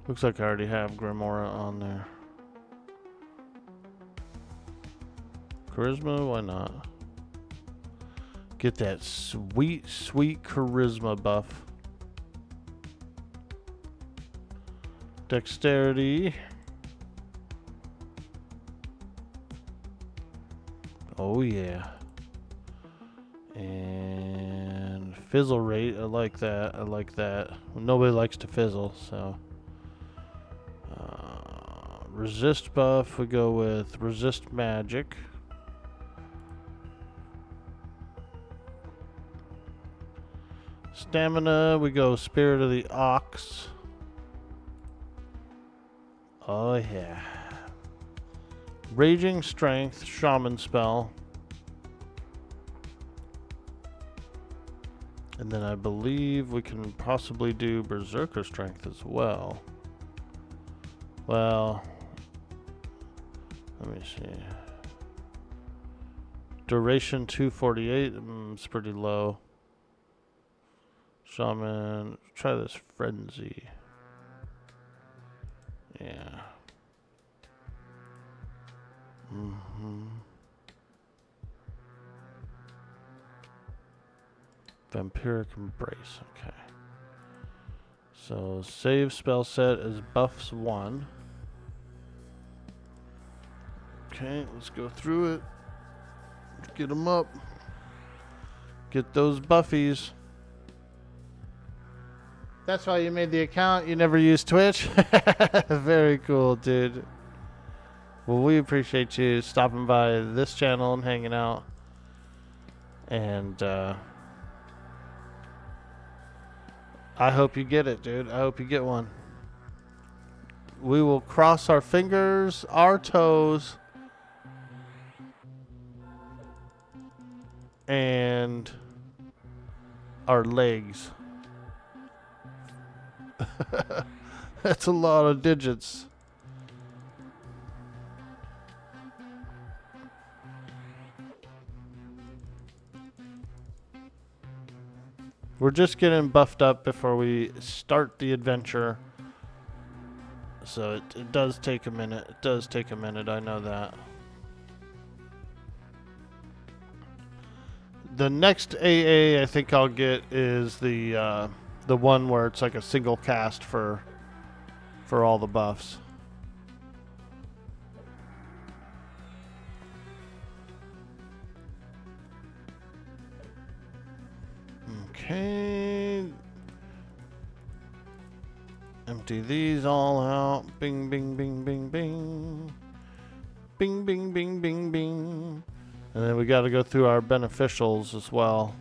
Looks like I already have Grimoire on there. Charisma, why not? Get that sweet, sweet charisma buff. Dexterity. Oh yeah. And fizzle rate, I like that. I like that. Nobody likes to fizzle, so. Resist buff, we go with resist magic. Stamina, we go Spirit of the Ox. Oh yeah. Raging Strength, Shaman spell. And then I believe we can possibly do Berserker Strength as well. Well, let me see. Duration 248, it's pretty low. Shaman, try this Frenzy. Yeah. Vampiric Embrace, okay. So, save spell set is buffs 1. Okay, let's go through it. Get them up. Get those buffies. That's why you made the account. You never use Twitch. Very cool, dude. Well, we appreciate you stopping by this channel and hanging out. And I hope you get it, dude. I hope you get one. We will cross our fingers, our toes, and our legs. That's a lot of digits. We're just getting buffed up before we start the adventure. So it does take a minute. It does take a minute, I know that. The next AA I think I'll get is the one where it's like a single cast for all the buffs. Okay. Empty these all out. Bing, bing, bing, bing, bing. Bing, bing, bing, bing, bing. And then we got to go through our beneficials as well.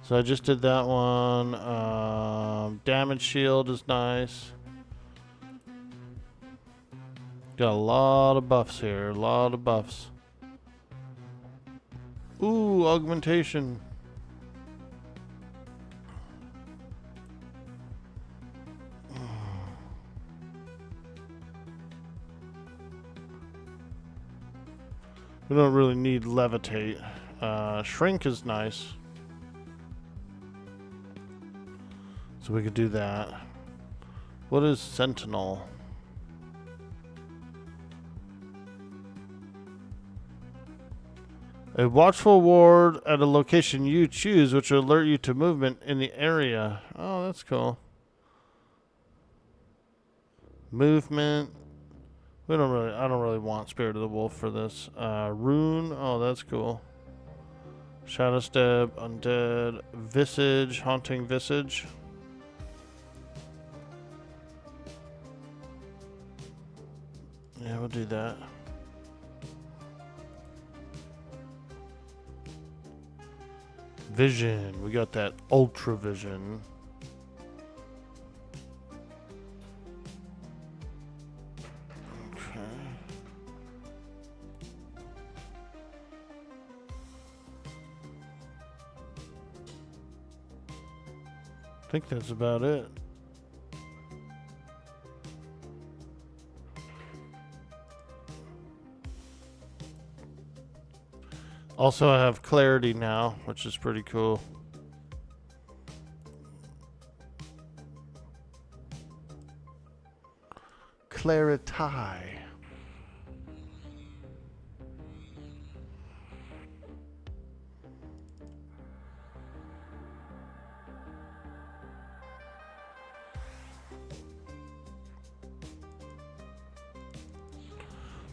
So I just did that one. Damage shield is nice. Got a lot of buffs here. A lot of buffs. Ooh, augmentation. We don't really need levitate. Shrink is nice. So we could do that. What is Sentinel? A watchful ward at a location you choose, which will alert you to movement in the area. Oh, that's cool. Movement. I don't really want Spirit of the Wolf for this. Rune. Oh, that's cool. Shadow Step, Undead, Visage, Haunting Visage. Yeah, we'll do that. Vision. We got that Ultra Vision. Okay. I think that's about it. Also, I have clarity now, which is pretty cool. clarity.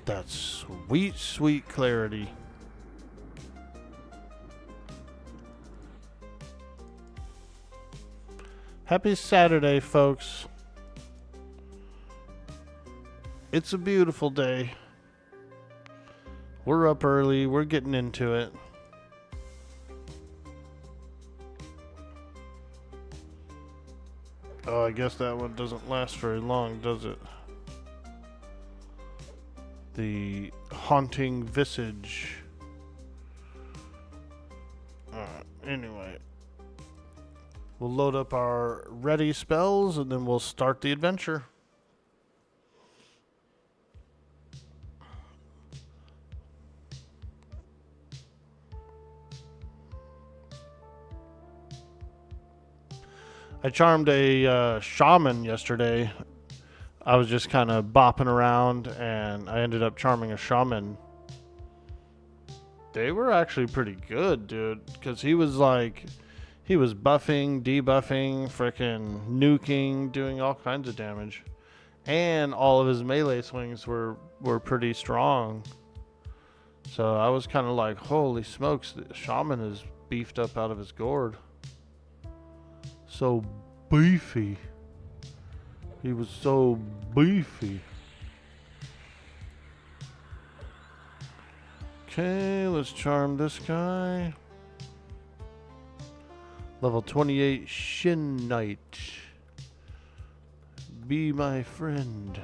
That sweet, sweet clarity. Happy Saturday, folks. It's a beautiful day. We're up early. We're getting into it. Oh, I guess that one doesn't last very long, does it? The haunting visage. Anyway. We'll load up our ready spells and then we'll start the adventure. I charmed a shaman yesterday. I was just kind of bopping around and I ended up charming a shaman. They were actually pretty good, dude, because he was buffing, debuffing, frickin' nuking, doing all kinds of damage. And all of his melee swings were pretty strong. So I was kind of like, holy smokes, the shaman is beefed up out of his gourd. So beefy. He was so beefy. Okay, let's charm this guy. Level 28 Shin Knight. Be my friend.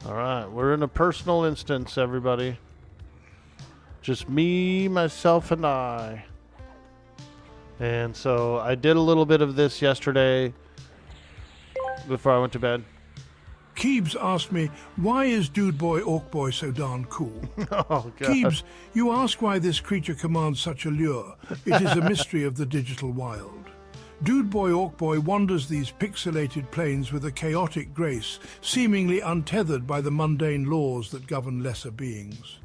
Alright, we're in a personal instance, everybody. Just me, myself, and I. And so I did a little bit of this yesterday before I went to bed. Keebs asked me, why is Dude Boy Orkboy so darn cool? Oh, God. Keebs, you ask why this creature commands such allure. It is a mystery of the digital wild. Dude Boy Orkboy wanders these pixelated planes with a chaotic grace, seemingly untethered by the mundane laws that govern lesser beings.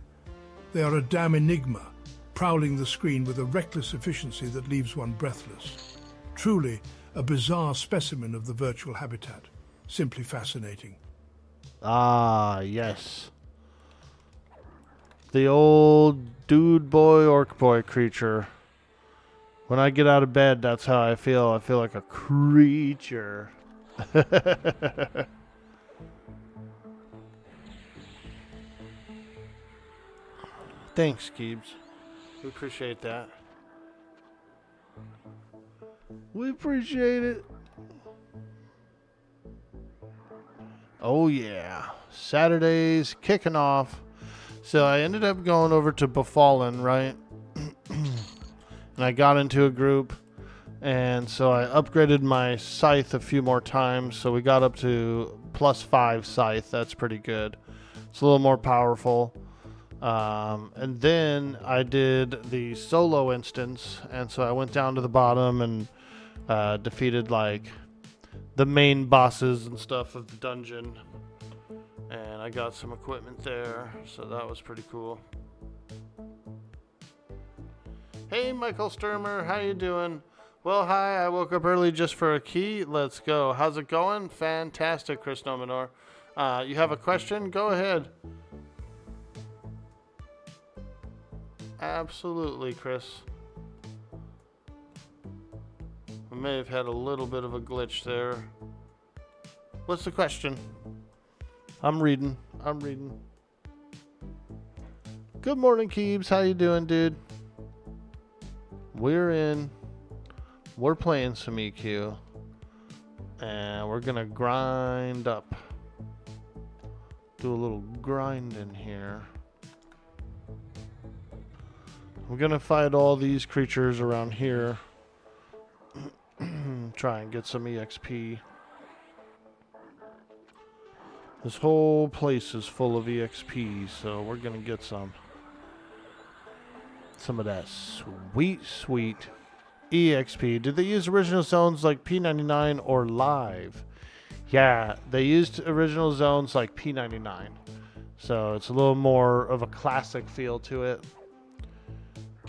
They are a damn enigma, prowling the screen with a reckless efficiency that leaves one breathless. Truly, a bizarre specimen of the virtual habitat. Simply fascinating. Ah, yes. The old Dude Boy Orkboy creature. When I get out of bed, that's how I feel. I feel like a creature. Thanks, Keebs. We appreciate that. We appreciate it. Oh, yeah. Saturday's kicking off. So I ended up going over to Befallen, right? And I got into a group, and so I upgraded my scythe a few more times, so we got up to +5 scythe. That's pretty good. It's a little more powerful. And then I did the solo instance, and so I went down to the bottom and defeated like the main bosses and stuff of the dungeon. And I got some equipment there, so that was pretty cool. Hey, Michael Sturmer, how you doing? Well, hi, I woke up early just for a key. Let's go. How's it going? Fantastic, Chris Nominor. You have a question? Go ahead. Absolutely, Chris. I may have had a little bit of a glitch there. What's the question? I'm reading. Good morning, Keebs. How you doing, dude? We're playing some EQ, and we're gonna grind up. Do a little grind in here. We're gonna fight all these creatures around here. Try and get some EXP. This whole place is full of EXP, so we're gonna get some of that sweet EXP. Did they use original zones like P99 or live? Yeah, they used original zones like P99. So it's a little more of a classic feel to it.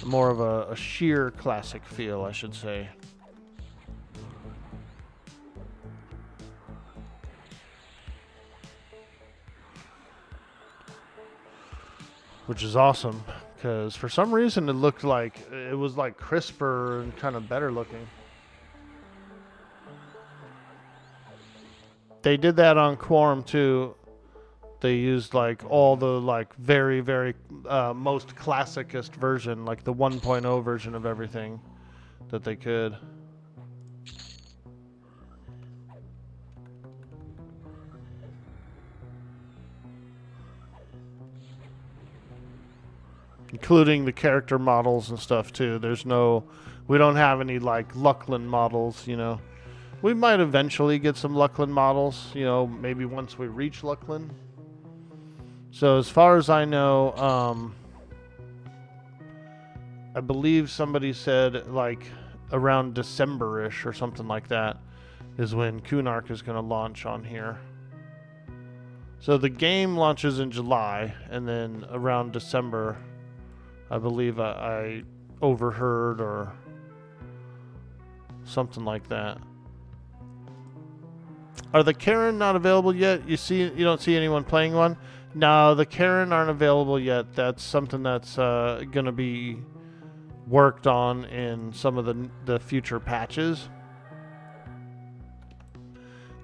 More of a sheer classic feel, I should say. Which is awesome, because for some reason it looked like it was like crisper and kind of better looking. They did that on Quorum too. They used like all the like very most classicest version, like the 1.0 version of everything that they could. Including the character models and stuff too. We don't have any like Luckland models, you know. We might eventually get some Luckland models, you know, maybe once we reach Luckland. So as far as I know, I believe somebody said like around December-ish or something like that is when Kunark is going to launch on here. So the game launches in July, and then around December, I believe I overheard or something like that. Are the Karen not available yet? You don't see anyone playing one? No, the Karen aren't available yet. That's something that's going to be worked on in some of the future patches.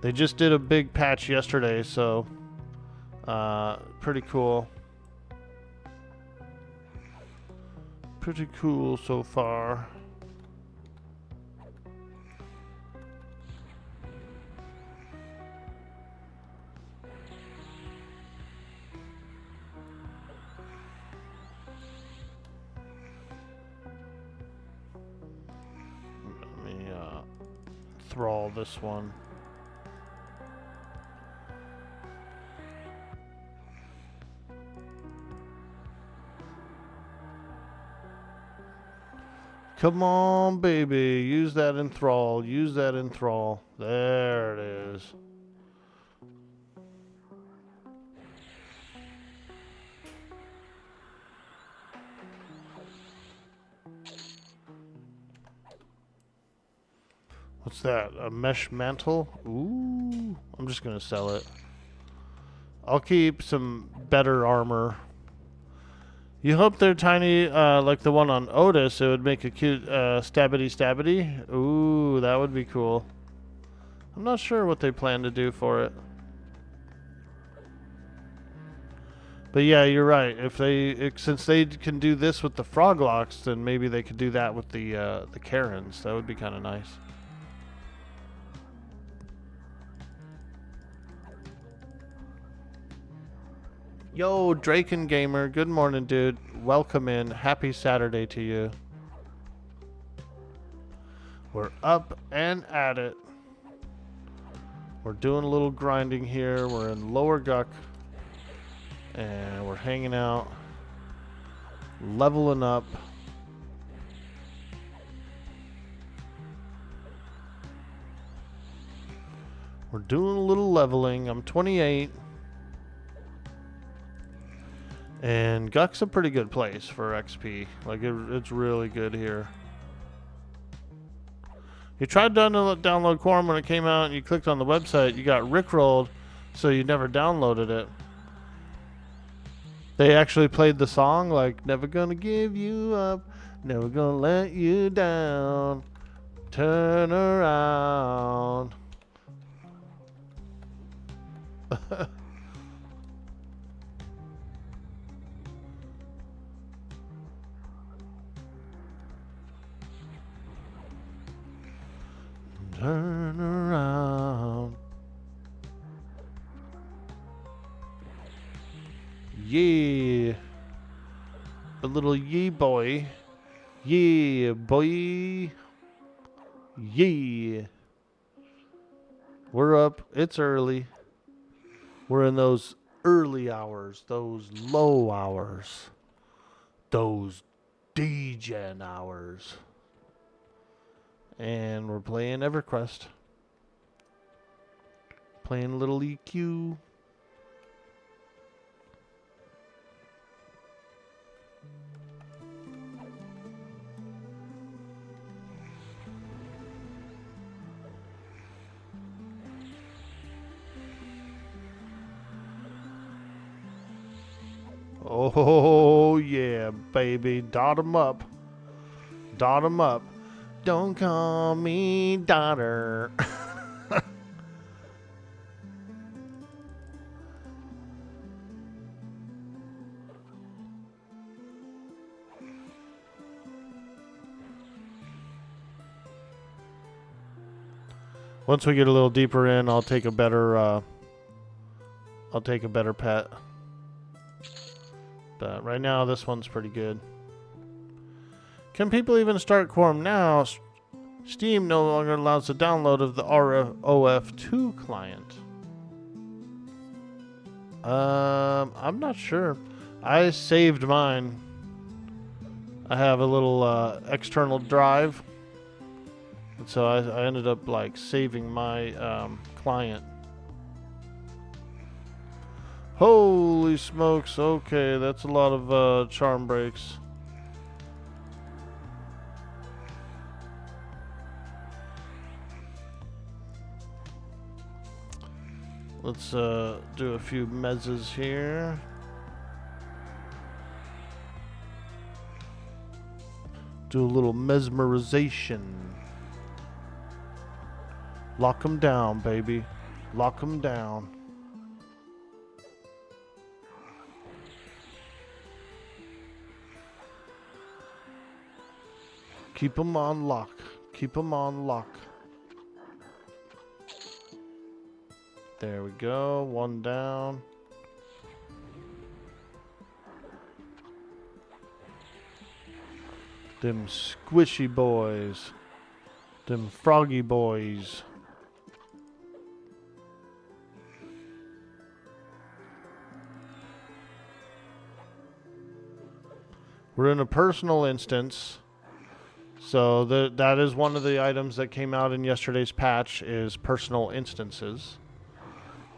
They just did a big patch yesterday, so pretty cool. Pretty cool so far. Let me thrall this one. Come on, baby. Use that enthrall. Use that enthrall. There it is. What's that? A mesh mantle? Ooh. I'm just going to sell it. I'll keep some better armor. You hope they're tiny, like the one on Otis. It would make a cute stabbity. Ooh, that would be cool. I'm not sure what they plan to do for it. But yeah, you're right. Since they can do this with the Froglocks, then maybe they could do that with the Karens. That would be kind of nice. Yo, Draken Gamer, good morning, dude. Welcome in. Happy Saturday to you. We're up and at it. We're doing a little grinding here. We're in Lower Guck. And we're hanging out. Leveling up. We're doing a little leveling. I'm 28. And Guck's a pretty good place for XP. Like, it's really good here. You tried to download Quorum when it came out, and you clicked on the website. You got rickrolled, so you never downloaded it. They actually played the song, like, never gonna give you up, never gonna let you down, turn around. Turn around. Yeah. A little yee boy. Yeah, boy. Yeah. We're up. It's early. We're in those early hours, those low hours, those degen hours. And we're playing Everquest. Playing a little EQ. Oh, yeah, baby. Dot 'em up. Dot 'em up. Don't call me daughter. Once we get a little deeper in, I'll take a better pet. But right now, this one's pretty good. Can people even start Quorum now? Steam no longer allows the download of the ROF2 client. I'm not sure. I saved mine. I have a little external drive. And so I ended up like saving my client. Holy smokes. Okay, that's a lot of charm breaks. Let's do a few mezzes here. Do a little mesmerization. Lock 'em down, baby. Lock 'em down. Keep 'em on lock. Keep 'em on lock. There we go. One down. Them squishy boys. Them froggy boys. We're in a personal instance. So that is one of the items that came out in yesterday's patch is personal instances.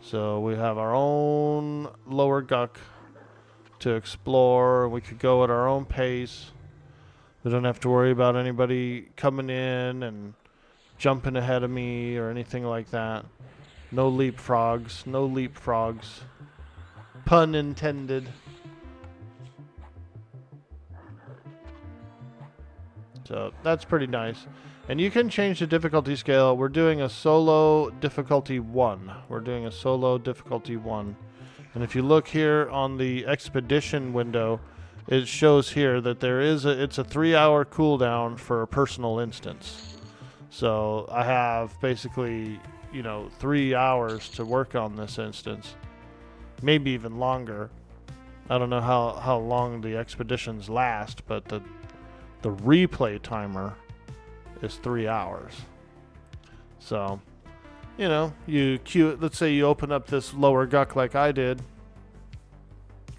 So we have our own lower guck to explore. We could go at our own pace. We don't have to worry about anybody coming in and jumping ahead of me or anything like that. No leapfrogs. No leapfrogs. Pun intended. So that's pretty nice. And you can change the difficulty scale. We're doing a solo difficulty 1. We're doing a solo difficulty 1. And if you look here on the expedition window, it shows here that it's a 3-hour cooldown for a personal instance. So I have basically, 3 hours to work on this instance. Maybe even longer. I don't know how long the expeditions last, but the replay timer is 3 hours. So, let's say you open up this lower guck like I did.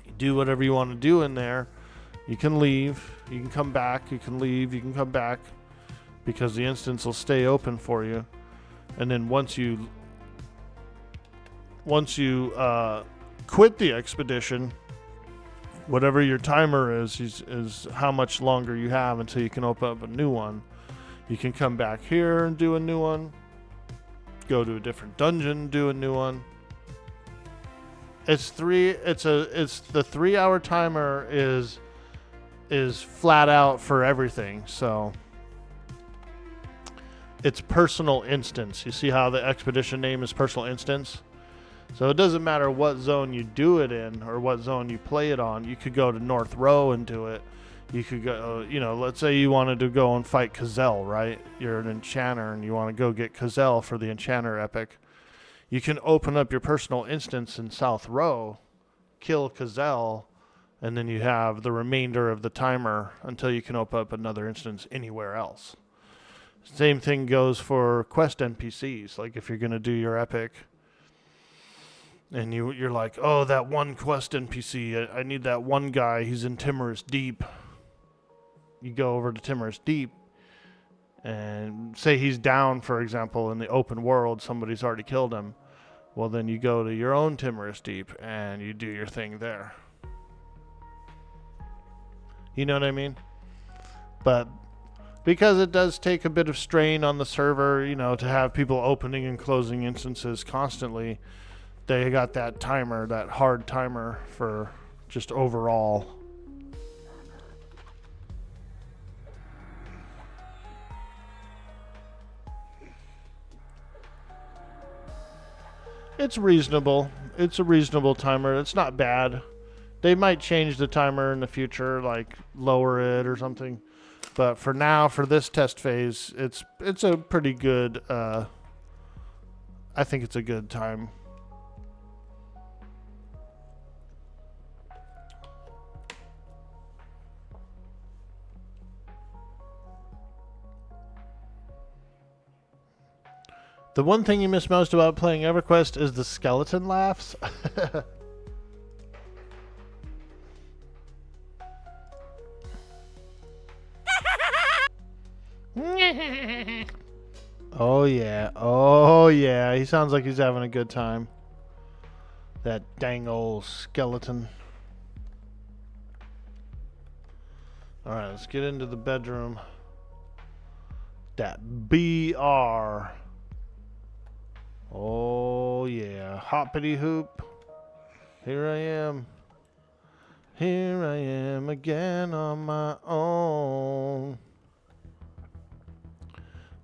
You do whatever you want to do in there. You can leave. You can come back. You can leave. You can come back. Because the instance will stay open for you. And then once you quit the expedition, whatever your timer is how much longer you have until you can open up a new one. You can come back here and do a new one. Go to a different dungeon, do a new one. It's the 3-hour timer is flat out for everything. So it's personal instance. You see how the expedition name is personal instance? So it doesn't matter what zone you do it in or what zone you play it on. You could go to North Row and do it. You could go, let's say you wanted to go and fight Cazelle, right? You're an enchanter and you want to go get Cazelle for the enchanter epic. You can open up your personal instance in South Row, kill Cazelle, and then you have the remainder of the timer until you can open up another instance anywhere else. Same thing goes for quest NPCs. Like if you're going to do your epic and you're like, oh, that one quest NPC, I need that one guy. He's in Timorous Deep. You go over to Timorous Deep and say he's down, for example, in the open world. Somebody's already killed him. Well, then you go to your own Timorous Deep and you do your thing there. You know what I mean? But because it does take a bit of strain on the server, you know, to have people opening and closing instances constantly, they got that timer, that hard timer for just overall. It's reasonable. It's a reasonable timer. It's not bad. They might change the timer in the future, like lower it or something. But for now, for this test phase, it's a pretty good, I think it's a good time. The one thing you miss most about playing EverQuest is the skeleton laughs. Oh yeah, oh yeah, he sounds like he's having a good time. That dang old skeleton. Alright, let's get into the bedroom. That BR. Oh yeah, hoppity hoop. Here I am. Here I am again on my own.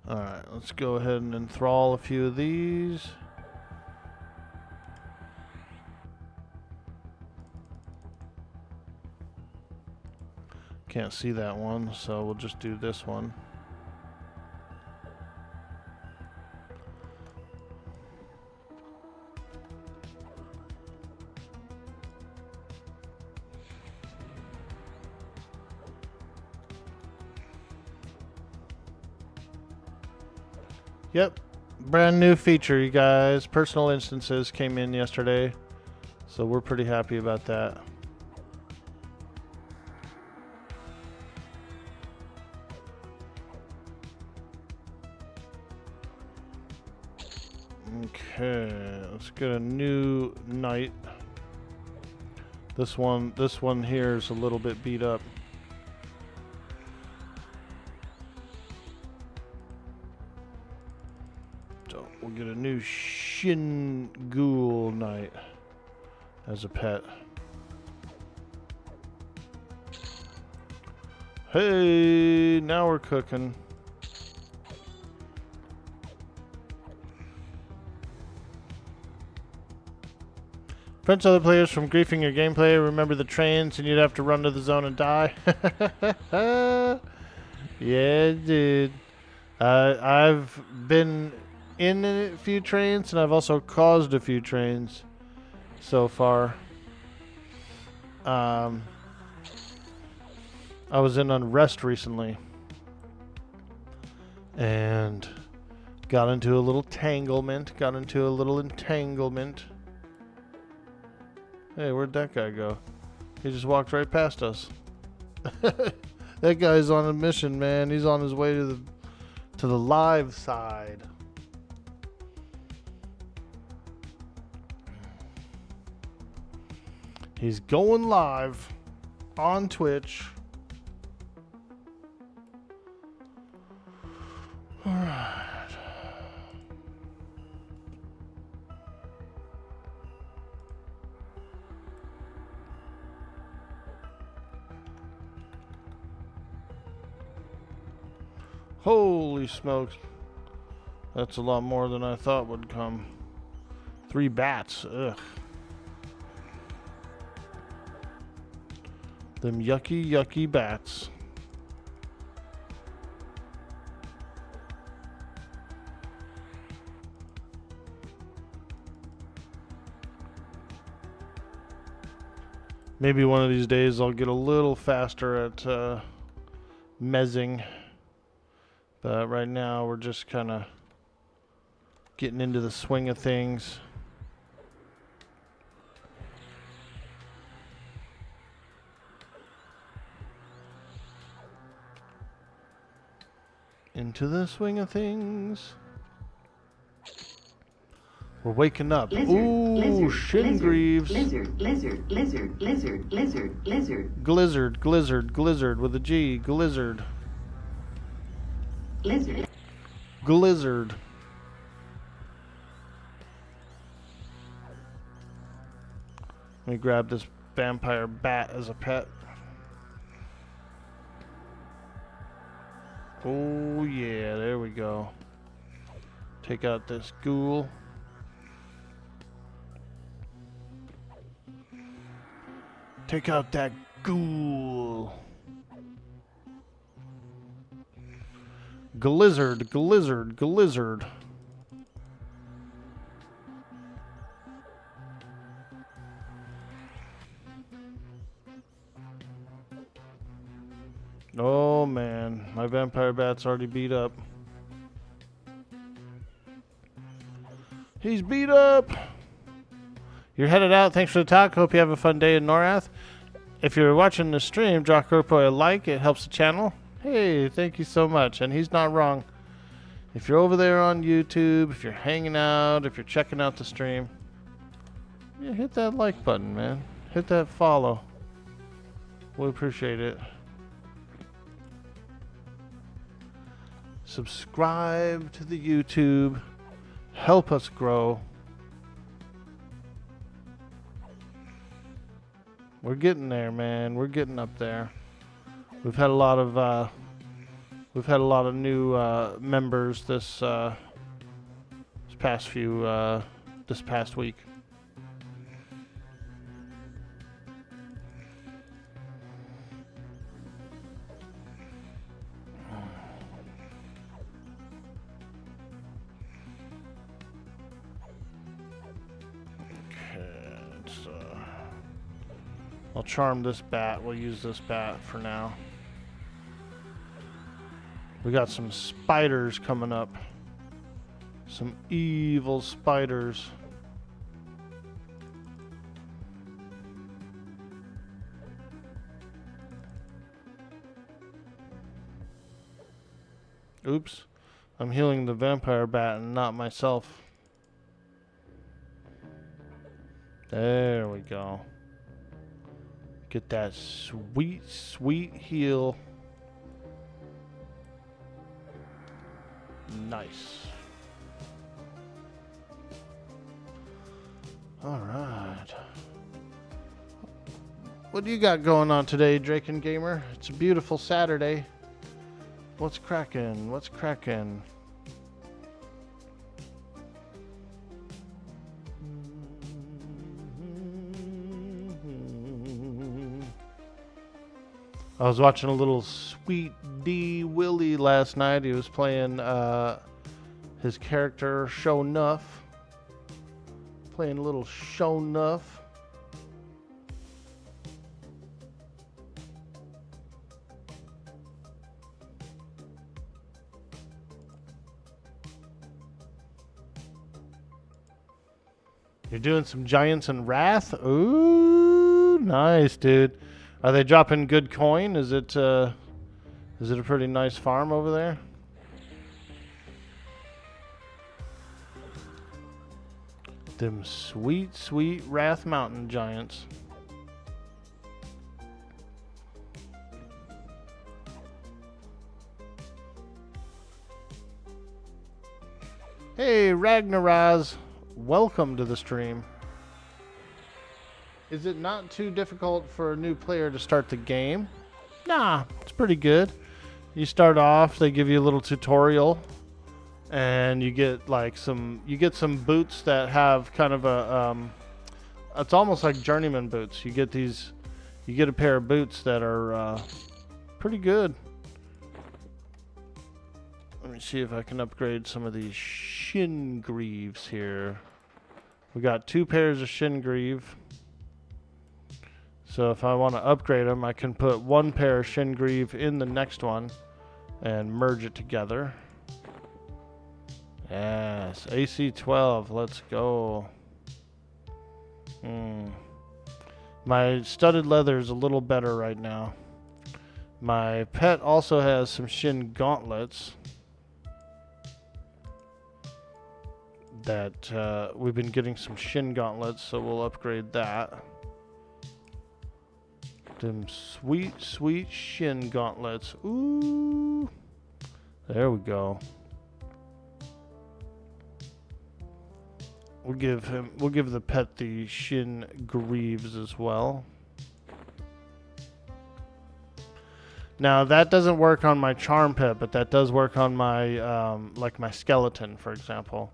Alright, let's go ahead and enthrall a few of these. Can't see that one, so we'll just do this one. Yep, brand new feature, you guys. Personal instances came in yesterday, so we're pretty happy about that. Okay, let's get a new knight. This one here is a little bit beat up. So we'll get a new Shin Ghoul knight as a pet. Hey, now we're cooking. Prevents other players from griefing your gameplay. Remember the trains and you'd have to run to the zone and die. Yeah, dude. I've been in a few trains and I've also caused a few trains so far. I was in Unrest recently and got into a little entanglement. Hey, where'd that guy go? He just walked right past us. That guy's on a mission, man. He's on his way to the live side. He's going live on Twitch. All right. Holy smokes. That's a lot more than I thought would come. 3 bats. Ugh. Them yucky, yucky bats. Maybe one of these days I'll get a little faster at mezzing. But right now we're just kind of getting into the swing of things. Into the swing of things. We're waking up. Ooh, shin greaves. Lizard, lizard, lizard, lizard, lizard, lizard. Glizzard, glizzard, glizzard with a G. Glizzard. Lizard. Glizzard. Let me grab this vampire bat as a pet. Oh yeah, there we go. Take out this ghoul. Take out that ghoul. Glizzard, glizzard, glizzard. Oh man, my vampire bat's already beat up. He's beat up. You're headed out. Thanks for the talk. Hope you have a fun day in Norath. If you're watching the stream, drop Orkboy a like. It helps the channel. Hey, thank you so much. And he's not wrong. If you're over there on YouTube, if you're hanging out, if you're checking out the stream, yeah, hit that like button, man. Hit that follow. We appreciate it. Subscribe to the YouTube. Help us grow. We're getting there, man. We're getting up there. We've had a lot of new members this past week. I'll charm this bat. We'll use this bat for now. We got some spiders coming up. Some evil spiders. Oops. I'm healing the vampire bat and not myself. There we go. Get that sweet, sweet heal. Nice. All right. What do you got going on today, Drake and Gamer? It's a beautiful Saturday. What's cracking? What's cracking? I was watching a little Sweet D Willie last night. He was playing his character Show Nuff. Playing a little Show Nuff. You're doing some Giants and Wrath? Ooh, nice, dude. Are they dropping good coin? Is it a pretty nice farm over there? Them sweet, sweet Wrath Mountain Giants. Hey, Ragnaraz. Welcome to the stream. Is it not too difficult for a new player to start the game? Nah, it's pretty good. You start off, they give you a little tutorial, and you get like some boots that have kind of a it's almost like journeyman boots. You get a pair of boots that are pretty good. Let me see if I can upgrade some of these shin greaves here. We got 2 pairs of shin greave. So if I want to upgrade them, I can put 1 pair of shin greave in the next one, and merge it together. Yes, AC12, let's go. My studded leather is a little better right now. My pet also has some shin gauntlets that we've been getting some shin gauntlets, so we'll upgrade that. Them sweet, sweet shin gauntlets. Ooh. There we go. We'll give the pet the shin greaves as well. Now that doesn't work on my charm pet, but that does work on my like my skeleton, for example.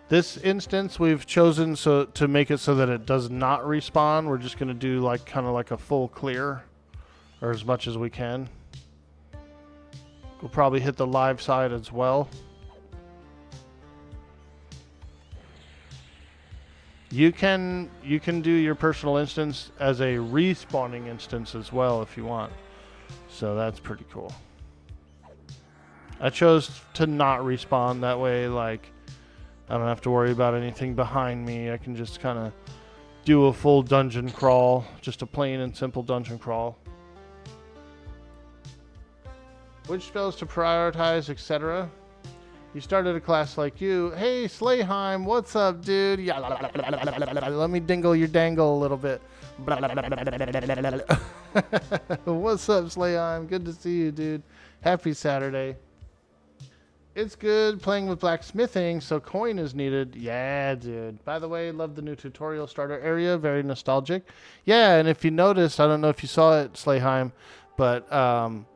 This instance we've chosen to make it so that it does not respawn. We're just going to do like kind of like a full clear, or as much as we can. We'll probably hit the live side as well. You can do your personal instance as a respawning instance as well if you want. So that's pretty cool. I chose to not respawn, that way like I don't have to worry about anything behind me. I can just kind of do a full dungeon crawl. Just a plain and simple dungeon crawl. Which spells to prioritize, etc. You started a class like you. Hey, Slayheim, what's up, dude? Yeah, let me dingle your dangle a little bit. What's up, Slayheim? Good to see you, dude. Happy Saturday. It's good playing with blacksmithing, so coin is needed. Yeah, dude. By the way, love the new tutorial starter area. Very nostalgic. Yeah, and if you noticed, I don't know if you saw it, Slayheim, but Brad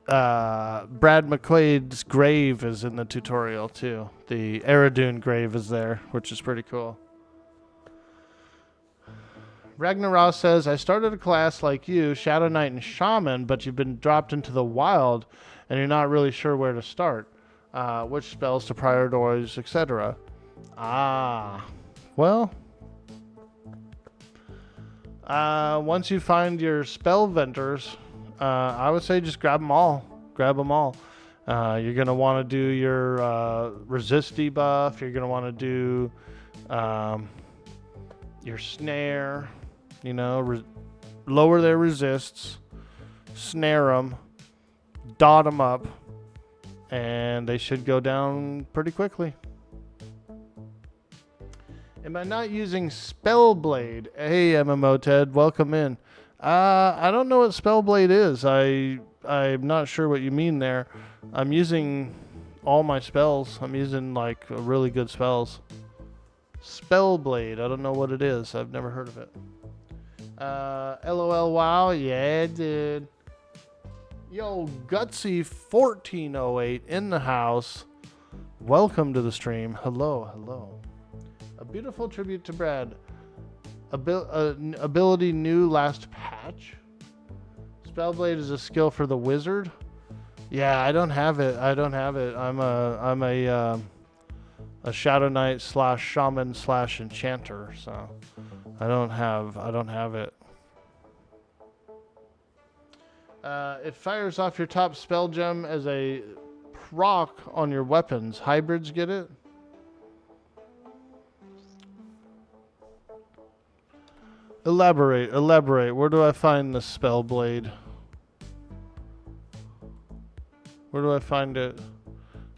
McQuaid's grave is in the tutorial, too. The Eridune grave is there, which is pretty cool. Ragnaros says, I started a class like you, Shadow Knight and Shaman, but you've been dropped into the wild and you're not really sure where to start. Which spells to prioritize, etc. Well, once you find your spell vendors, I would say just grab them all. Grab them all. You're going to want to do your resist debuff. You're going to want to do your snare. You know, lower their resists, snare them, dot them up, and they should go down pretty quickly. Am I not using Spellblade? Hey, MMO Ted, welcome in. I don't know what Spellblade is. I'm not sure what you mean there. I'm using all my spells. I'm using like really good spells. Spellblade, I don't know what it is. I've never heard of it. LOL, wow, yeah, dude. Yo, Gutsy1408 in the house. Welcome to the stream. Hello, hello. A beautiful tribute to Brad. Ability new last patch. Spellblade is a skill for the wizard. Yeah, I don't have it. I'm a Shadow Knight / Shaman / Enchanter, so I don't have it. It fires off your top spell gem as a proc on your weapons. Hybrids get it? Elaborate. Where do I find the spell blade? Where do I find it?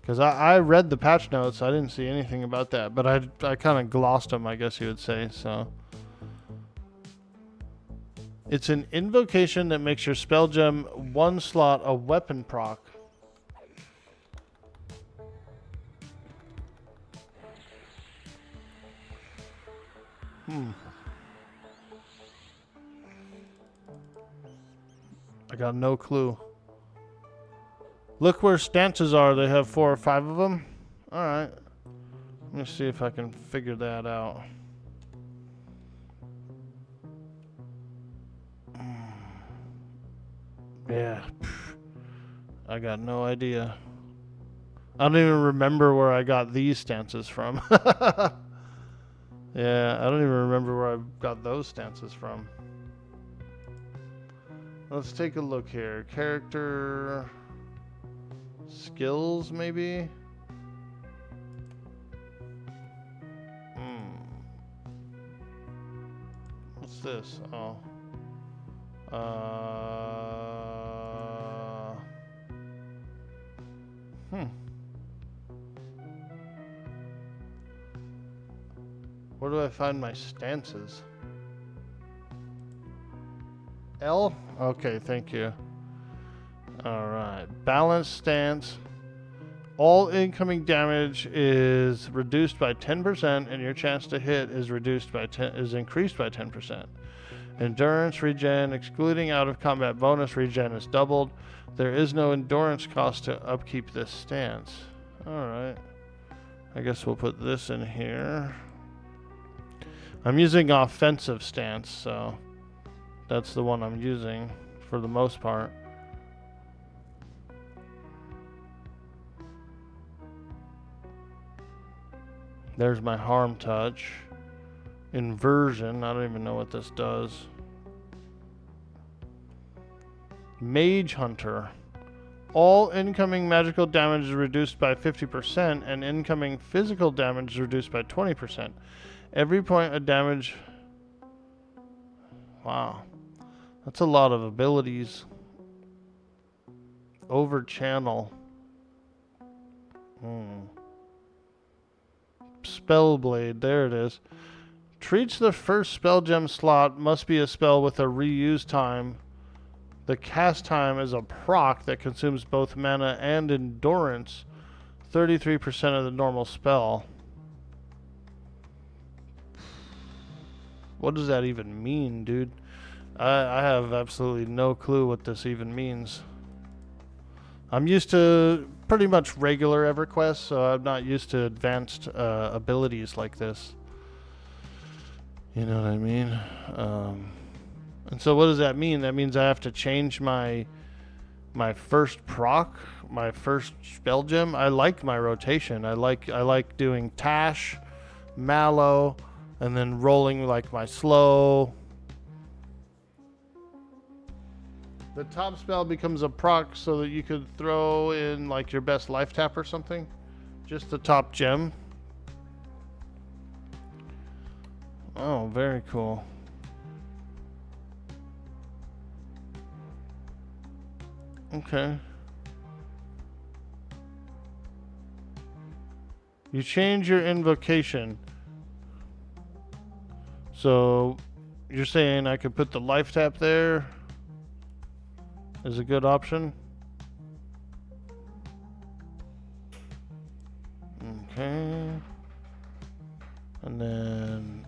Because I read the patch notes. I didn't see anything about that. But I kind of glossed them, I guess you would say. So it's an invocation that makes your spell gem one slot a weapon proc. I got no clue. Look where stances are. They have 4 or 5 of them. All right. Let me see if I can figure that out. Yeah. I got no idea. I don't even remember where I got these stances from. Yeah, I don't even remember where I got those stances from. Let's take a look here. Character... skills, maybe? What's this? Oh. Where do I find my stances? L? Okay, thank you. Alright. Balanced stance. All incoming damage is reduced by 10%, and your chance to hit is increased by 10%. Endurance regen, excluding out of combat bonus regen, is doubled. There is no endurance cost to upkeep this stance. Alright. I guess we'll put this in here. I'm using offensive stance, so that's the one I'm using for the most part. There's my harm touch. Inversion, I don't even know what this does. Mage Hunter. All incoming magical damage is reduced by 50%, and incoming physical damage is reduced by 20%. Every point of damage... Wow. That's a lot of abilities. Over channel. Spellblade, there it is. Treats the first spell gem slot must be a spell with a reuse time. The cast time is a proc that consumes both mana and endurance. 33% of the normal spell. What does that even mean, dude? I have absolutely no clue what this even means. I'm used to pretty much regular EverQuest, so I'm not used to advanced abilities like this. You know what I mean? And so what does that mean? That means I have to change my first proc, my first spell gem. I like my rotation. I like doing Tash, Mallow, and then rolling like my slow. The top spell becomes a proc so that you could throw in like your best life tap or something. Just the top gem. Oh, very cool. Okay. You change your invocation. So you're saying I could put the life tap there is a good option? Okay. And then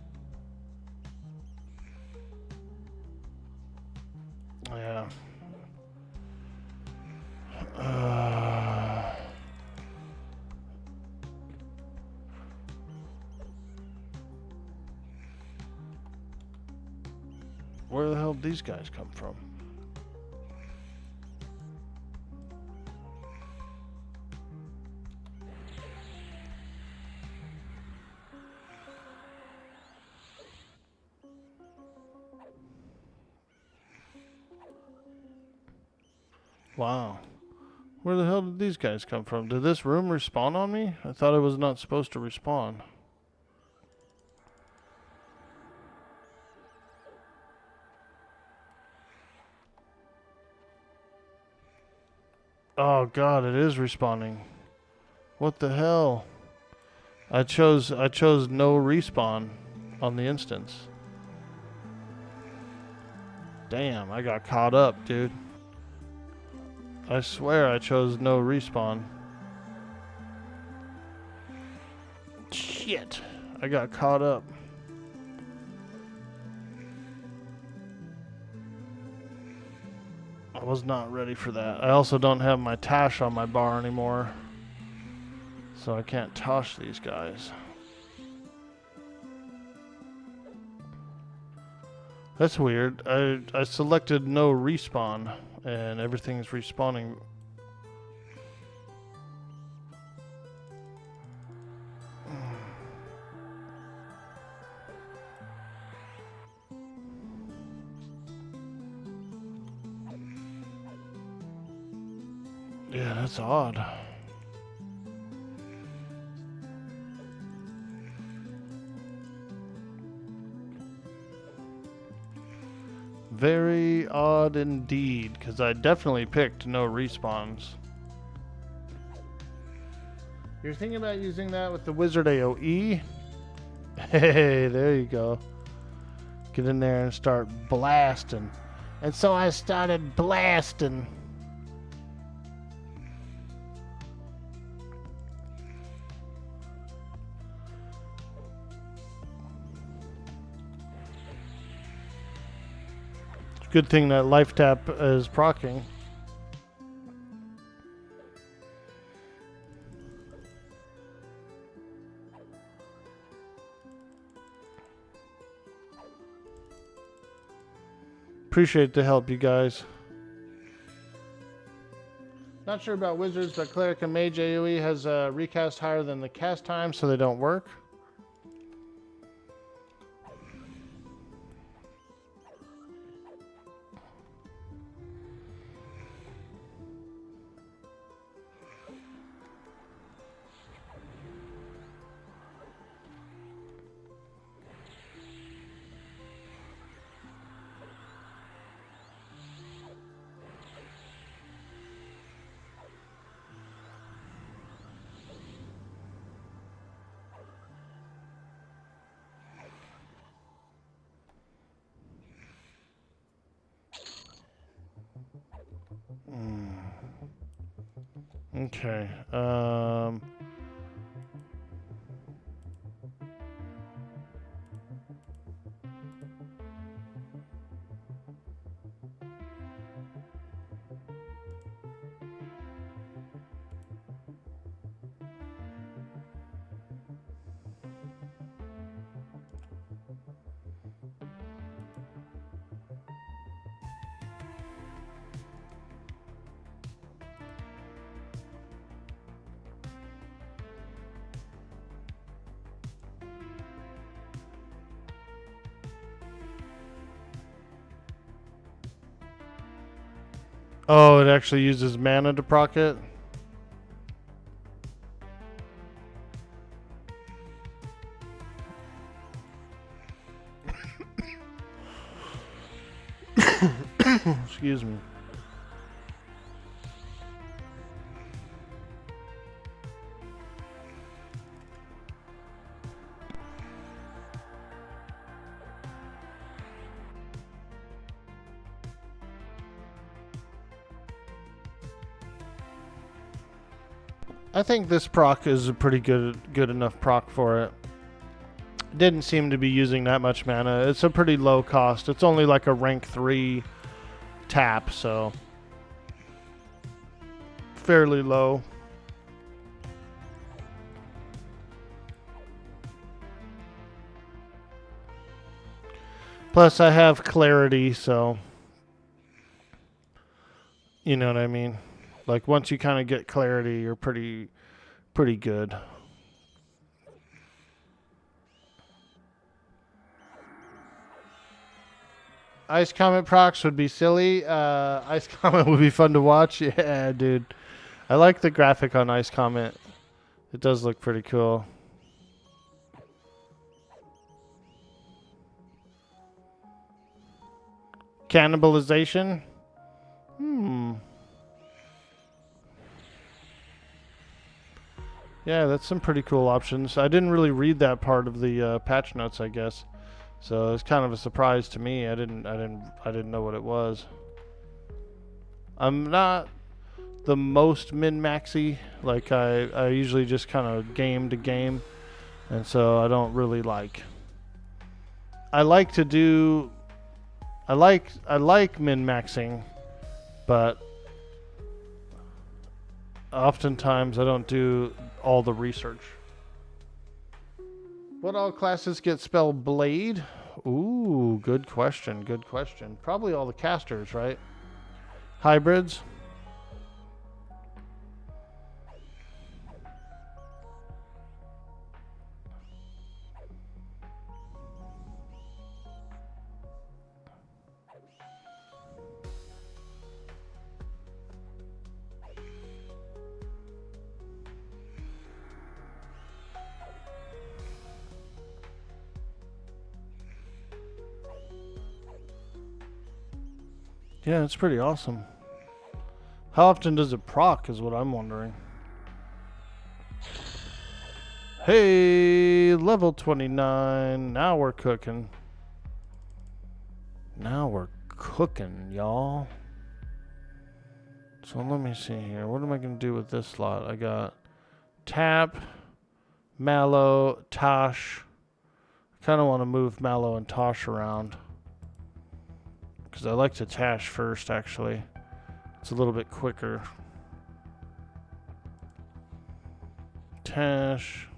yeah. Where the hell did these guys come from? Wow. Where the hell did these guys come from? Did this room respawn on me? I thought it was not supposed to respawn. Oh god, it is respawning. What the hell? I chose no respawn on the instance. Damn, I got caught up, dude. I swear I chose no respawn. Shit. I got caught up. I was not ready for that. I also don't have my Tash on my bar anymore. So I can't tosh these guys. That's weird. I selected no respawn and everything's respawning. Yeah, that's odd. Very odd indeed, because I definitely picked no respawns. You're thinking about using that with the Wizard AoE? Hey, there you go. Get in there and start blasting. And so I started blasting. Good thing that life tap is proccing. Appreciate the help, you guys. Not sure about wizards, but cleric and mage AoE has a recast higher than the cast time, so they don't work. Okay. Oh, it actually uses mana to proc it? Excuse me. I think this proc is a pretty good enough proc for it. Didn't seem to be using that much mana. It's a pretty low cost. It's only like a rank 3 tap, so fairly low. Plus I have clarity, so you know what I mean? Like once you kind of get clarity, you're pretty good. Ice Comet procs would be silly. Ice Comet would be fun to watch. Yeah, dude. I like the graphic on Ice Comet. It does look pretty cool. Cannibalization? Yeah, that's some pretty cool options. I didn't really read that part of the patch notes, I guess. So it's kind of a surprise to me. I didn't know what it was. I'm not the most min-maxy. Like I usually just kind of game to game, and so I don't really like. I like min-maxing, but oftentimes I don't do all the research. What all classes get spell blade? Ooh, good question. Good question. Probably all the casters, right? Hybrids. Yeah, it's pretty awesome. How often does it proc is what I'm wondering. Hey, level 29. Now we're cooking. Now we're cooking, y'all. So let me see here. What am I going to do with this slot? I got Tap, Mallow, Tosh. I kind of want to move Mallow and Tosh around, because I like to Tash first, actually. It's a little bit quicker. Tash.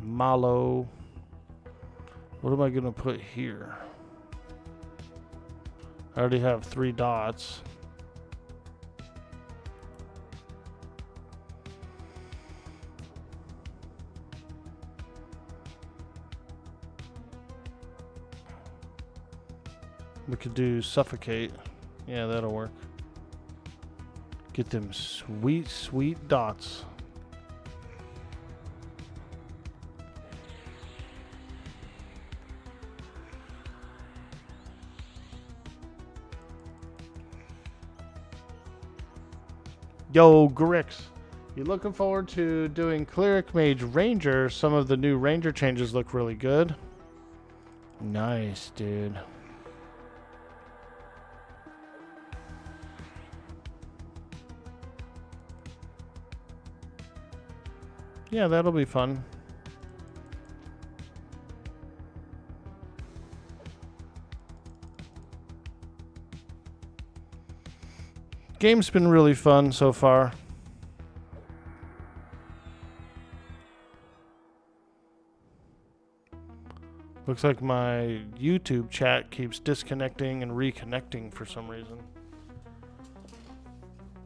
Mallow. What am I going to put here? I already have 3 dots. We could do suffocate. Yeah, that'll work. Get them sweet, sweet dots. Yo, Grix. You looking forward to doing Cleric Mage Ranger? Some of the new Ranger changes look really good. Nice, dude. Yeah, that'll be fun. Game's been really fun so far. Looks like my YouTube chat keeps disconnecting and reconnecting for some reason.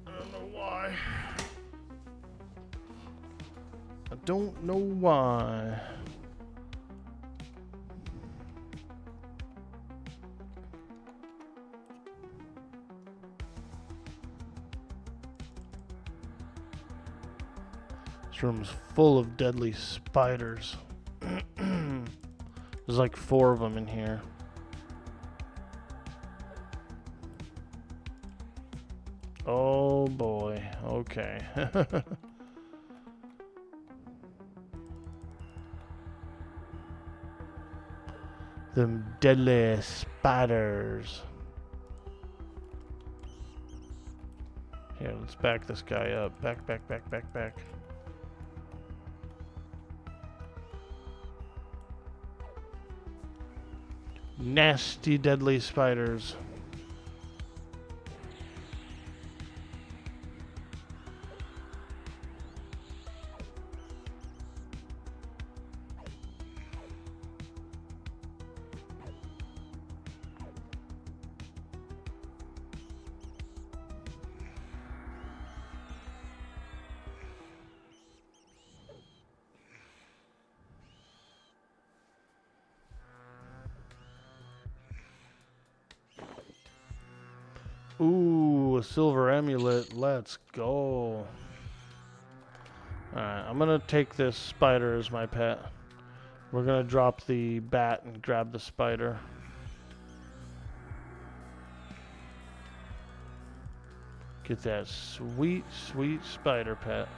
I don't know why. I don't know why. This room's full of deadly spiders. There's like 4 of them in here. Oh boy. Okay. Them deadly spiders. Here, let's back this guy up. Back. Nasty, deadly spiders. Ooh, a silver amulet. Let's go. Alright, I'm gonna take this spider as my pet. We're gonna drop the bat and grab the spider. Get that sweet, sweet spider pet.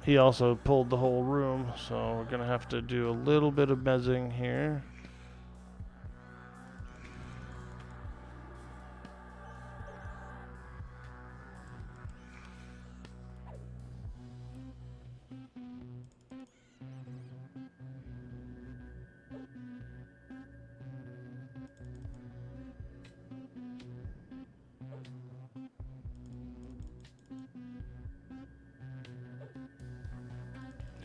He also pulled the whole room, so we're gonna have to do a little bit of mezzing here.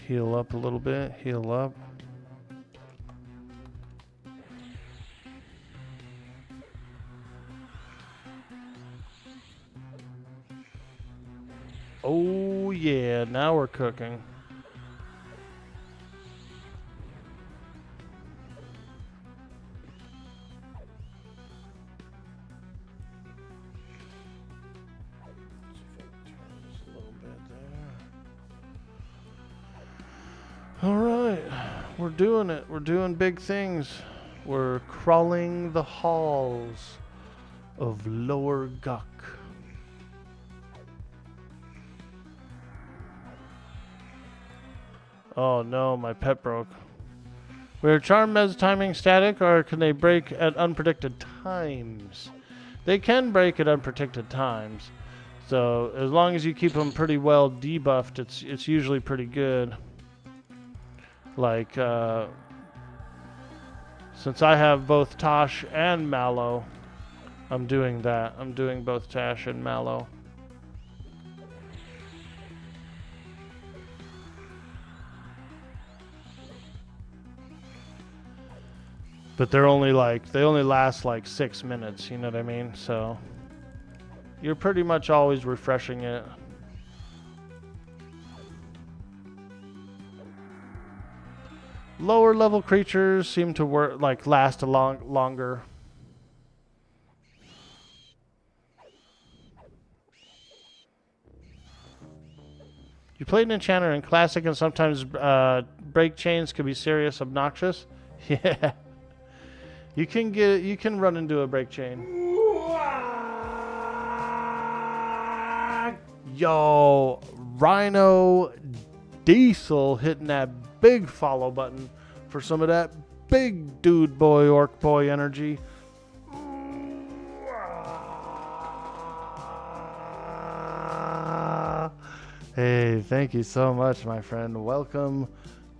Heal up a little bit, heal up. Oh yeah, now we're cooking. We're doing it. We're doing big things. We're crawling the halls of Lower Guk. Oh no, my pet broke. Were charm meds timing static, or can they break at unpredicted times? They can break at unpredicted times. So as long as you keep them pretty well debuffed, it's usually pretty good. Like, since I have both Tosh and Mallow, I'm doing that. I'm doing both Tash and Mallow. But they only last like 6 minutes, you know what I mean? So you're pretty much always refreshing it. Lower level creatures seem to last a longer. You played an enchanter in classic, and sometimes break chains can be serious, obnoxious. Yeah. You can run into a break chain. Yo, Rhino Diesel hitting that big follow button for some of that big dude boy, orc boy energy. Hey, thank you so much, my friend. Welcome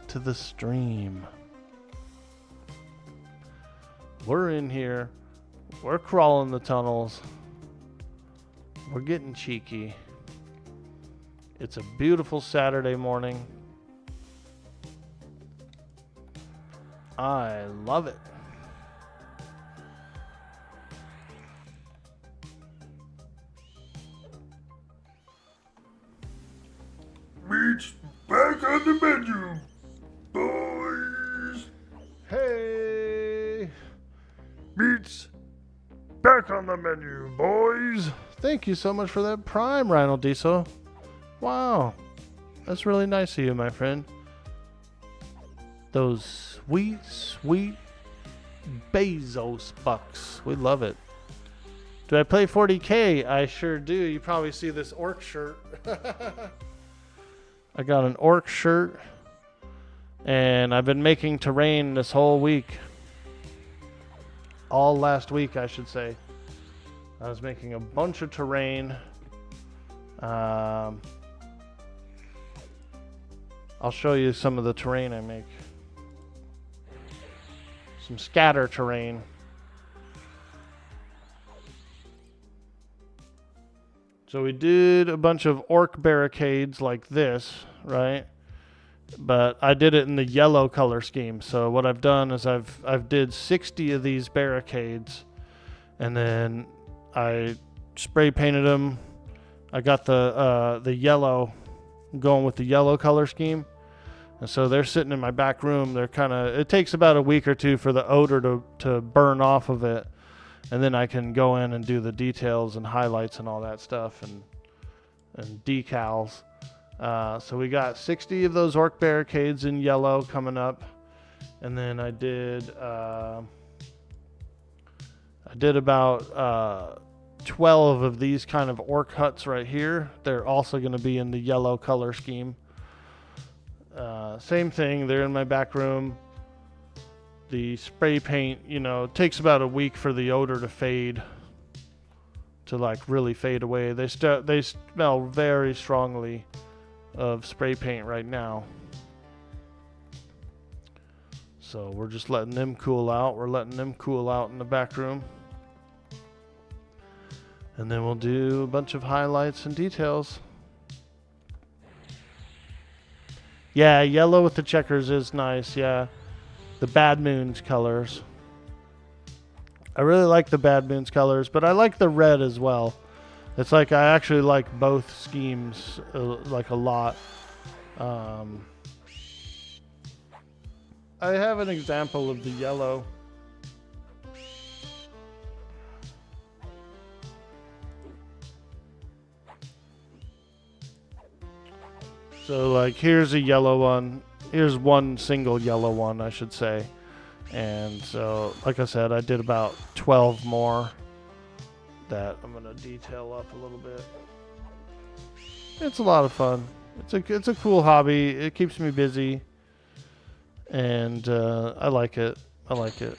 to the stream. We're in here. We're crawling the tunnels. We're getting cheeky. It's a beautiful Saturday morning. I love it. Meat's back on the menu, boys. Hey! Meat's back on the menu, boys. Thank you so much for that prime, Rhino Diesel. Wow. That's really nice of you, my friend. Those sweet, sweet Bezos bucks. We love it. Do I play 40K? I sure do. You probably see this orc shirt. I got an orc shirt. And I've been making terrain this whole week. All last week, I should say. I was making a bunch of terrain. I'll show you some of the terrain I make. Some scatter terrain. So we did a bunch of orc barricades like this, right? But I did it in the yellow color scheme. So what I've done is I've did 60 of these barricades, and then I spray painted them. I got the yellow, going with the yellow color scheme. And so they're sitting in my back room. They're it takes about a week or two for the odor to burn off of it. And then I can go in and do the details and highlights and all that stuff and decals. So we got 60 of those orc barricades in yellow coming up. And then I did about 12 of these kind of orc huts right here. They're also going to be in the yellow color scheme. Same thing, they're in my back room. The spray paint, takes about a week for the odor to fade, to really fade away. They smell very strongly of spray paint right now. So we're just letting them cool out. We're letting them cool out in the back room. And then we'll do a bunch of highlights and details. Yeah, yellow with the checkers is nice, yeah. The Bad Moons colors. I really like the Bad Moons colors, but I like the red as well. It's I actually like both schemes a lot. I have an example of the yellow. So here's a yellow one. Here's one single yellow one, I should say. And so, like I said, I did about 12 more that I'm going to detail up a little bit. It's a lot of fun. It's a cool hobby. It keeps me busy. And I like it. I like it.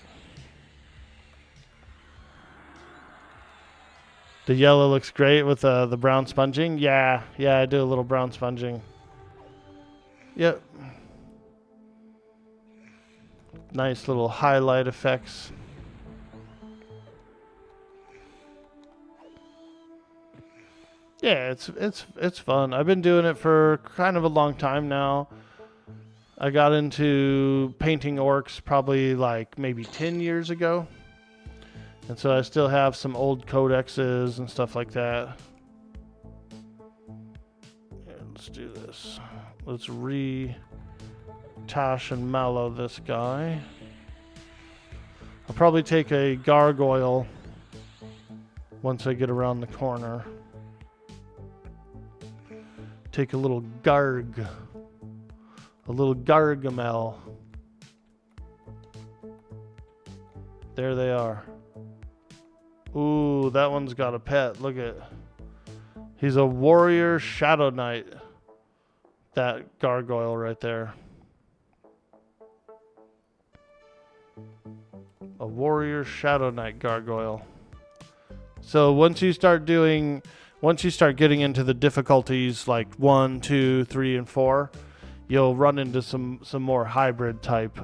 The yellow looks great with the brown sponging. Yeah, I do a little brown sponging. Yep. Nice little highlight effects. Yeah, it's fun. I've been doing it for kind of a long time now. I got into painting orcs probably like maybe 10 years ago. And so I still have some old codexes and stuff like that. Yeah, let's do this. Let's tash and mallow this guy. I'll probably take a gargoyle once I get around the corner. Take a little gargamel. There they are. Ooh, that one's got a pet. Look at. He's a warrior shadow knight. That gargoyle right there. A warrior shadow knight gargoyle. So once you start getting into the difficulties like 1, 2, 3, and 4, you'll run into some more hybrid type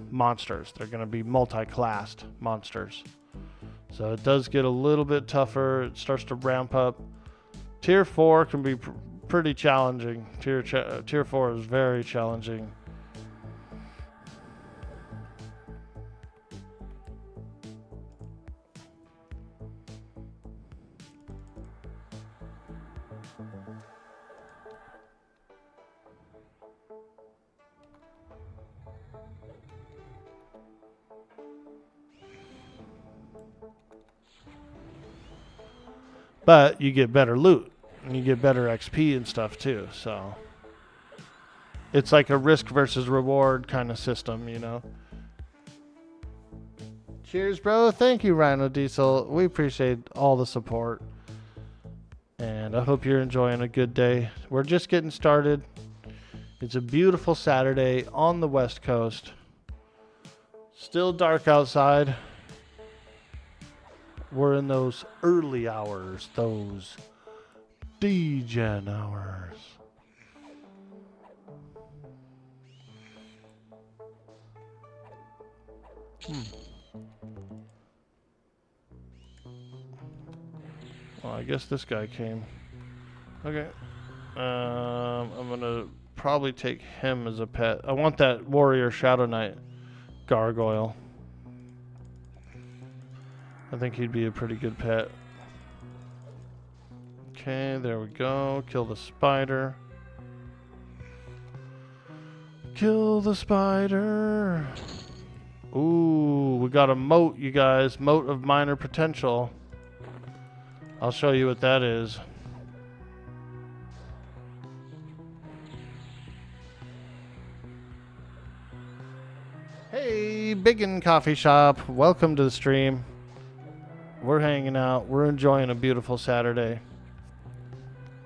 monsters. They're going to be multi-classed monsters. So it does get a little bit tougher. It starts to ramp up. Tier 4 can be pretty challenging. Tier 4 is very challenging. But you get better loot, and you get better XP and stuff too, so it's like a risk versus reward kind of system, you know. Cheers, bro. Thank you, Rhino Diesel. We appreciate all the support, and I hope you're enjoying a good day. We're just getting started. It's a beautiful Saturday on the West Coast. Still dark outside. We're in those early hours, those degen hours. Well, I guess this guy came. Okay. I'm gonna probably take him as a pet. I want that warrior shadow knight gargoyle. I think he'd be a pretty good pet. Okay, there we go. Kill the spider. Kill the spider. Ooh, we got a moat, you guys. Moat of minor potential. I'll show you what that is. Hey, Biggin Coffee Shop. Welcome to the stream. We're hanging out. We're enjoying a beautiful Saturday.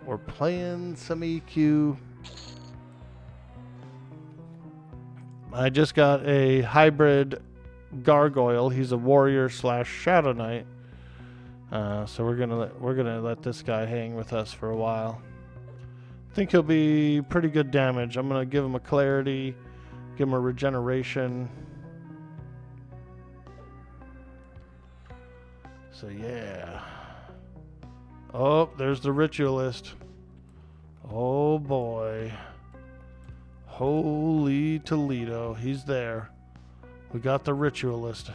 We're playing some EQ. I just got a hybrid gargoyle. He's a warrior / shadow knight. So we're gonna let this guy hang with us for a while. I think he'll be pretty good damage. I'm gonna give him a clarity, give him a regeneration. So yeah. Oh, there's the ritualist. Oh boy. Holy Toledo. He's there. We got the ritualist.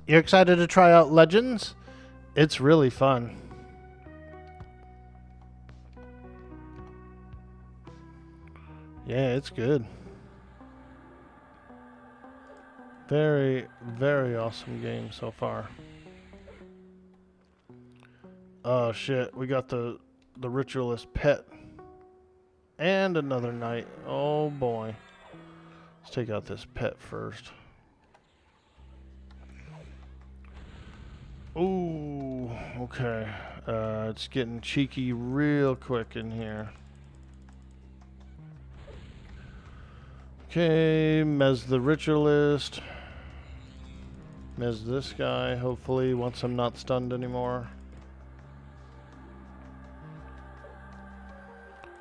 You're excited to try out Legends? It's really fun. Yeah, it's good. Very, very awesome game so far. Oh shit, we got the ritualist pet. And another knight. Oh boy. Let's take out this pet first. Ooh, okay. It's getting cheeky real quick in here. Okay, Mez the ritualist. Mez this guy, hopefully, once I'm not stunned anymore.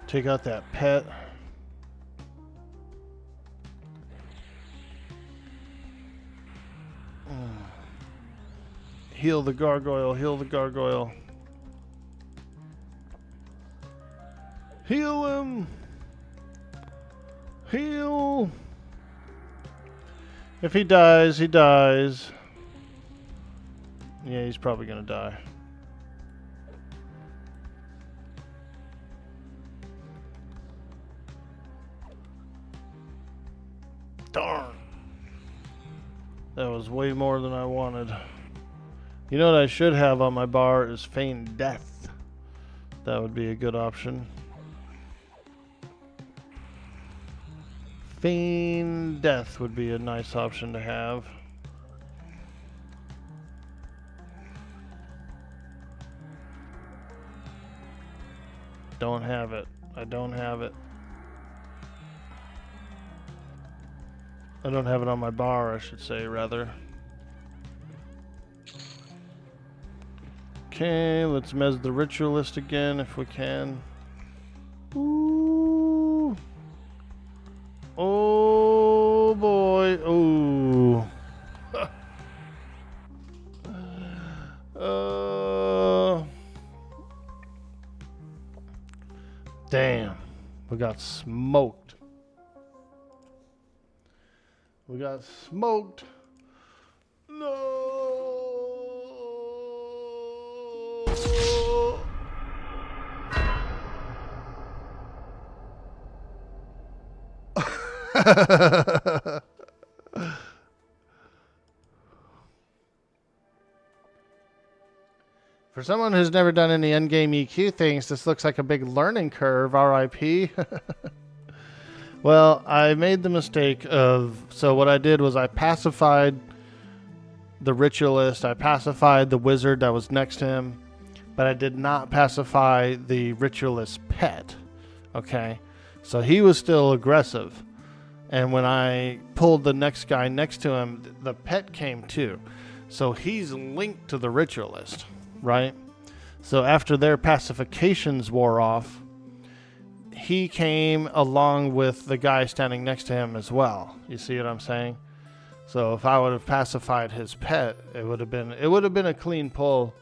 Take out that pet. Heal the gargoyle, heal the gargoyle. Heal him! Heal! If he dies, he dies. Yeah, he's probably gonna die. Darn. That was way more than I wanted. You know what I should have on my bar is feign death. That would be a good option. Feign death would be a nice option to have. Don't have it. I don't have it. I don't have it on my bar, I should say, rather. Okay, let's mez the ritualist again if we can. Ooh. Oh boy. Ooh. Damn. We got smoked. We got smoked. No. For someone who's never done any endgame EQ things, this looks like a big learning curve, RIP. Well, I made the mistake of... So what I did was I pacified the ritualist. I pacified the wizard that was next to him. But I did not pacify the ritualist pet. Okay? So he was still aggressive. And when I pulled the next guy next to him, the pet came too. So he's linked to the ritualist, right? So after their pacifications wore off, he came along with the guy standing next to him as well. You see what I'm saying? So if I would have pacified his pet, it would have been a clean pull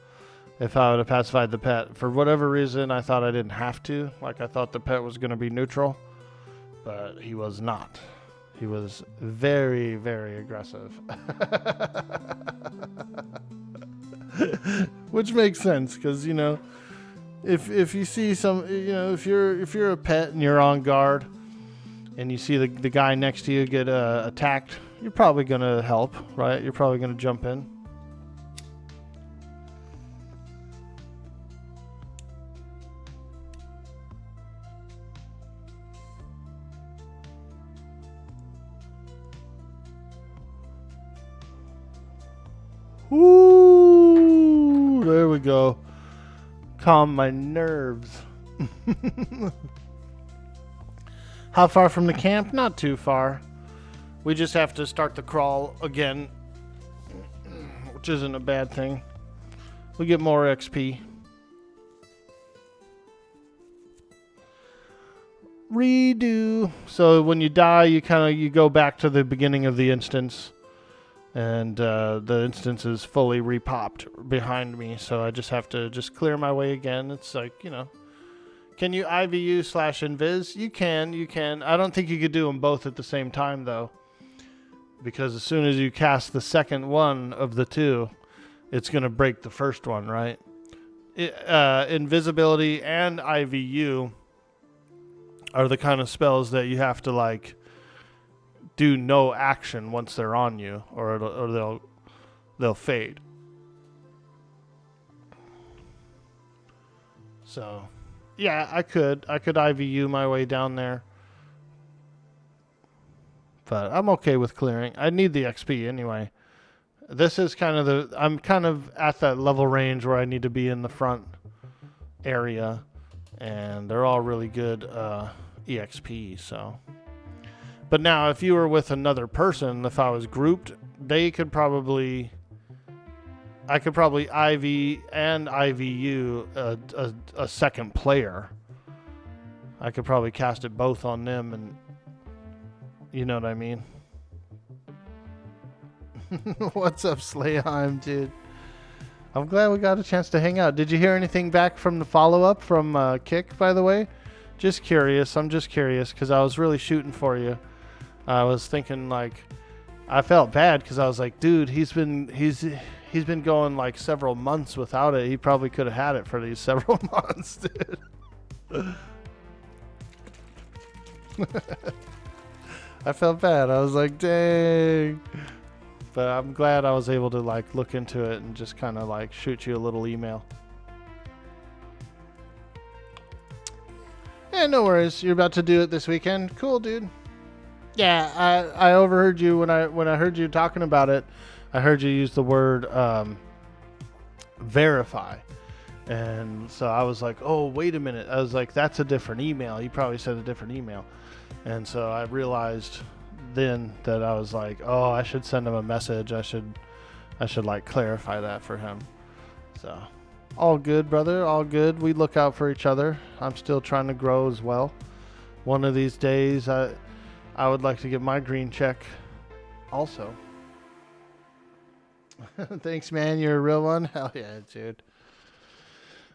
if I would have pacified the pet. For whatever reason, I thought I didn't have to. Like, I thought the pet was going to be neutral, but he was not. He was very, very aggressive. Which makes sense, because, you know, if you see some, you know, if you're a pet and you're on guard and you see the guy next to you get attacked, you're probably going to help, right? You're probably going to jump in. Ooh, there we go. Calm my nerves. How far from the camp? Not too far. We just have to start the crawl again, which isn't a bad thing. We get more XP. Redo. So when you die, you go back to the beginning of the instance. And the instance is fully repopped behind me, so I just have to clear my way again. It's like, you know, can you IVU/invis? You can. I don't think you could do them both at the same time, though, because as soon as you cast the second one of the two, it's going to break the first one, right? Invisibility and IVU are the kind of spells that you have to, like, do no action once they're on you, or they'll fade. So, yeah, I could IVU my way down there. But I'm okay with clearing. I need the XP anyway. This is kind of I'm kind of at that level range where I need to be in the front area. And they're all really good EXP, so. But now, if you were with another person, if I was grouped, I could probably IV and IVU a second player. I could probably cast it both on them, and you know what I mean. What's up, Slayheim, dude? I'm glad we got a chance to hang out. Did you hear anything back from the follow-up from Kick, by the way? Just curious. I'm just curious because I was really shooting for you. I was thinking, like, I felt bad because I was like, dude, he's been going like several months without it. He probably could have had it for these several months, dude. I felt bad. I was like, dang. But I'm glad I was able to like look into it and just kind of like shoot you a little email. Yeah, no worries. You're about to do it this weekend. Cool, dude. Yeah, I overheard you when I heard you talking about it. I heard you use the word verify. And so I was like, oh, wait a minute. I was like, that's a different email. He probably said a different email. And so I realized then that I was like, oh, I should send him a message. I should like clarify that for him. So all good, brother. All good. We look out for each other. I'm still trying to grow as well. One of these days, I would like to get my green check also. Thanks, man. You're a real one. Hell yeah, dude.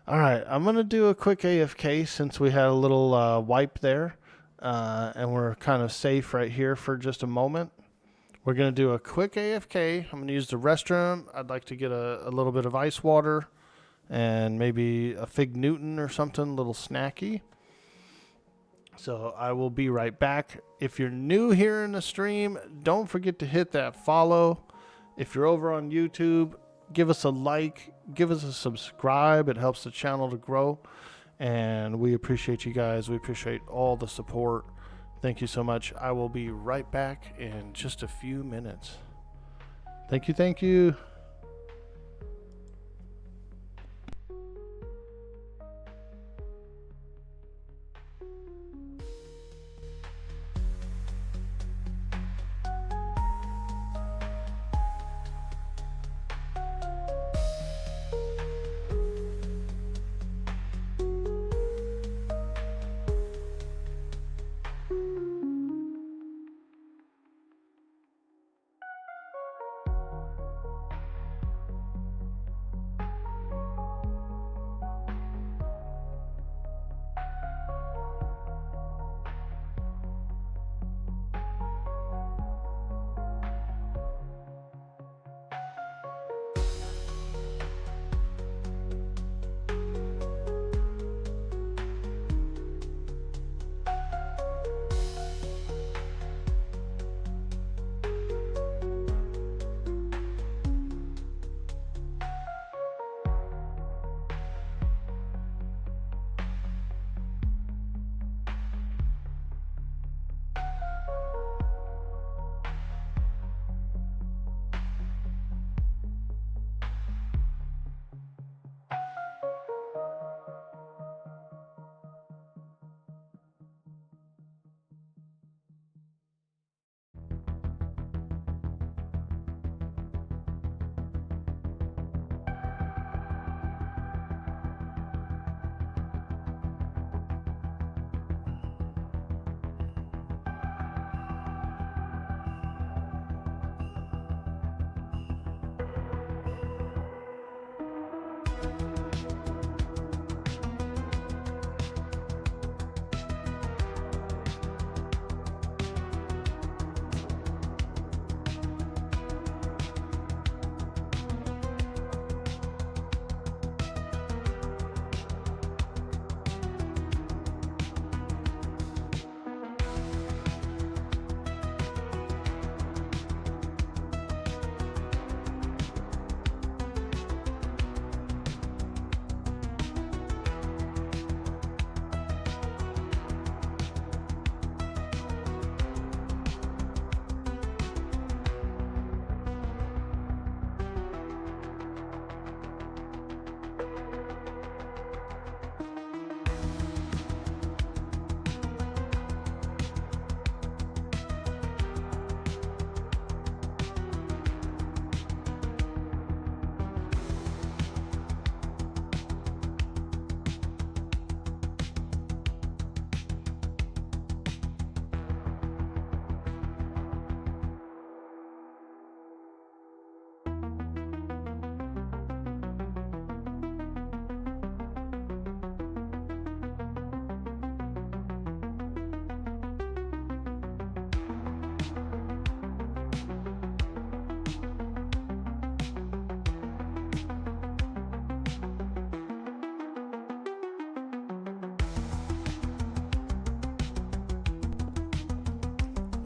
All right. I'm going to do a quick AFK since we had a little wipe there. And we're kind of safe right here for just a moment. We're going to do a quick AFK. I'm going to use the restroom. I'd like to get a little bit of ice water and maybe a Fig Newton or something, a little snacky. So I will be right back. If you're new here in the stream, don't forget to hit that follow. If you're over on YouTube, give us a like, give us a subscribe. It helps the channel to grow. And we appreciate you guys. We appreciate all the support. Thank you so much. I will be right back in just a few minutes. Thank you. Thank you.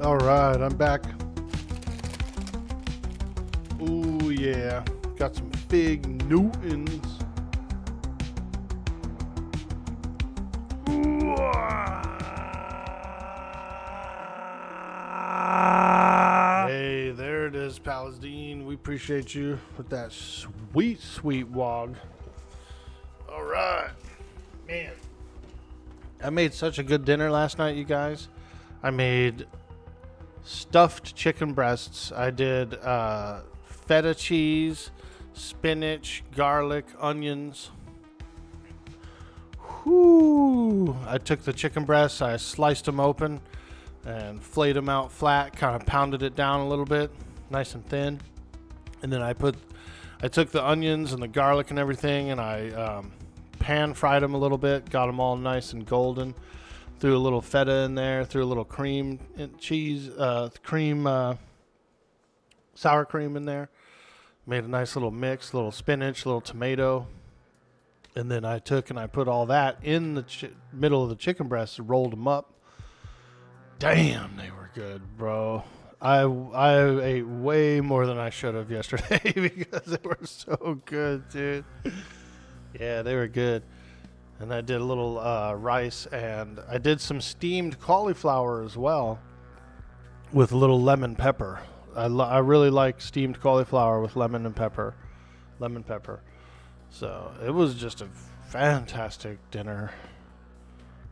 All right, I'm back. Ooh, yeah. Got some Fig Newtons. Hey, there it is, Palestine. We appreciate you with that sweet, sweet wog. All right. Man. I made such a good dinner last night, you guys. I made stuffed chicken breasts. I did feta cheese, spinach, garlic, onions. Whoo! I took the chicken breasts, I sliced them open and flayed them out flat, kind of pounded it down a little bit, nice and thin. And then I took the onions and the garlic and everything, and I pan fried them a little bit, got them all nice and golden. Threw a little feta in there, threw a little cream and cheese, sour cream in there. Made a nice little mix, a little spinach, a little tomato. And then I took and I put all that in the middle of the chicken breasts and rolled them up. Damn, they were good, bro. I ate way more than I should have yesterday because they were so good, dude. Yeah, they were good. And I did a little rice, and I did some steamed cauliflower as well with a little lemon pepper. I really like steamed cauliflower with lemon pepper. So it was just a fantastic dinner.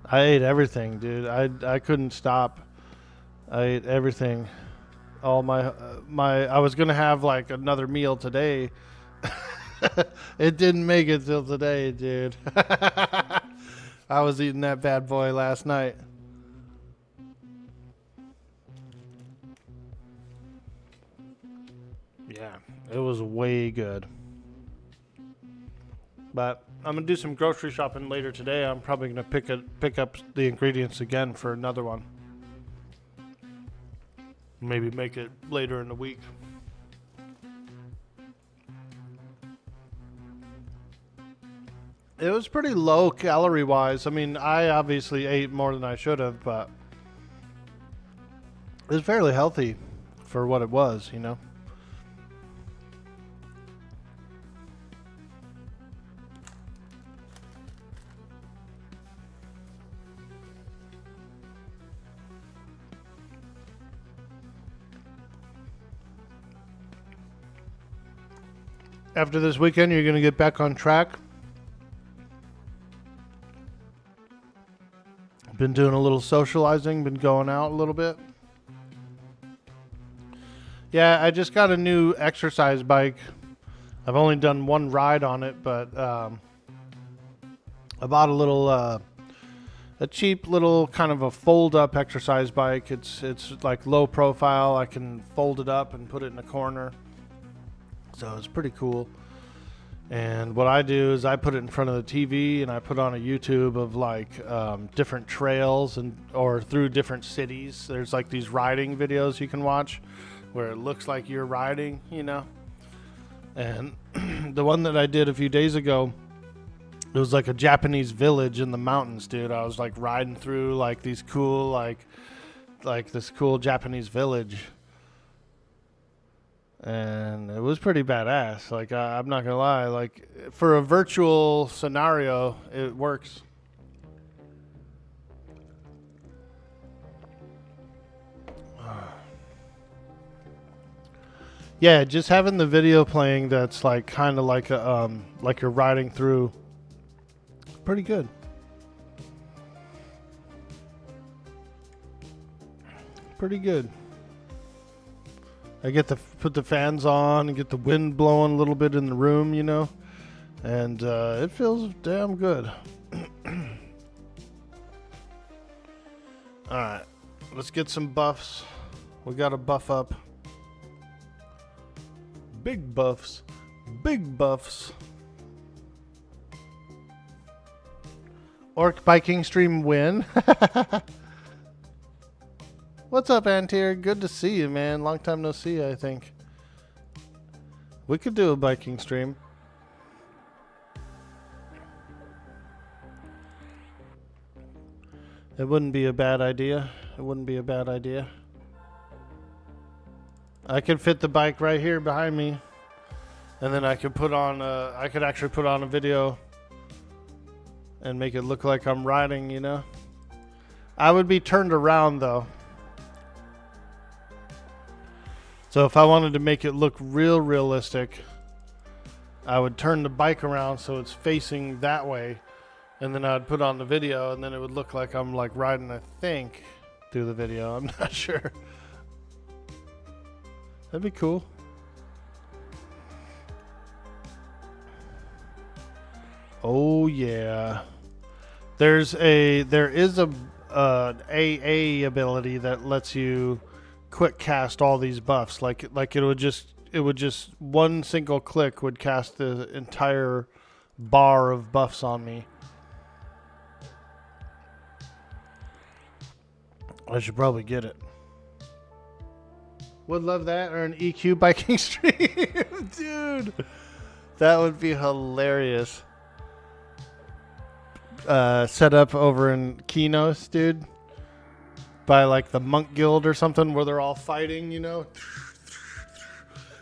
I ate everything, dude. I couldn't stop. I ate everything. All my I was gonna have like another meal today. It didn't make it till today, dude. I was eating that bad boy last night. Yeah, it was way good. But I'm gonna do some grocery shopping later today. I'm probably gonna pick up the ingredients again for another one. Maybe make it later in the week. It was pretty low calorie wise. I mean, I obviously ate more than I should have, but it was fairly healthy for what it was, you know. After this weekend, you're going to get back on track. Been doing a little socializing, been going out a little bit. Yeah, I just got a new exercise bike. I've only done one ride on it, but I bought a little, a cheap little kind of a fold-up exercise bike. It's like low profile. I can fold it up and put it in a corner. So it's pretty cool. And what I do is I put it in front of the TV and I put on a YouTube of like different trails or through different cities. There's like these riding videos you can watch where it looks like you're riding, you know. And the one that I did a few days ago, it was like a Japanese village in the mountains, dude. I was like riding through like these cool like this cool Japanese village. And it was pretty badass. Like, I'm not going to lie. Like, for a virtual scenario, it works. Yeah, just having the video playing that's like kind of like a like you're riding through. Pretty good. Pretty good. I get to put the fans on and get the wind blowing a little bit in the room, you know, and it feels damn good. All right, let's get some buffs. We got to buff up. Big buffs. Big buffs. Orc biking stream win. What's up, Antier? Good to see you, man. Long time no see, I think. We could do a biking stream. It wouldn't be a bad idea. It wouldn't be a bad idea. I could fit the bike right here behind me, and then I could put on. I could actually put on a video and make it look like I'm riding. You know, I would be turned around though. So if I wanted to make it look real realistic, I would turn the bike around so it's facing that way, and then I'd put on the video, and then it would look like I'm like riding, I think, through the video. I'm not sure. That'd be cool. Oh yeah. There is a AA ability that lets you quick cast all these buffs. Like it would just one single click would cast the entire bar of buffs on me. I should probably get it. Would love that, or an EQ biking stream. Dude, that would be hilarious. Set up over in Kinos, dude, by like the monk guild or something, where they're all fighting, you know.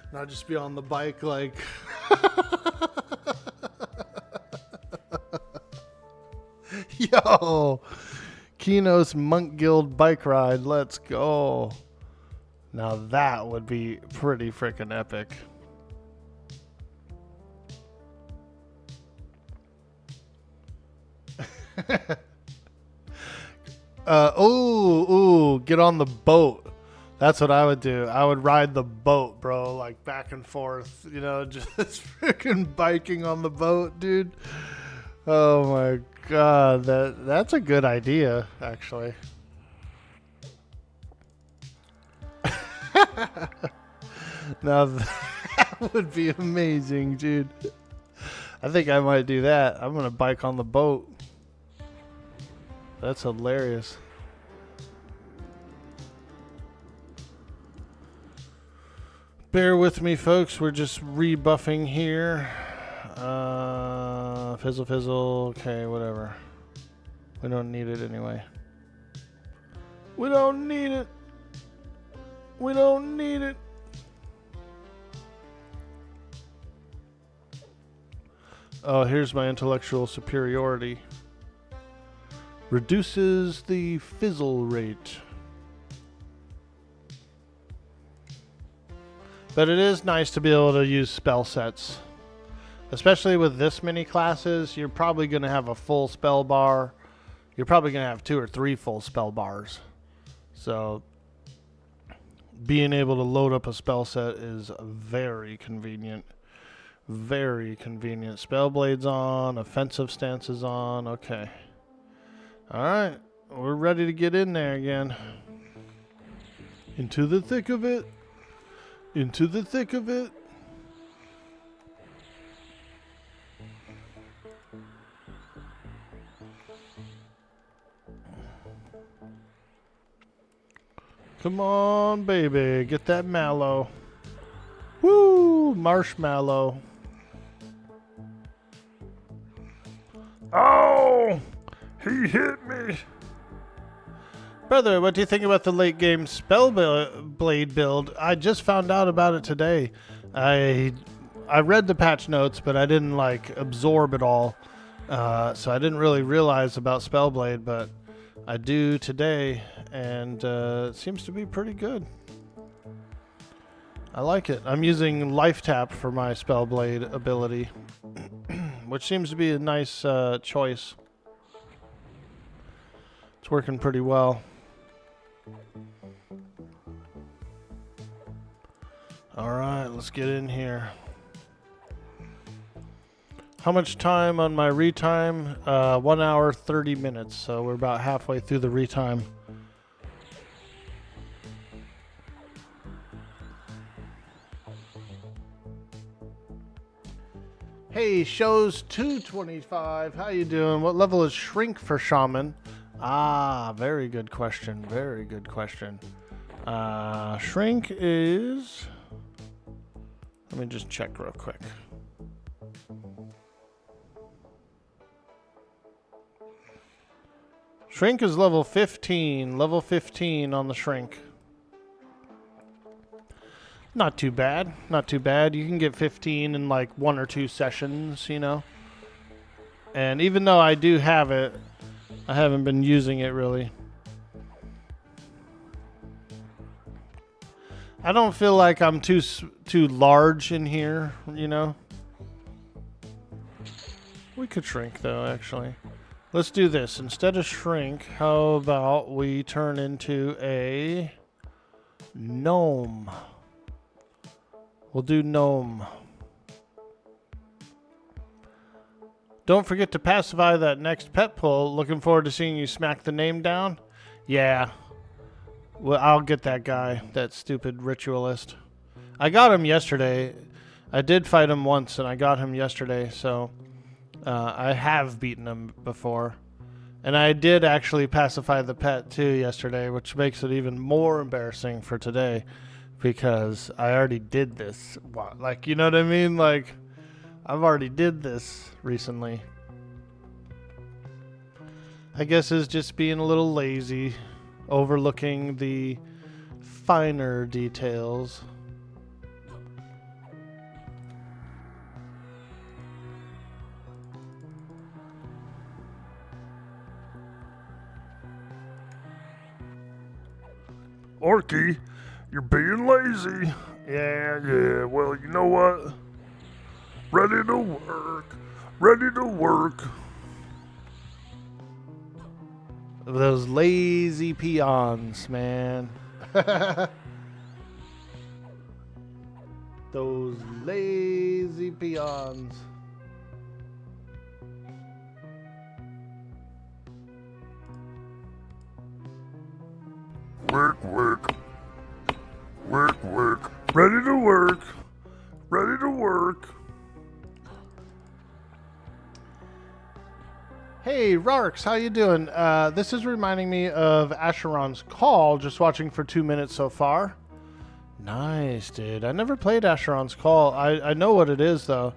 And I'll just be on the bike like yo, Kinos monk guild bike ride, let's go. Now that would be pretty freaking epic. Get on the boat. That's what I would do. I would ride the boat, bro, like back and forth, you know, just freaking biking on the boat, dude. Oh my god, that's a good idea, actually. Now that would be amazing, dude. I think I might do that. I'm gonna bike on the boat. That's hilarious. Bear with me, folks. We're just rebuffing here. Fizzle, fizzle. Okay, whatever. We don't need it anyway. We don't need it. We don't need it. Oh, here's my intellectual superiority. Reduces the fizzle rate. But it is nice to be able to use spell sets. Especially with this many classes, you're probably going to have a full spell bar. You're probably going to have 2 or 3 full spell bars. So being able to load up a spell set is very convenient. Very convenient. Spell blades on, offensive stances on. Okay. Alright. We're ready to get in there again. Into the thick of it. Into the thick of it. Come on, baby. Get that mallow. Woo! Marshmallow. Oh! He hit me! Brother, what do you think about the late game Spellblade build? I just found out about it today. I read the patch notes, but I didn't like absorb it all. So I didn't really realize about Spellblade, but I do today, and it seems to be pretty good. I like it. I'm using Life Tap for my Spellblade ability, which seems to be a nice choice. It's working pretty well. Alright, let's get in here. How much time on my retime? 1 hour, 30 minutes. So we're about halfway through the retime. Hey, shows 225. How you doing? What level is Shrink for Shaman? Ah, very good question. Very good question. Shrink is... Let me just check real quick. Shrink is level 15. Level 15 on the Shrink. Not too bad. Not too bad. You can get 15 in like 1 or 2 sessions, you know. And even though I do have it, I haven't been using it really. I don't feel like I'm too large in here, you know. We could shrink though, actually. Let's do this. Instead of shrink, how about we turn into a gnome? We'll do gnome. Don't forget to pacify that next pet pull. Looking forward to seeing you smack the name down. Yeah. Well, I'll get that guy, that stupid ritualist. I got him yesterday. I did fight him once, and I got him yesterday, so I have beaten him before. And I did actually pacify the pet, too, yesterday, which makes it even more embarrassing for today, because I already did this. Like, you know what I mean? Like, I've already did this recently. I guess it's just being a little lazy, overlooking the finer details. Orky, you're being lazy. Yeah, well, you know what? Ready to work. Ready to work. Those lazy peons, man. Those lazy peons. Work, work. Work, work. Ready to work. Ready to work. Hey, Rarks, how you doing? This is reminding me of Asheron's Call, just watching for 2 minutes so far. Nice, dude. I never played Asheron's Call. I know what it is, though.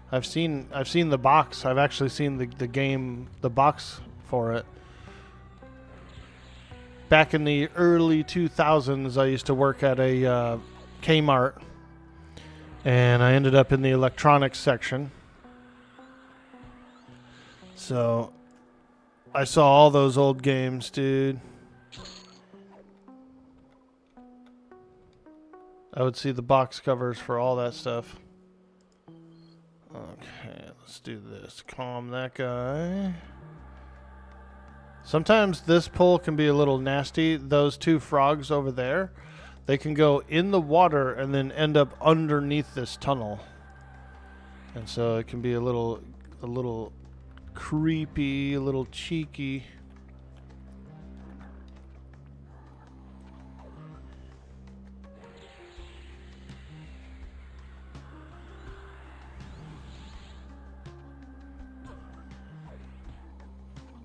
I've seen the box. I've actually seen the game, the box for it. Back in the early 2000s, I used to work at a Kmart, and I ended up in the electronics section. So I saw all those old games, dude. I would see the box covers for all that stuff. Okay, let's do this. Calm that guy. Sometimes this pull can be a little nasty. Those 2 frogs over there, they can go in the water and then end up underneath this tunnel. And so it can be a little creepy, a little cheeky.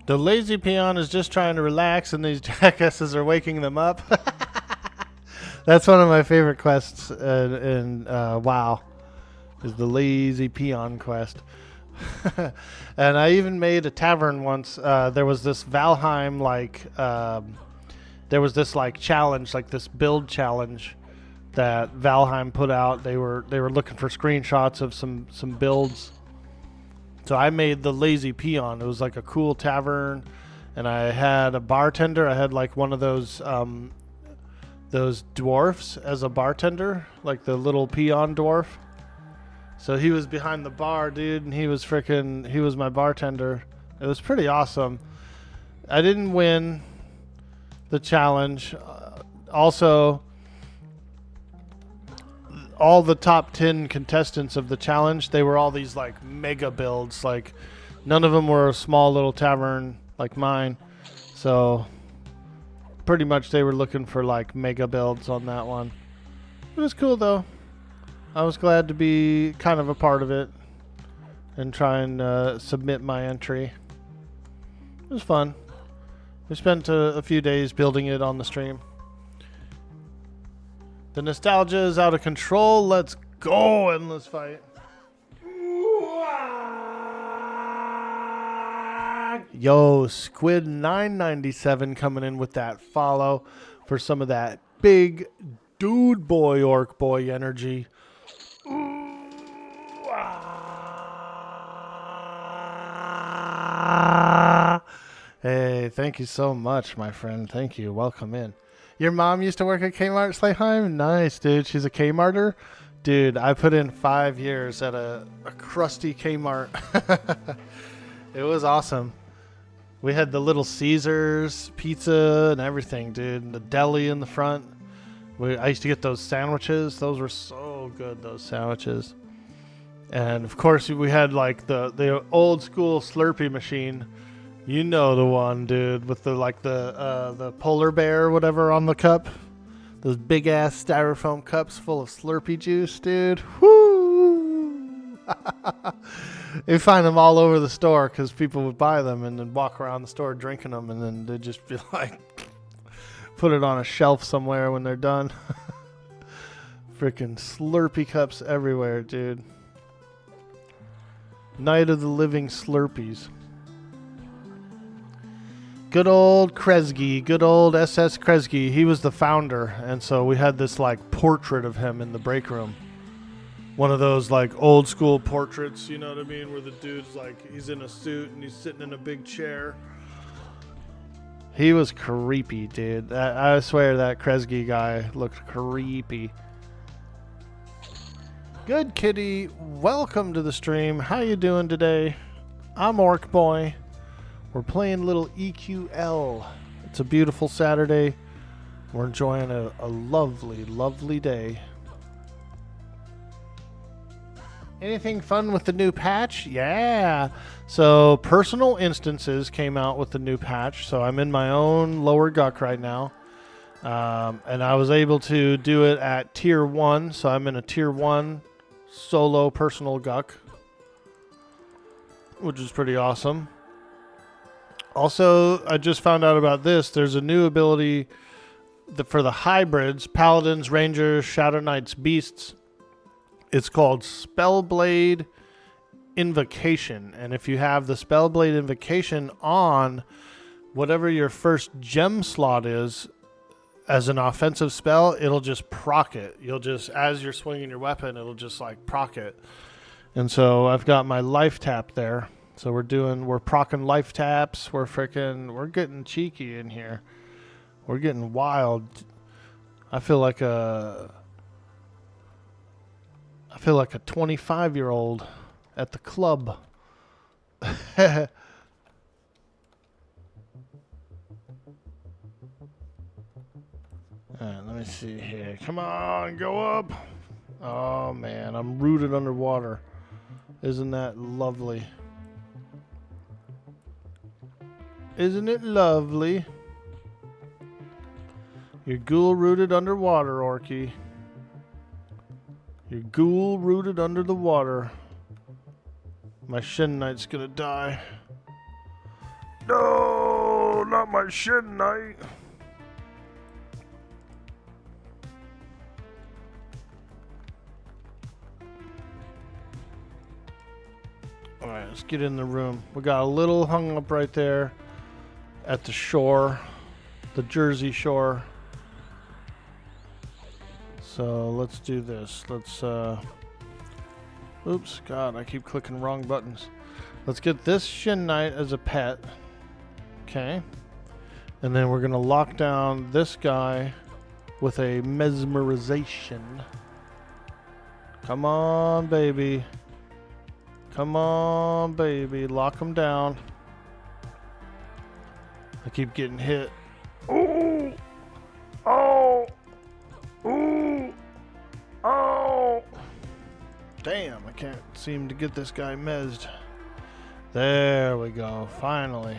The lazy peon is just trying to relax, and these jackasses are waking them up. That's one of my favorite quests in WoW, is the lazy peon quest. And I even made a tavern once. There was this Valheim there was this challenge, like this build challenge that Valheim put out. They were looking for screenshots of some builds. So I made the lazy peon. It was like a cool tavern, and I had a bartender. I had like one of those dwarfs as a bartender, like the little peon dwarf. So he was behind the bar, dude, and he was my bartender. It was pretty awesome. I didn't win the challenge. Also, all the top 10 contestants of the challenge, they were all these like mega builds. Like none of them were a small little tavern like mine. So pretty much they were looking for like mega builds on that one. It was cool though. I was glad to be kind of a part of it and try and submit my entry. It was fun. We spent a few days building it on the stream. The nostalgia is out of control. Let's go, endless fight. Yo, Squid997 coming in with that follow for some of that big dude boy, Orkboy energy. Hey, thank you so much, my friend. Thank you. Welcome in. Your mom used to work at Kmart, Slayheim? Nice, dude. She's a Kmarter? Dude, I put in 5 years at a crusty Kmart. It was awesome. We had the Little Caesars pizza and everything, dude. And the deli in the front. I used to get those sandwiches. Those were so good, those sandwiches. And, of course, we had, like, the old school Slurpee machine. You know the one, dude, with the polar bear or whatever on the cup. Those big-ass styrofoam cups full of Slurpee juice, dude. Woo! You find them all over the store because people would buy them and then walk around the store drinking them, and then they'd just be like, put it on a shelf somewhere when they're done. Freaking Slurpee cups everywhere, dude. Night of the Living Slurpees. Good old Kresge, good old SS Kresge. He was the founder, and so we had this like portrait of him in the break room. One of those like old school portraits, you know what I mean, where the dude's like, he's in a suit and he's sitting in a big chair. He was creepy, dude. I swear that Kresge guy looked creepy. Good kitty, welcome to the stream. How you doing today? I'm Orkboy. We're playing little EQL. It's a beautiful Saturday. We're enjoying a lovely, lovely day. Anything fun with the new patch? Yeah. So personal instances came out with the new patch. So I'm in my own lower guck right now. And I was able to do it at tier 1. So I'm in a tier 1 solo personal guck, which is pretty awesome. Also, I just found out about this. There's a new ability for the hybrids, paladins, rangers, shadow knights, beasts. It's called Spellblade Invocation. And if you have the Spellblade Invocation on, whatever your first gem slot is, as an offensive spell, it'll just proc it. You'll just, as you're swinging your weapon, it'll just like proc it. And so I've got my life tap there. So we're proccing life taps. We're getting cheeky in here. We're getting wild. I feel like a 25-year-old at the club. Alright, let me see here. Come on, go up. Oh man, I'm rooted underwater. Isn't that lovely? Isn't it lovely? You're ghoul rooted underwater, Orky. You're ghoul rooted under the water. My Shin Knight's gonna die. No, not my Shin Knight. Alright, let's get in the room. We got a little hung up right there at the shore, the Jersey Shore. So let's do this. Let's, oops, God, I keep clicking wrong buttons. Let's get this Shin Knight as a pet. Okay. And then we're going to lock down this guy with a mesmerization. Come on, baby. Come on, baby. Lock him down. I keep getting hit. Ooh! Oh! Ooh! Oh! Damn, I can't seem to get this guy mezzed. There we go, finally.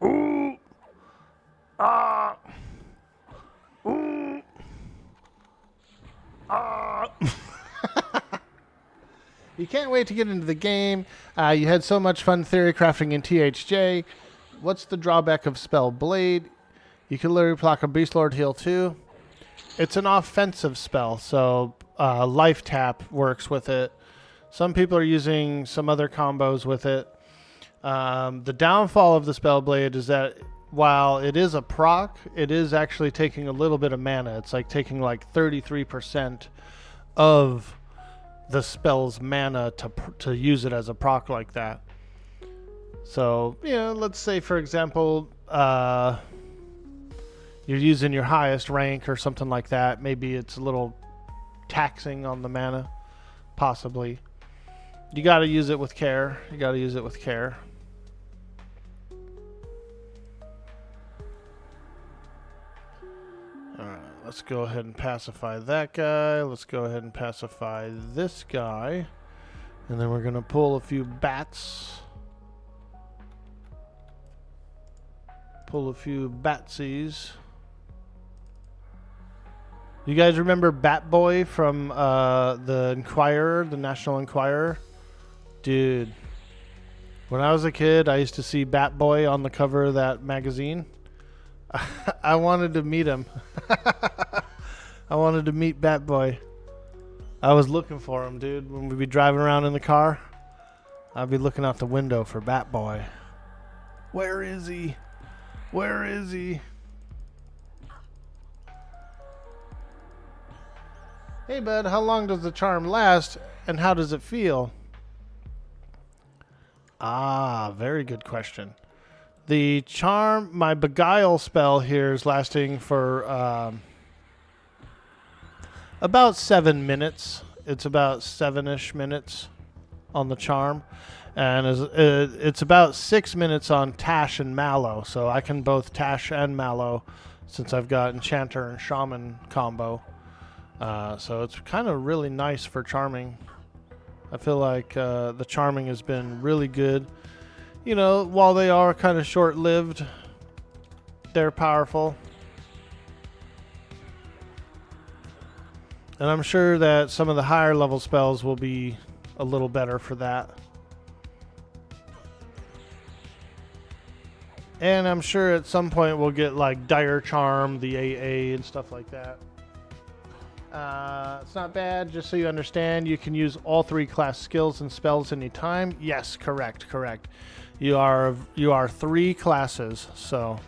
Ooh! Ah! Ooh! Ah! You can't wait to get into the game. You had so much fun theory crafting in THJ. What's the drawback of Spell Blade? You can literally proc a Beast Lord heal too. It's an offensive spell, so Life Tap works with it. Some people are using some other combos with it. The downfall of the Spell Blade is that while it is a proc, it is actually taking a little bit of mana. It's like taking like 33% of the spell's mana to use it as a proc like that. So, let's say, for example, you're using your highest rank or something like that. Maybe it's a little taxing on the mana, possibly. You got to use it with care. Alright, let's go ahead and pacify that guy. Let's go ahead and pacify this guy. And then we're going to pull a few bats. Pull a few batsies. You guys remember Bat Boy from the Enquirer, the National Enquirer? Dude, when I was a kid, I used to see Bat Boy on the cover of that magazine. I wanted to meet him. I wanted to meet Bat Boy. I was looking for him, dude. When we'd be driving around in the car, I'd be looking out the window for Bat Boy. Where is he? Where is he? Hey, bud, how long does the charm last, and how does it feel? Ah, very good question. The charm, my Beguile spell here is lasting for about 7 minutes. It's about 7-ish minutes on the charm. And it's about 6 minutes on Tash and Mallow. So I can both Tash and Mallow since I've got Enchanter and Shaman combo. So it's kind of really nice for charming. I feel like the charming has been really good. While they are kind of short-lived, they're powerful. And I'm sure that some of the higher level spells will be a little better for that. And I'm sure at some point we'll get like Dire Charm, the AA, and stuff like that. It's not bad. Just so you understand, you can use all 3 class skills and spells anytime. Yes, correct. You are 3 classes, so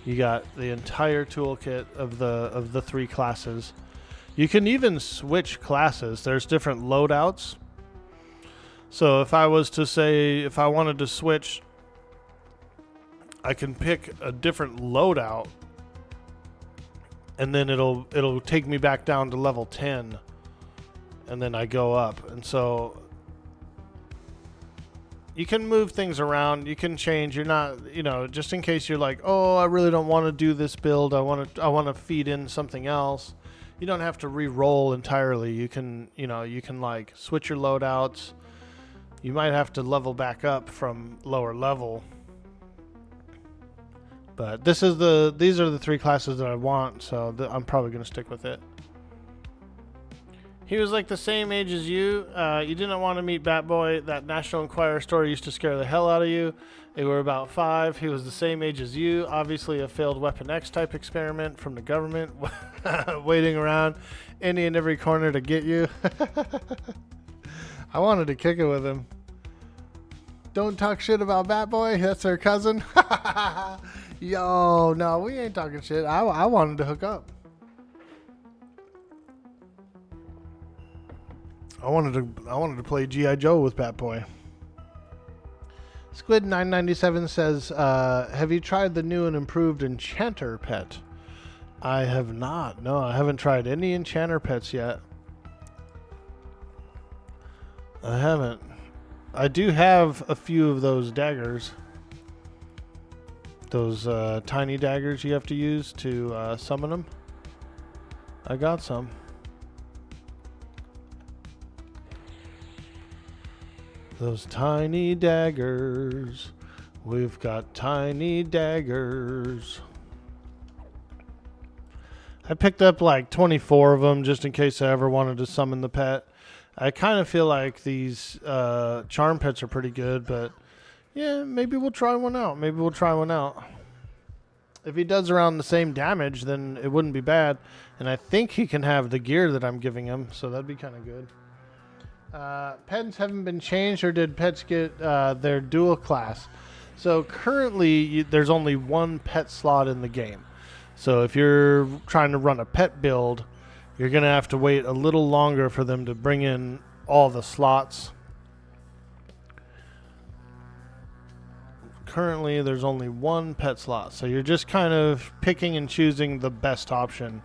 you got the entire toolkit of the 3 classes. You can even switch classes. There's different loadouts. So if I wanted to switch, I can pick a different loadout, and then it'll take me back down to level 10, and then I go up. And so you can move things around. You can change. You're not, just in case you're like, oh, I really don't want to do this build. I want to feed in something else. You don't have to re-roll entirely. You can like switch your loadouts. You might have to level back up from lower level. But these are the 3 classes that I want, so I'm probably going to stick with it. He was like the same age as you. You didn't want to meet Bat Boy. That National Enquirer story used to scare the hell out of you. They were about 5. He was the same age as you. Obviously a failed Weapon X type experiment from the government. Waiting around any and every corner to get you. I wanted to kick it with him. Don't talk shit about Bat Boy. That's her cousin. Yo, no, we ain't talking shit. I wanted to hook up. I wanted to play G.I. Joe with Bat Boy. Squid997 says, have you tried the new and improved Enchanter pet? I have not. No, I haven't tried any Enchanter pets yet. I haven't. I do have a few of those daggers. Those tiny daggers you have to use to summon them. I got some. Those tiny daggers. We've got tiny daggers. I picked up like 24 of them just in case I ever wanted to summon the pet. I kind of feel like these charm pets are pretty good, but Yeah, maybe we'll try one out. Maybe we'll try one out. If he does around the same damage, then it wouldn't be bad. And I think he can have the gear that I'm giving him, so that'd be kind of good. Pets haven't been changed, or did pets get their dual class? So currently, there's only one pet slot in the game. So if you're trying to run a pet build, you're going to have to wait a little longer for them to bring in all the slots. Currently, there's only one pet slot. So you're just kind of picking and choosing the best option.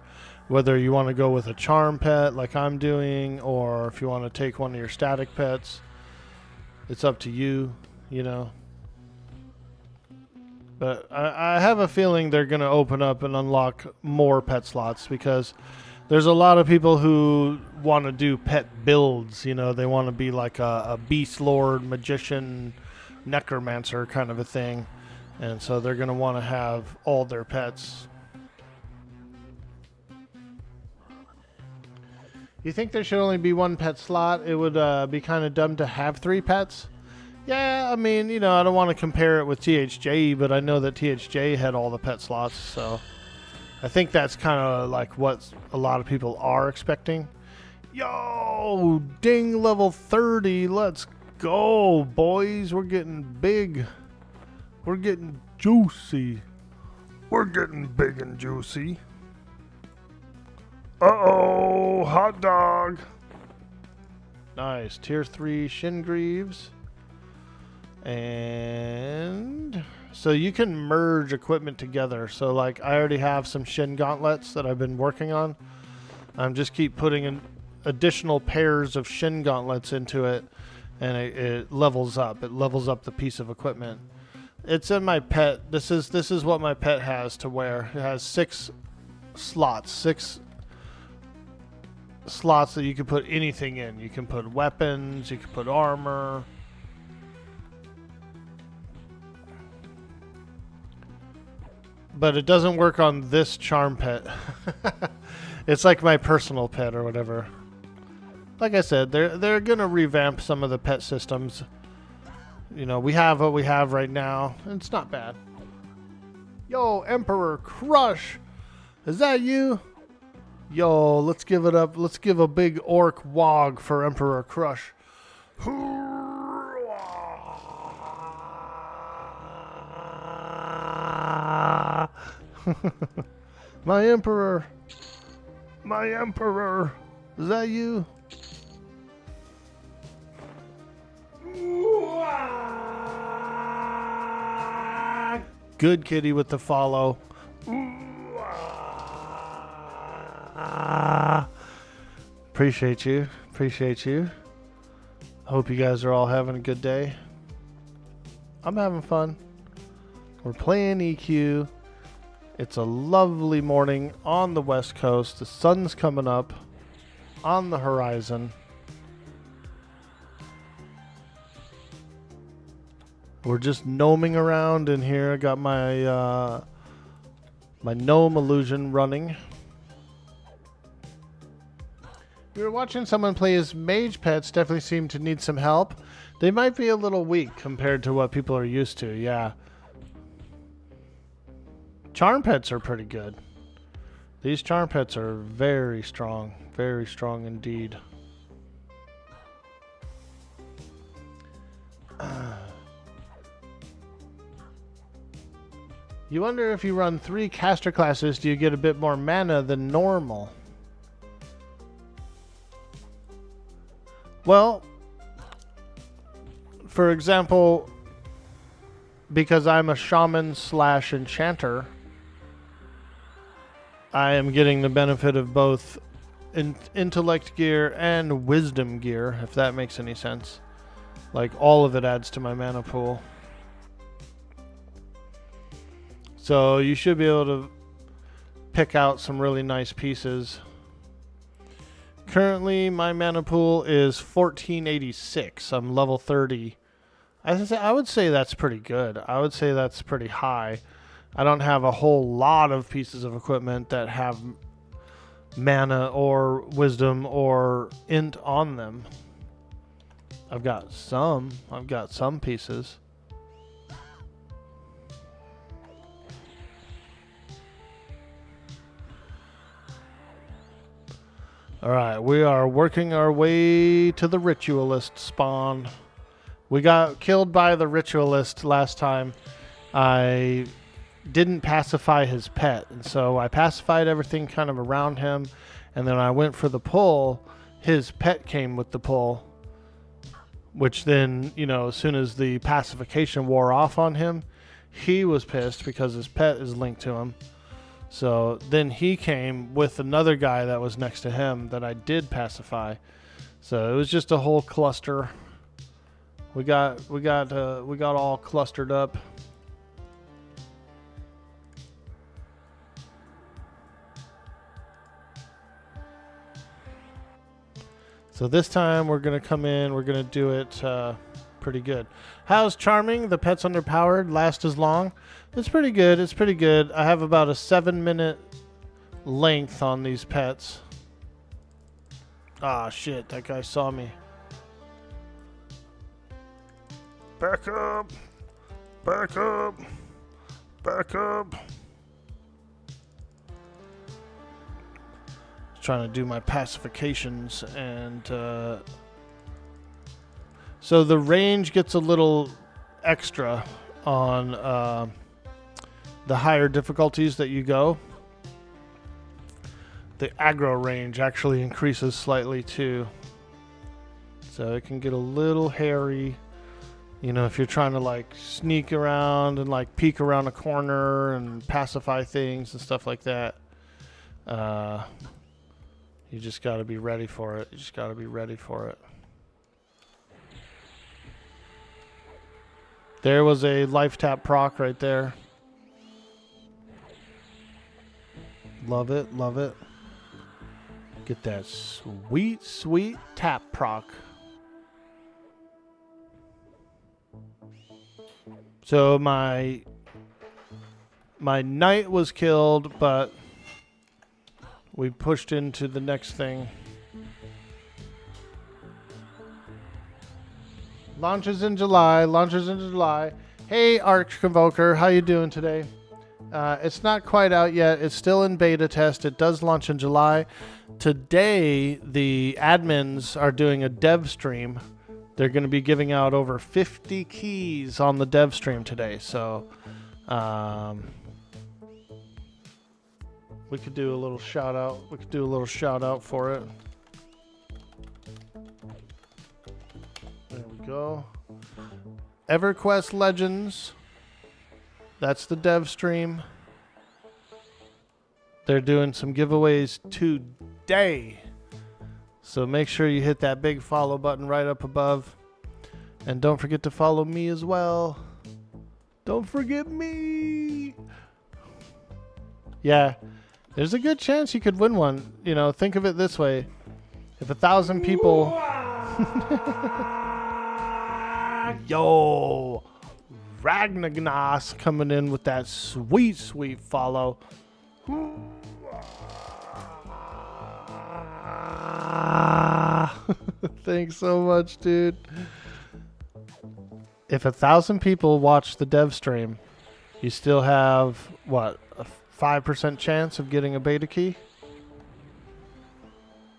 Whether you want to go with a charm pet like I'm doing, or if you want to take one of your static pets. It's up to you, you know. But I have a feeling they're going to open up and unlock more pet slots, because there's a lot of people who want to do pet builds. You know, they want to be like a beast lord, magician, necromancer kind of a thing. And so they're going to want to have all their pets. You think there should only be one pet slot? It would be kind of dumb to have 3 pets. Yeah, I mean, you know, I don't want to compare it with THJ, but I know that THJ had all the pet slots, so I think that's kind of like what a lot of people are expecting. Yo, ding, level 30. Let's go, boys. We're getting big. We're getting juicy. We're getting big and juicy. Uh-oh, hot dog. Nice. Tier 3 Shingreaves. And so you can merge equipment together. So like I already have some Shin gauntlets that I've been working on. I'm just keep putting in additional pairs of Shin gauntlets into it, and it levels up. It levels up the piece of equipment. It's in my pet. This is what my pet has to wear. It has 6 slots. 6 slots that you can put anything in. You can put weapons, you can put armor. But it doesn't work on this charm pet. It's like my personal pet or whatever. Like I said, they're gonna revamp some of the pet systems. You know, we have what we have right now. It's not bad. Yo, Emperor Crush! Is that you? Yo, let's give it up. Let's give a big orc wog for Emperor Crush. My Emperor. My Emperor. Is that you? Good kitty with the follow. Appreciate you. Appreciate you. Hope you guys are all having a good day. I'm having fun. We're playing EQ. It's a lovely morning on the West Coast. The sun's coming up on the horizon. We're just gnoming around in here. I got my my gnome illusion running. We were watching someone play as mage pets. Definitely seem to need some help. They might be a little weak compared to what people are used to. Yeah. Charm pets are pretty good. These charm pets are very strong indeed. You wonder if you run 3 caster classes, do you get a bit more mana than normal? Well, for example, because I'm a shaman / enchanter, I am getting the benefit of both intellect gear and wisdom gear, if that makes any sense. Like, all of it adds to my mana pool. So you should be able to pick out some really nice pieces. Currently, my mana pool is 1486. I'm level 30. I would say that's pretty good. I would say that's pretty high. I don't have a whole lot of pieces of equipment that have mana or wisdom or int on them. I've got some pieces. Alright, we are working our way to the ritualist spawn. We got killed by the ritualist last time. I didn't pacify his pet, and so I pacified everything kind of around him, and then I went for the pull. His pet came with the pull, which then, you know, as soon as the pacification wore off on him, he was pissed because his pet is linked to him. So then he came with another guy that was next to him that I did pacify. So it was just a whole cluster. We got all clustered up. So this time we're gonna come in. We're gonna do it pretty good. How's Charming? The pet's underpowered. Last as long. It's pretty good. It's pretty good. I have about a 7-minute length on these pets. Ah, shit! That guy saw me. Back up. Back up. Back up. Trying to do my pacifications, and so the range gets a little extra on the higher difficulties that you go. The aggro range actually increases slightly too, so it can get a little hairy. You know, if you're trying to like sneak around and like peek around a corner and pacify things and stuff like that, you just got to be ready for it. You just got to be ready for it. There was a life tap proc right there. Love it, love it. Get that sweet, sweet tap proc. So my knight was killed, but we pushed into the next thing. Launches in July. Launches in July. Hey, Arch Convoker, how you doing today? It's not quite out yet. It's still in beta test. It does launch in July. Today, the admins are doing a dev stream. They're going to be giving out over 50 keys on the dev stream today. So, we could do a little shout out. We could do a little shout out for it. There we go. Everquest Legends. That's the dev stream. They're doing some giveaways today. So make sure you hit that big follow button right up above. And don't forget to follow me as well. Don't forget me. Yeah. There's a good chance you could win one. You know, think of it this way. If 1,000 people... Yo! Ragnagnas coming in with that sweet, sweet follow. Thanks so much, dude. If 1,000 people watch the dev stream, you still have, what, a 5% chance of getting a beta key?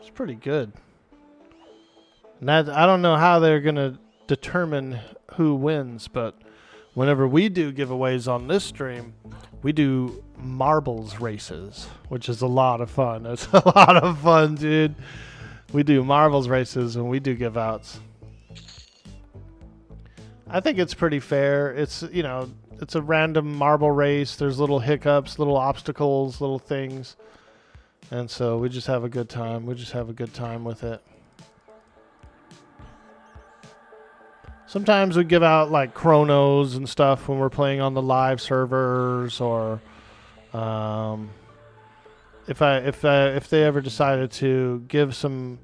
It's pretty good. And that, I don't know how they're going to determine who wins, but whenever we do giveaways on this stream, we do marbles races, which is a lot of fun. It's a lot of fun, dude. We do marbles races when we do give outs. I think it's pretty fair. It's, you know, it's a random marble race. There's little hiccups, little obstacles, little things. And so we just have a good time. We just have a good time with it. Sometimes we give out like chronos and stuff when we're playing on the live servers, or if they ever decided to give some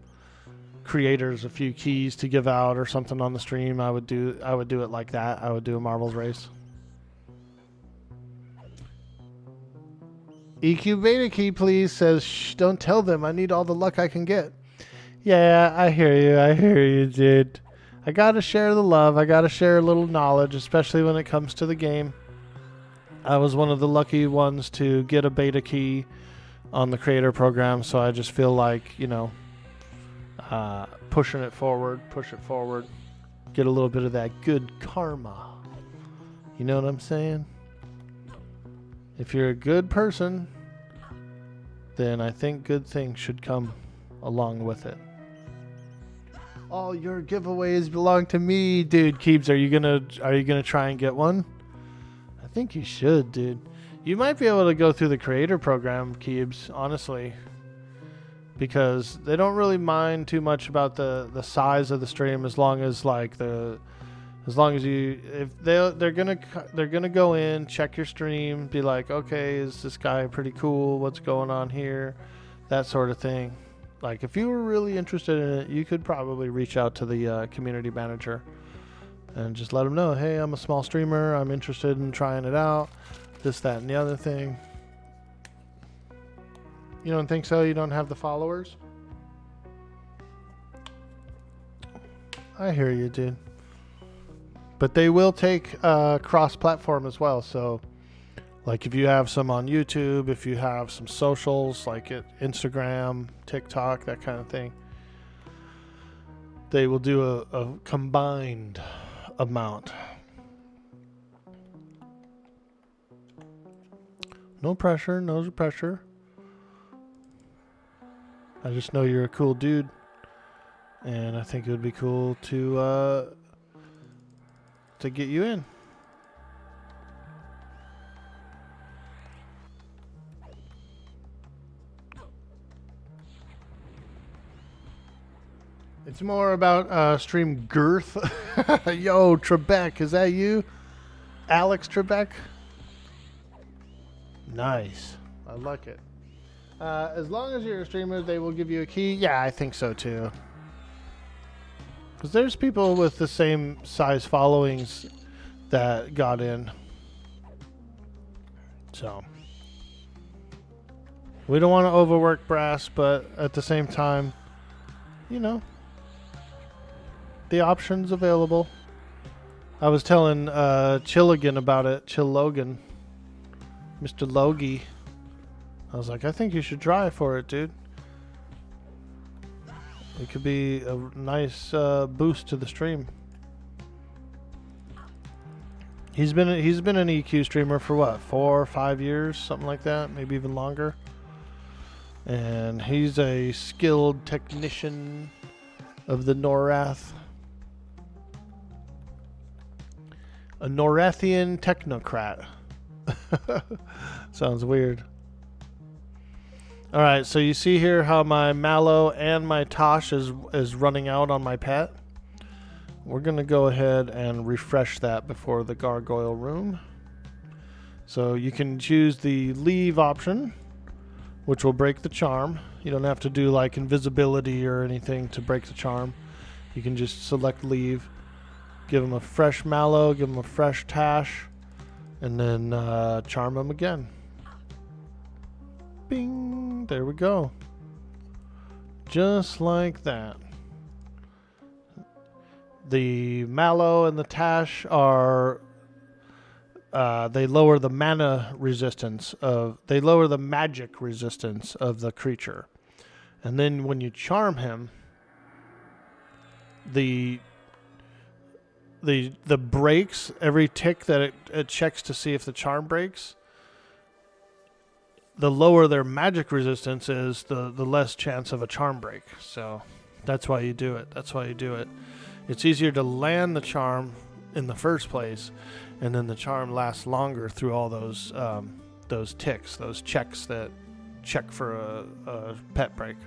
creators a few keys to give out or something on the stream, I would do it like that. I would do a marbles race. EQ beta key, please, says, shh, don't tell them. I need all the luck I can get. Yeah, I hear you. I hear you, dude. I gotta share the love. I gotta share a little knowledge, especially when it comes to the game. I was one of the lucky ones to get a beta key on the creator program, so I just feel like, you know, pushing it forward, push it forward. Get a little bit of that good karma. You know what I'm saying? If you're a good person, then I think good things should come along with it. All your giveaways belong to me, dude. Keebs, are you gonna try and get one? I think you should, dude. You might be able to go through the creator program, Keebs, honestly, because they don't really mind too much about the size of the stream as long as they're gonna go in, check your stream, be like, okay, is this guy pretty cool? What's going on here? That sort of thing. Like, if you were really interested in it, you could probably reach out to the community manager and just let them know, hey, I'm a small streamer. I'm interested in trying it out. This, that, and the other thing. You don't think so? You don't have the followers? I hear you, dude. But they will take cross-platform as well. So, like, if you have some on YouTube, if you have some socials, like Instagram, TikTok, that kind of thing, they will do a combined amount. No pressure, no pressure. I just know you're a cool dude, and I think it would be cool to get you in. It's more about stream girth. Yo, Trebek, is that you? Alex Trebek? Nice. I like it. As long as you're a streamer, they will give you a key. Yeah, I think so too. Because there's people with the same size followings that got in. So. We don't want to overwork Brass, but at the same time, you know, the option's available. I was telling Chilligan about it. Chill Logan. Mr. Logie. I was like, I think you should try for it, dude. It could be a nice boost to the stream. He's been an EQ streamer for what, 4 or 5 years, something like that, maybe even longer. And he's a skilled technician of the Norath. A Norathian technocrat. Sounds weird. Alright, so you see here how my Mallow and my Tosh is running out on my pet. We're going to go ahead and refresh that before the gargoyle room. So you can choose the leave option, which will break the charm. You don't have to do like invisibility or anything to break the charm. You can just select leave, give him a fresh Mallow, give him a fresh Tash, and then charm him again. Bing! There we go. Just like that. The Mallow and the Tash are they lower the mana resistance of, they lower the magic resistance of the creature. And then when you charm him, the breaks, every tick that it checks to see if the charm breaks, the lower their magic resistance is, the less chance of a charm break. So that's why you do it. That's why you do it. It's easier to land the charm in the first place, and then the charm lasts longer through all those ticks, those checks that check for a pet break.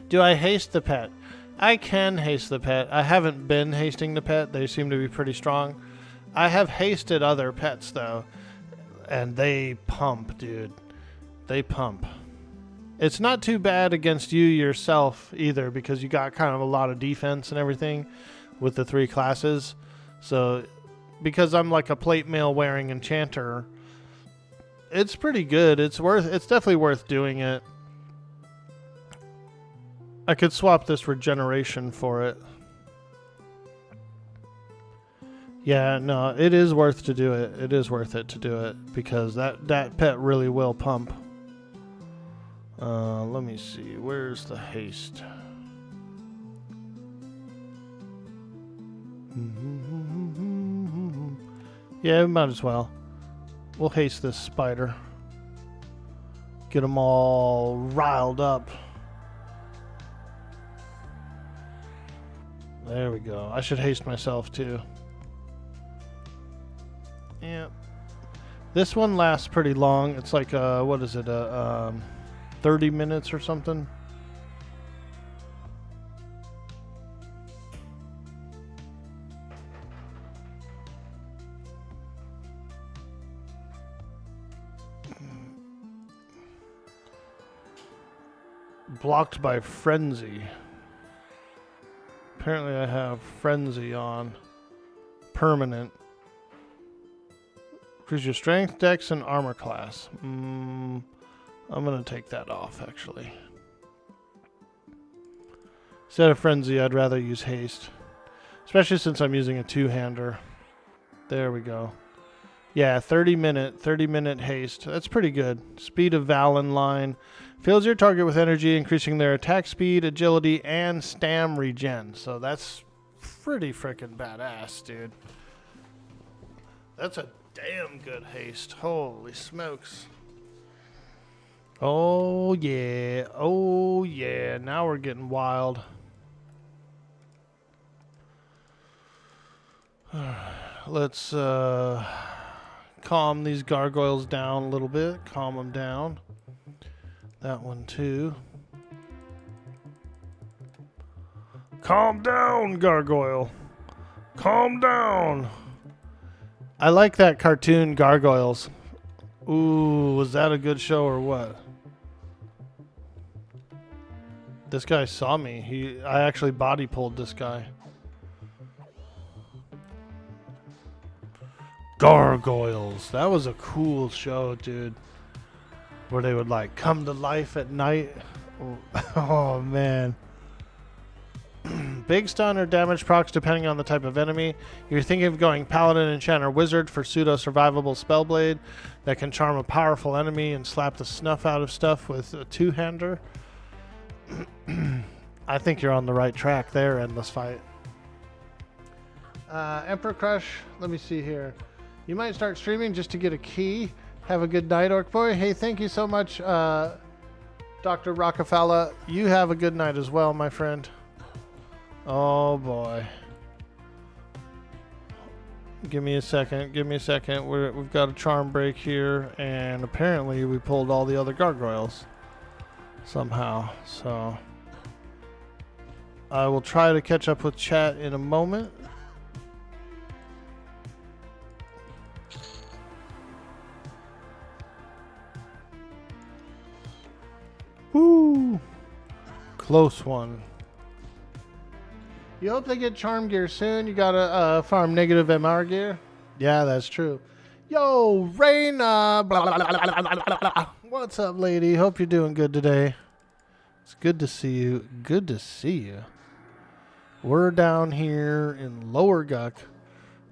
Do I haste the pet? I can haste the pet. I haven't been hasting the pet. They seem to be pretty strong. I have hasted other pets, though, and they pump, dude. They pump. It's not too bad against you yourself either, because you got kind of a lot of defense and everything with the 3 classes. So, because I'm like a plate mail wearing enchanter, it's pretty good. It's definitely worth doing it. I could swap this regeneration for it. Yeah, no, it is worth to do it. It is worth it to do it, because that pet really will pump. Let me see. Where's the haste? Yeah, we might as well. We'll haste this spider. Get them all riled up. There we go. I should haste myself too. Yep. This one lasts pretty long. It's like, what is it, 30 minutes or something? Blocked by Frenzy. Apparently I have Frenzy on. Permanent. Increase your strength, dex, and armor class. I'm going to take that off, actually. Instead of Frenzy, I'd rather use Haste. Especially since I'm using a two-hander. There we go. Yeah, 30 minute haste. That's pretty good. Speed of Valen line. Fills your target with energy, increasing their attack speed, agility, and stam regen. So that's pretty freaking badass, dude. That's a damn good haste. Holy smokes. Oh, yeah. Oh, yeah. Now we're getting wild. Let's calm these gargoyles down a little bit. Calm them down. That one too. Calm down, gargoyle. Calm down. I like that cartoon Gargoyles. Ooh, was that a good show or what? This guy saw me. I actually body pulled this guy. Gargoyles. That was a cool show, dude. Where they would like come to life at night. Oh man. Big stun or damage procs depending on the type of enemy. You're thinking of going Paladin, Enchanter, Wizard for pseudo-survivable Spellblade that can charm a powerful enemy and slap the snuff out of stuff with a two-hander. I think you're on the right track there, Endless Fight. Emperor Crush, let me see here. You might start streaming just to get a key. Have a good night, Orkboy. Hey, thank you so much, Dr. Rockefeller. You have a good night as well, my friend. Oh, boy. Give me a second. Give me a second. We've got a charm break here, and apparently we pulled all the other gargoyles somehow. So I will try to catch up with chat in a moment. Woo! Close one. You hope they get charm gear soon. You gotta farm negative MR gear. Yeah, that's true. Yo, Raina! Blah, blah, blah, blah, blah, blah. What's up, lady? Hope you're doing good today. It's good to see you. Good to see you. We're down here in Lower Guck.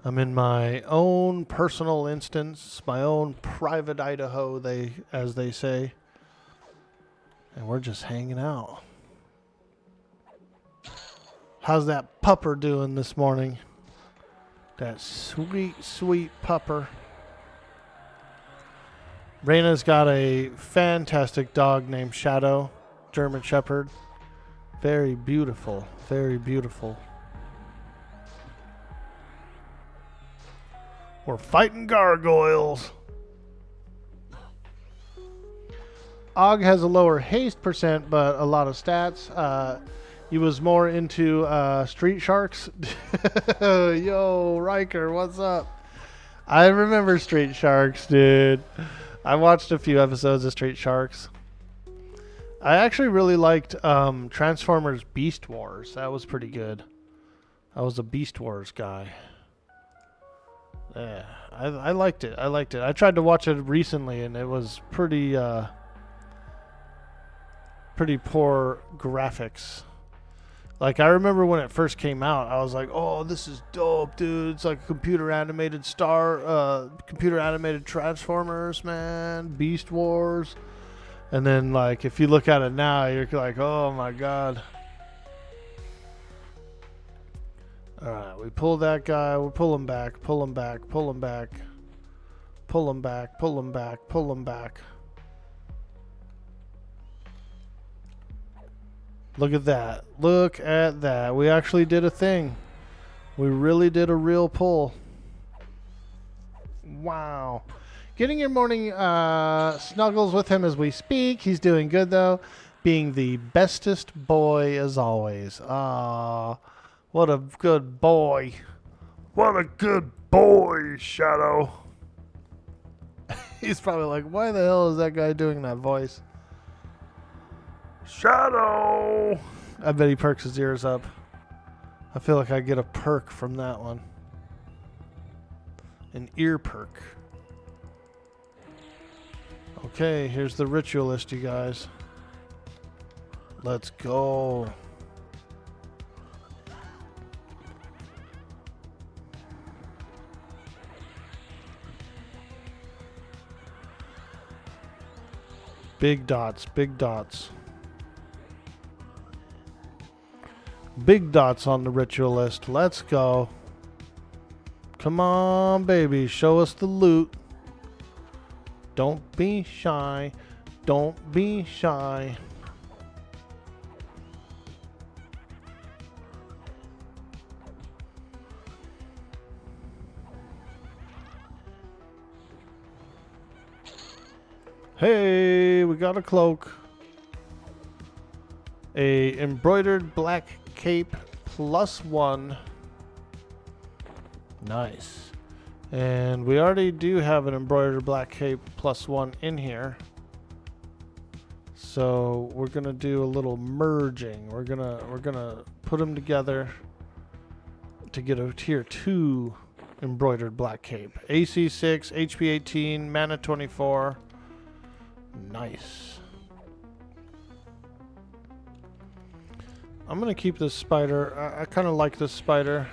I'm in my own personal instance, my own private Idaho, as they say. And we're just hanging out. How's that pupper doing this morning? That sweet, sweet pupper. Raina's got a fantastic dog named Shadow, German Shepherd. Very beautiful, very beautiful. We're fighting gargoyles. Og has a lower haste percent, but a lot of stats. He was more into Street Sharks. Yo, Riker, what's up? I remember Street Sharks, dude. I watched a few episodes of Street Sharks. I actually really liked Transformers Beast Wars. That was pretty good. I was a Beast Wars guy. Yeah, I liked it. I liked it. I tried to watch it recently, and it was pretty poor graphics. Like, I remember when it first came out, I was like, oh, this is dope, dude. It's like computer animated Transformers, man. Beast Wars. And then, like, if you look at it now, you're like, oh, my God. Alright, we pull that guy, we pull him back, pull him back, pull him back, pull him back, pull him back, pull him back. Look at that. Look at that. We actually did a thing. We really did a real pull. Wow. Getting your morning snuggles with him as we speak. He's doing good, though. Being the bestest boy as always. Ah, what a good boy. What a good boy, Shadow. He's probably like, why the hell is that guy doing that voice? Shadow. I bet he perks his ears up. I feel like I get a perk from that one. An ear perk. Okay, here's the ritualist, you guys. Let's go. Big dots, big dots. Big dots on the ritualist. Let's go. Come on, baby. Show us the loot. Don't be shy. Don't be shy. Hey, we got a cloak. A embroidered black cape +1. Nice. And we already do have an embroidered black cape +1 in here. So we're gonna do a little merging. We're gonna put them together to get a tier 2 embroidered black cape. AC 6, HP 18, mana 24. Nice. I'm gonna keep this spider. I kind of like this spider.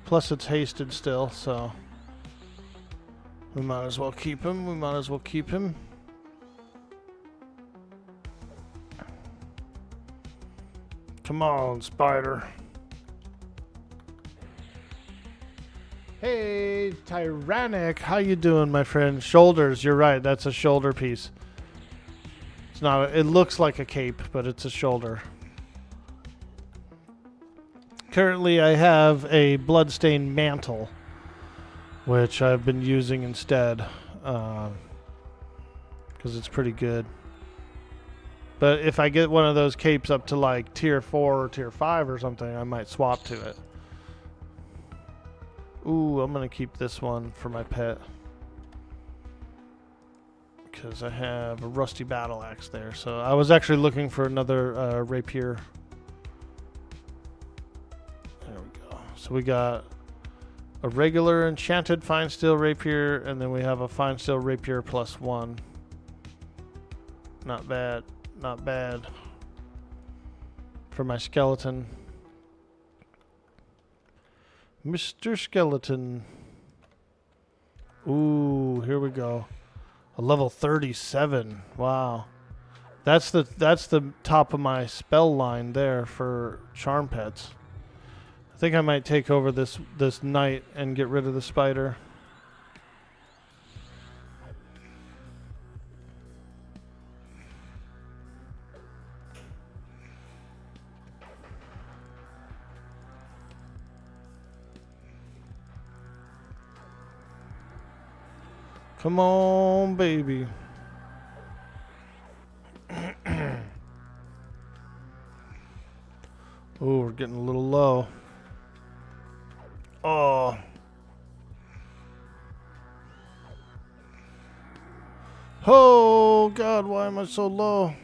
Plus it's hasted still, so we might as well keep him. We might as well keep him. Come on, spider. Hey, Tyrannic, how you doing, my friend? Shoulders, you're right. That's a shoulder piece. It's not. It looks like a cape, but it's a shoulder. Currently, I have a bloodstained mantle, which I've been using instead, because it's pretty good. But if I get one of those capes up to like tier 4 or tier 5 or something, I might swap to it. Ooh, I'm going to keep this one for my pet, because I have a rusty battle axe there. So I was actually looking for another rapier. There we go. So we got a regular enchanted fine steel rapier, and then we have a fine steel rapier +1. Not bad. Not bad. For my skeleton. Mr. Skeleton. Ooh, here we go. A level 37. Wow. That's the top of my spell line there for charm pets. I think I might take over this knight and get rid of the spider. Come on, baby. Oh, we're getting a little low. Oh. Oh, God, why am I so low?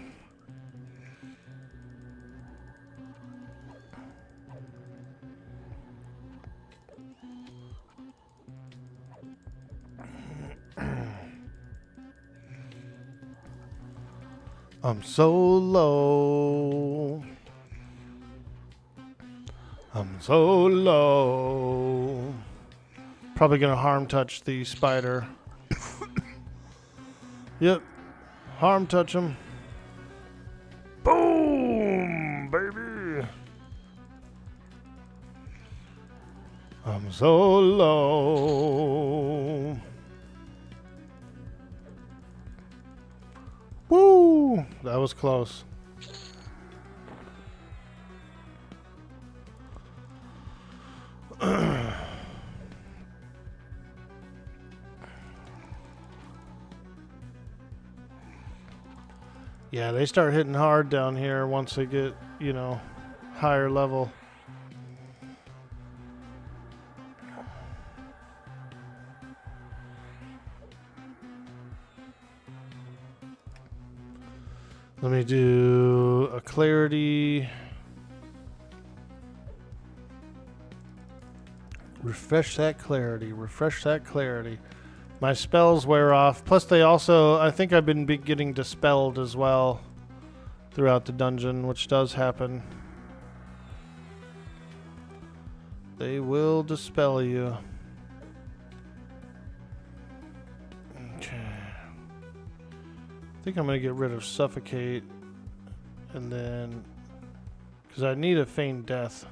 I'm so low. I'm so low. Probably gonna harm touch the spider. Yep. Harm touch him. Boom, baby. I'm so low. Woo! That was close. Yeah, they start hitting hard down here once they get, you know, higher level. Let me do a clarity. Refresh that clarity. Refresh that clarity. My spells wear off. Plus they also, I think I've been getting dispelled as well throughout the dungeon, which does happen. They will dispel you. Okay. I think I'm going to get rid of suffocate. And then, because I need a feigned death.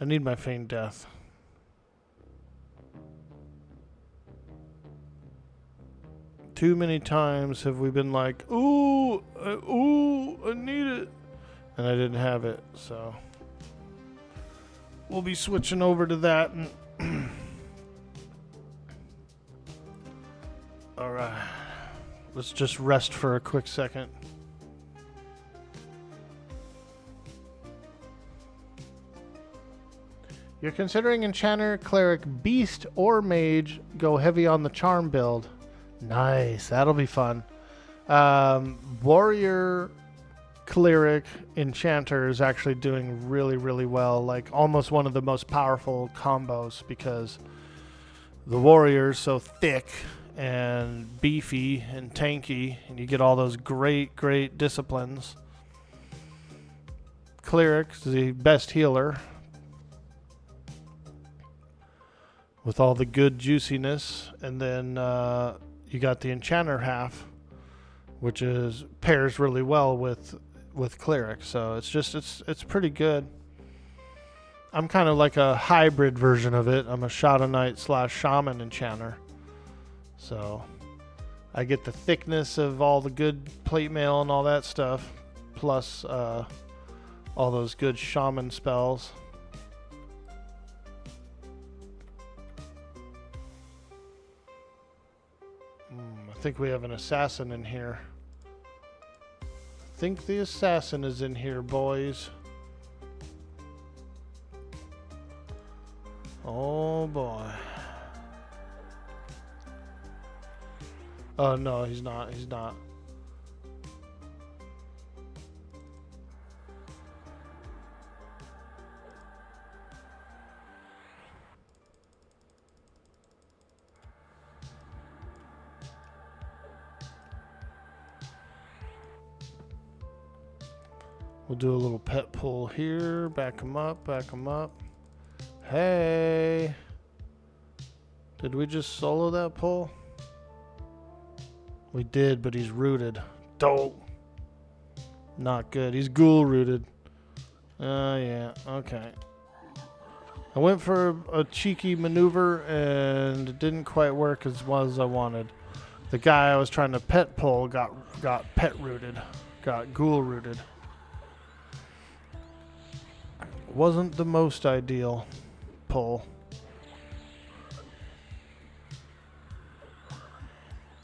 I need my feigned death. Too many times have we been like, ooh, I need it. And I didn't have it, so. We'll be switching over to that. And alright. Let's just rest for a quick second. You're considering Enchanter, Cleric, Beast, or Mage. Go heavy on the Charm build. Nice. That'll be fun. Warrior, Cleric, Enchanter is actually doing really, really well. Like almost one of the most powerful combos because the Warrior's so thick and beefy and tanky, and you get all those great, great disciplines. Cleric's the best healer with all the good juiciness, and then you got the Enchanter half, which is pairs really well with Cleric. So it's pretty good. I'm kind of like a hybrid version of it. I'm a Shadow Knight / Shaman Enchanter. So I get the thickness of all the good plate mail and all that stuff, plus all those good shaman spells. I think we have an assassin in here. I think the assassin is in here, boys. Oh boy. Oh no, he's not. He's not. We'll do a little pet pull here. Back him up, back him up. Hey. Did we just solo that pull? We did, but he's rooted. Dope. Not good. He's ghoul rooted. Yeah, okay. I went for a cheeky maneuver and it didn't quite work as well as I wanted. The guy I was trying to pet pull got pet rooted. Got ghoul rooted. Wasn't the most ideal pull.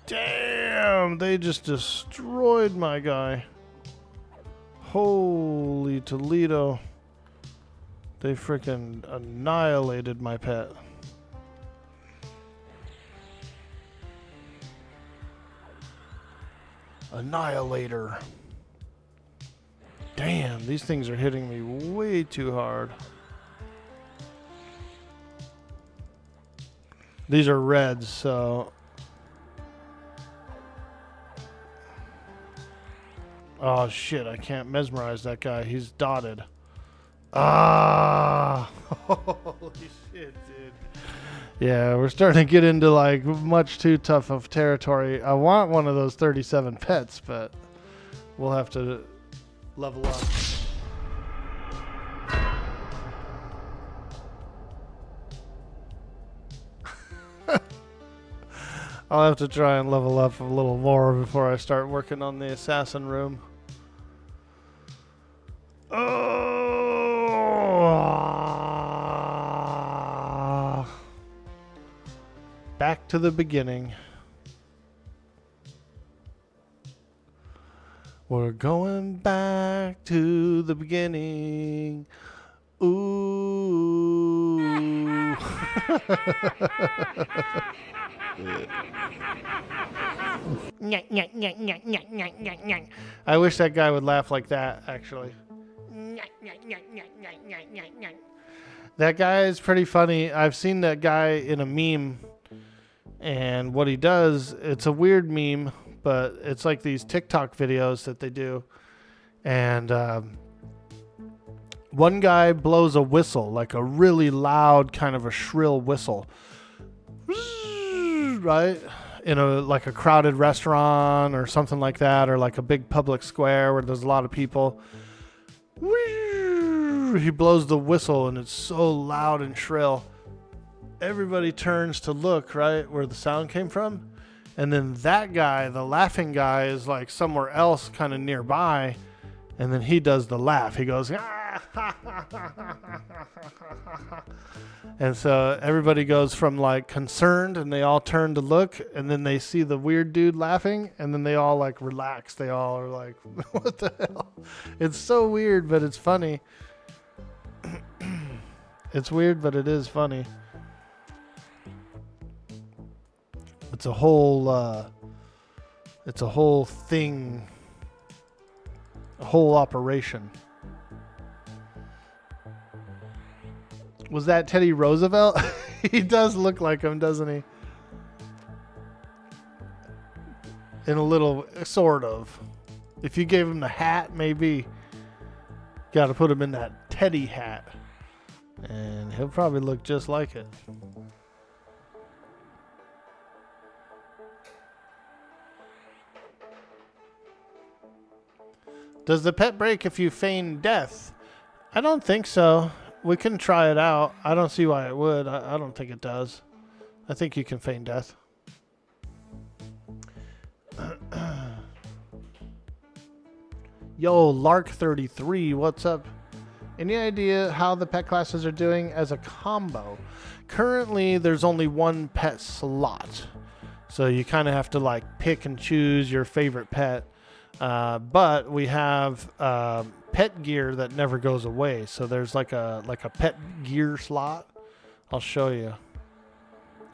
Damn, they just destroyed my guy. Holy Toledo. They freaking annihilated my pet. Annihilator. Damn, these things are hitting me way too hard. These are reds, so... Oh shit, I can't mesmerize that guy. He's dotted. Ah! Holy shit, dude. Yeah, we're starting to get into like much too tough of territory. I want one of those 37 pets, but we'll have to level up. I'll have to try and level up a little more before I start working on the assassin room. Oh! Back to the beginning. We're going back to the beginning. Ooh. I wish that guy would laugh like that, actually. That guy is pretty funny. I've seen that guy in a meme, and what he does, it's a weird meme, but it's like these TikTok videos that they do. And one guy blows a whistle, like a really loud, kind of a shrill whistle. Right? In like a crowded restaurant or something like that, or like a big public square where there's a lot of people. He blows the whistle and it's so loud and shrill. Everybody turns to look, right, where the sound came from. And then that guy, the laughing guy, is like somewhere else kind of nearby. And then he does the laugh. He goes, and so everybody goes from like concerned and they all turn to look, and then they see the weird dude laughing, and then they all like relax. They all are like, what the hell? It's so weird, but it's funny. It's weird, but it is funny. It's a whole thing, a whole operation. Was that Teddy Roosevelt? He does look like him, doesn't he? In a little, sort of. If you gave him the hat, maybe. Got to put him in that Teddy hat. And he'll probably look just like it. Does the pet break if you feign death? I don't think so. We can try it out. I don't see why it would. I don't think it does. I think you can feign death. Yo, Lark33, what's up? Any idea how the pet classes are doing as a combo? Currently, there's only one pet slot. So you kind of have to like pick and choose your favorite pet. But we have pet gear that never goes away. So there's like a pet gear slot. I'll show you.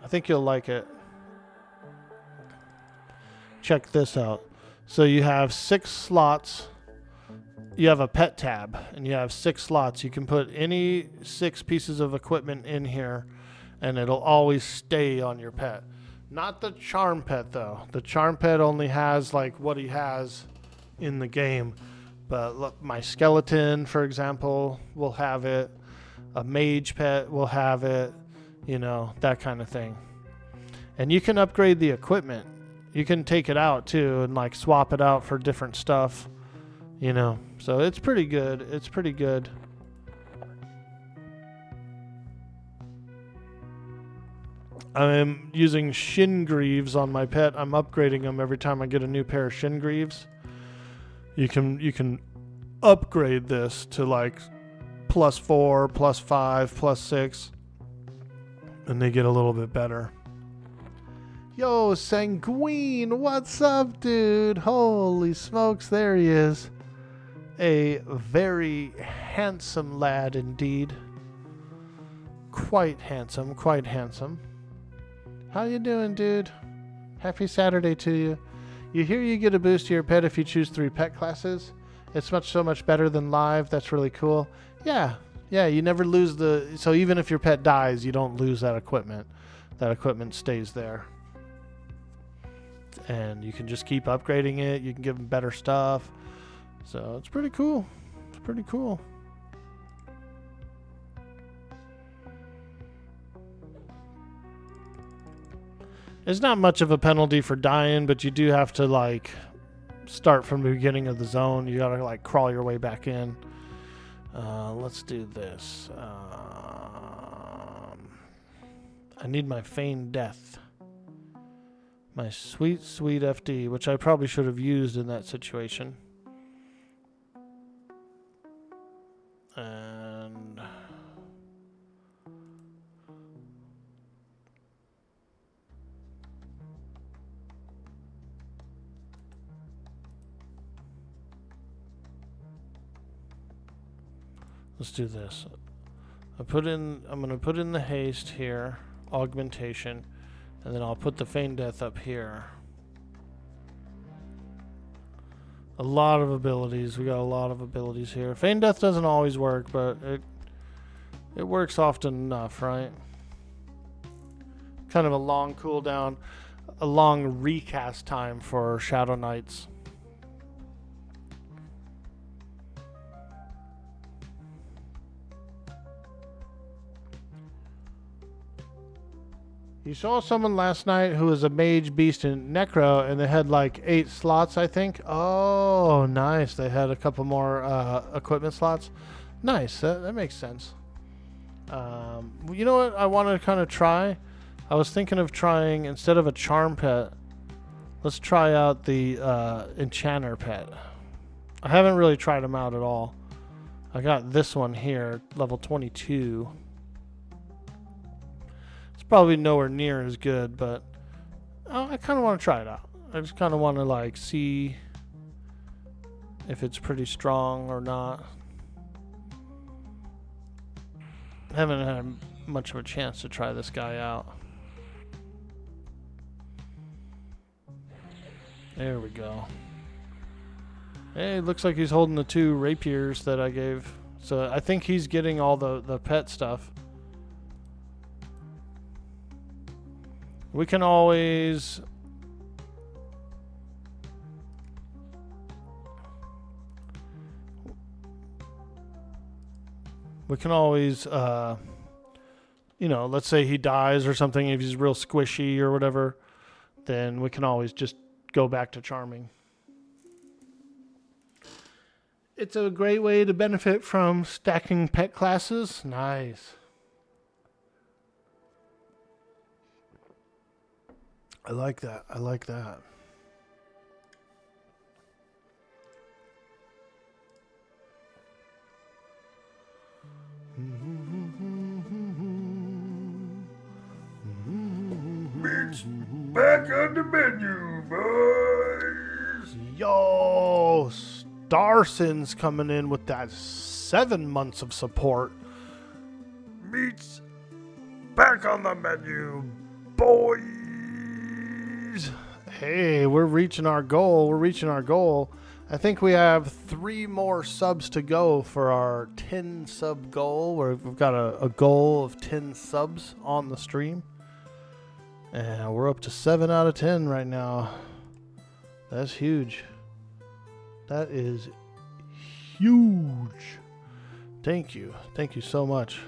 I think you'll like it. Check this out. So you have 6 slots. You have a pet tab, and you have 6 slots. You can put any 6 pieces of equipment in here, and it'll always stay on your pet. Not the charm pet, though. The charm pet only has like what he has in the game. But look, my skeleton, for example, will have it. A mage pet will have it. You know, that kind of thing. And you can upgrade the equipment. You can take it out, too, and like swap it out for different stuff. You know, so it's pretty good. It's pretty good. I'm using shin greaves on my pet. I'm upgrading them every time I get a new pair of shin greaves. You can upgrade this to like +4, +5, +6, and they get a little bit better. Yo, Sanguine, what's up, dude? Holy smokes, there he is. A very handsome lad indeed. Quite handsome, quite handsome. How you doing, dude? Happy Saturday to you. You hear you get a boost to your pet if you choose 3 pet classes? It's so much better than live. That's really cool. Yeah, you never lose so even if your pet dies, you don't lose that equipment. That equipment stays there. And you can just keep upgrading it. You can give them better stuff. So it's pretty cool. It's pretty cool. It's not much of a penalty for dying, but you do have to like start from the beginning of the zone. You gotta like crawl your way back in. Let's do this. I need my feigned death. My sweet, sweet FD, which I probably should have used in that situation. And let's do this. I'm going to put in the haste here, augmentation, and then I'll put the feign death up here. A lot of abilities. We got a lot of abilities here. Feign death doesn't always work, but it works often enough, right? Kind of a long cooldown, a long recast time for Shadow Knights. You saw someone last night who was a mage, beast, and necro, and they had like 8 slots, I think. Oh, nice. They had a couple more equipment slots. Nice. That makes sense. You know what I wanted to kind of try? I was thinking of trying, instead of a charm pet, let's try out the enchanter pet. I haven't really tried them out at all. I got this one here, level 22. Probably nowhere near as good, but I kind of want to try it out. I just kind of want to like see if it's pretty strong or not. Haven't had much of a chance to try this guy out. There we go. Hey, looks like he's holding the 2 rapiers that I gave. So I think he's getting all the pet stuff. We can always you know, let's say he dies or something, if he's real squishy or whatever, then we can always just go back to charming. It's a great way to benefit from stacking pet classes. Nice. I like that. I like that. Meat's back on the menu, boys. Yo, Starsin's coming in with that 7 months of support. Meat's back on the menu, boys. Hey, we're reaching our goal. We're reaching our goal. I think we have 3 more subs to go for our 10 sub goal. We've got a goal of 10 subs on the stream. And we're up to 7 out of 10 right now. That's huge. That is huge. Thank you. Thank you so much.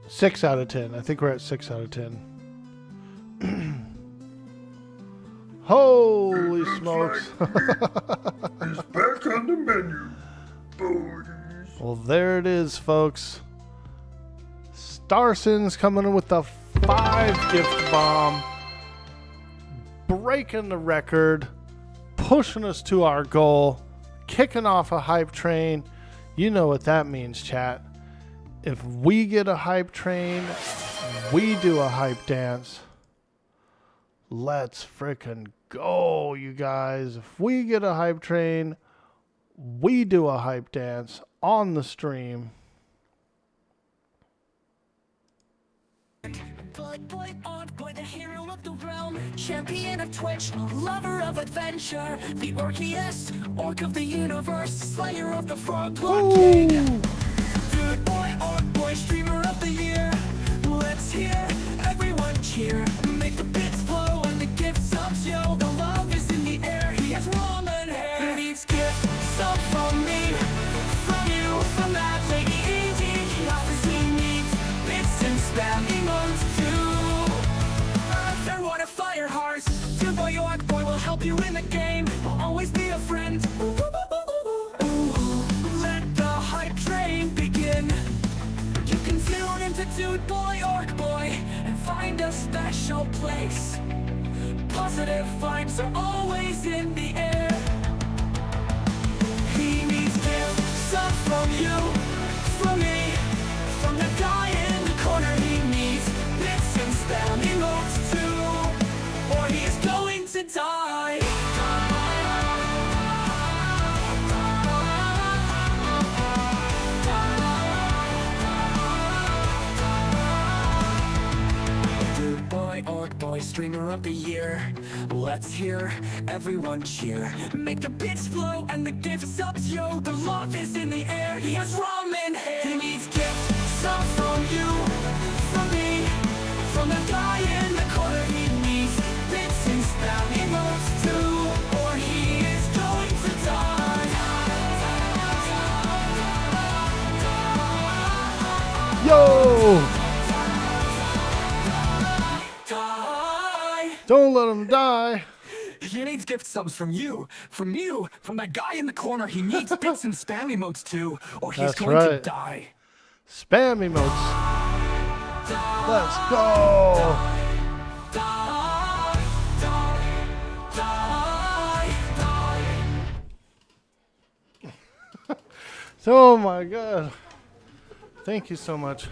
Six out of 10. I think we're at 6 out of 10. Holy smokes. It's back on the menu, boys. Well, there it is, folks. Starsin's coming in with the 5 gift bomb. Breaking the record. Pushing us to our goal. Kicking off a hype train. You know what that means, chat. If we get a hype train, we do a hype dance. Let's frickin' go, you guys. If we get a hype train, we do a hype dance on the stream. Boy, Orkboy, the hero of the realm, champion of Twitch, lover of adventure, the orkiest, orc of the universe, slayer of the frog king. Dude boy, Orkboy, streamer of the year. Let's hear everyone cheer. Make the bits flow and the gift subs, yo. The love is in the air. He has ramen hair. He needs gift sub from me, from you, from that lady ED. He offers he needs bits and spam emotes too. There want a fire hearts. Dude boy, Orkboy will help you in the game. Will always be a friend. Dude boy, Orkboy, and find a special place. Positive vibes are always in the air. He needs gifts, some from you, from me, from the guy in the corner. He needs bits and spam emotes too, or he is going to die. Dude boy, Orkboy, streamer of the year. Let's hear everyone cheer. Make the bits flow and the gifts up, yo. The love is in the air. He has ramen hair. He needs gifts, some from you, from me, from the guy in the corner. He needs bits and spam emotes too, or he is going to die. Yo! Die. Don't let him die. He needs gift subs from you, from that guy in the corner. He needs bits and spam emotes too, or he's That's going to right. die. Spam emotes. Let's go. Die, die, die. Oh my god. Thank you so much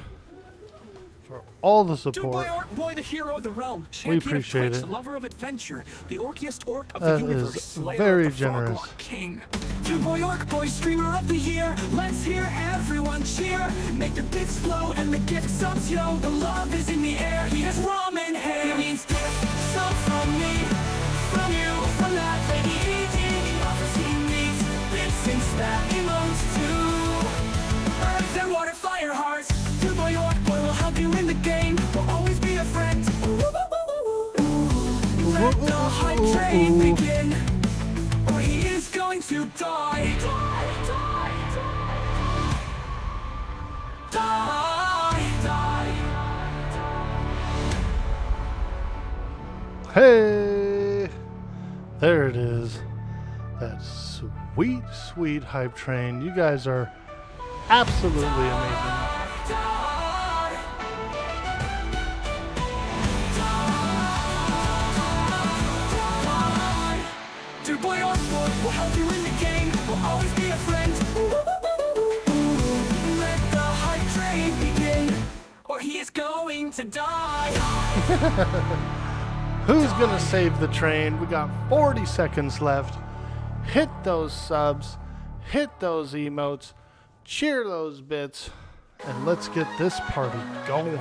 for all the Dude support. boy, Orkboy, the hero of the realm, champion appreciate of Twitch, it. lover of adventure, the orkiest orc of That the universe, is slayer very of the frog generous. lock king. Dude boy, Orkboy, streamer of the year. Let's hear everyone cheer. Make the bits flow and the gift subs, yo. The love is in the air. He has ramen hair. He needs gift, some from me, from you, from that lady eating offers. He needs bits and spam emotes too. Earth and water, fire hearts. Dude boy, Orkboy will help you in the game. Will always be a friend. Let the hype train begin, or he is going to die. Die. Hey! There it is. That sweet, sweet hype train. You guys are absolutely amazing. Dude boy, Orkboy will help you in the game. Will always be a friend. Let the hype train begin, or he is going to die. Who's gonna save the train? We got 40 seconds left. Hit those subs, hit those emotes, cheer those bits, and let's get this party going.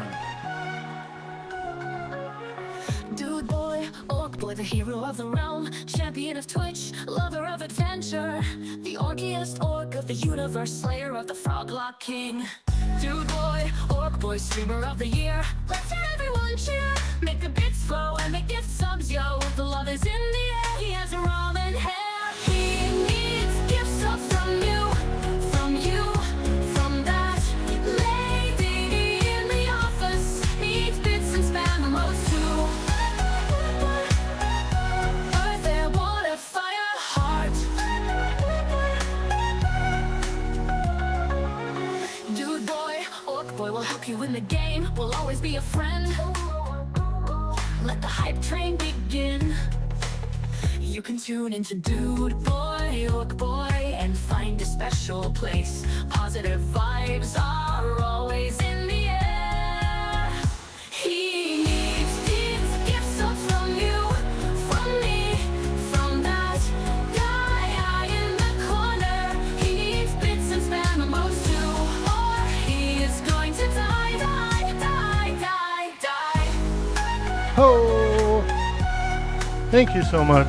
Dude boy, Orkboy, the hero of the realm, champion of Twitch, lover of adventure, the orkiest orc of the universe, slayer of the frog lock king. Dude boy, Orkboy, streamer of the year. Let's hear everyone cheer. Make the bits flow and make gift subs, yo. The love is in the air. He has ramen hair. He needs gift subs from you, from that lady in the office. Needs bits and spam emotes too. Earth, air, water, fire, heart. Dude boy, Orkboy will help you in the game. Will always be a friend. Let the hype train begin. You can tune into Dude Boy, Orkboy, and find a special place. Positive vibes are always in the air. He needs these gifts up from you, from me, from that guy in the corner. He needs bits and spam emotes too, or he is going to die, die, die, die, die. Ho! Thank you so much.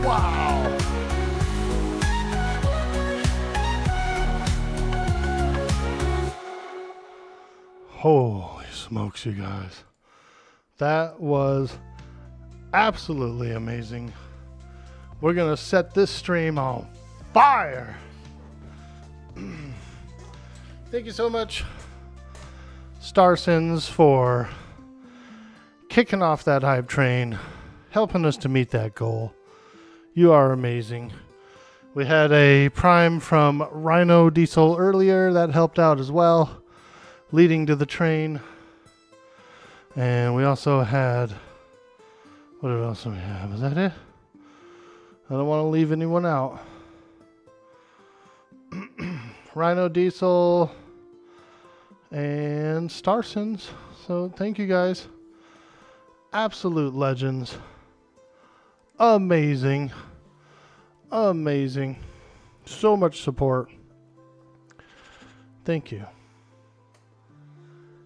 Wow! Holy smokes, you guys. That was absolutely amazing. We're going to set this stream on fire. Thank you so much, Starsons, for kicking off that hype train, helping us to meet that goal. You are amazing. We had a prime from Rhino Diesel earlier that helped out as well, leading to the train. And we also had, what else do we have? Is that it? I don't want to leave anyone out. Rhino Diesel and Starsons. So thank you guys. Absolute legends. Amazing. Amazing. So much support. Thank you.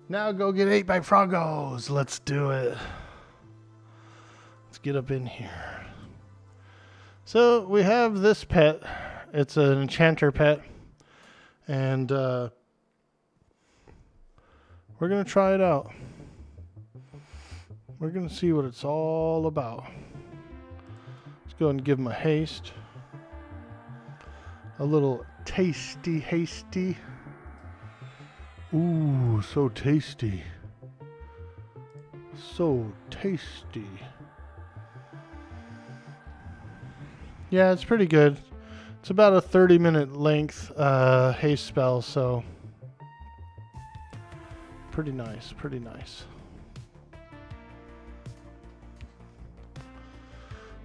Now go get ate by Froggos. Let's do it. Let's get up in here. So we have this pet. It's an enchanter pet. And we're going to try it out. We're going to see what it's all about. Let's go and give him a haste. A little tasty hasty. Ooh, so tasty. So tasty. Yeah, it's pretty good. It's about a 30-minute length haste spell, so pretty nice, pretty nice.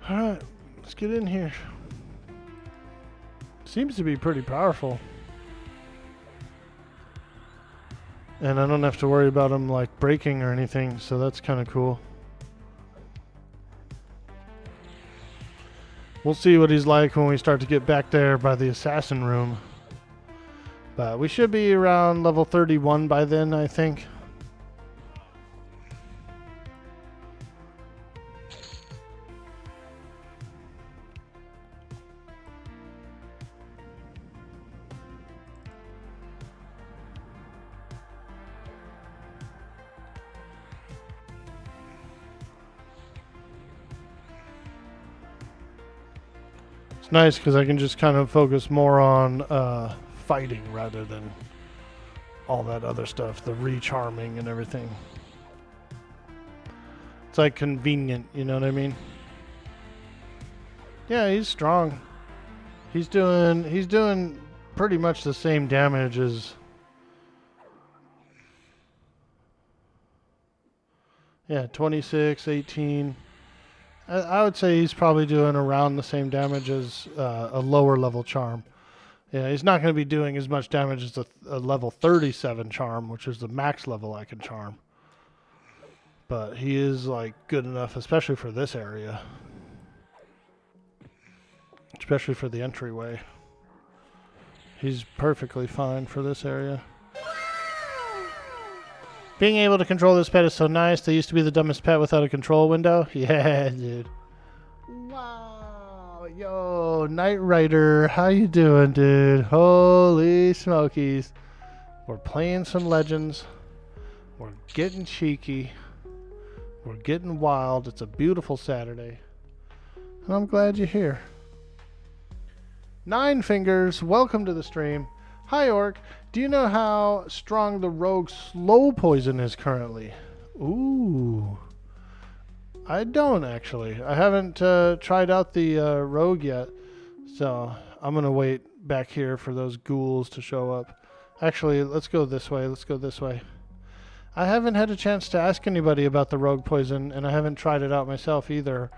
Alright, let's get in here. Seems to be pretty powerful. And I don't have to worry about him like breaking or anything, so that's kind of cool. We'll see what he's like when we start to get back there by the assassin room. But we should be around level 31 by then, I think. It's nice because I can just kind of focus more on fighting rather than all that other stuff, the recharming and everything. It's like convenient, you know what I mean? Yeah, he's strong. He's doing pretty much the same damage as, yeah, 26, 18. I would say he's probably doing around the same damage as a lower level charm. Yeah, he's not going to be doing as much damage as a level 37 charm, which is the max level I can charm. But he is like good enough, especially for this area. Especially for the entryway. He's perfectly fine for this area. Being able to control this pet is so nice. They used to be the dumbest pet without a control window. Yeah, dude. Wow. Yo, Knight Rider. How you doing, dude? Holy smokies. We're playing some Legends. We're getting cheeky. We're getting wild. It's a beautiful Saturday. And I'm glad you're here. Nine Fingers, welcome to the stream. Hi, Orc. Do you know how strong the rogue slow poison is currently? Ooh. I don't, actually. I haven't tried out the rogue yet. So I'm going to wait back here for those ghouls to show up. Actually, let's go this way. Let's go this way. I haven't had a chance to ask anybody about the rogue poison, and I haven't tried it out myself either.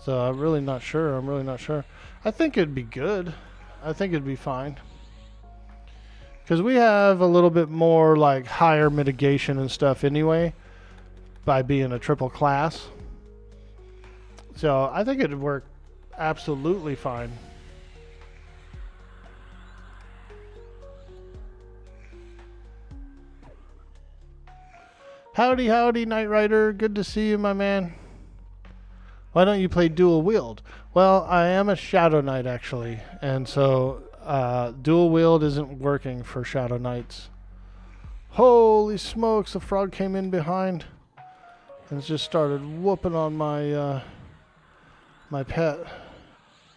So I'm really not sure. I think it'd be good. I think it'd be fine. Because we have a little bit more like higher mitigation and stuff anyway by being a triple class. So I think it'd work absolutely fine. Howdy, howdy, Knight Rider. Good to see you, my man. Why don't you play dual wield? Well, I am a Shadow Knight, actually. And so dual wield isn't working for Shadow Knights. Holy smokes, the frog came in behind and just started whooping on my my pet.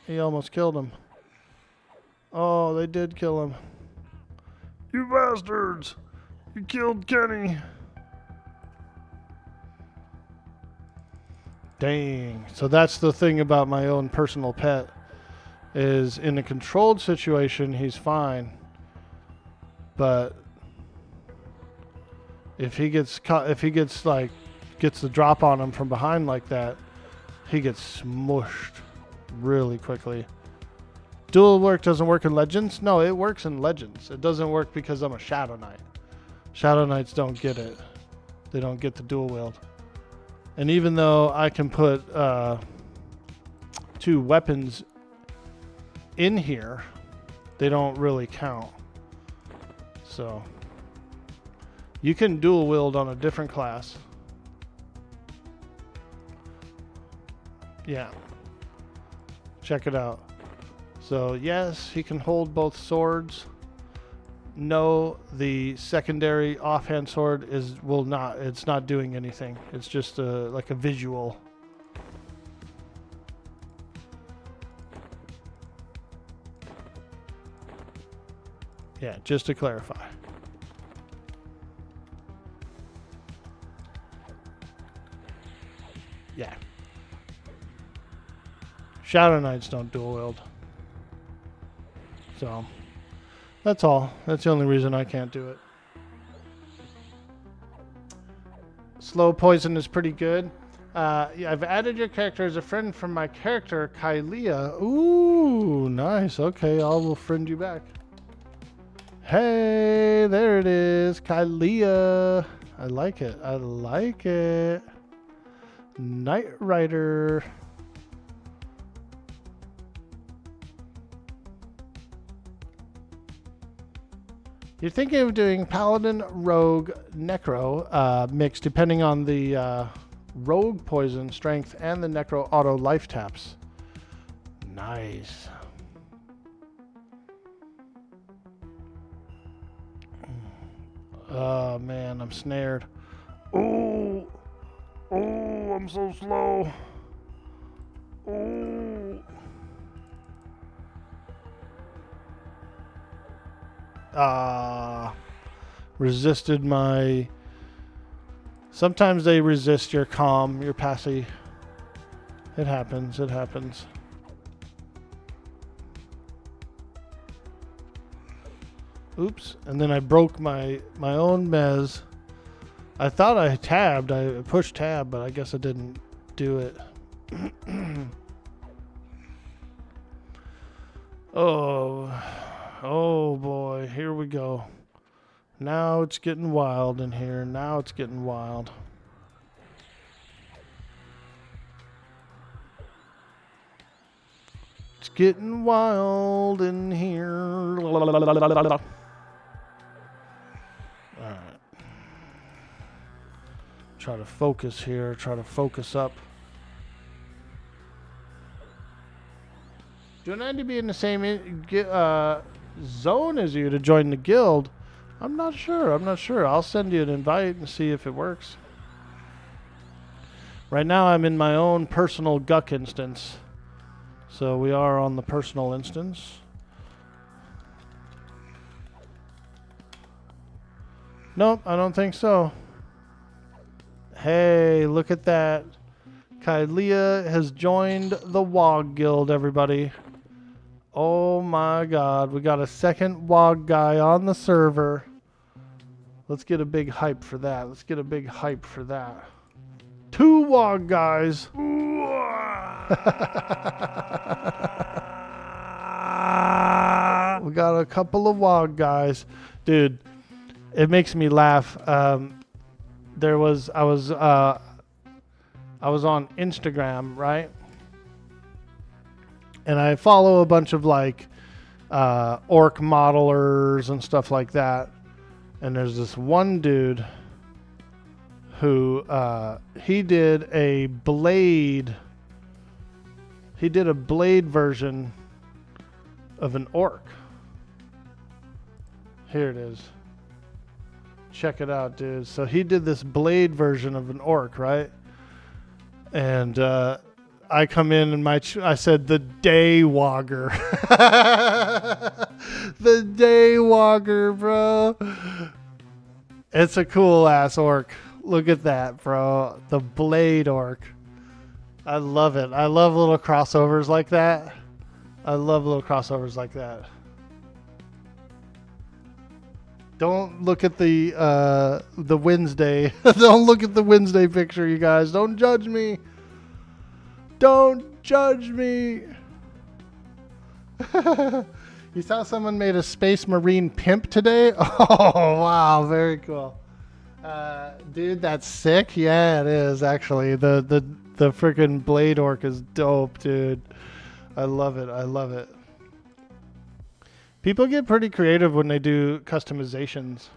He almost killed him. Oh, they did kill him. You bastards! You killed Kenny! Dang. So that's the thing about my own personal pet. is in a controlled situation, he's fine. But if he gets caught, if he gets the drop on him from behind like that, he gets smushed really quickly. Dual work doesn't work in Legends? No, it works in Legends. It doesn't work because I'm a Shadow Knight. Shadow Knights don't get it. They don't get the dual wield. And even though I can put 2 weapons in here, they don't really count. So you can dual wield on a different class. Yeah. Check it out. So yes, he can hold both swords. No, the secondary offhand sword it's not doing anything. It's just like a visual. Yeah, just to clarify. Yeah. Shadow Knights don't dual wield. So, that's all. That's the only reason I can't do it. Slow poison is pretty good. Yeah, I've added your character as a friend from my character, Kylia. Ooh, nice. Okay, I will friend you back. Hey, there it is. Kylia. I like it. I like it. Knight Rider. You're thinking of doing Paladin, Rogue, Necro mix depending on the Rogue poison strength and the Necro auto life taps. Nice. Oh man, I'm snared. Oh, I'm so slow. Oh. Resisted my... Sometimes they resist your calm, your passy. It happens, it happens. Oops, and then I broke my own mez. I thought I tabbed, I pushed tab, but I guess I didn't do it. Oh boy, here we go. Now it's getting wild in here. Now it's getting wild. It's getting wild in here. Alright. Try to focus here. Try to focus up. Do I need to be in the same zone as you to join the guild? I'm not sure. I'll send you an invite and see if it works. Right now I'm in my own personal Guck instance. So we are on the personal instance. Nope, I don't think so. Hey, look at that. Kylia has joined the WOG guild, everybody. Oh my god, we got a second WOG guy on the server. Let's get a big hype for that. Let's get a big hype for that. 2 WOG guys. We got a couple of WOG guys. Dude, it makes me laugh. I was on Instagram, right? And I follow a bunch of like orc modelers and stuff like that. And there's this one dude who he did a blade version of an orc. Here it is. Check it out, dude. So he did this blade version of an orc, right? And I come in and I said the Daywogger. The Daywogger, bro. It's a cool ass orc. Look at that, bro. The blade orc. I love it. I love little crossovers like that. I love little crossovers like that. Don't look at the Wednesday. Don't look at the Wednesday picture, you guys. Don't judge me. Don't judge me. You saw someone made a Space Marine pimp today? Oh, wow. Very cool. Dude, that's sick. Yeah, it is, actually. The freaking Blade Orc is dope, dude. I love it. I love it. People get pretty creative when they do customizations.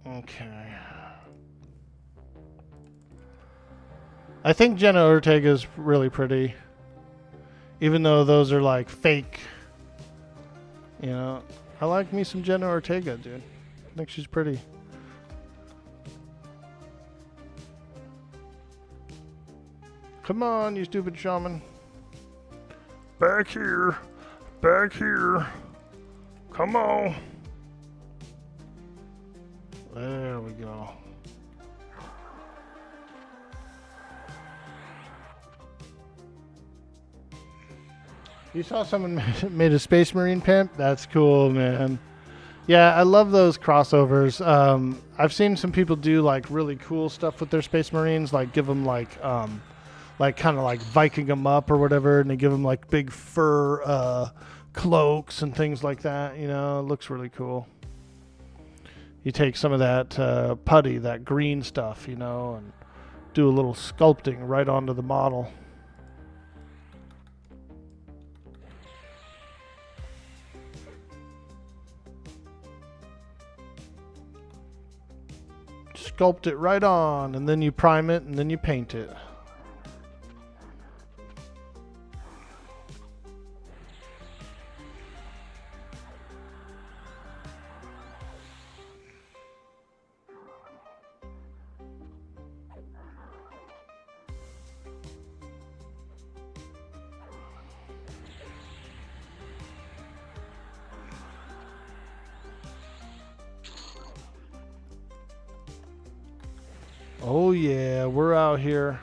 Okay. I think Jenna Ortega is really pretty. Even though those are like fake. You know, I like me some Jenna Ortega, dude. I think she's pretty. Come on, you stupid shaman. Back here. Back here. Come on. There we go. You saw someone made a Space Marine pimp? That's cool, man. Yeah, I love those crossovers. I've seen some people do like really cool stuff with their Space Marines, like give them like kind of like Viking them up or whatever, and they give them like big fur cloaks and things like that. You know, it looks really cool. You take some of that putty, that green stuff, you know, and do a little sculpting right onto the model. Sculpt it right on, and then you prime it, and then you paint it. Oh yeah, we're out here.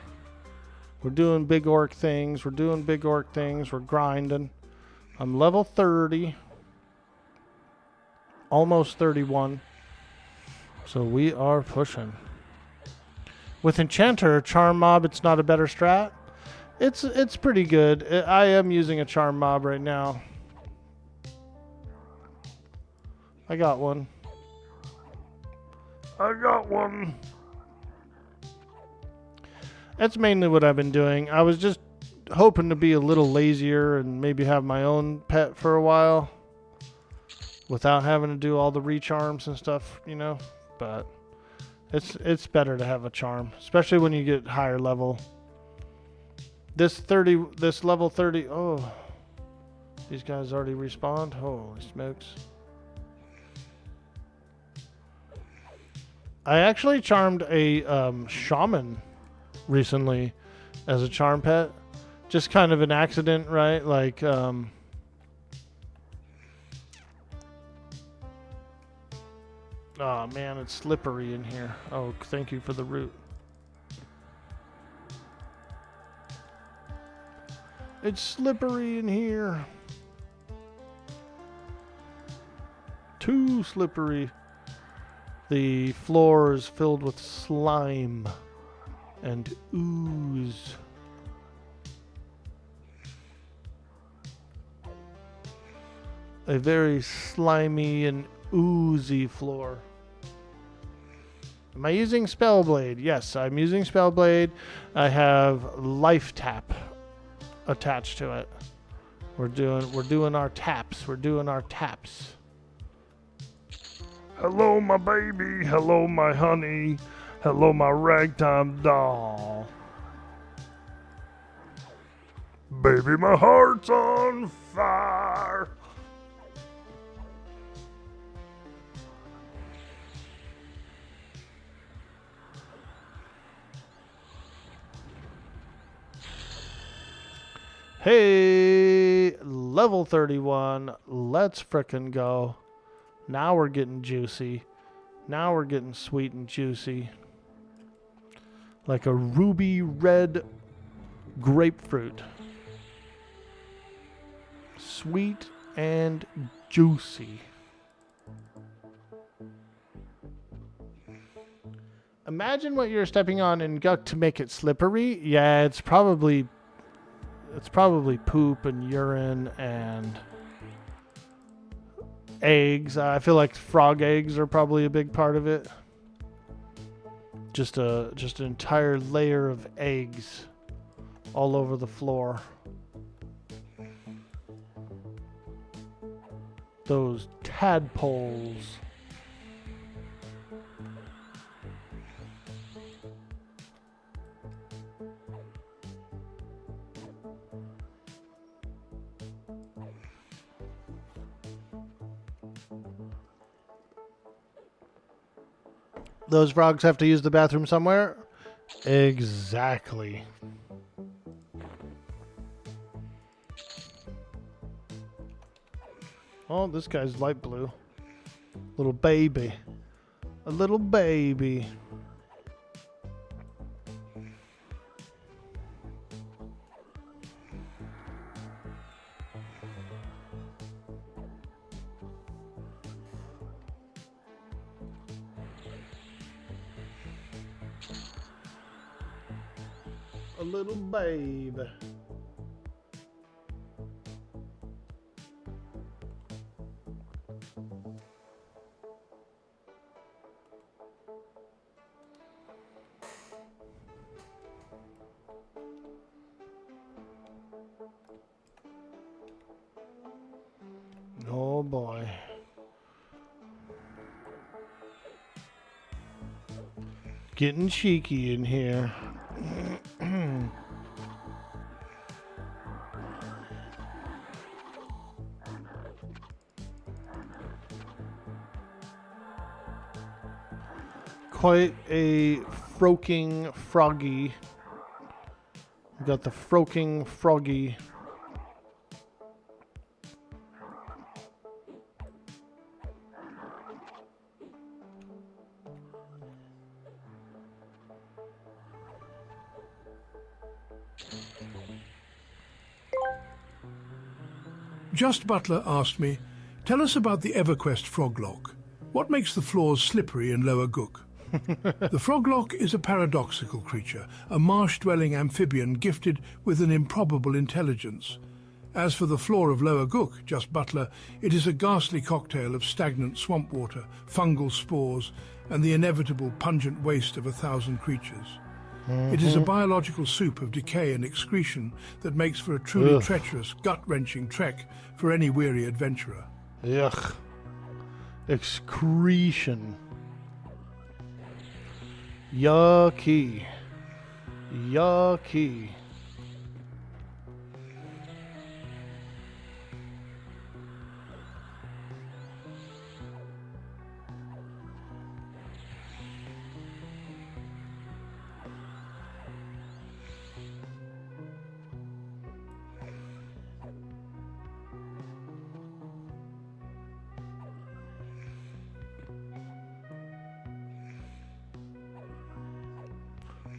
We're doing big orc things. We're doing big orc things. We're grinding. I'm level 30. Almost 31. So we are pushing. With Enchanter, Charm Mob, it's not a better strat. It's pretty good. I am using a Charm Mob right now. I got one. I got one. That's mainly what I've been doing. I was just hoping to be a little lazier and maybe have my own pet for a while without having to do all the recharms and stuff, you know. But it's better to have a charm, especially when you get higher level. This level 30. Oh, these guys already respawned. Holy smokes! I actually charmed a shaman recently as a charm pet. Just kind of an accident, right? Like oh man, it's slippery in here. Oh, thank you for the root. It's slippery in here. Too slippery. The floor is filled with slime and ooze. A very slimy and oozy floor. Am I using Spellblade? Yes, I'm using Spellblade. I have Life Tap attached to it. We're doing our taps. We're doing our taps. Hello, my baby. Hello, my honey. Hello, my ragtime doll. Baby, my heart's on fire. Hey, level 31. Let's frickin' go. Now we're getting juicy. Now we're getting sweet and juicy. Like a ruby red grapefruit. Sweet and juicy. Imagine what you're stepping on in Guck to make it slippery. Yeah, it's probably poop and urine and eggs. I feel like frog eggs are probably a big part of it. Just an entire layer of eggs all over the floor. Those tadpoles. Those frogs have to use the bathroom somewhere? Exactly. Oh, this guy's light blue. Little baby. A little baby. A little babe. Oh boy. Getting cheeky in here. Quite a froking froggy. We got the froking froggy. Just Butler asked me, tell us about the Everquest froglock. What makes the floors slippery in Lower Gook? The froglock is a paradoxical creature, a marsh-dwelling amphibian gifted with an improbable intelligence. As for the floor of Lower Gook, Just Butler, it is a ghastly cocktail of stagnant swamp water, fungal spores, and the inevitable pungent waste of 1,000 creatures. It is a biological soup of decay and excretion that makes for a truly treacherous, gut-wrenching trek for any weary adventurer. Ugh. Excretion. Yucky. Yucky.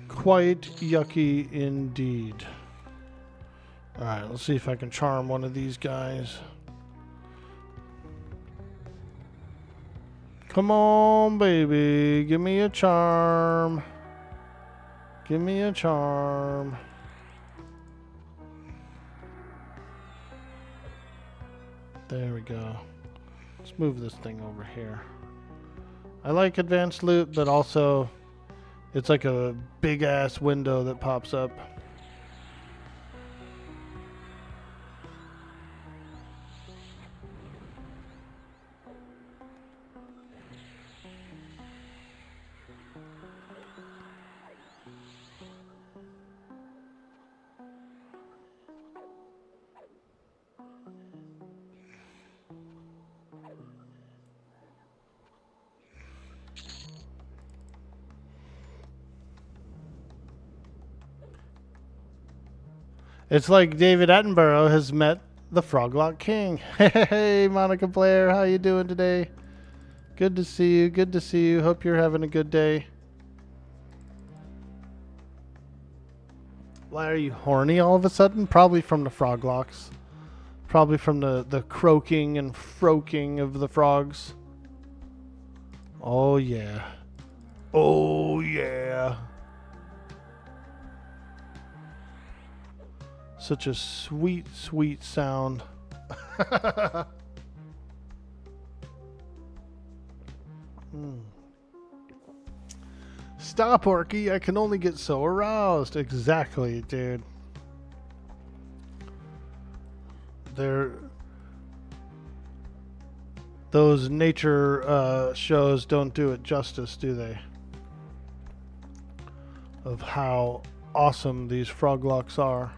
Quite yucky indeed. Alright, let's see if I can charm one of these guys. Come on, baby. Give me a charm. Give me a charm. There we go. Let's move this thing over here. I like advanced loot, but also it's like a big ass window that pops up. It's like David Attenborough has met the Froglock King. Hey, Monica Blair, how you doing today? Good to see you. Good to see you. Hope you're having a good day. Why are you horny all of a sudden? Probably from the frog locks. Probably from the croaking and froking of the frogs. Oh yeah. Oh yeah. Such a sweet, sweet sound. Stop, Orky. I can only get so aroused. Exactly, dude. Those nature shows don't do it justice, do they? Of how awesome these frog locks are.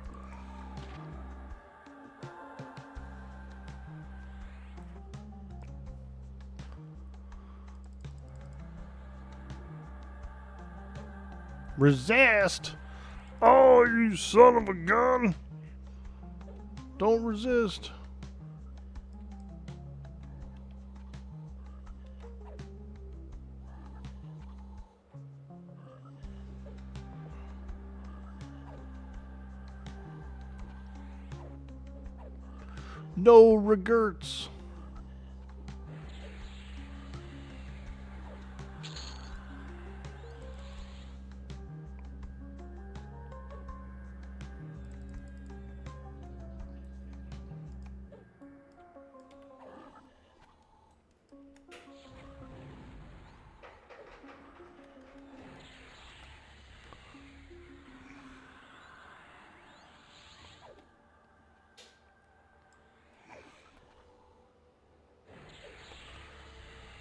Resist! Oh, you son of a gun! Don't resist. No regrets.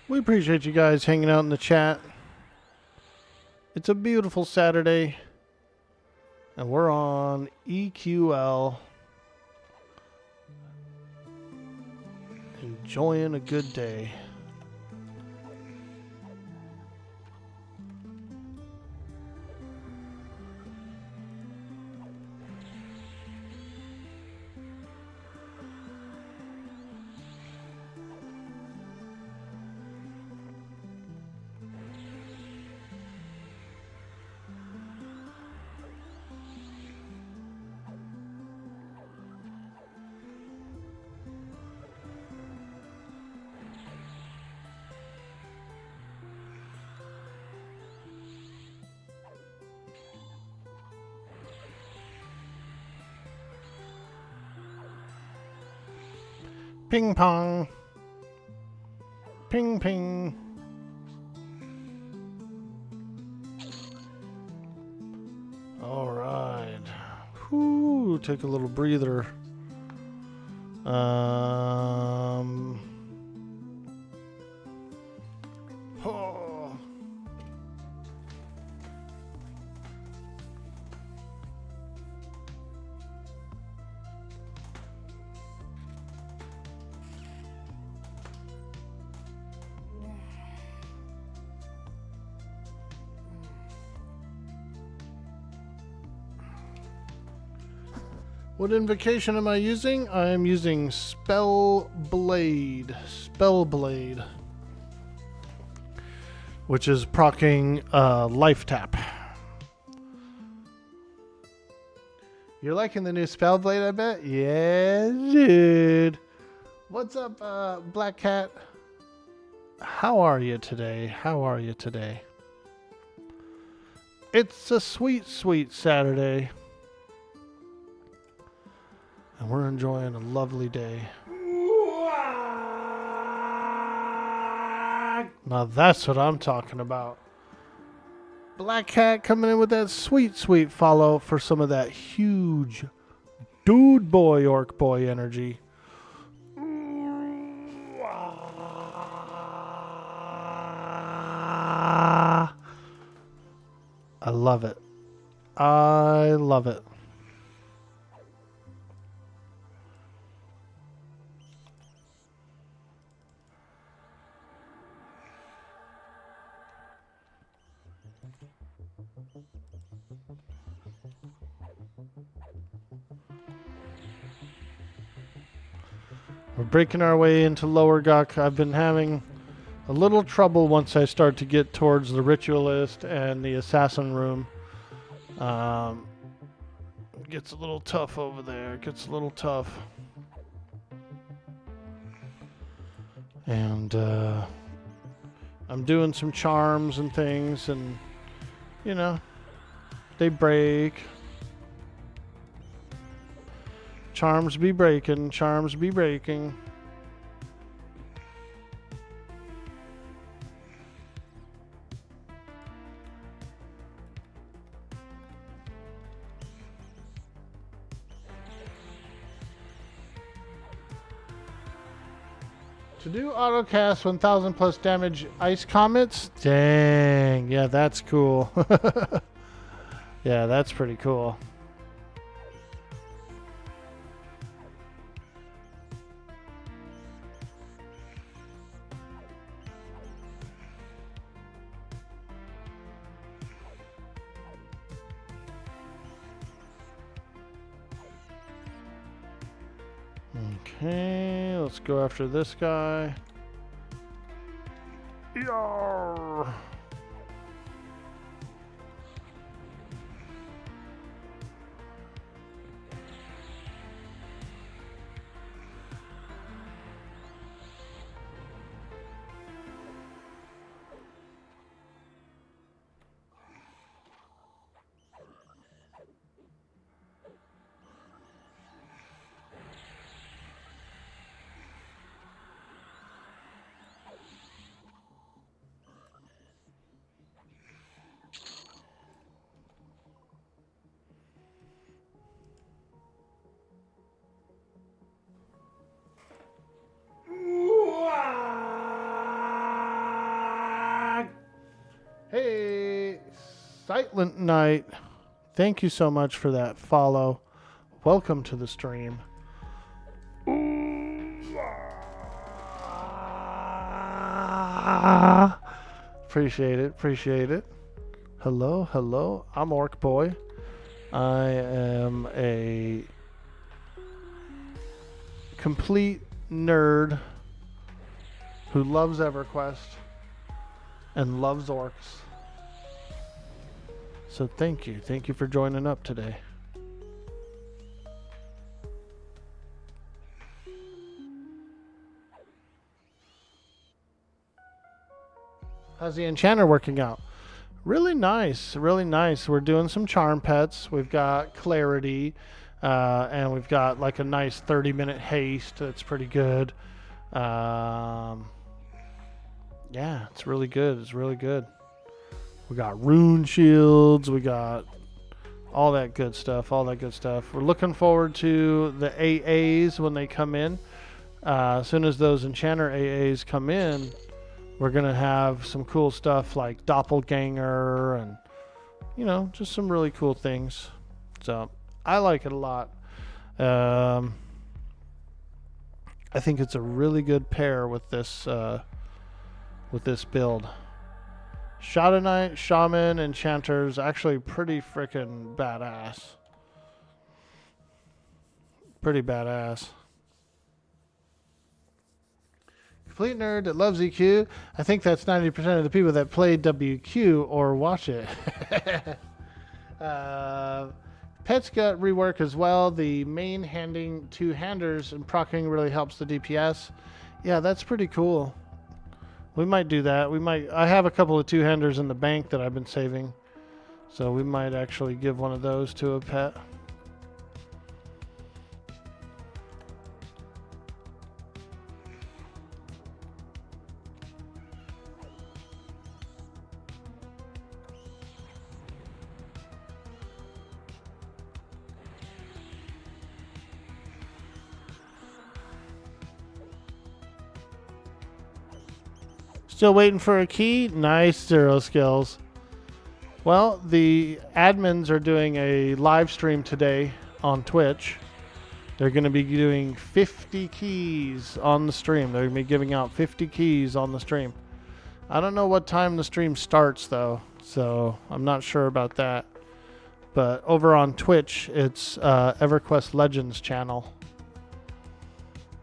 We appreciate you guys hanging out in the chat. It's a beautiful Saturday, and we're on EQL. Enjoying a good day. Ping pong. Ping ping. All right. Whew, take a little breather. Oh. What invocation am I using? I am using Spellblade, which is proccing Life Tap. You're liking the new Spellblade, I bet? Yeah, dude. What's up, Black Cat? How are you today? It's a sweet, sweet Saturday. And we're enjoying a lovely day. Now that's what I'm talking about. Black Cat coming in with that sweet, sweet follow for some of that huge dude boy, Orkboy energy. I love it. I love it. We're breaking our way into Lower Guk. I've been having a little trouble once I start to get towards the Ritualist and the Assassin room. Gets a little tough over there. Gets a little tough. And I'm doing some charms and things, and you know, they break. Charms be breaking. Charms be breaking. To do autocast 1000 plus damage ice comets? Dang. Yeah, that's cool. Yeah, that's pretty cool. Okay, let's go after this guy. Yarr. Hey, Silent Night. Thank you so much for that follow. Welcome to the stream. Appreciate it. Appreciate it. Hello, hello. I'm Orkboy. I am a complete nerd who loves Everquest and loves orcs. So thank you. Thank you for joining up today. How's the enchanter working out? Really nice. Really nice. We're doing some charm pets. We've got clarity. And we've got like a nice 30-minute haste. That's pretty good. Yeah, it's really good. It's really good. We got rune shields. We got all that good stuff. All that good stuff. We're looking forward to the AAs when they come in. As soon as those enchanter AAs come in, we're going to have some cool stuff like doppelganger and, you know, just some really cool things. So I like it a lot. I think it's a really good pair with this build. Shadow Knight, Shaman, Enchanters, actually pretty freaking badass. Pretty badass. Complete nerd that loves EQ. I think that's 90% of the people that play WQ or watch it. Pets got rework as well. The main handing two-handers and proccing really helps the DPS. Yeah, that's pretty cool. We might do that. I have a couple of two-handers in the bank that I've been saving. So we might actually give one of those to a pet. Still waiting for a key? Nice, Zero Skills. Well, the admins are doing a live stream today on Twitch. They're going to be doing 50 keys on the stream. They're going to be giving out 50 keys on the stream. I don't know what time the stream starts, though, so I'm not sure about that. But over on Twitch, it's Everquest Legends channel.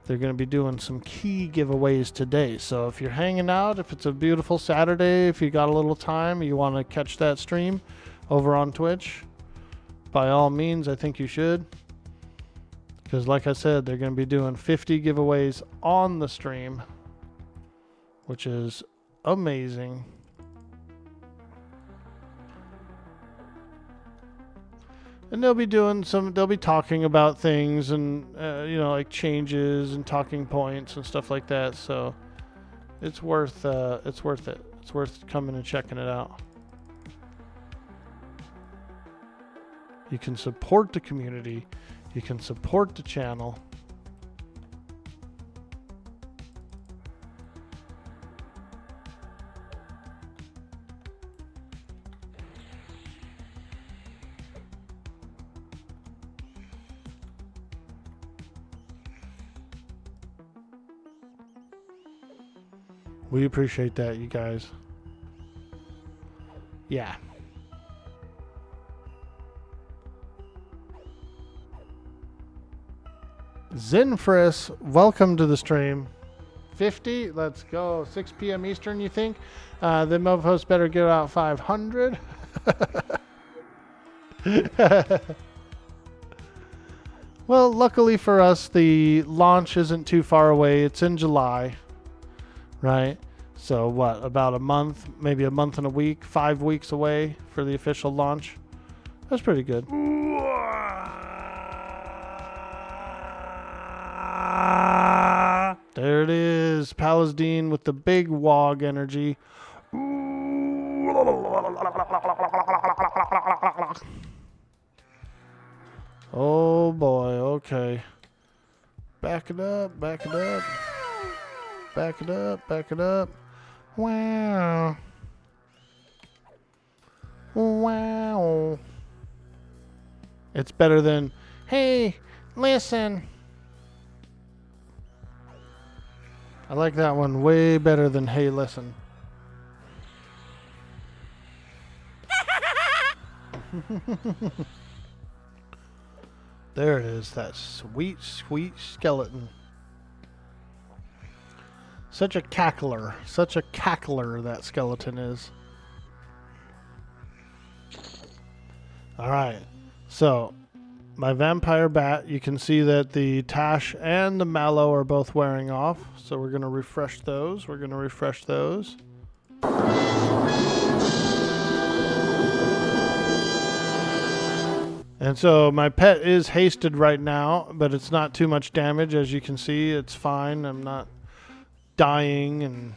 They're going to be doing some key giveaways today. So if you're hanging out, if it's a beautiful Saturday, if you got a little time, you want to catch that stream over on Twitch, by all means, I think you should. Because like I said, they're going to be doing 50 giveaways on the stream, which is amazing. And they'll be talking about things and, like changes and talking points and stuff like that. So it's worth it. It's worth coming and checking it out. You can support the community. You can support the channel. We appreciate that, you guys. Yeah. Zinfris, welcome to the stream. 50, let's go. 6 p.m. Eastern, you think? The mofos better get out 500. Well, luckily for us, the launch isn't too far away. It's in July, right? So what, about a month, maybe a month and a week, 5 weeks away for the official launch. That's pretty good. There it is, Palestine with the big wog energy. Oh boy, okay. Back it up, back it up. Back it up, back it up. Wow. Wow. It's better than, hey, listen. I like that one way better than hey, listen. There it is, that sweet, sweet skeleton. Such a cackler that skeleton is. Alright, so my vampire bat, you can see that the Tash and the Mallow are both wearing off. So we're going to refresh those. And so my pet is hasted right now, but it's not too much damage. As you can see, it's fine. I'm not dying and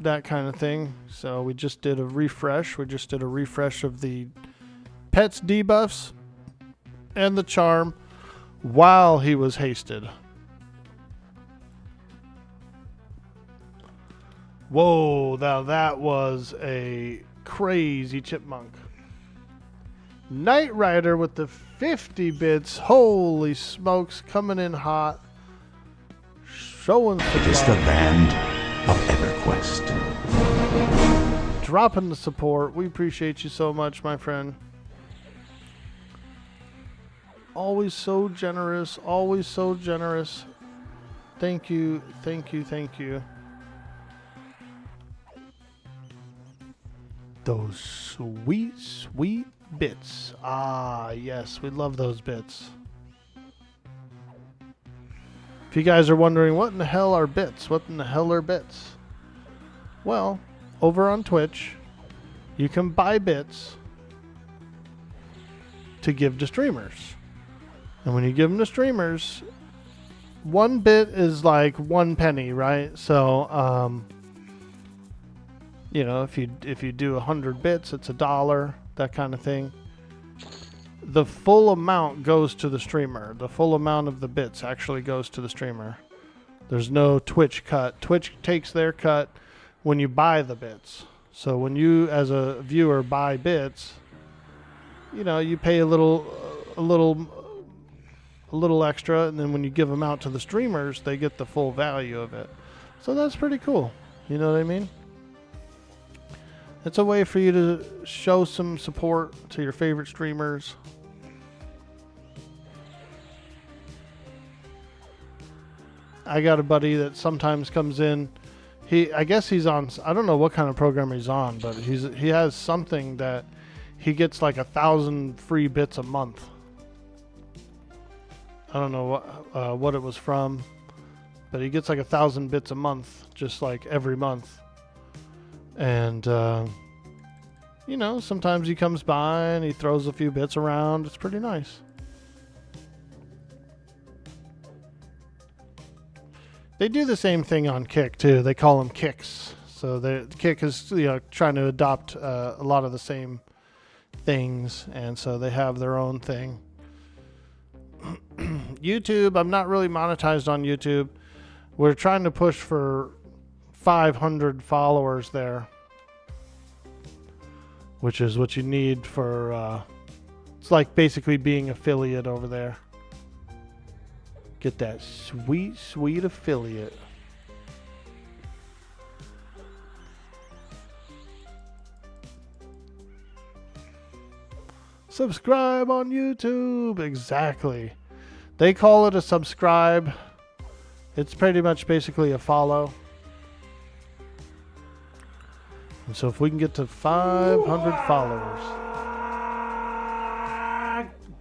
that kind of thing. So we just did a refresh. We just did a refresh of the pet's debuffs and the charm while he was hasted. Whoa, now that was a crazy chipmunk. Knight Rider with the 50 bits. Holy smokes, coming in hot. Showing some It is the love. band of Everquest. Dropping the support. We appreciate you so much, my friend. Always so generous. Always so generous. Thank you. Thank you. Thank you. Those sweet, sweet bits. Ah, yes. We love those bits. If you guys are wondering, what in the hell are bits? What in the hell are bits? Well, over on Twitch, you can buy bits to give to streamers. And when you give them to streamers, 1 bit is like 1 penny, right? So, if you do 100 bits, it's $1, that kind of thing. The full amount goes to the streamer. The full amount of the bits actually goes to the streamer. There's no Twitch cut. Twitch takes their cut when you buy the bits. So when you, as a viewer, buy bits, you pay a little extra, and then when you give them out to the streamers, they get the full value of it. So that's pretty cool. You know what I mean? It's a way for you to show some support to your favorite streamers. I got a buddy that sometimes comes in. I guess he's on, I don't know what kind of program he's on, but he has something that he gets like 1,000 free bits a month. I don't know what it was from, but he gets like 1,000 bits a month, just like every month. And you know, sometimes he comes by and he throws a few bits around. It's pretty nice. They do the same thing on Kick too. They call them kicks. So the Kick is, you know, trying to adopt a lot of the same things, and so they have their own thing. YouTube, I'm not really monetized on YouTube. We're trying to push for 500 followers there, which is what you need for it's like basically being affiliate over there. Get that sweet affiliate. Subscribe on YouTube. Exactly. They call it a subscribe. It's pretty much basically a follow. And so if we can get to 500 followers,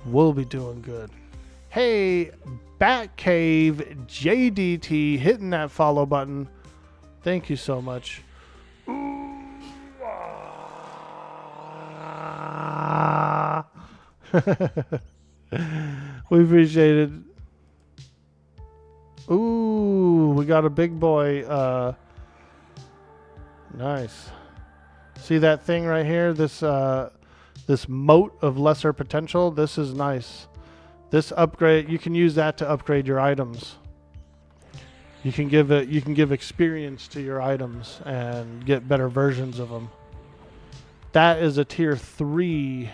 we'll be doing good. Hey, Batcave JDT, hitting that follow button. Thank you so much. We appreciate it. Ooh, we got a big boy. Nice. See that thing right here? This moat of lesser potential. This is nice. This upgrade, you can use that to upgrade your items. You can give experience to your items and get better versions of them. That is a tier 3.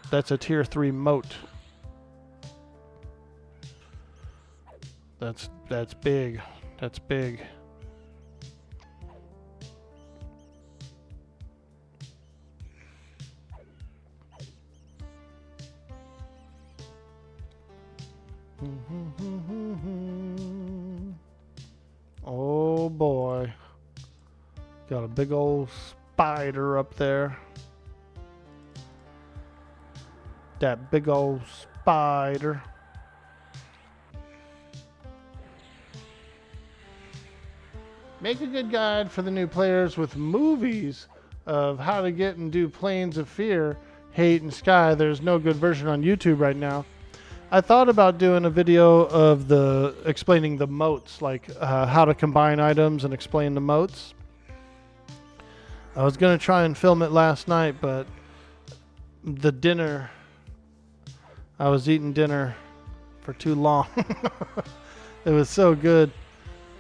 That's a tier 3 moat. That's big. That's big. Oh boy. Got a big old spider up there. That big old spider. Make a good guide for the new players with movies of how to get and do Planes of Fear, Hate, and Sky. There's no good version on YouTube right now. I thought about doing a video of explaining the moats, like how to combine items and explain the moats. I was going to try and film it last night, but the dinner, I was eating dinner for too long. It was so good.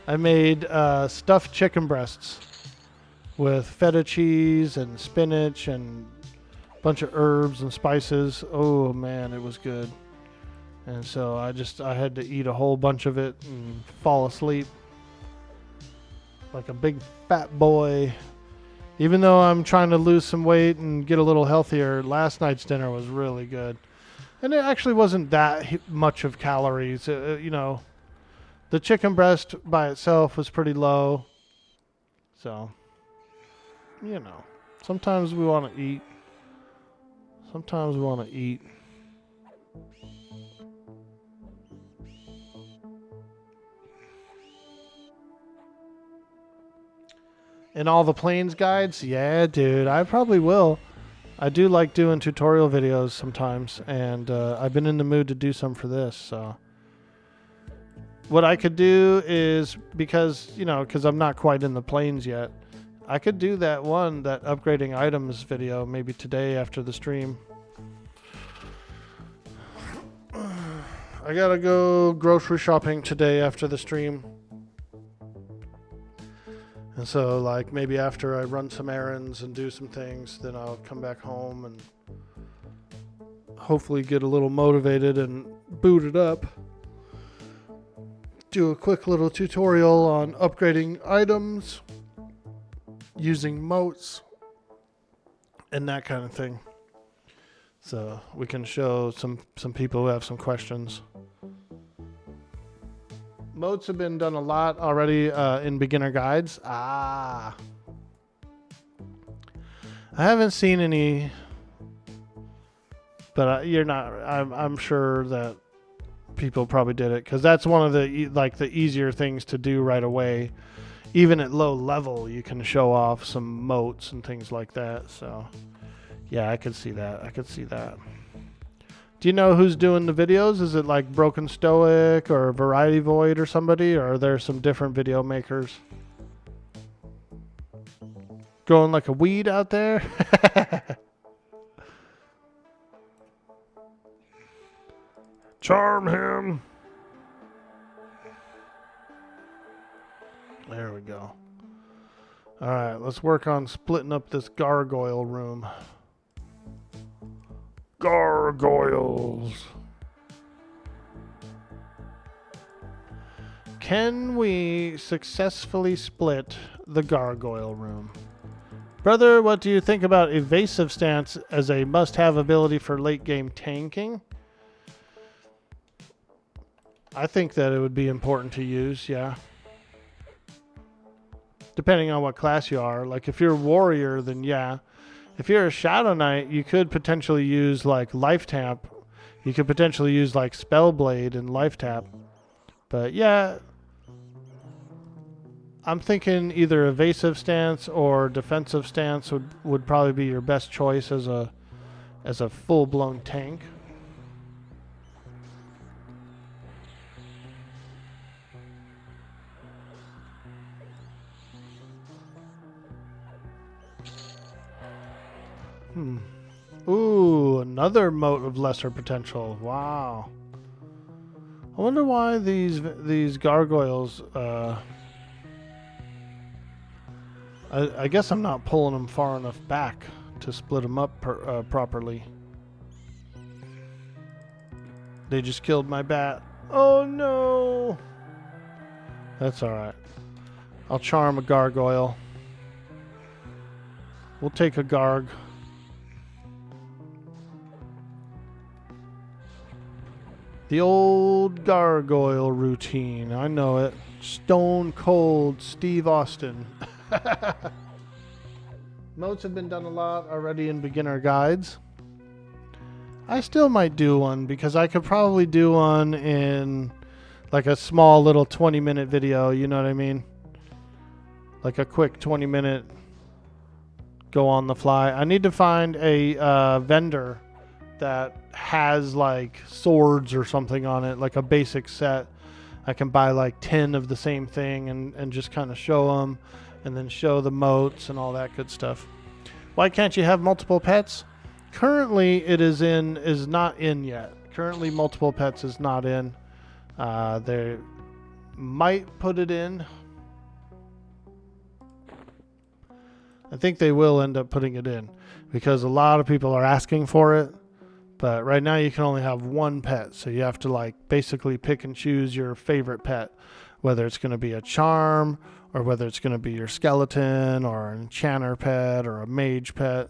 I made stuffed chicken breasts with feta cheese and spinach and a bunch of herbs and spices. Oh man, it was good. And so I had to eat a whole bunch of it and fall asleep like a big fat boy. Even though I'm trying to lose some weight and get a little healthier, last night's dinner was really good. And it actually wasn't that much of calories. You know, the chicken breast by itself was pretty low. So, you know, sometimes we want to eat. Sometimes we want to eat. And all the planes guides? Yeah, dude, I probably will. I do like doing tutorial videos sometimes, and I've been in the mood to do some for this, so. What I could do is, because I'm not quite in the planes yet, I could do that upgrading items video maybe today after the stream. I gotta go grocery shopping today after the stream. And so, like, maybe after I run some errands and do some things, then I'll come back home and hopefully get a little motivated and booted up. Do a quick little tutorial on upgrading items, using moats, and that kind of thing. So we can show some people who have some questions. Moats have been done a lot already in beginner guides. I haven't seen any, but you're not. I'm sure that people probably did it because that's one of the the easier things to do right away. Even at low level, you can show off some moats and things like that. So, yeah, I could see that. I could see that. Do you know who's doing the videos? Is it like Broken Stoic or Variety Void or somebody? Or are there some different video makers? Growing like a weed out there? Charm him. There we go. All right, let's work on splitting up this gargoyle room. Gargoyles. Can we successfully split the gargoyle room? Brother, what do you think about evasive stance as a must-have ability for late game tanking? I think that it would be important to use, yeah. Depending on what class you are. Like if you're a warrior, then yeah. If you're a Shadow Knight, you could potentially use like Life Tap. You could potentially use like Spellblade and Life Tap. But yeah, I'm thinking either evasive stance or defensive stance would probably be your best choice as a full-blown tank. Ooh, another moat of lesser potential. Wow. I wonder why these gargoyles. I guess I'm not pulling them far enough back to split them up properly. They just killed my bat. Oh no. That's all right. I'll charm a gargoyle. We'll take a garg. The old gargoyle routine. I know it. Stone cold Steve Austin. Moats have been done a lot already in beginner guides. I still might do one because I could probably do one in like a small little 20-minute video. You know what I mean? Like a quick 20-minute go on the fly. I need to find a vendor that has like swords or something on it, like a basic set. I can buy like 10 of the same thing and just kind of show them and then show the moats and all that good stuff. Why can't you have multiple pets? Currently it is not in yet. Currently multiple pets is not in. They might put it in. I think they will end up putting it in because a lot of people are asking for it. But right now you can only have one pet, so you have to like basically pick and choose your favorite pet, whether it's going to be a charm or whether it's going to be your skeleton or an enchanter pet or a mage pet.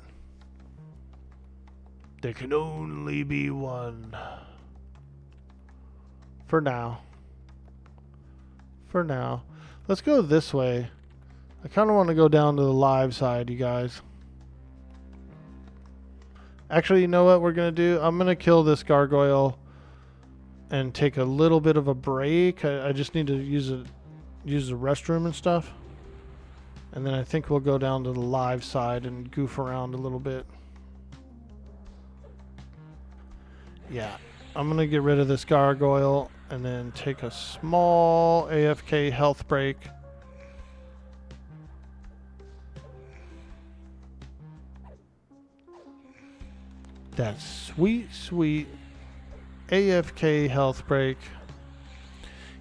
There can only be one. For now. For now. Let's go this way. I kind of want to go down to the live side, you guys. Actually, you know what we're going to do? I'm going to kill this gargoyle and take a little bit of a break. I just need to use the restroom and stuff. And then I think we'll go down to the live side and goof around a little bit. Yeah, I'm going to get rid of this gargoyle and then take a small AFK health break. That sweet, sweet AFK health break.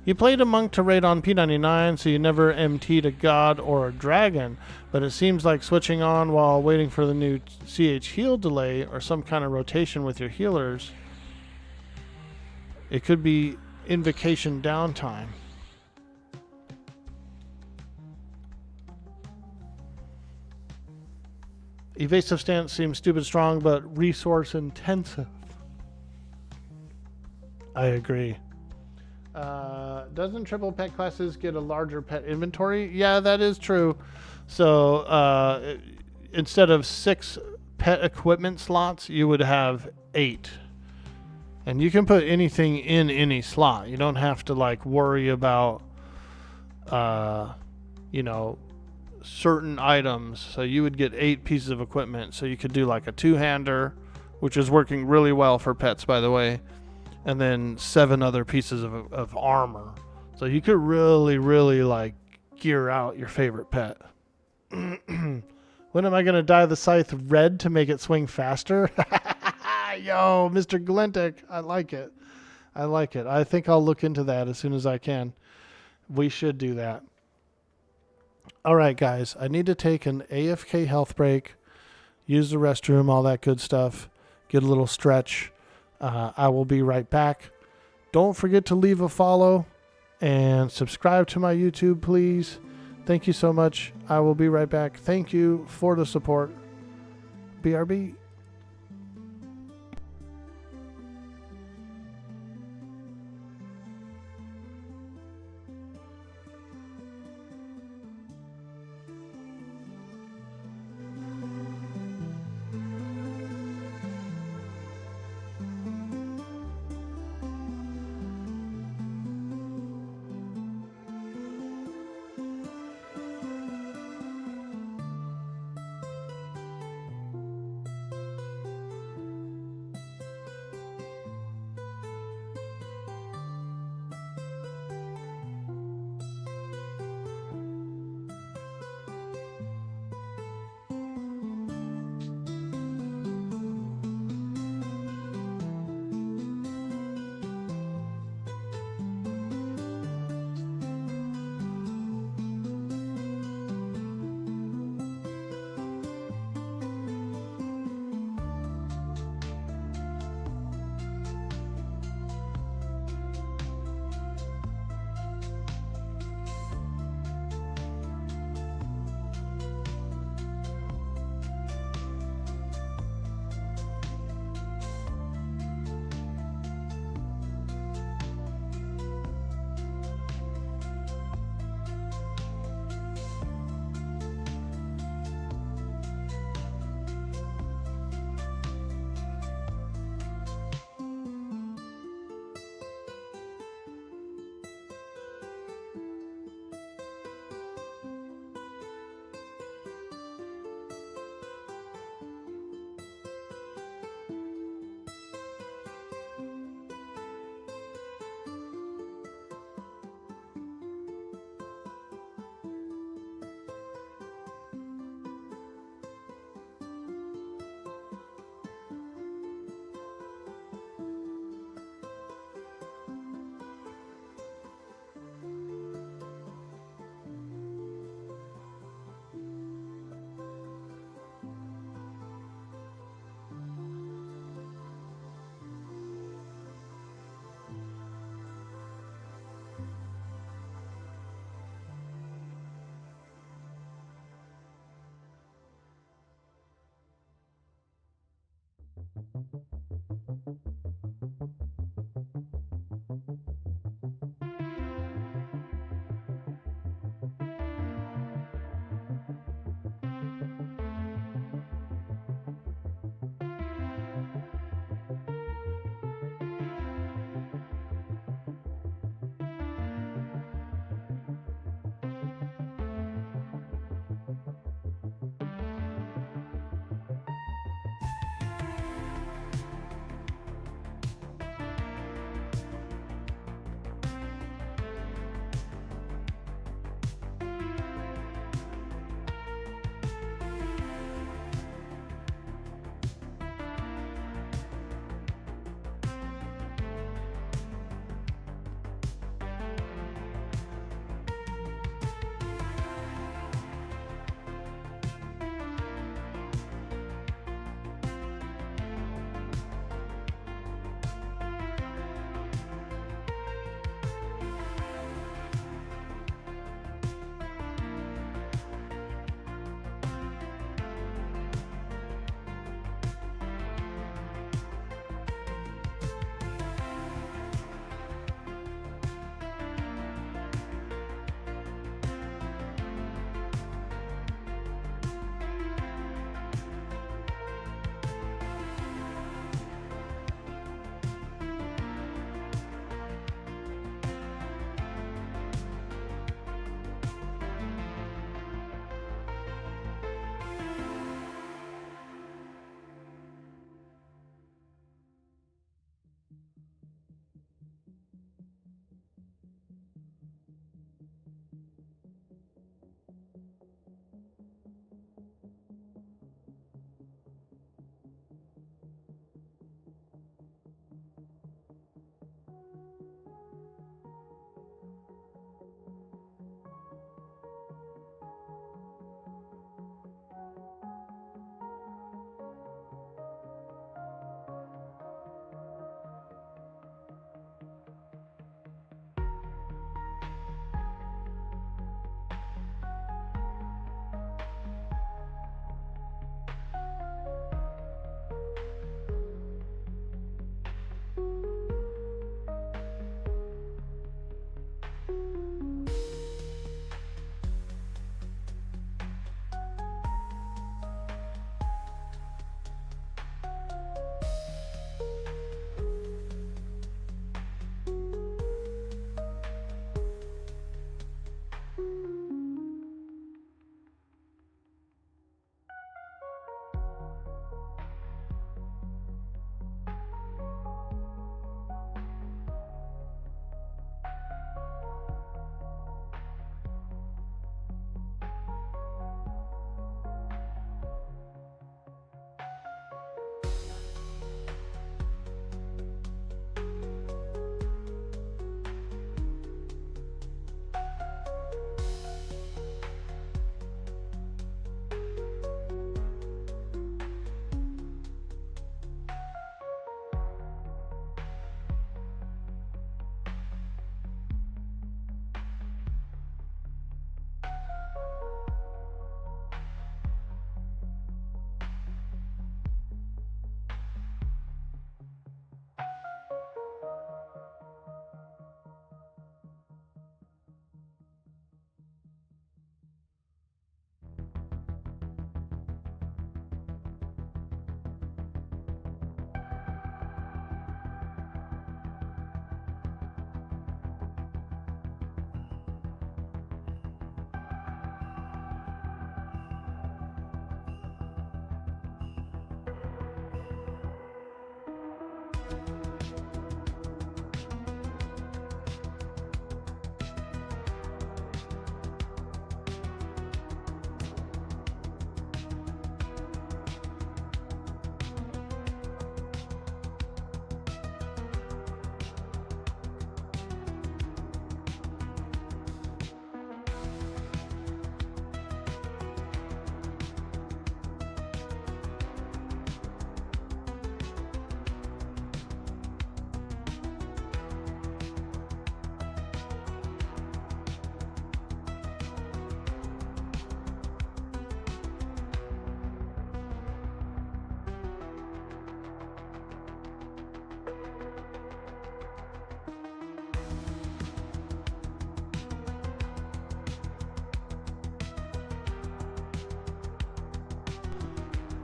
You played a monk to raid on P99, so you never MT'd a god or a dragon, but it seems like switching on while waiting for the new CH heal delay or some kind of rotation with your healers. It could be invocation downtime. Evasive stance seems stupid strong, but resource intensive. I agree. Doesn't triple pet classes get a larger pet inventory? Yeah, that is true. So instead of 6 pet equipment slots, you would have 8. And you can put anything in any slot. You don't have to like worry about, you know, certain items. So you would get 8 pieces of equipment. So you could do like a 2-hander, which is working really well for pets, by the way, and then 7 other pieces of armor. So you could really like gear out your favorite pet. When am I going to dye the scythe red to make it swing faster? Yo, Mr. Glintic, I like it. I like it. I think I'll look into that as soon as I can. We should do that. All right, guys, I need to take an AFK health break, use the restroom, all that good stuff, get a little stretch. I will be right back. Don't forget to leave a follow and subscribe to my YouTube, please. Thank you so much. I will be right back. Thank you for the support. BRB.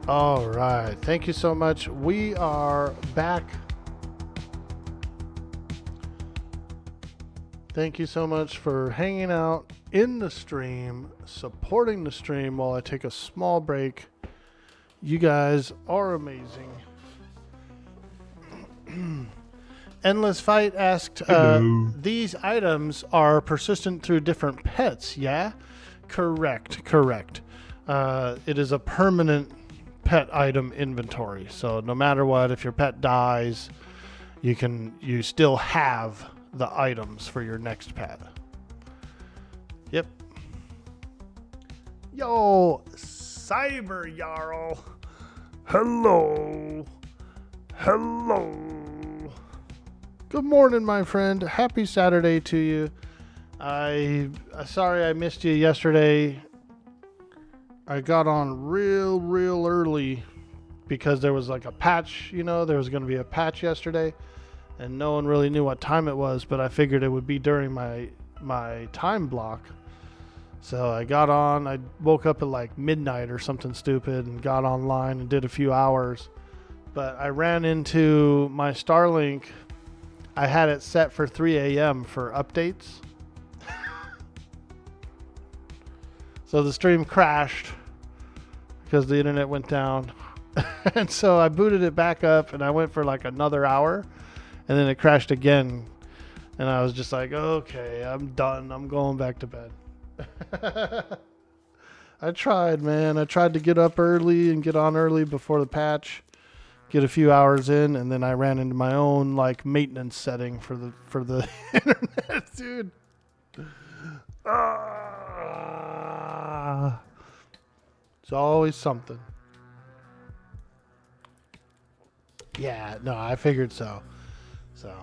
All right. Thank you so much. We are back. Thank you so much for hanging out in the stream, supporting the stream while I take a small break. You guys are amazing. Endless Fight asked, these items are persistent through different pets, yeah? Correct. It is a permanent pet item inventory. So no matter what, if your pet dies, you still have the items for your next pet. Yep. Yo, Cyber Jarl. Hello. Good morning, my friend. Happy Saturday to you. Sorry I missed you yesterday. I got on real early because there was like a patch, there was going to be a patch yesterday and no one really knew what time it was, but I figured it would be during my time block. So I got on, I woke up at like midnight or something stupid and got online and did a few hours. But I ran into my Starlink. I had it set for 3 a.m. for updates. So the stream crashed because the internet went down. And so I booted it back up and I went for like another hour and then it crashed again. And I was just like, okay, I'm done. I'm going back to bed. I tried, man. I tried to get up early and get on early before the patch, get a few hours in, and then I ran into my own like maintenance setting for the internet, dude. It's always something. Yeah, no, I figured so. So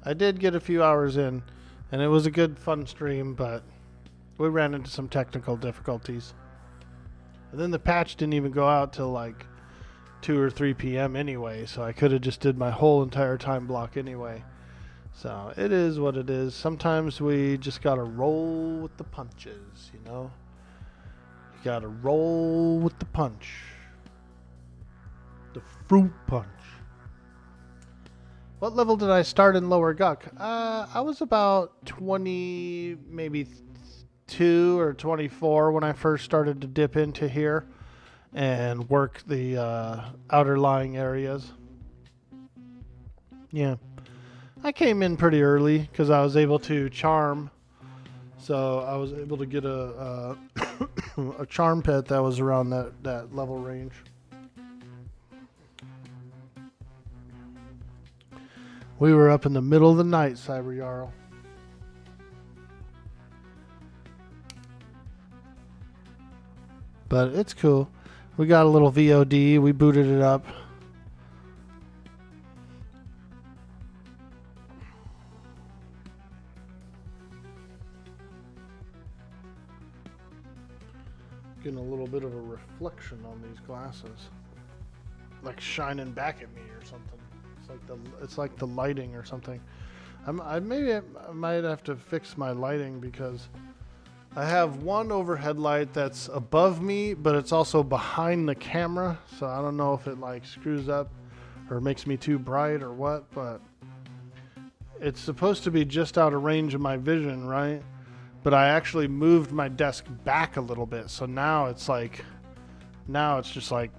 I did get a few hours in, and it was a good, fun stream, but we ran into some technical difficulties. And then the patch didn't even go out till like 2 or 3 p.m. anyway, so I could have just did my whole entire time block anyway. So it is what it is. Sometimes we just gotta roll with the punches, You gotta roll with the punch. The fruit punch. What level did I start in Lower Guck? I was about 20, maybe 2 or 24 when I first started to dip into here and work the outer lying areas. Yeah. I came in pretty early because I was able to charm. So I was able to get a a charm pet that was around that level range. We were up in the middle of the night, Cyber Jarl. But it's cool. We got a little VOD. We booted it up. Getting a little bit of a reflection on these glasses. Like shining back at me or something. It's like the lighting or something. I might have to fix my lighting because I have one overhead light that's above me, but it's also behind the camera. So I don't know if it like screws up or makes me too bright or what, but it's supposed to be just out of range of my vision, right? But I actually moved my desk back a little bit. So now it's just like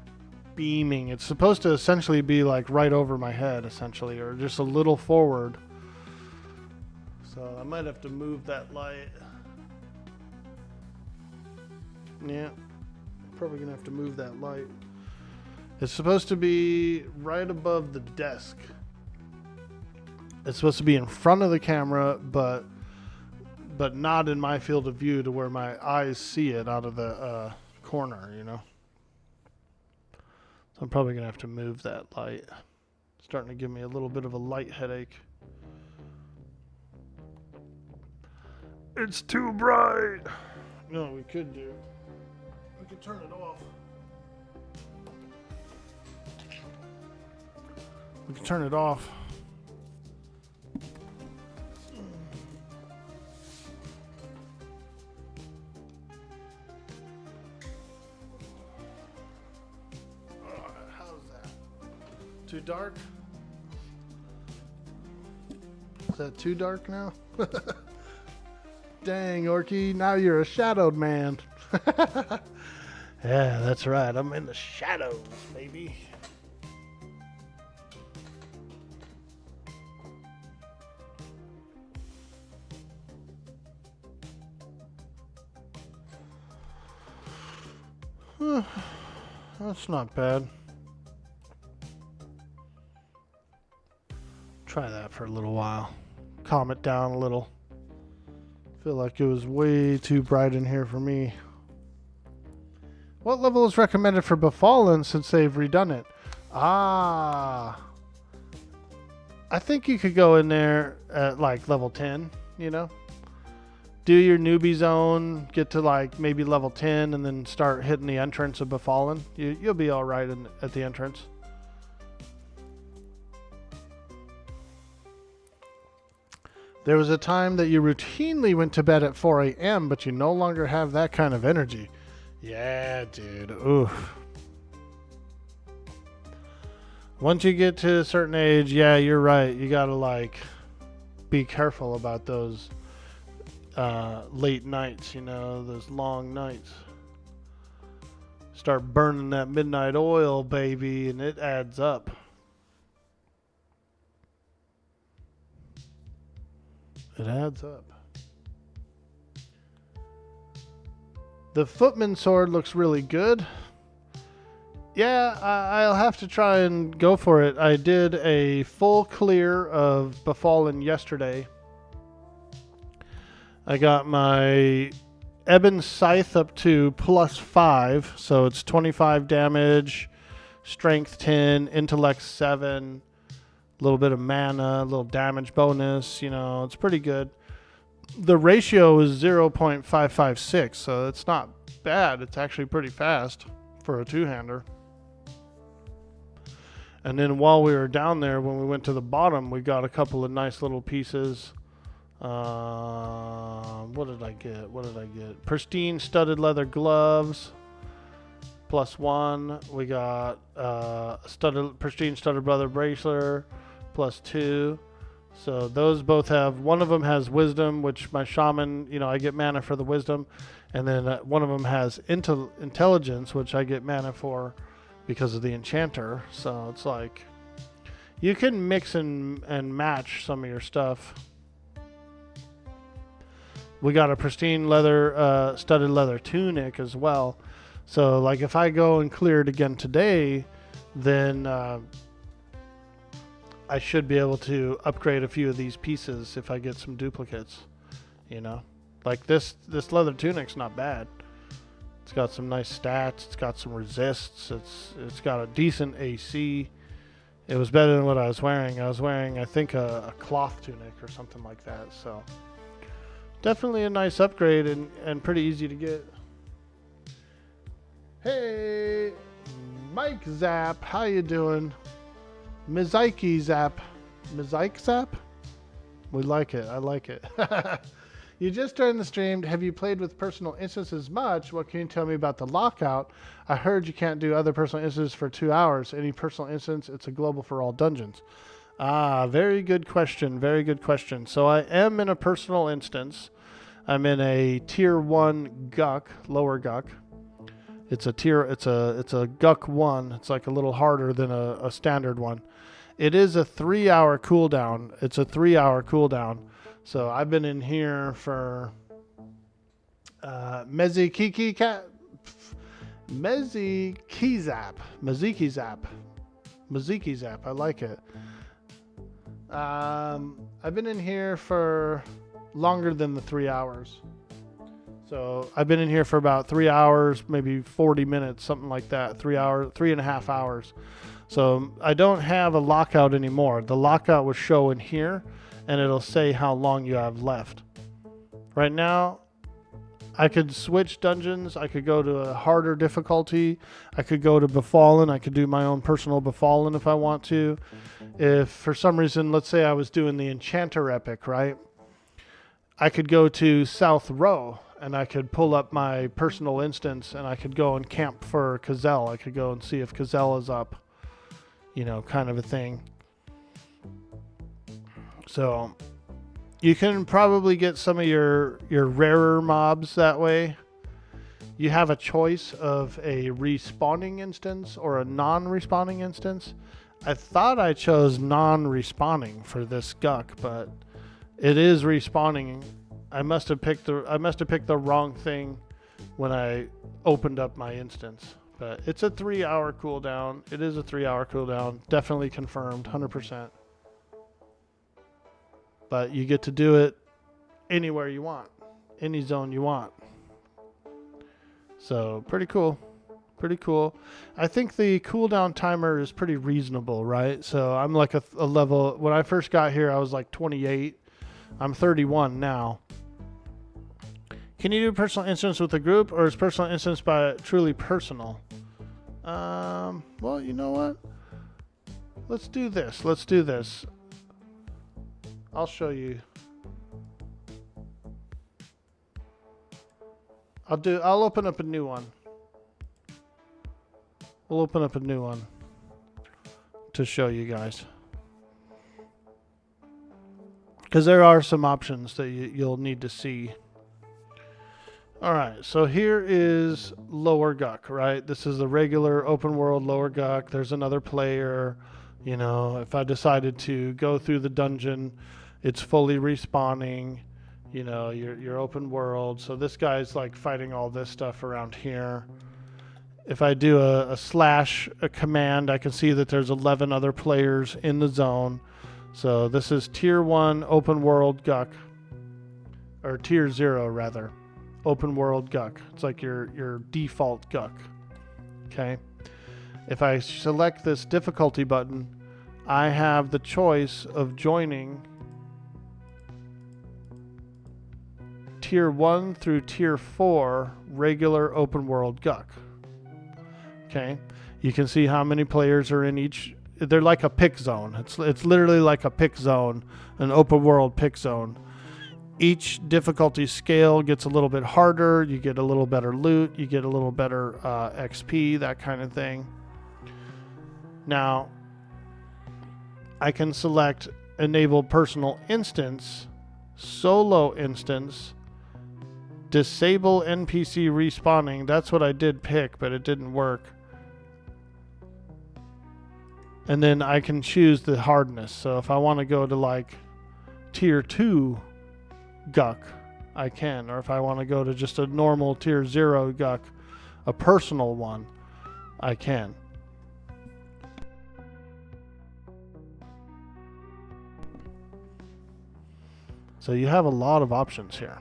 beaming. It's supposed to essentially be like right over my head, essentially, or just a little forward. So I might have to move that light. Yeah, probably gonna have to move that light. It's supposed to be right above the desk. It's supposed to be in front of the camera, but not in my field of view to where my eyes see it out of the corner, So I'm probably gonna have to move that light. It's starting to give me a little bit of a light headache. It's too bright. No, we could do. We could turn it off. We can turn it off. Too dark? Is that too dark now? Dang, Orky, now you're a shadowed man. Yeah, that's right. I'm in the shadows, baby. That's not bad. Try that for a little while. Calm it down a little. Feel like it was way too bright in here for me. What level is recommended for Befallen since they've redone it? I think you could go in there at like level 10, you know? Do your newbie zone, get to like maybe level 10, and then start hitting the entrance of Befallen. You'll be all right at the entrance. There was a time that you routinely went to bed at 4 a.m., but you no longer have that kind of energy. Yeah, dude. Oof. Once you get to a certain age, yeah, you're right. You gotta like be careful about those late nights, you know, those long nights. Start burning that midnight oil, baby, and it adds up. It adds up. The footman sword looks really good. Yeah, I'll have to try and go for it. I did a full clear of Befallen yesterday. I got my Ebon Scythe up to +5, so it's 25 damage, strength 10, intellect 7, a little bit of mana, a little damage bonus, you know, it's pretty good. The ratio is 0.556, so it's not bad. It's actually pretty fast for a two-hander. And then while we were down there, when we went to the bottom, we got a couple of nice little pieces. What did I get? Pristine studded leather gloves, +1. We got pristine studded leather bracelet, +2. So those both have, one of them has wisdom, which my shaman, you know, I get mana for the wisdom. And then one of them has intelligence, which I get mana for because of the enchanter. So it's like, you can mix and match some of your stuff. We got a pristine leather, studded leather tunic as well. So like if I go and clear it again today, then I should be able to upgrade a few of these pieces if I get some duplicates, you know. Like this leather tunic's not bad. It's got some nice stats. It's got some resists. It's got a decent AC. It was better than what I was wearing. I was wearing, I think, a cloth tunic or something like that. So definitely a nice upgrade and pretty easy to get. Hey, Mike Zap, how you doing? Mizaiki Zap. Mizaik Zap? We like it. I like it. You just joined the stream. Have you played with personal instances much? What can you tell me about the lockout? I heard you can't do other personal instances for 2 hours. Any personal instance? It's a global for all dungeons. Very good question. Very good question. So I am in a personal instance. I'm in a tier 1 Guck, lower Guck. It's a Guck 1. It's like a little harder than a standard one. It is a 3-hour cooldown. It's a 3-hour cooldown. So I've been in here for Meziki Zap. I like it. I've been in here for longer than the 3 hours. So I've been in here for about 3 hours, maybe 40 minutes, something like that. 3.5 hours. So I don't have a lockout anymore. The lockout will show in here, and it'll say how long you have left. Right now, I could switch dungeons. I could go to a harder difficulty. I could go to Befallen. I could do my own personal Befallen if I want to. If for some reason, let's say I was doing the Enchanter Epic, right? I could go to South Row, and I could pull up my personal instance, and I could go and camp for Kazel. I could go and see if Kazel is up. you know, kind of a thing. So you can probably get some of your rarer mobs that way. You have a choice of a respawning instance or a non-respawning instance. I thought I chose non-respawning for this Guck, but it is respawning. I must have picked the wrong thing when I opened up my instance. But it's a 3-hour cooldown. It is a 3-hour cooldown. Definitely confirmed, 100%. But you get to do it anywhere you want, any zone you want. So pretty cool. Pretty cool. I think the cooldown timer is pretty reasonable, right? So I'm like a level, when I first got here, I was like 28. I'm 31 now. Can you do personal instance with a group, or is personal instance by truly personal? Well, you know what? Let's do this. Let's do this. I'll show you. I'll open up a new one. We'll open up a new one to show you guys. Because there are some options that you'll need to see. Alright, so here is Lower Guck, right? This is the regular open world Lower Guck. There's another player. You know, if I decided to go through the dungeon, it's fully respawning. You know, your open world. So this guy's like fighting all this stuff around here. If I do a command, I can see that there's 11 other players in the zone. So this is tier 1 open world Guck, or tier 0 rather, open world Guck. It's like your default Guck. Okay. If I select this difficulty button, I have the choice of joining tier 1 through tier 4 regular open world Guck. Okay, you can see how many players are in each. They're like a pick zone. It's literally like a pick zone, an open world pick zone. Each difficulty scale gets a little bit harder. You get a little better loot. You get a little better XP, that kind of thing. Now, I can select enable personal instance, solo instance, disable NPC respawning. That's what I did pick, but it didn't work. And then I can choose the hardness. So if I want to go to like tier 2 Guck, I can. Or if I want to go to just a normal tier 0 Guck, a personal one, I can. So you have a lot of options here.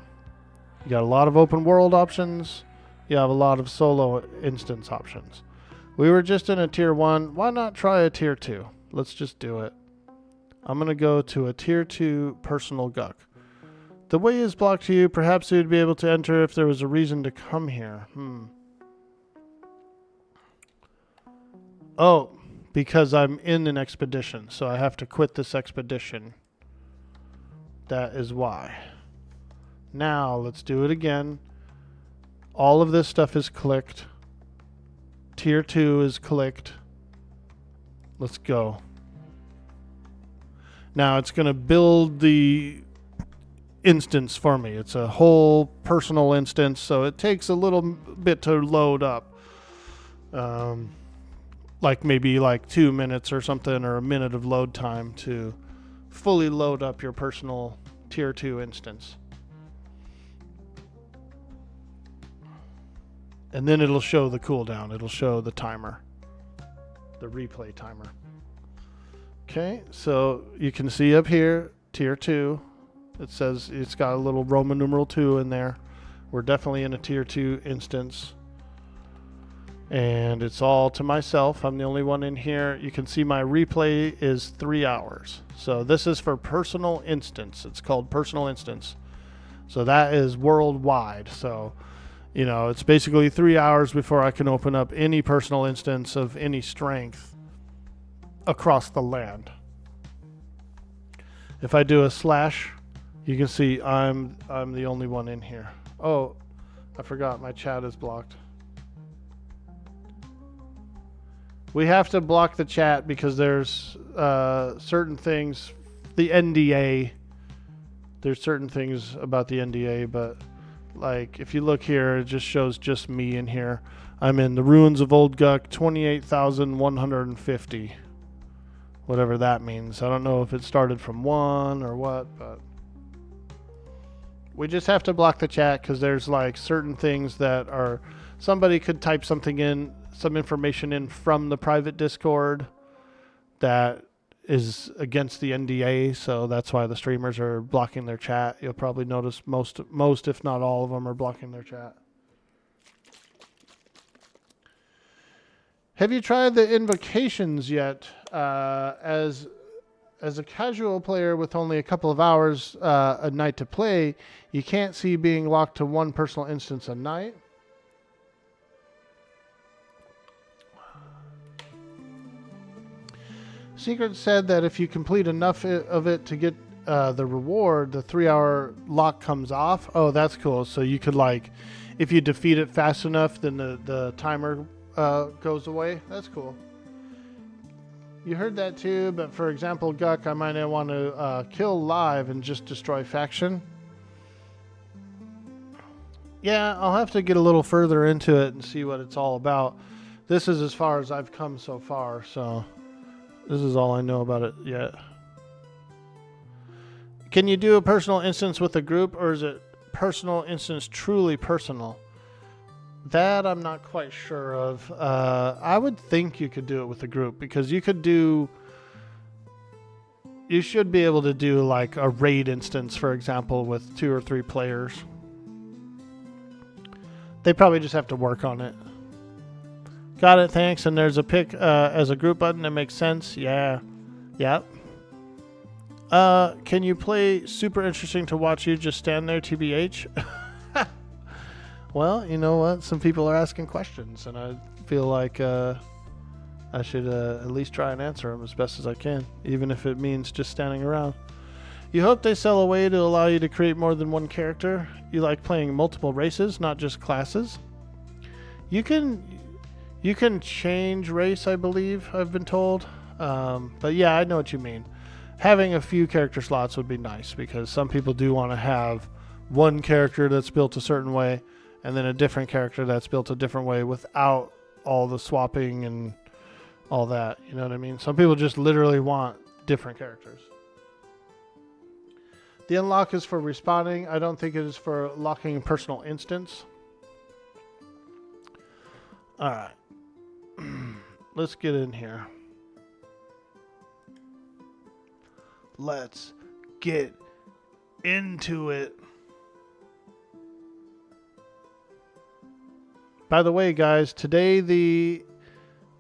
You got a lot of open world options. You have a lot of solo instance options. We were just in a tier 1. Why not try a tier 2? Let's just do it. I'm going to go to a tier 2 personal Guck. The way is blocked to you. Perhaps you'd be able to enter if there was a reason to come here. Oh, because I'm in an expedition. So I have to quit this expedition. That is why. Now, let's do it again. All of this stuff is clicked. Tier 2 is clicked. Let's go. Now, it's going to build the instance for me. It's a whole personal instance, so it takes a little bit to load up. Like maybe like 2 minutes or something, or a minute of load time to fully load up your personal tier 2 instance. And then it'll show the cooldown. It'll show the timer, the replay timer. Okay, so you can see up here, tier 2. It says it's got a little Roman numeral 2 in there. We're definitely in a tier 2 instance. And it's all to myself. I'm the only one in here. You can see my replay is 3 hours. So this is for personal instance. It's called personal instance. So that is worldwide. So, you know, it's basically 3 hours before I can open up any personal instance of any strength across the land. If I do a slash, you can see I'm the only one in here. Oh, I forgot my chat is blocked. We have to block the chat because there's certain things, the NDA. There's certain things about the NDA, but like if you look here, it just shows just me in here. I'm in the Ruins of Old Guck, 28,150. Whatever that means. I don't know if it started from 1 or what, but we just have to block the chat because there's like certain things that are, somebody could type something in, some information in from the private Discord that is against the NDA, so that's why the streamers are blocking their chat. You'll probably notice most if not all of them are blocking their chat. Have you tried the invocations yet? As a casual player with only a couple of hours a night to play, you can't see being locked to one personal instance a night. Secret said that if you complete enough of it to get the reward, the 3-hour lock comes off. Oh, that's cool. So you could like, if you defeat it fast enough, then the timer goes away. That's cool. You heard that too, but for example, Guck, I might want to kill live and just destroy faction. Yeah, I'll have to get a little further into it and see what it's all about. This is as far as I've come so far, so this is all I know about it yet. Can you do a personal instance with a group, or is it personal instance truly personal? That I'm not quite sure of. I would think you could do it with a group, because you should be able to do like a raid instance, for example, with 2 or 3 players. They probably just have to work on it. Got it, thanks. And there's a pick as a group button. That makes sense. Yeah. Yep. Can you play Super Interesting to Watch You Just Stand There, TBH? Well, you know what? Some people are asking questions, and I feel like I should at least try and answer them as best as I can, even if it means just standing around. You hope they sell a way to allow you to create more than one character? You like playing multiple races, not just classes? You can change race, I believe, I've been told. But yeah, I know what you mean. Having a few character slots would be nice, because some people do want to have one character that's built a certain way and then a different character that's built a different way without all the swapping and all that. You know what I mean? Some people just literally want different characters. The unlock is for respawning. I don't think it is for locking personal instance. Alright. Let's get in here. Let's get into it. By the way, guys, today the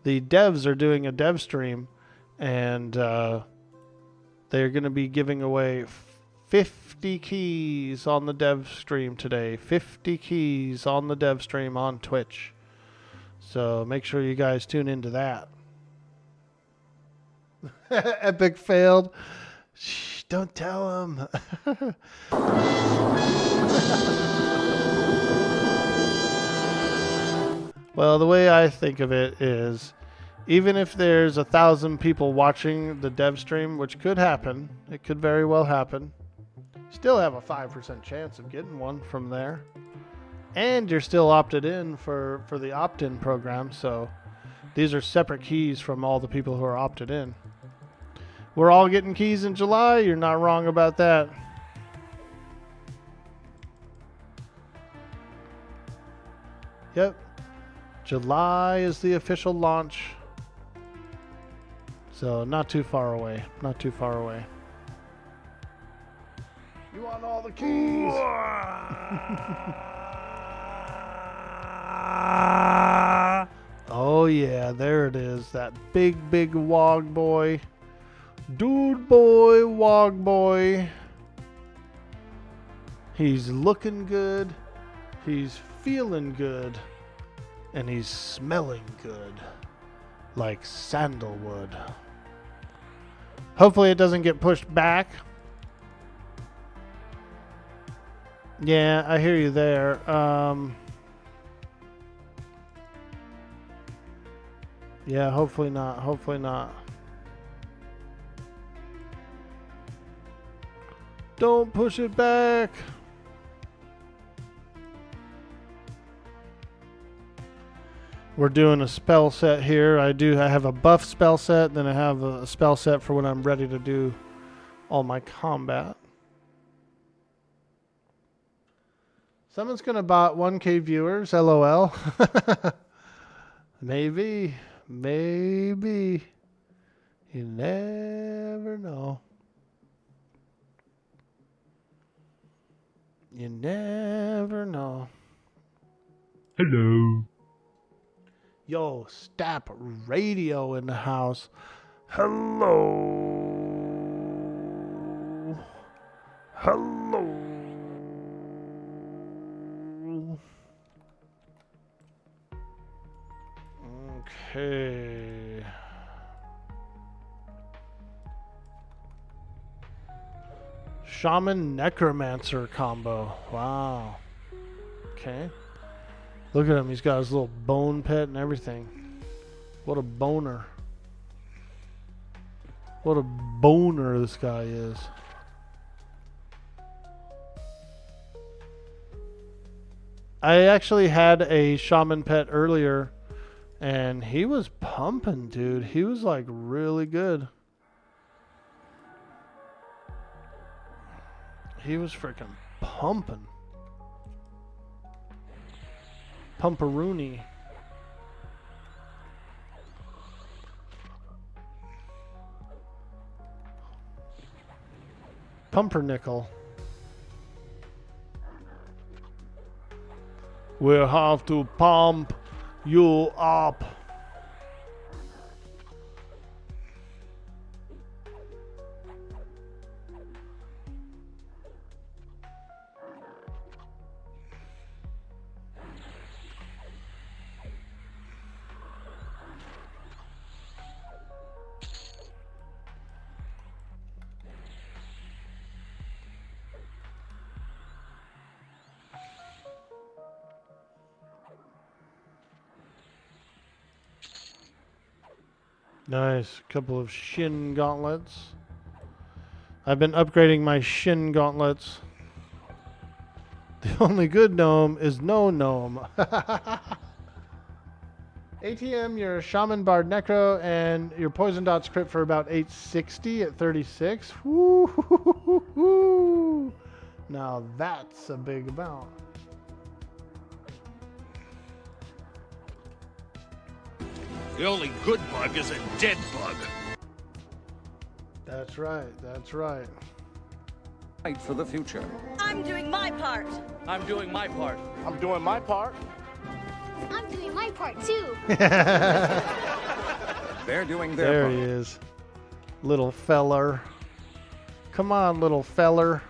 devs are doing a dev stream, and they're going to be giving away 50 keys on the dev stream today. 50 keys on the dev stream on Twitch. So make sure you guys tune into that. Epic failed. Shh, don't tell him. Well, the way I think of it is, even if there's 1,000 people watching the dev stream, which could happen, it could very well happen, still have a 5% chance of getting one from there. And you're still opted in for the opt-in program, so these are separate keys from all the people who are opted in. We're all getting keys in July. You're not wrong about that. Yep. July is the official launch. So not too far away. Not too far away. You want all the keys? Oh yeah, there it is. That big wog boy. Dude boy, wog boy. He's looking good. He's feeling good. And he's smelling good. Like sandalwood. Hopefully it doesn't get pushed back. Yeah, I hear you there. Yeah, hopefully not. Hopefully not. Don't push it back. We're doing a spell set here. I have a buff spell set, then I have a spell set for when I'm ready to do all my combat. Someone's gonna bot 1K viewers, LOL. Maybe. Maybe. You never know. You never know. Hello. Yo, Stap Radio in the house. Hello. Hello. Okay. Shaman Necromancer combo. Wow. Okay. Look at him. He's got his little bone pet and everything. What a boner. What a boner this guy is. I actually had a shaman pet earlier, and he was pumping, dude. He was like really good. He was freaking pumping. Pumperoonie. Pumpernickel. We'll have to pump you up. Nice. Couple of shin gauntlets. I've been upgrading my shin gauntlets. The only good gnome is no gnome. ATM, your Shaman Bard Necro, and your Poison Dots crit for about 860 at 36. Woo! Now that's a big amount. The only good bug is a dead bug. That's right. That's right. Fight for the future. I'm doing my part. I'm doing my part. I'm doing my part. I'm doing my part too. They're doing their There part. he is. Little feller. Come on, little feller.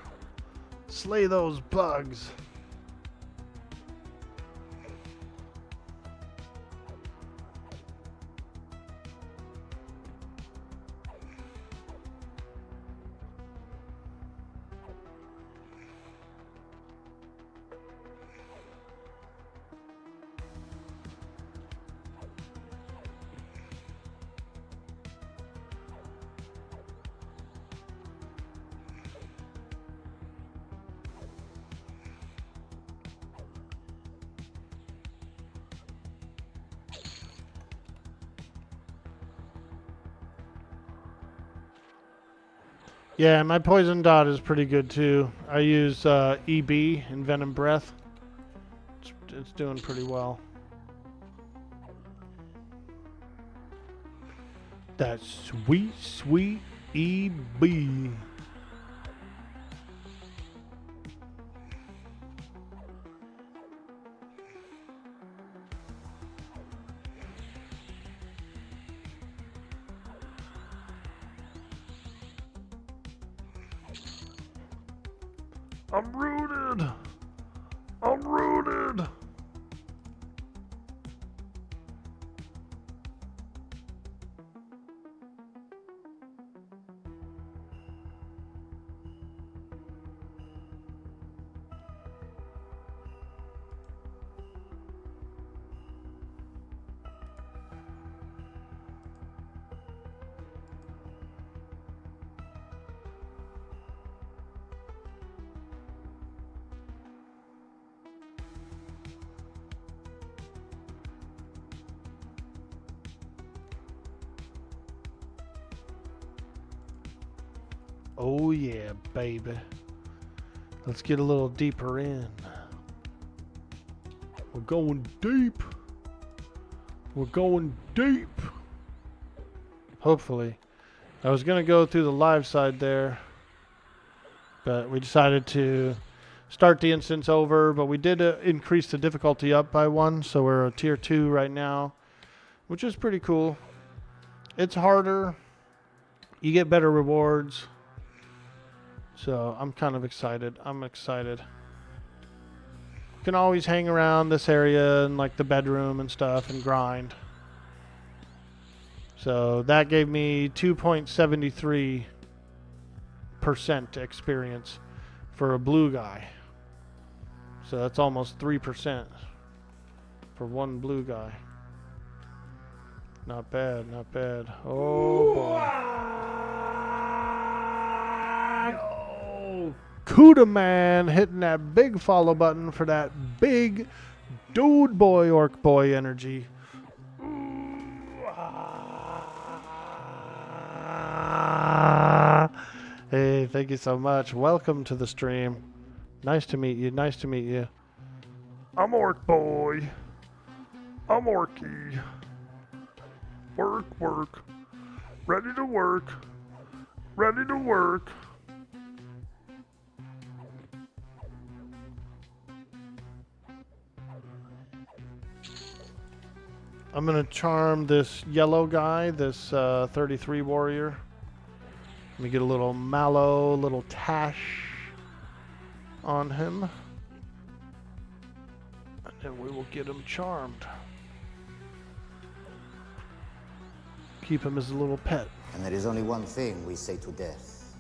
Slay those bugs. Yeah, my poison dot is pretty good too. I use EB, Envenom Breath. It's doing pretty well. That sweet, sweet EB. I'm rooted. I'm rooted. Oh yeah, baby. Let's get a little deeper in. We're going deep. We're going deep. Hopefully. I was going to go through the live side there, but we decided to start the instance over, but we did increase the difficulty up by 1, so we're a tier 2 right now, which is pretty cool. It's harder. You get better rewards. So I'm kind of excited. I'm excited. You can always hang around this area and like the bedroom and stuff and grind. So that gave me 2.73% experience for a blue guy. So that's almost 3% for one blue guy. Not bad, not bad. Oh boy. Cuda man hitting that big follow button for that big dude boy orc boy energy. Hey, thank you so much. Welcome to the stream. Nice to meet you. Nice to meet you. I'm Orkboy. I'm Orky. Work, work. Ready to work. Ready to work. I'm going to charm this yellow guy, this 33 warrior. Let me get a little mallow, little tash on him. And then we will get him charmed. Keep him as a little pet. And there is only one thing we say to death.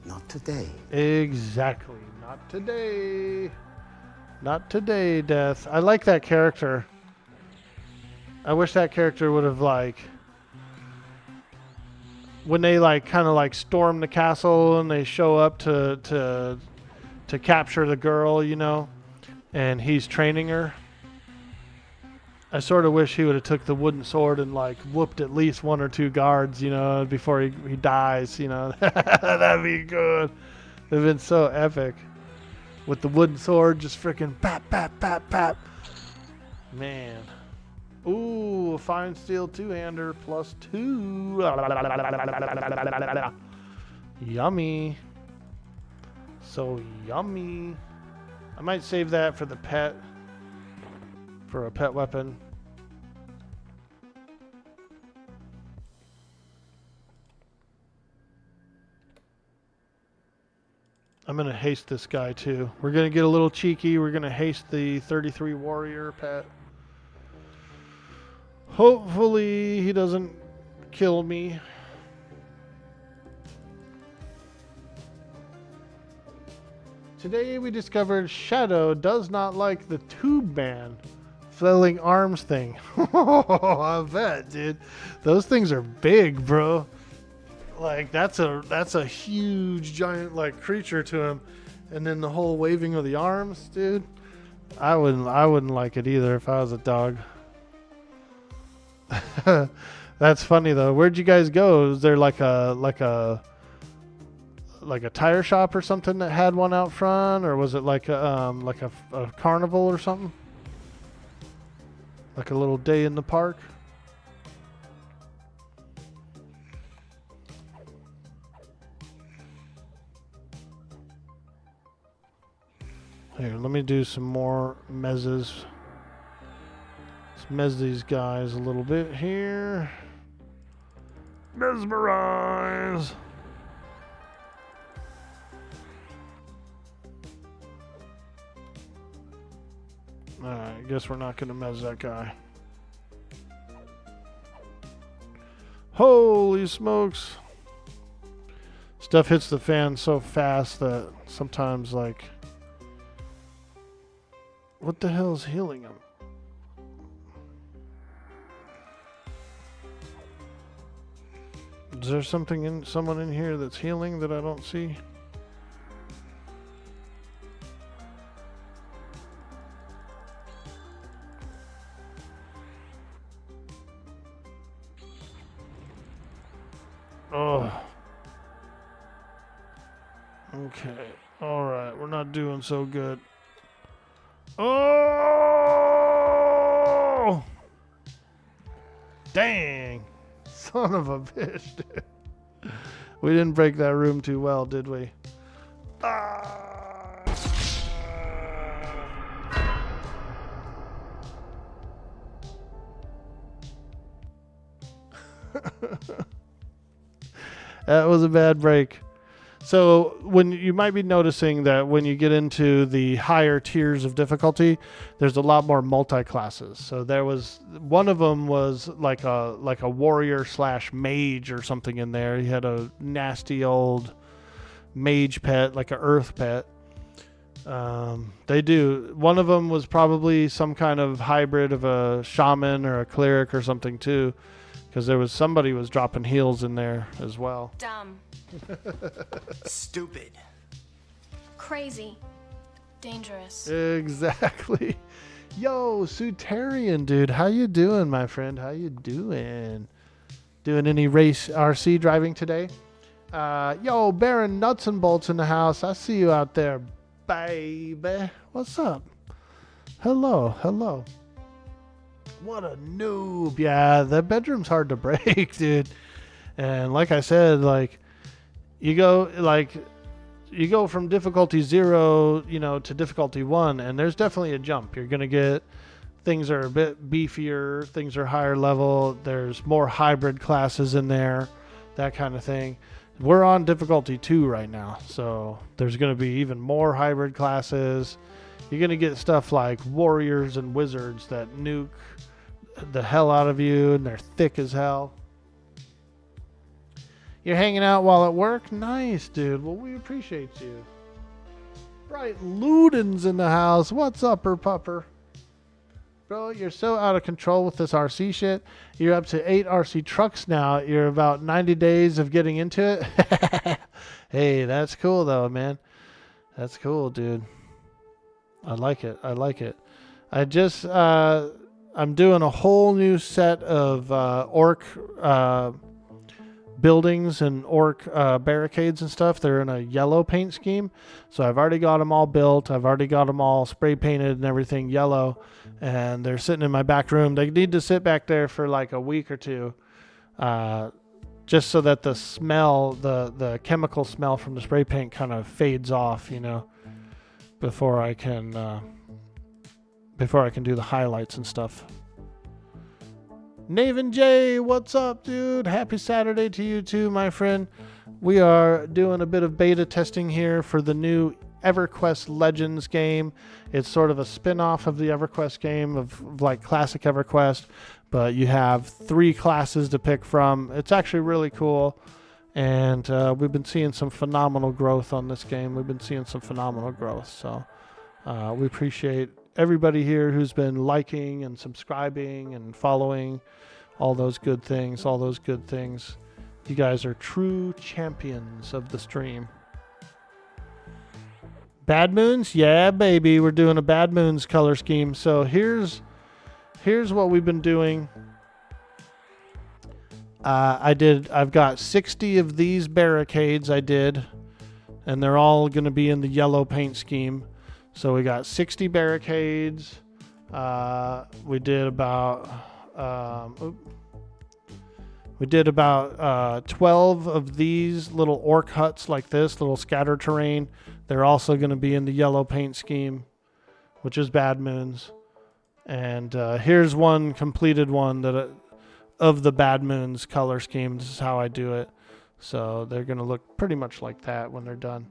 Not today. Exactly. Not today. Not today, Death. I like that character. I wish that character would have, like, when they like kind of like storm the castle and they show up to capture the girl, you know, and he's training her. I sort of wish he would have took the wooden sword and like whooped at least 1 or 2 guards, you know, before he dies, you know. That'd be good. It'd been so epic. With the wooden sword just freaking pap, pap, pap, pap. Man. Ooh, a fine steel 2-hander +2. Yummy. So yummy. I might save that for the pet. For a pet weapon. I'm going to haste this guy too. We're going to get a little cheeky. We're going to haste the 33 warrior pet. Hopefully he doesn't kill me. Today we discovered Shadow does not like the tube man flailing arms thing. I bet, dude. Those things are big, bro. Like that's a huge giant like creature to him, and then the whole waving of the arms, dude. I wouldn't like it either if I was a dog. That's funny though. Where'd you guys go? Is there like a tire shop or something that had one out front, or was it like a carnival or something? Like a little day in the park? Here, let me do some more mezzes. Let's mezz these guys a little bit here. Mesmerize. Alright, I guess we're not going to mezz that guy. Holy smokes. Stuff hits the fan so fast that sometimes, like... What the hell is healing him? Is there someone in here that's healing that I don't see? Oh. Okay. All right. We're not doing so good. Oh! Dang. Son of a bitch, dude. We didn't break that room too well, did we? That was a bad break. So when you might be noticing that when you get into the higher tiers of difficulty, there's a lot more multi-classes. So there was one of them was like a warrior / mage or something in there. He had a nasty old mage pet, like a earth pet. They do. One of them was probably some kind of hybrid of a shaman or a cleric or something too, because there was somebody was dropping heals in there as well. Dumb. Stupid. Crazy. Dangerous. Exactly. Yo, Sutarian, dude. How you doing, my friend? How you doing? Doing any race RC driving today? Yo, Baron Nuts and Bolts in the house. I see you out there, baby. What's up? Hello, hello. What a noob. Yeah, that bedroom's hard to break, dude. And like I said, like, you go from difficulty 0, to difficulty 1, and there's definitely a jump. You're going to get things are a bit beefier, things are higher level, there's more hybrid classes in there, that kind of thing. We're on difficulty 2 right now, so there's going to be even more hybrid classes. You're going to get stuff like warriors and wizards that nuke the hell out of you, and they're thick as hell. You're hanging out while at work? Nice, dude. Well, we appreciate you. Bright Ludens in the house. What's up, pupper? Bro, you're so out of control with this RC shit. You're up to 8 RC trucks now. You're about 90 days of getting into it. Hey, that's cool, though, man. That's cool, dude. I like it. I like it. I just, I'm doing a whole new set of orc buildings and orc barricades and stuff. They're in a yellow paint scheme, so I've already got them all built. I've already got them all spray painted and everything yellow, and they're sitting in my back room. They need to sit back there for like a week or two, just so that the smell, the chemical smell from the spray paint kind of fades off, before I can do the highlights and stuff. Naven J, what's up, dude? Happy Saturday to you too, my friend. We are doing a bit of beta testing here for the new Everquest Legends game. It's sort of a spin-off of the Everquest game of like classic Everquest, but you have 3 classes to pick from. It's actually really cool, and we've been seeing some phenomenal growth on this game. We've been seeing some phenomenal growth, so we appreciate everybody here who's been liking and subscribing and following, all those good things. You guys are true champions of the stream. Bad Moons? Yeah, baby. We're doing a Bad Moons color scheme. So here's what we've been doing. I've got 60 of these barricades I did, and they're all going to be in the yellow paint scheme. So we got 60 barricades. We did about 12 of these little orc huts like this, little scatter terrain. They're also going to be in the yellow paint scheme, which is Bad Moons. And here's one completed one of the Bad Moons color scheme. This is how I do it. So they're going to look pretty much like that when they're done.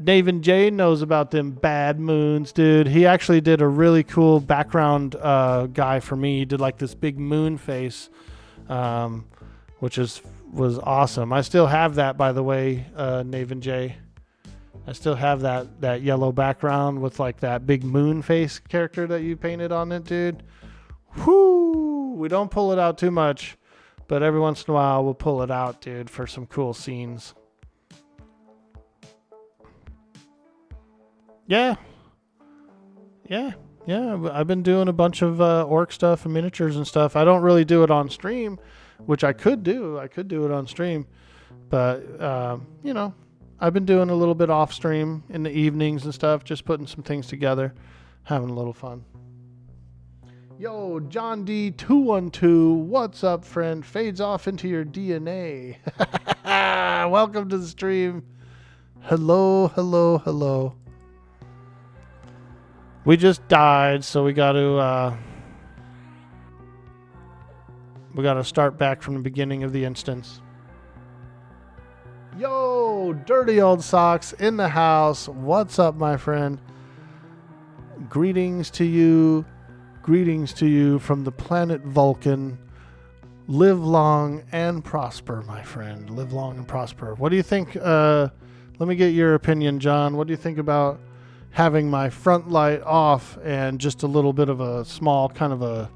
David J knows about them Bad Moons, dude. He actually did a really cool background guy for me. He did like this big moon face, which was awesome. I still have that, by the way, Naven J. I still have that yellow background with like that big moon face character that you painted on it, dude. Whoo! We don't pull it out too much, but every once in a while we'll pull it out, dude, for some cool scenes. Yeah. I've been doing a bunch of orc stuff and miniatures and stuff. I don't really do it on stream, which I could do. I could do it on stream, but I've been doing a little bit off stream in the evenings and stuff, just putting some things together, having a little fun. Yo, John D212, what's up, friend? Fades off into your DNA. Welcome to the stream. Hello, hello, hello. We just died, so we got to start back from the beginning of the instance. Yo, Dirty Old Socks in the house. What's up, my friend? Greetings to you. Greetings to you from the planet Vulcan. Live long and prosper, my friend. Live long and prosper. What do you think? Let me get your opinion, John. What do you think about having my front light off and just a little bit of a small kind of a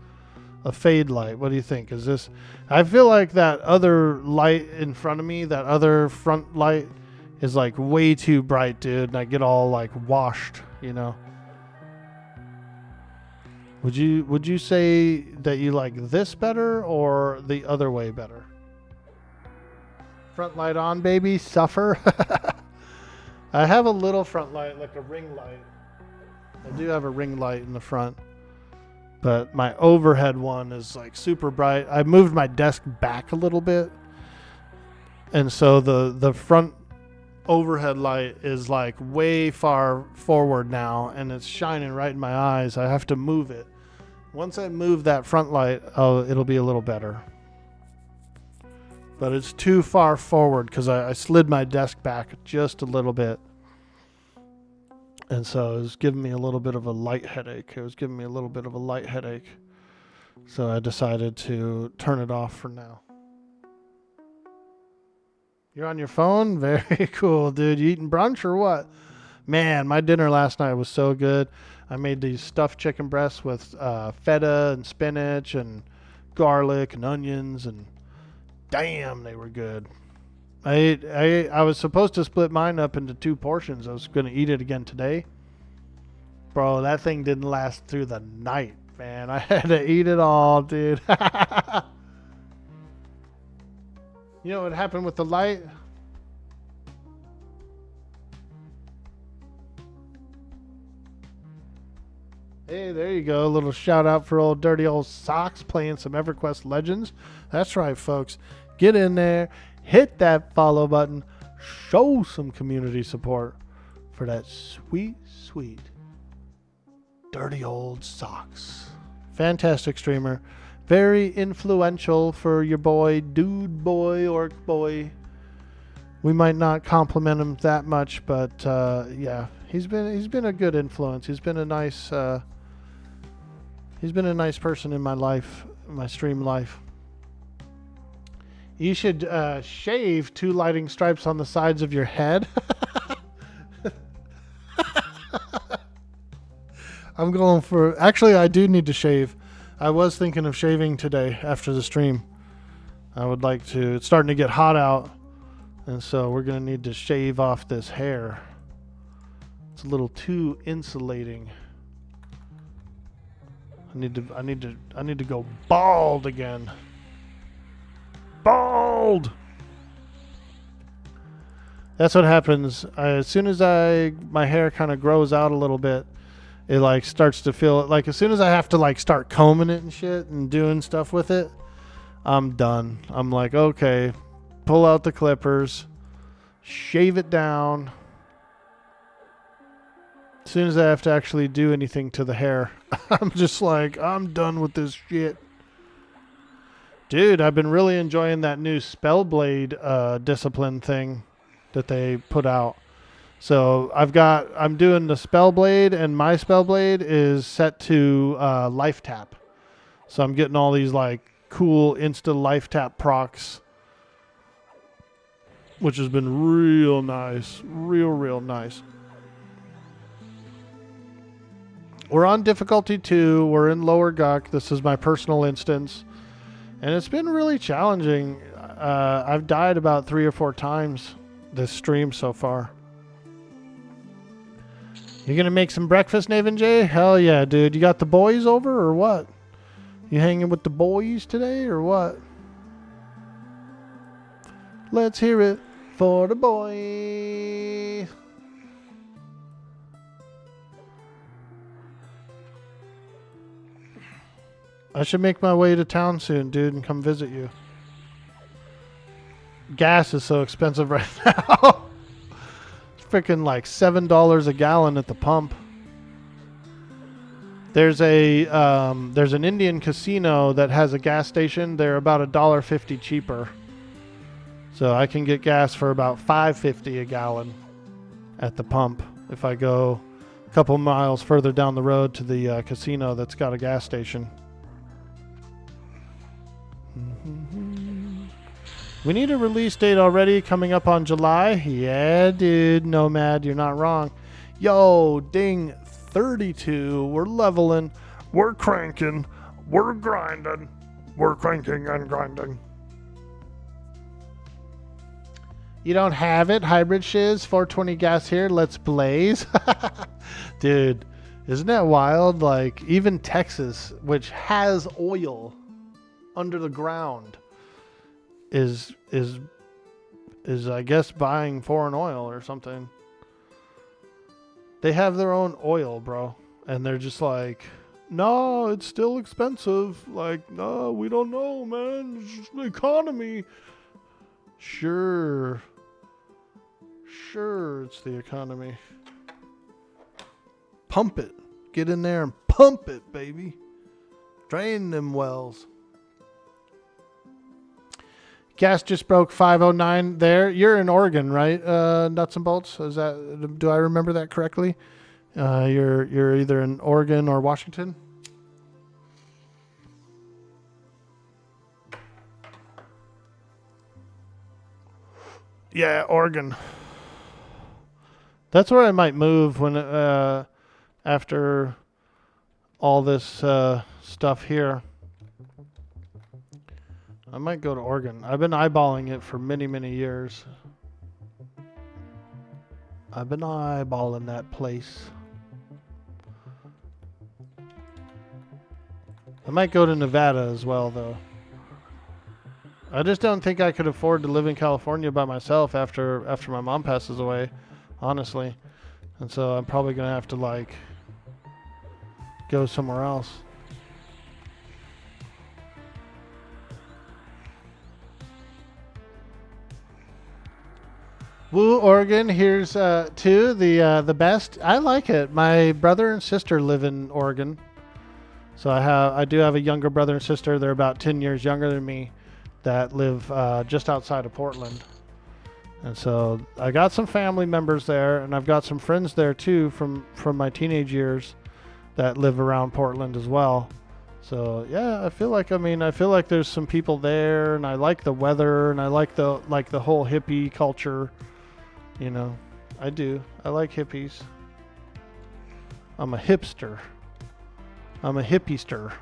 fade light? What do you think? Is this... I feel like that other light in front of me, that other front light is like way too bright, dude. And I get all like washed, you know? Would you say that you like this better or the other way better? Front light on, baby. Suffer. I have a little front light, like a ring light. I do have a ring light in the front. But my overhead one is like super bright. I moved my desk back a little bit. And so the front overhead light is like way far forward now. And it's shining right in my eyes. I have to move it. Once I move that front light, it'll be a little better. But it's too far forward because I slid my desk back just a little bit. And so it was giving me a little bit of a light headache. So I decided to turn it off for now. You're on your phone? Very cool, dude. You eating brunch or what? Man, my dinner last night was so good. I made these stuffed chicken breasts with feta and spinach and garlic and onions, and damn, they were good. I was supposed to split mine up into 2 portions. I was going to eat it again today. Bro, that thing didn't last through the night, man. I had to eat it all, dude. You know what happened with the light? Hey, there you go. A little shout out for old Dirty Old Socks playing some Everquest Legends. That's right, folks. Get in there. Hit that follow button. Show some community support for that sweet, sweet Dirty Old Socks. Fantastic streamer. Very influential for your boy, Dude Boy, Orkboy. We might not compliment him that much, but yeah, he's been a good influence. He's been a nice person in my life, my stream life. You should shave 2 lighting stripes on the sides of your head. I'm going for... Actually, I do need to shave. I was thinking of shaving today after the stream. I would like to... It's starting to get hot out. And so we're going to need to shave off this hair. It's a little too insulating. I need to go bald again. Bald! That's what happens. As soon as my hair kind of grows out a little bit, it like starts to feel like as soon as I have to like start combing it and shit and doing stuff with it, I'm done. I'm like, okay, pull out the clippers, shave it down. As soon as I have to actually do anything to the hair, I'm just like, I'm done with this shit. Dude, I've been really enjoying that new Spellblade discipline thing that they put out. So I'm doing the Spellblade, and my Spellblade is set to life tap. So I'm getting all these like cool insta life tap procs, which has been real nice, real nice. We're on difficulty 2. We're in lower Guk. This is my personal instance. And it's been really challenging. I've died about 3 or 4 times this stream so far. You gonna make some breakfast, Naven J? Hell yeah, dude. You got the boys over or what? You hanging with the boys today or what? Let's hear it for the boy. I should make my way to town soon, dude, and come visit you. Gas is so expensive right now. It's freaking like $7 a gallon at the pump. There's an Indian casino that has a gas station. They're about $1.50 cheaper. So I can get gas for about $5.50 a gallon at the pump if I go a couple miles further down the road to the casino that's got a gas station. We need a release date already, coming up on July. Yeah, dude, Nomad, you're not wrong. Yo, ding, 32. We're leveling. We're cranking. We're grinding. We're cranking and grinding. You don't have it? Hybrid shiz, 420 gas here. Let's blaze. Dude, isn't that wild? Like, even Texas, which has oil under the ground, is I guess buying foreign oil or something. They have their own oil, bro, and they're just like, no, it's still expensive. Like, no, we don't know, man. It's just the economy. Sure, it's the economy. Pump it. Get in there and pump it, baby. Drain them wells. Gas just broke 509 there. You're in Oregon, right? Nuts and bolts. Is that? Do I remember that correctly? You're either in Oregon or Washington. Yeah, Oregon. That's where I might move when after all this stuff here. I might go to Oregon. I've been eyeballing it for many, many years. I've been eyeballing that place. I might go to Nevada as well, though. I just don't think I could afford to live in California by myself after my mom passes away, honestly. And so I'm probably going to have to, like, go somewhere else. Woo, Oregon. Here's to the best. I like it. My brother and sister live in Oregon, so I do have a younger brother and sister. They're about 10 years younger than me, that live just outside of Portland, and so I got some family members there, and I've got some friends there too from my teenage years that live around Portland as well. So yeah, I feel like there's some people there, and I like the weather, and I like the whole hippie culture. You know, I do. I like hippies. I'm a hipster. I'm a hippiester.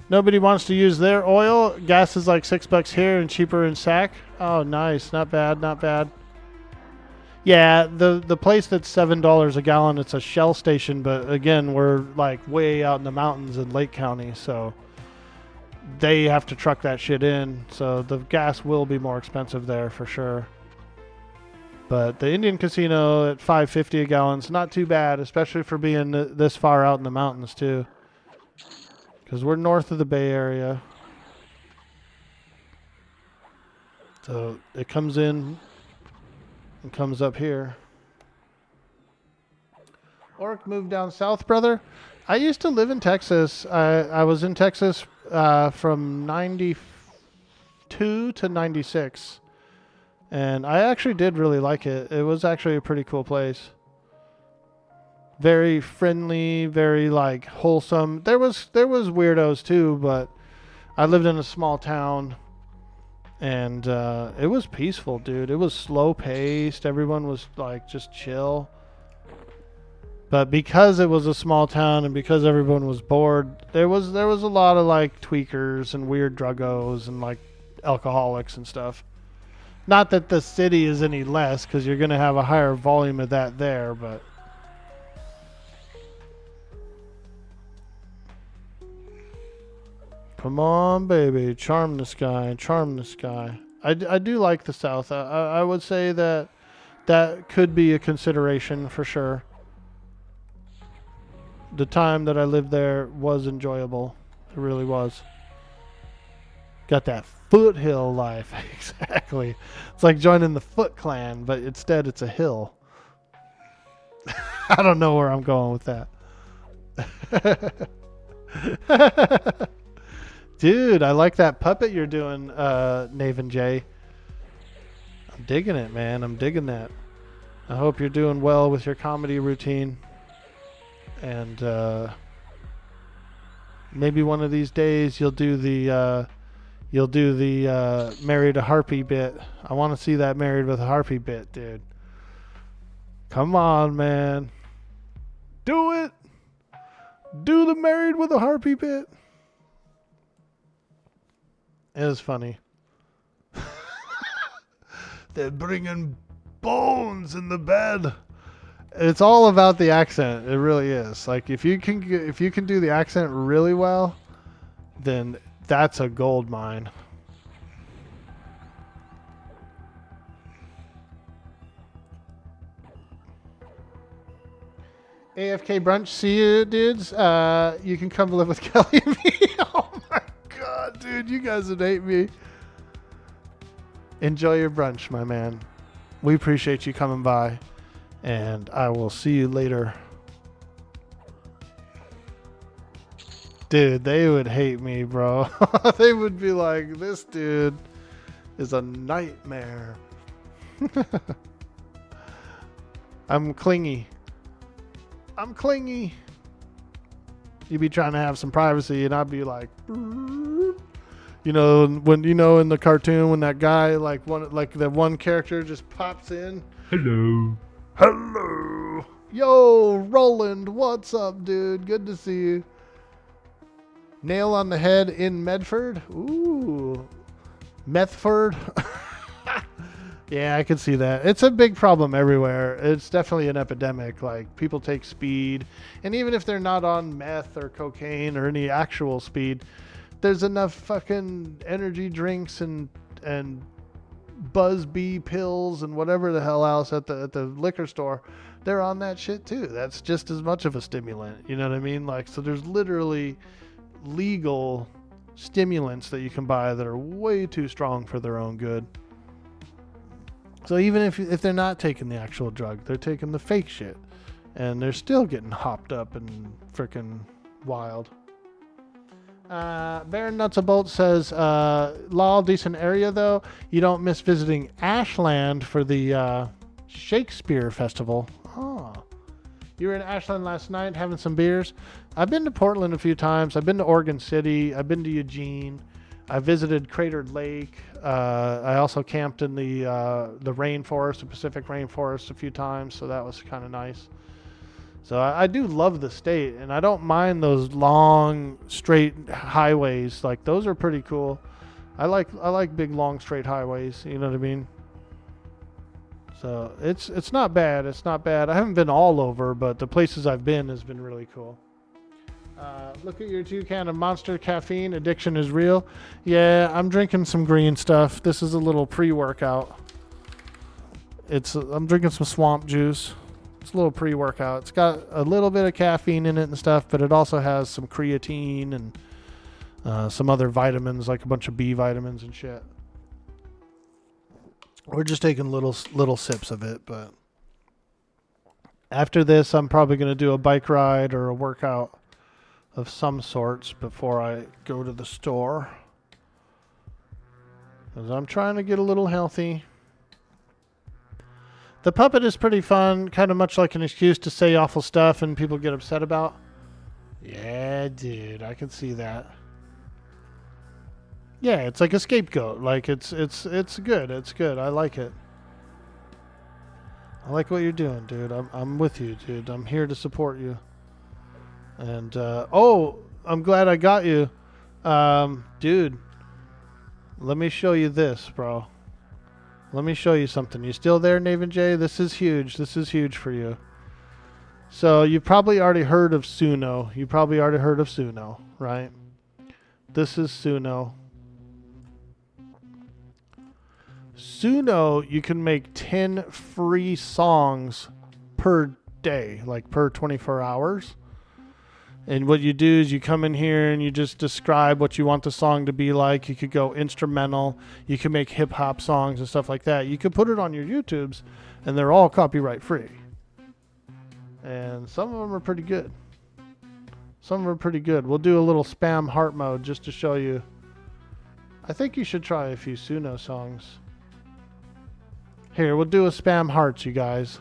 Nobody wants to use their oil. Gas is like $6 here and cheaper in SAC. Oh, nice. Not bad. Not bad. Yeah, the place that's $7 a gallon, it's a Shell station, but again, we're like way out in the mountains in Lake County, so they have to truck that shit in, so the gas will be more expensive there for sure. But the Indian casino at $5.50 a gallon is not too bad, especially for being this far out in the mountains too, because we're north of the Bay Area. So it comes in and comes up here. Orc moved down south, brother. I used to live in Texas. I was in Texas from 92 to 96. And I actually did really like it. It was actually a pretty cool place. Very friendly, very like wholesome. There was weirdos too, but I lived in a small town, and it was peaceful, dude. It was slow paced. Everyone was like just chill. But because it was a small town and because everyone was bored, there was a lot of like tweakers and weird druggos and like alcoholics and stuff. Not that the city is any less, because you're going to have a higher volume of that there, but Come on, baby. Charm this guy. Charm this guy. I do like the South. I would say that could be a consideration for sure. The time that I lived there was enjoyable. It really was. Got that foothill life. Exactly. It's like joining the Foot Clan, but instead it's a hill. I don't know where I'm going with that. Dude, I like that puppet you're doing, Naven J. I'm digging it, man. I'm digging that. I hope you're doing well with your comedy routine. And maybe one of these days you'll do the married a harpy bit. I want to see that married with a harpy bit, dude. Come on, man. Do it. Do the married with a harpy bit. It was funny. They're bringing bones in the bed. It's all about the accent. It really is. Like if you can do the accent really well, then that's a gold mine. AFK brunch. See you, dudes. You can come live with Kelly and me. Oh my god, dude, you guys would hate me. Enjoy your brunch, my man. We appreciate you coming by. And I will see you later. Dude, they would hate me, bro. They would be like, this dude is a nightmare. I'm clingy. I'm clingy. You'd be trying to have some privacy, and I'd be like, you know, when in the cartoon when that guy like that one character just pops in. Hello. Hello. Yo, Roland, what's up, dude? Good to see you. Nail on the head in Medford. Ooh, Methford. Yeah, I can see that. It's a big problem everywhere. It's definitely an epidemic. Like, people take speed, and even if they're not on meth or cocaine or any actual speed, there's enough fucking energy drinks and Buzz Bee pills and whatever the hell else at the liquor store. They're on that shit too. That's just as much of a stimulant. You know what I mean? Like, so there's literally legal stimulants that you can buy that are way too strong for their own good. So even if they're not taking the actual drug, they're taking the fake shit, and they're still getting hopped up and freaking wild. Baron Nuts a Bolt says, lol, decent area though. You don't miss visiting Ashland for the Shakespeare Festival. Oh, you were in Ashland last night having some beers. I've been to Portland a few times. I've been to Oregon City. I've been to Eugene. I visited Cratered Lake. I also camped in the rainforest, the Pacific rainforest, a few times, so that was kind of nice. So I do love the state, and I don't mind those long, straight highways. Like, those are pretty cool. I like big, long, straight highways. You know what I mean? So it's not bad. It's not bad. I haven't been all over, but the places I've been has been really cool. Look at your 2 can of Monster caffeine. Addiction is real. Yeah, I'm drinking some green stuff. This is a little pre-workout. I'm drinking some swamp juice. It's a little pre-workout. It's got a little bit of caffeine in it and stuff, but it also has some creatine and some other vitamins, like a bunch of B vitamins and shit. We're just taking little sips of it, but after this, I'm probably going to do a bike ride or a workout of some sorts before I go to the store, because I'm trying to get a little healthy. The puppet is pretty fun, kind of much like an excuse to say awful stuff and people get upset about. Yeah, dude, I can see that. Yeah, it's like a scapegoat. Like, it's good. It's good. I like it. I like what you're doing, dude. I'm with you, dude. I'm here to support you. And I'm glad I got you, dude. Let me show you this, bro. Let me show you something. You still there, Naven J? This is huge. This is huge for you. So you probably already heard of Suno. You probably already heard of Suno, right? This is Suno. Suno, you can make 10 free songs per day, like per 24 hours. And what you do is you come in here and you just describe what you want the song to be like. You could go instrumental. You can make hip hop songs and stuff like that. You could put it on your YouTubes and they're all copyright free. And some of them are pretty good. Some of them are pretty good. We'll do a little spam heart mode just to show you. I think you should try a few Suno songs. Here, we'll do a spam hearts, you guys.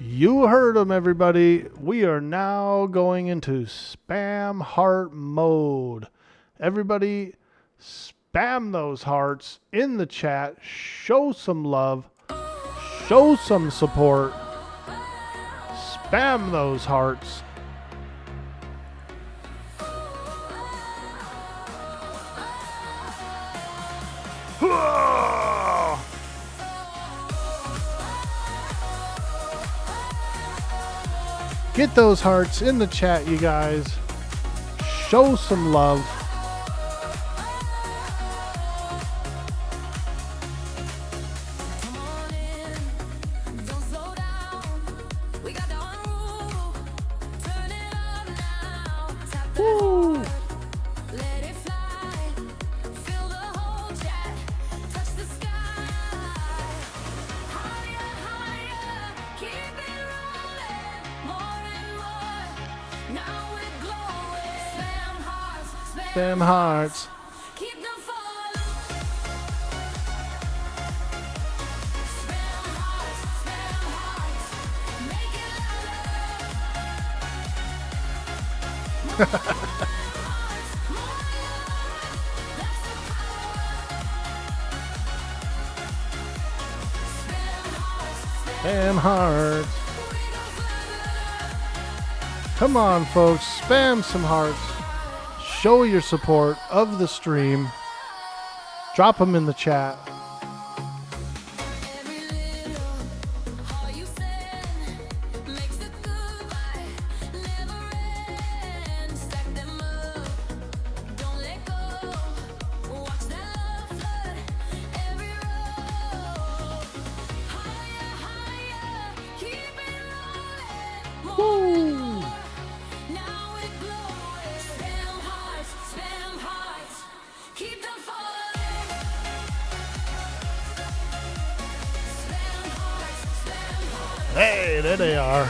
You heard them, everybody. We are now going into spam heart mode. Everybody, spam those hearts in the chat. Show some love. Show some support. Spam those hearts. Get those hearts in the chat, you guys. Show some love. Woo! Spam hearts. Spam hearts. Come on, folks. Spam some hearts. Show your support of the stream. Drop them in the chat. Hey, there they are.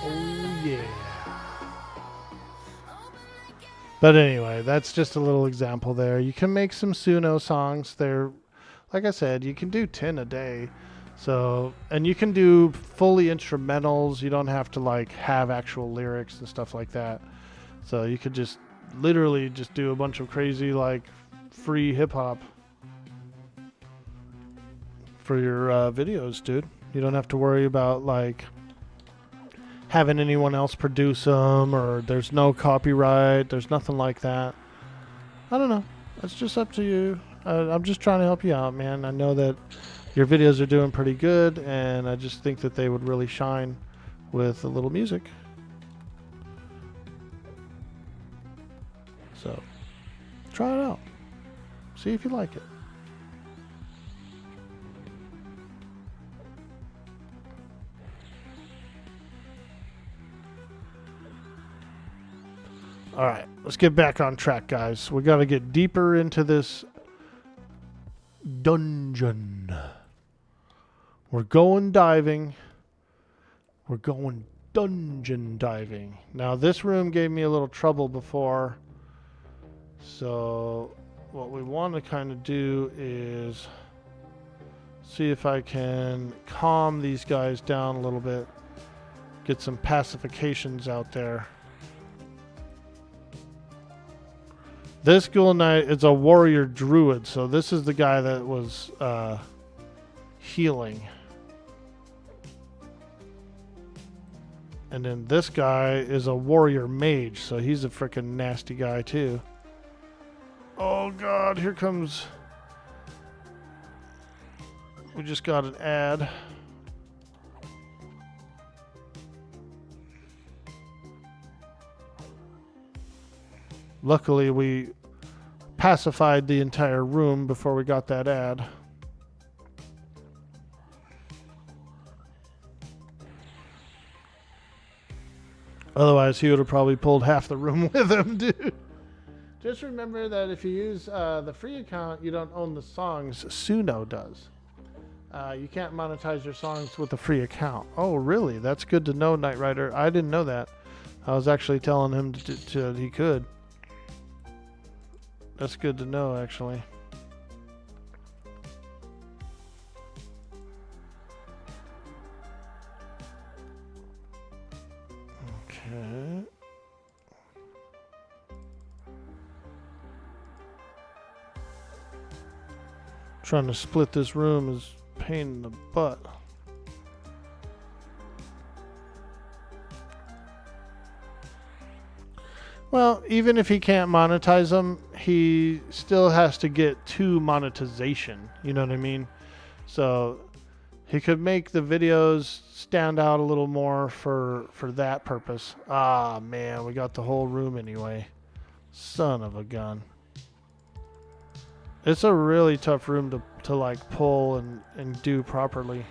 Oh, yeah. But anyway, that's just a little example there. You can make some Suno songs. They're, like I said, you can do 10 a day. So, and you can do fully instrumentals. You don't have to like have actual lyrics and stuff like that. So you could just literally just do a bunch of crazy like free hip hop for your videos, dude. You don't have to worry about like having anyone else produce them, or there's no copyright. There's nothing like that. I don't know. It's just up to you. I'm just trying to help you out, man. I know that your videos are doing pretty good, and I just think that they would really shine with a little music. So, try it out. See if you like it. All right, let's get back on track, guys. We got to get deeper into this dungeon. We're going diving. We're going dungeon diving. Now, this room gave me a little trouble before. So, what we want to kind of do is see if I can calm these guys down a little bit. Get some pacifications out there. This Ghoul Knight is a warrior druid, so this is the guy that was healing. And then this guy is a warrior mage, so he's a freaking nasty guy too. Oh god, here comes... We just got an ad. Luckily, we pacified the entire room before we got that ad. Otherwise, he would have probably pulled half the room with him, dude. Just remember that if you use the free account, you don't own the songs. Suno does. You can't monetize your songs with a free account. Oh, really? That's good to know, Knight Rider. I didn't know that. I was actually telling him to he could. That's good to know, actually. Okay. Trying to split this room is a pain in the butt. Well, even if he can't monetize them, he still has to get to monetization. You know what I mean? So he could make the videos stand out a little more for that purpose. Ah, man, we got the whole room anyway. Son of a gun. It's a really tough room to like pull and do properly.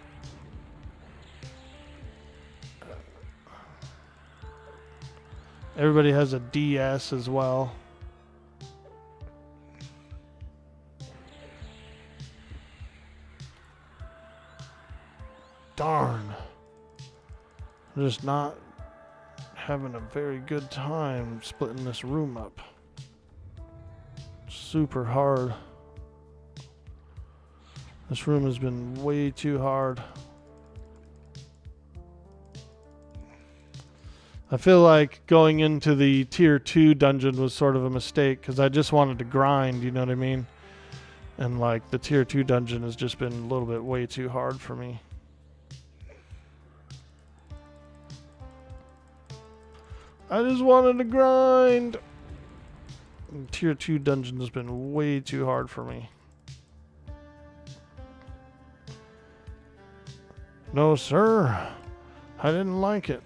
Everybody has a DS as well. Darn. I'm just not having a very good time splitting this room up. Super hard. This room has been way too hard. I feel like going into the tier 2 dungeon was sort of a mistake because I just wanted to grind, you know what I mean? And like the tier 2 dungeon has just been a little bit way too hard for me. I just wanted to grind. And tier 2 dungeon has been way too hard for me. No, sir. I didn't like it.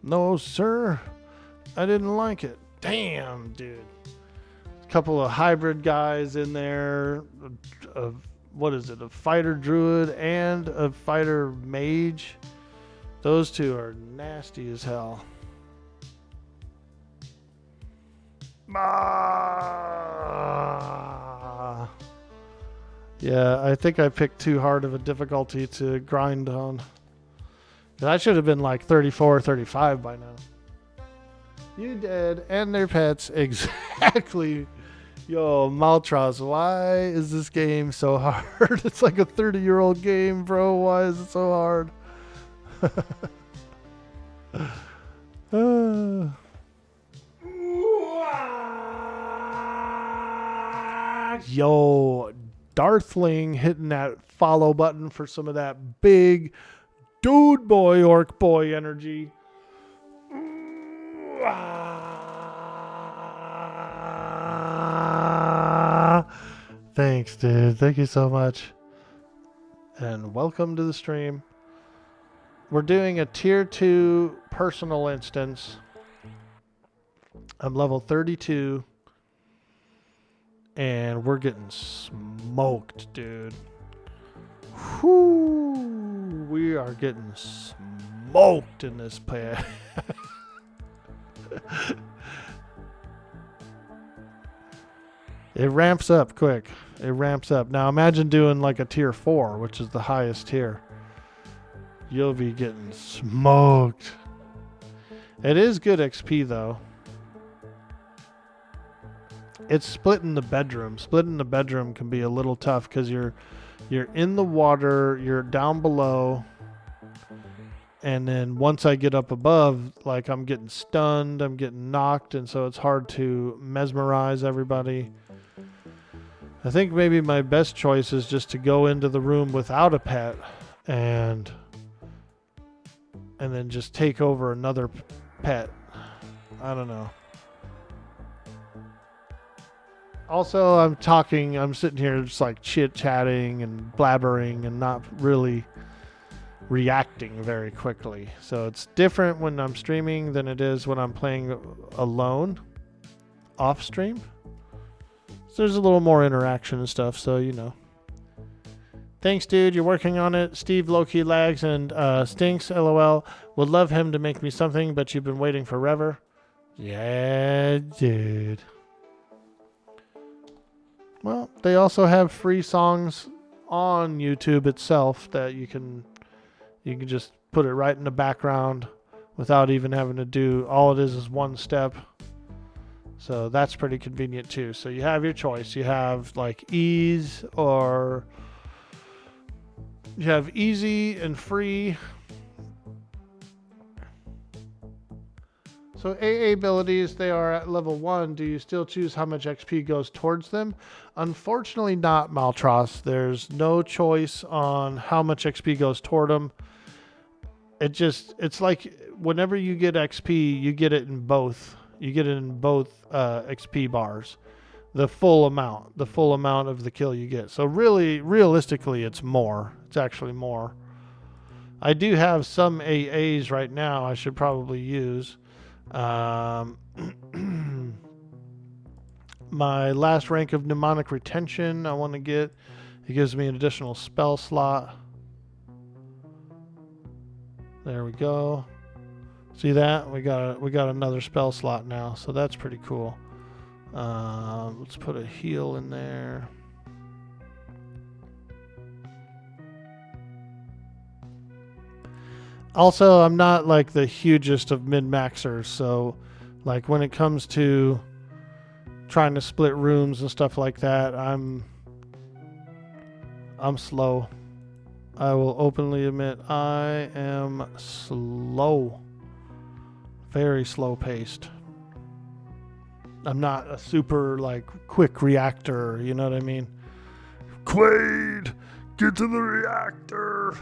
No, sir. I didn't like it. Damn, dude. A couple of hybrid guys in there. What is it? A fighter druid and a fighter mage. Those two are nasty as hell. Ah. Yeah, I think I picked too hard of a difficulty to grind on. I should have been like 34 or 35 by now. You did, and their pets. Exactly. Yo, Maltros, why is this game so hard? It's like a 30-year-old game, bro. Why is it so hard? Yo, Darthling hitting that follow button for some of that big dude boy, Orkboy energy. Thanks, dude. Thank you so much. And welcome to the stream. We're doing a tier 2 personal instance. I'm level 32. And we're getting smoked, dude. Whoo! We are getting smoked in this pad. It ramps up quick. It ramps up. Now imagine doing like a tier 4, which is the highest tier. You'll be getting smoked. It is good XP though. It's splitting the bedroom. Splitting the bedroom can be a little tough because you're in the water, you're down below, and then once I get up above, like I'm getting stunned, I'm getting knocked, and so it's hard to mesmerize everybody. I think maybe my best choice is just to go into the room without a pet and then just take over another pet. I don't know. Also, I'm sitting here just like chit-chatting and blabbering and not really reacting very quickly. So it's different when I'm streaming than it is when I'm playing alone off stream. So there's a little more interaction and stuff, so you know. Thanks, dude. You're working on it. Steve low-key lags and stinks. LOL. Would love him to make me something, but you've been waiting forever. Yeah, dude. Well, they also have free songs on YouTube itself that you can just put it right in the background without even having to do. All it is one step. So that's pretty convenient too. So you have your choice. You have like ease, or you have easy and free. So AA abilities, they are at level 1. Do you still choose how much XP goes towards them? Unfortunately not, Maltros. There's no choice on how much XP goes toward them. It's like whenever you get XP, you get it in both. You get it in both XP bars. The full amount of the kill you get. So really, realistically, it's more. It's actually more. I do have some AAs right now I should probably use. My last rank of mnemonic retention I want to get. It gives me an additional spell slot. There we go. See that? We got another spell slot now, so that's pretty cool. Let's put a heal in there. Also, I'm not like the hugest of min-maxers, so like when it comes to trying to split rooms and stuff like that, I'm slow. I will openly admit I am slow. Very slow paced. I'm not a super like quick reactor, you know what I mean? Quaid, get to the reactor.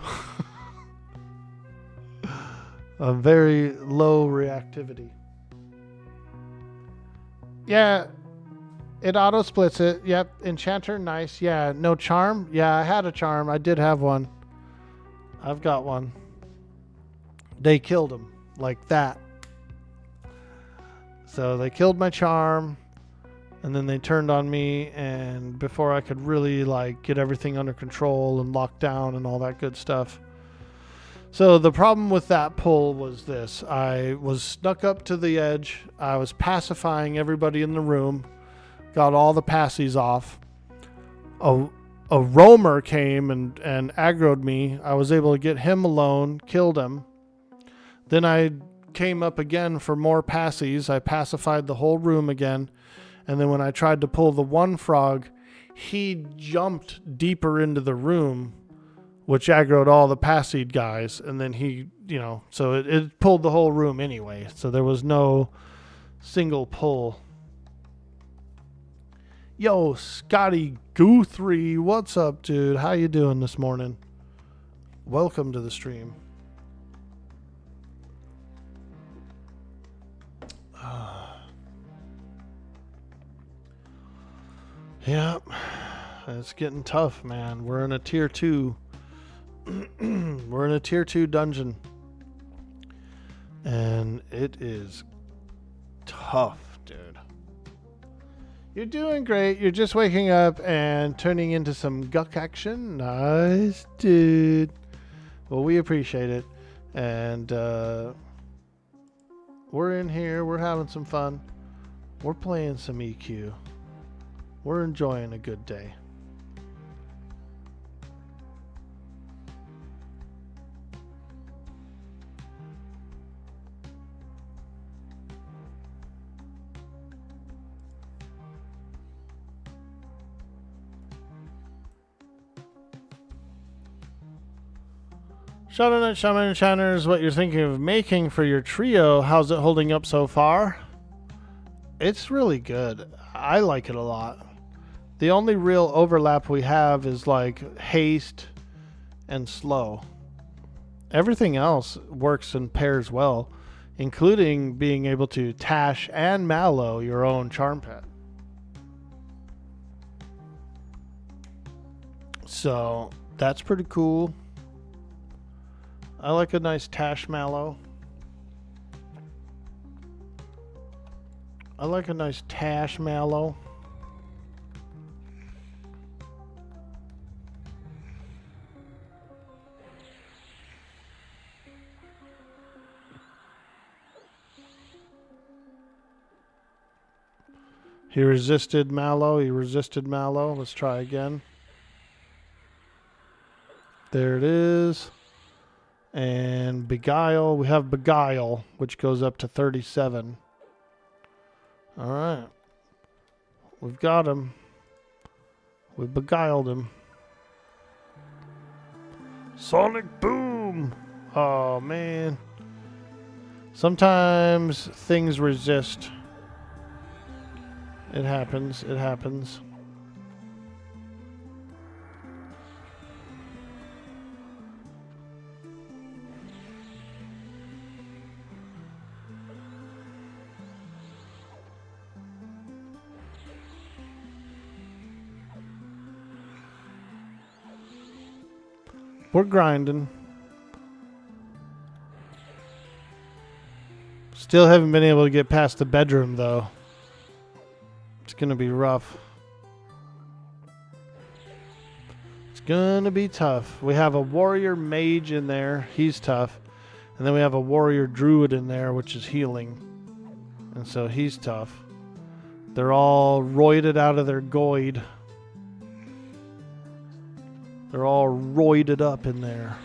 A very low reactivity. Yeah, it auto splits it. Yep, enchanter, nice. Yeah, no charm. Yeah, I had a charm. I did have one. I've got one. They killed him like that. So they killed my charm, and then they turned on me, and before I could really like get everything under control and lock down and all that good stuff. So the problem with that pull was this. I was snuck up to the edge. I was pacifying everybody in the room. Got all the passies off. A roamer came and aggroed me. I was able to get him alone, killed him. Then I came up again for more passies. I pacified the whole room again. And then when I tried to pull the one frog, he jumped deeper into the room, which aggroed all the passied guys. And then he, so it pulled the whole room anyway. So there was no single pull. Yo, Scotty Guthrie, what's up, dude? How you doing this morning? Welcome to the stream. Yep, it's getting tough, man. We're in a tier 2. We're in a tier 2 dungeon. And it is tough, dude. You're doing great. You're just waking up and turning into some guck action. Nice, dude. Well, we appreciate it. And we're in here. We're having some fun. We're playing some EQ. We're enjoying a good day. Shout out, Shaman and Shiners, what you're thinking of making for your trio. How's it holding up so far? It's really good. I like it a lot. The only real overlap we have is like haste and slow. Everything else works and pairs well, including being able to tash and mallow your own charm pet. So that's pretty cool. I like a nice tash mallow. I like a nice tash mallow. He resisted mallow. He resisted mallow. Let's try again. There it is. And beguile. We have beguile, which goes up to 37. All right. We've got him. We've beguiled him. Sonic boom! Oh, man. Sometimes things resist. It happens. It happens. We're grinding. Still haven't been able to get past the bedroom, though. It's going to be rough. It's going to be tough. We have a warrior mage in there. He's tough. And then we have a warrior druid in there, which is healing. And so he's tough. They're all roided out of their goid. They're all roided up in there.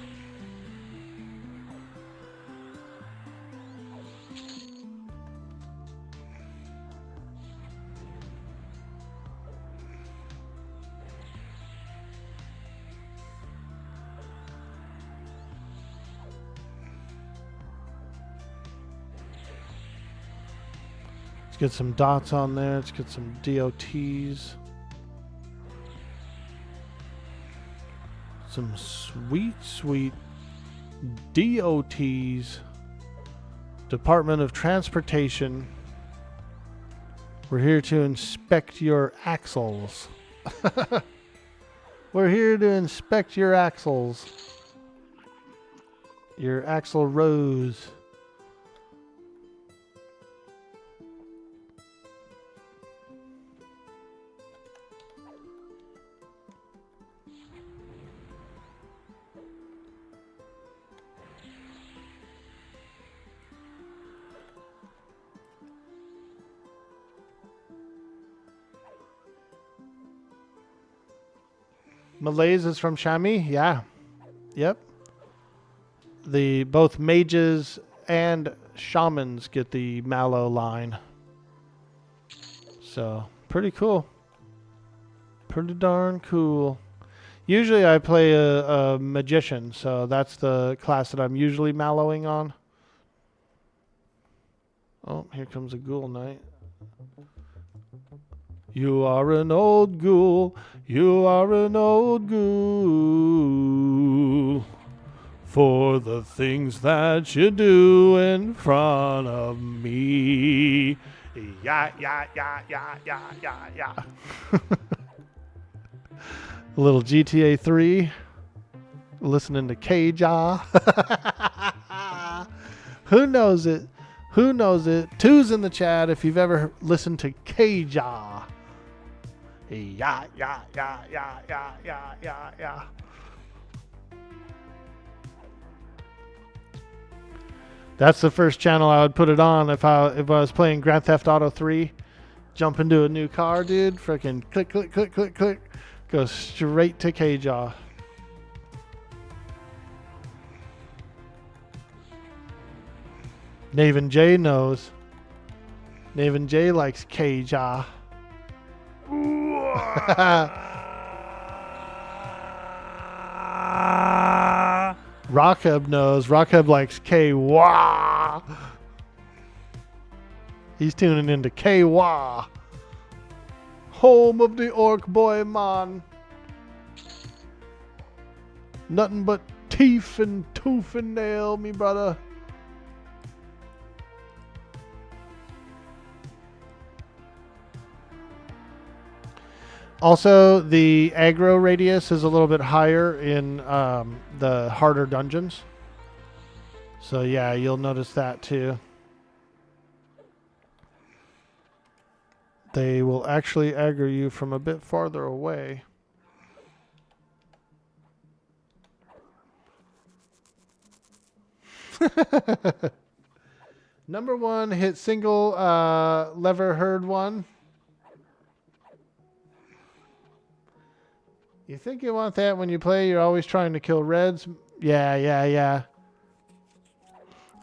Let's get some dots on there. Let's get some DOTs. Some sweet, sweet DOTs. Department of Transportation. We're here to inspect your axles. We're here to inspect your axles. Your axle rows. Malaise is from Chamois? Yeah. Yep. Both mages and shamans get the mallow line. So, pretty cool. Pretty darn cool. Usually I play a magician, so that's the class that I'm usually mallowing on. Oh, here comes a ghoul knight. You are an old ghoul, you are an old ghoul, for the things that you do in front of me. Yeah, yeah, yeah, yeah, yeah, yeah, yeah. A little GTA 3, listening to K-Jaw. Who knows it? Who knows it? Two's in the chat if you've ever listened to K-Jaw. Yeah, yeah, yeah, yeah, yeah, yeah, yeah, yeah. That's the first channel I would put it on if I was playing Grand Theft Auto 3. Jump into a new car, dude. Freaking click, click, click, click, click. Go straight to K-Jaw. Naven J knows. Naven J likes K-Jaw. Rockheb knows. Rockheb likes K-Wah. He's tuning into K-Wah. Home of the Orkboy man. Nothing but teeth and tooth and nail, me brother. Also, the aggro radius is a little bit higher in the harder dungeons. So yeah, you'll notice that too. They will actually aggro you from a bit farther away. Number 1, hit single lever herd 1. You think you want that when you play? You're always trying to kill reds. Yeah.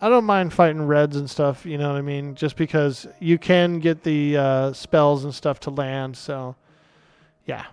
I don't mind fighting reds and stuff, you know what I mean? Just because you can get the spells and stuff to land, so yeah.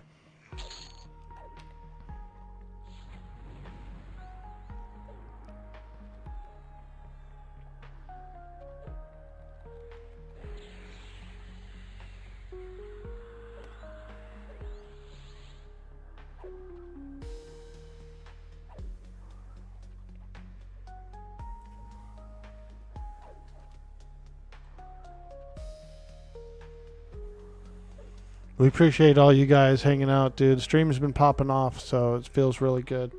We appreciate all you guys hanging out, dude. Stream's been popping off, so it feels really good.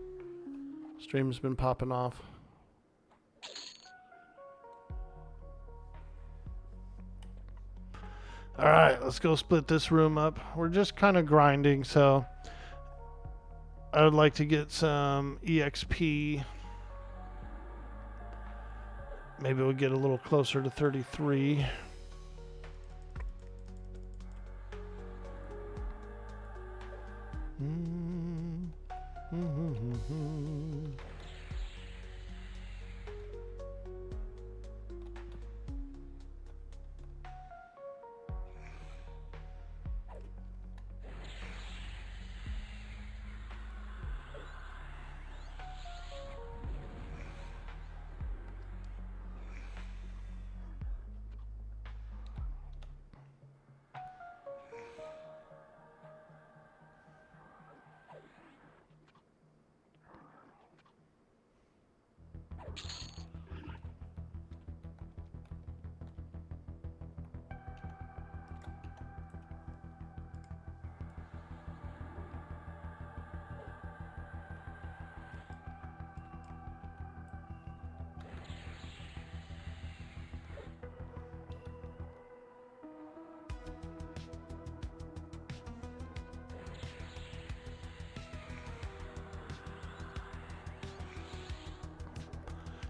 Stream's been popping off. Alright, let's go split this room up. We're just kind of grinding, so I would like to get some EXP. Maybe we'll get a little closer to 33.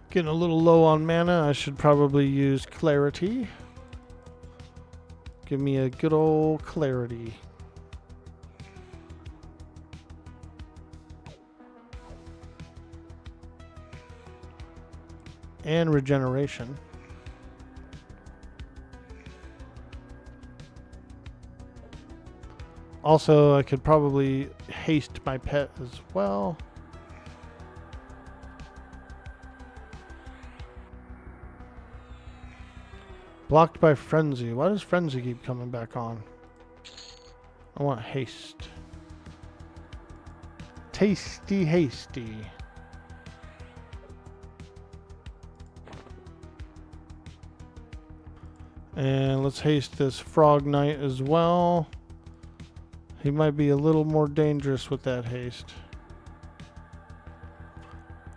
Getting a little low on mana. I should probably use clarity. Give me a good old clarity. And regeneration. Also, I could probably haste my pet as well. Blocked by Frenzy. Why does Frenzy keep coming back on? I want haste. Tasty hasty. And let's haste this Frog Knight as well. He might be a little more dangerous with that haste.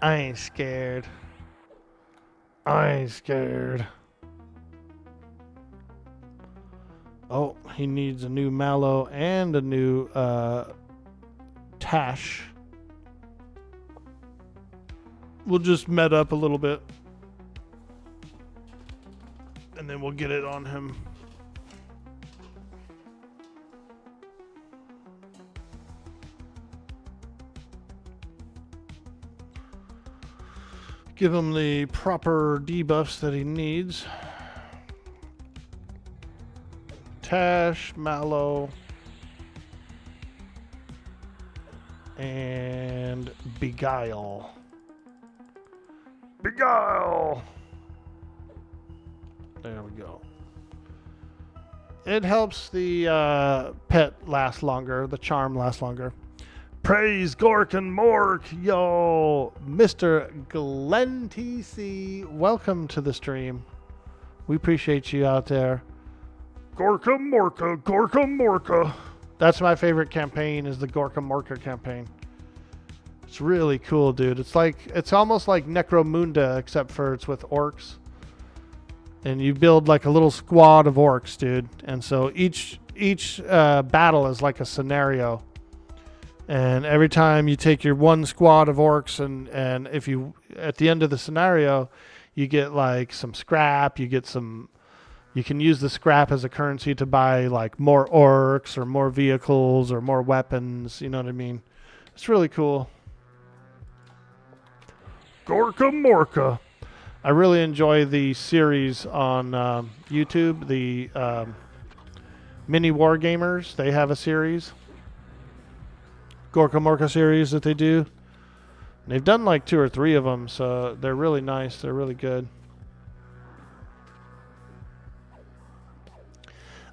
I ain't scared. I ain't scared. Oh, he needs a new Mallow and a new Tash. We'll just met up a little bit. And then we'll get it on him. Give him the proper debuffs that he needs. Tash, Mallow, and Beguile. Beguile! There we go. it helps the pet last longer, the charm last longer. Praise Gork and Mork, yo! Mr. Glenn TC, welcome to the stream. We appreciate you out there. Gorka Morka, Gorka Morka. That's my favorite campaign, is the Gorka Morka campaign. It's really cool, dude. It's almost like Necromunda, except for it's with orcs. And you build like a little squad of orcs, dude. And so each battle is like a scenario. And every time you take your one squad of orcs, and if you, at the end of the scenario, you get like some scrap, you can use the scrap as a currency to buy like more orcs or more vehicles or more weapons, you know what I mean? It's really cool. Gorka Morka. I really enjoy the series on YouTube, the Mini War Gamers. They have a series. Gorka Morka series that they do. And they've done like 2 or 3 of them, so they're really nice. They're really good.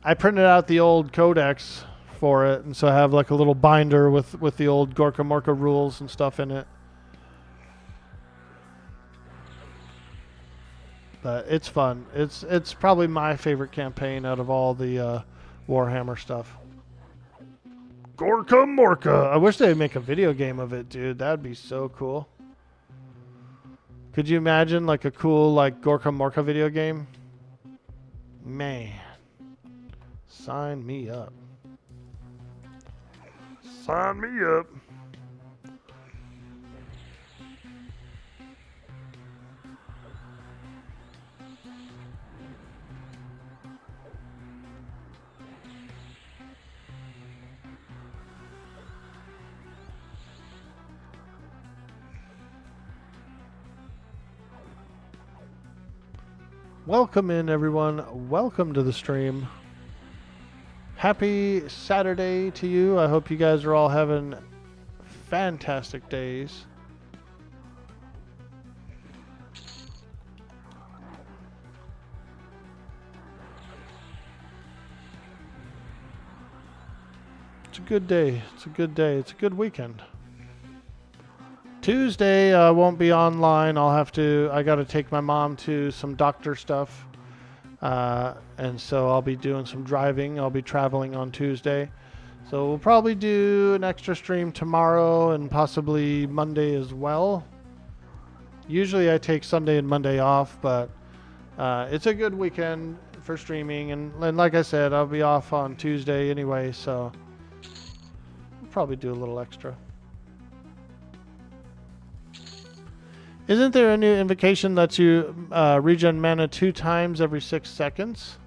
I printed out the old codex for it, and so I have like a little binder with the old Gorka Morka rules and stuff in it. But it's fun. It's probably my favorite campaign out of all the Warhammer stuff. Gorka Morka. I wish they'd make a video game of it, dude. That'd be so cool. Could you imagine like a cool like Gorka Morka video game? Man. Sign me up. Sign me up. Welcome in, everyone. Welcome to the stream. Happy Saturday to you. I hope you guys are all having fantastic days. It's a good day. It's a good day. It's a good weekend. Tuesday I won't be online. I got to take my mom to some doctor stuff. And so I'll be doing some driving. I'll be traveling on Tuesday. So we'll probably do an extra stream tomorrow and possibly Monday as well. Usually I take Sunday and Monday off, but it's a good weekend for streaming. And like I said, I'll be off on Tuesday anyway, so we'll probably do a little extra. Isn't there a new invocation that you regen mana 2 times every 6 seconds?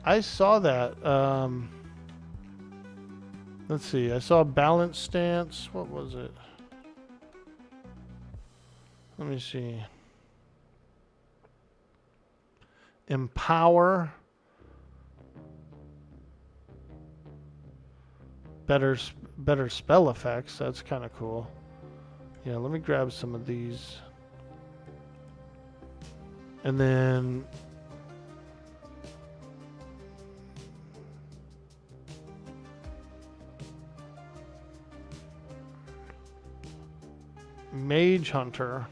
I saw that. Let's see. I saw balance stance. What was it? Let me see. Empower. Better spell effects. That's kind of cool. Yeah, let me grab some of these. And then Mage Hunter.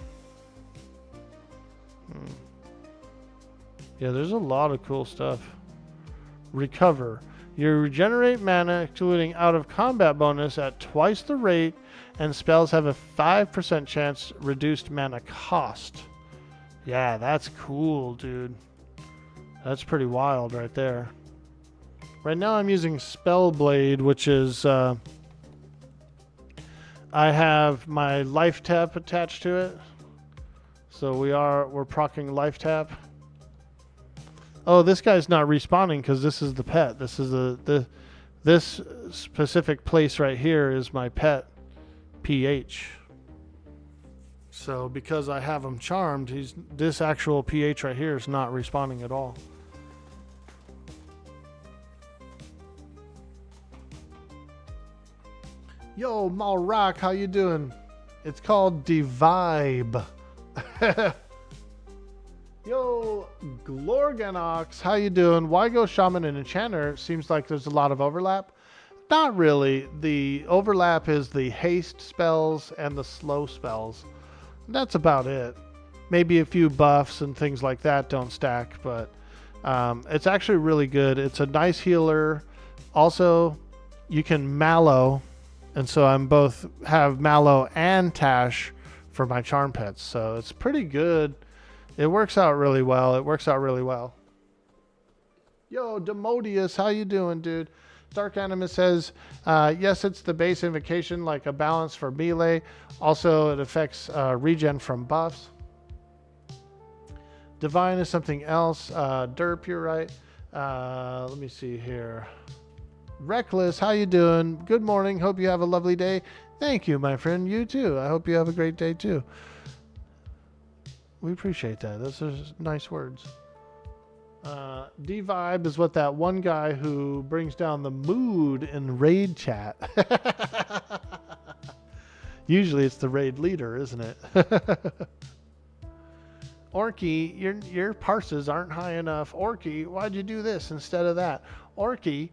Yeah, there's a lot of cool stuff. Recover. You regenerate mana, excluding out of combat bonus at twice the rate, and spells have a 5% chance reduced mana cost. Yeah, that's cool, dude. That's pretty wild right there. Right now I'm using Spellblade, which is I have my life tap attached to it. So we're proccing life tap. Oh, this guy's not respawning because this is the pet. This is this specific place right here is my pet PH. So because I have him charmed, this actual PH right here is not respawning at all. Yo, Malrock, how you doing? It's called The Vibe. Yo, Glorganox, how you doing? Why go Shaman and Enchanter? Seems like there's a lot of overlap. Not really. The overlap is the haste spells and the slow spells. That's about it. Maybe a few buffs and things like that don't stack, but it's actually really good. It's a nice healer. Also, you can mallow, and so I'm both have mallow and Tash for my charm pets, so it's pretty good. It works out really well. Yo, Demodius, how you doing, dude? Dark Animus says, yes, it's the base invocation, like a balance for melee. Also, it affects regen from buffs. Divine is something else. Derp, you're right. Let me see here. Reckless, how you doing? Good morning. Hope you have a lovely day. Thank you, my friend. You too. I hope you have a great day too. We appreciate that. Those are nice words. D-Vibe is what that one guy who brings down the mood in raid chat. Usually it's the raid leader, isn't it? Orky, your parses aren't high enough. Orky, why'd you do this instead of that? Orky,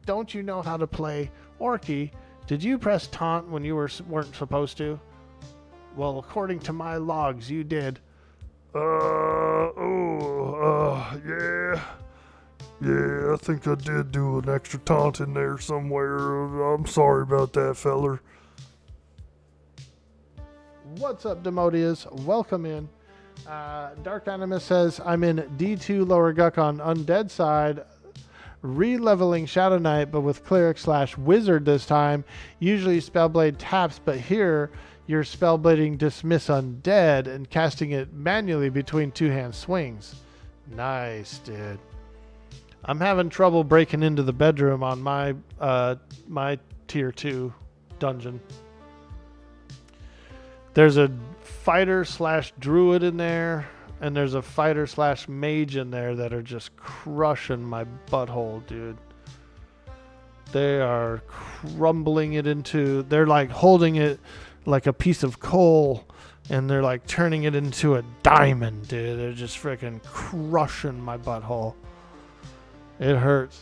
don't you know how to play? Orky, did you press taunt when you weren't supposed to? Well, according to my logs, you did. Yeah. Yeah, I think I did do an extra taunt in there somewhere. I'm sorry about that, feller. What's up, Demodius? Welcome in. Dark Animus says, I'm in D2 lower guck on undead side, re-leveling Shadow Knight, but with cleric / wizard this time. Usually Spellblade taps, but here you're spellblading dismiss undead and casting it manually between two-hand swings. Nice, dude. I'm having trouble breaking into the bedroom on my my tier 2 dungeon. There's a fighter / druid in there, and there's a fighter / mage in there that are just crushing my butthole, dude. They are crumbling it into, they're like holding it like a piece of coal, and they're like turning it into a diamond, dude. They're just freaking crushing my butthole. It hurts.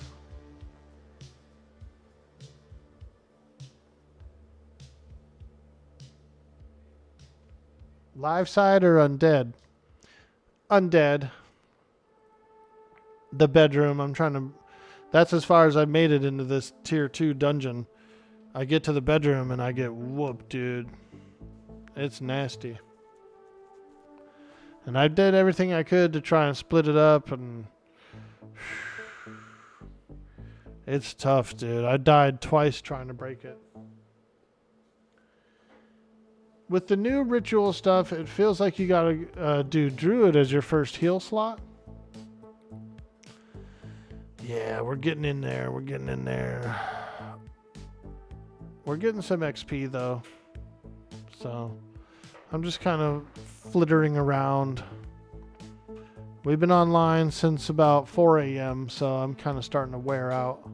Live side or undead? Undead. The bedroom. I'm trying to... That's as far as I made it into this tier 2 dungeon. I get to the bedroom and I get whooped, dude. It's nasty. And I did everything I could to try and split it up, and... It's tough, dude. I died twice trying to break it. With the new ritual stuff, it feels like you gotta do Druid as your first heal slot. Yeah, we're getting in there. We're getting in there. We're getting some XP, though. So, I'm just kind of flittering around. We've been online since about 4 a.m., so I'm kind of starting to wear out.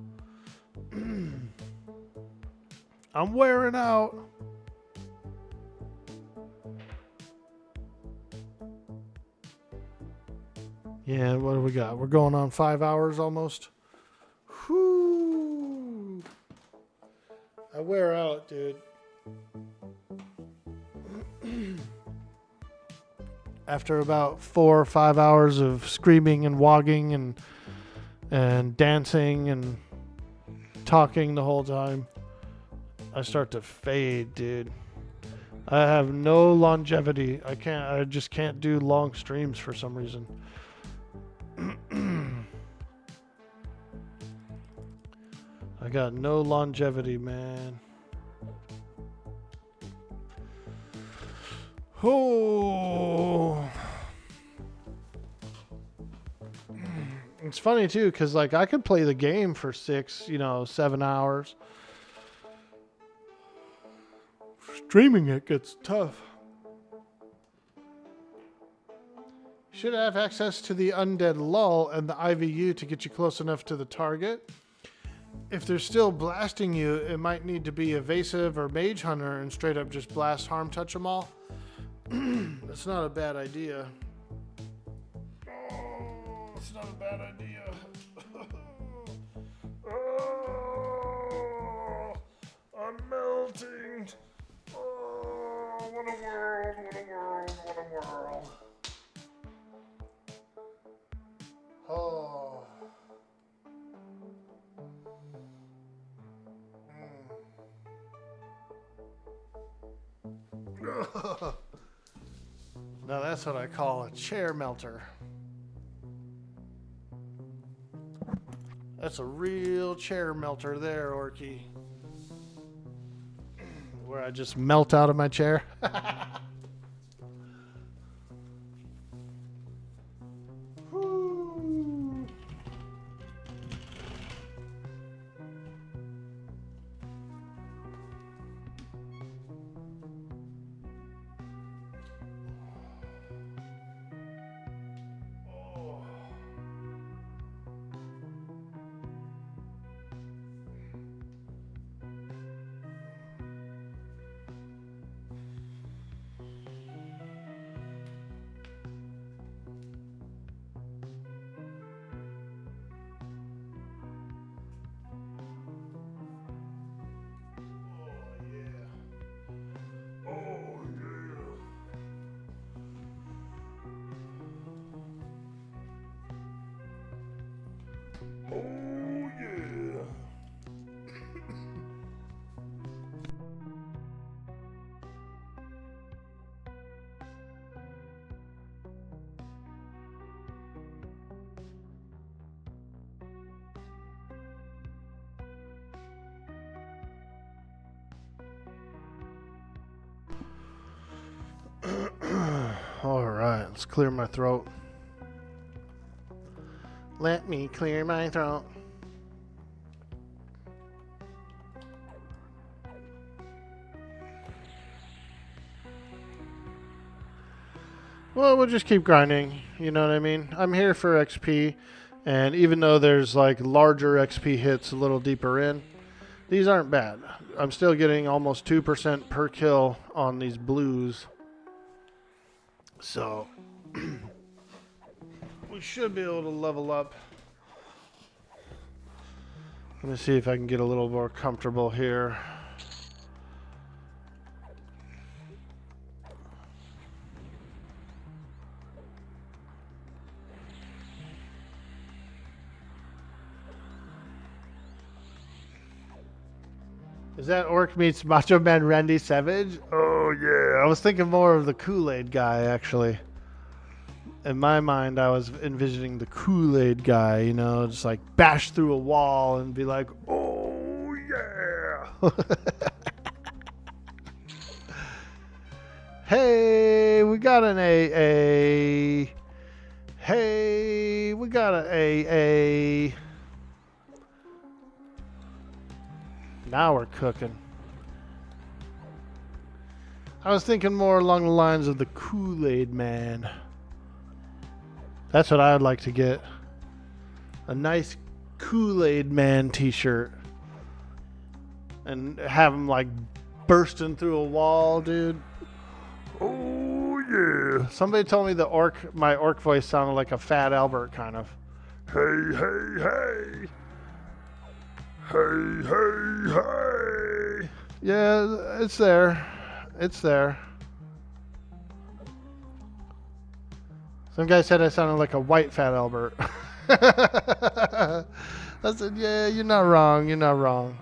I'm wearing out. Yeah, what do we got? We're going on 5 hours almost. Whoo! I wear out, dude. After about 4 or 5 hours of screaming and wogging and dancing and talking the whole time, I start to fade, dude. I have no longevity. I just can't do long streams for some reason. I got no longevity, man. Oh, it's funny too, because like I could play the game for 6, 7 hours. Streaming it gets tough. You should have access to the Undead Lull and the IVU to get you close enough to the target. If they're still blasting you, it might need to be Evasive or Mage Hunter and straight up just blast, harm, touch them all. That's not a bad idea. It's not a bad idea. Oh, I'm melting. Oh, what a world, what a world, what a world. Oh. Now that's what I call a chair melter. That's a real chair melter there, Orky. Where I just melt out of my chair. Oh, yeah. All right, let's clear my throat. Let me clear my throat. Well, we'll just keep grinding, you know what I mean? I'm here for XP, and even though there's like larger XP hits a little deeper in, these aren't bad. I'm still getting almost 2% per kill on these blues. So, we should be able to level up. Let me see if I can get a little more comfortable here. Is that Orc meets Macho Man Randy Savage? Oh, yeah. I was thinking more of the Kool-Aid guy, actually. In my mind, I was envisioning the Kool-Aid guy, you know, just like bash through a wall and be like, oh, yeah. Hey, we got an AA. Hey, we got an AA. Now we're cooking. I was thinking more along the lines of the Kool-Aid Man. That's what I would like to get. A nice Kool-Aid Man t-shirt. And have him like bursting through a wall, dude. Oh, yeah. Somebody told me my orc voice sounded like a Fat Albert kind of. Hey, hey, hey. Hey, hey, hey. Yeah, it's there. It's there. Some guy said I sounded like a white Fat Albert. I said, yeah, you're not wrong. You're not wrong.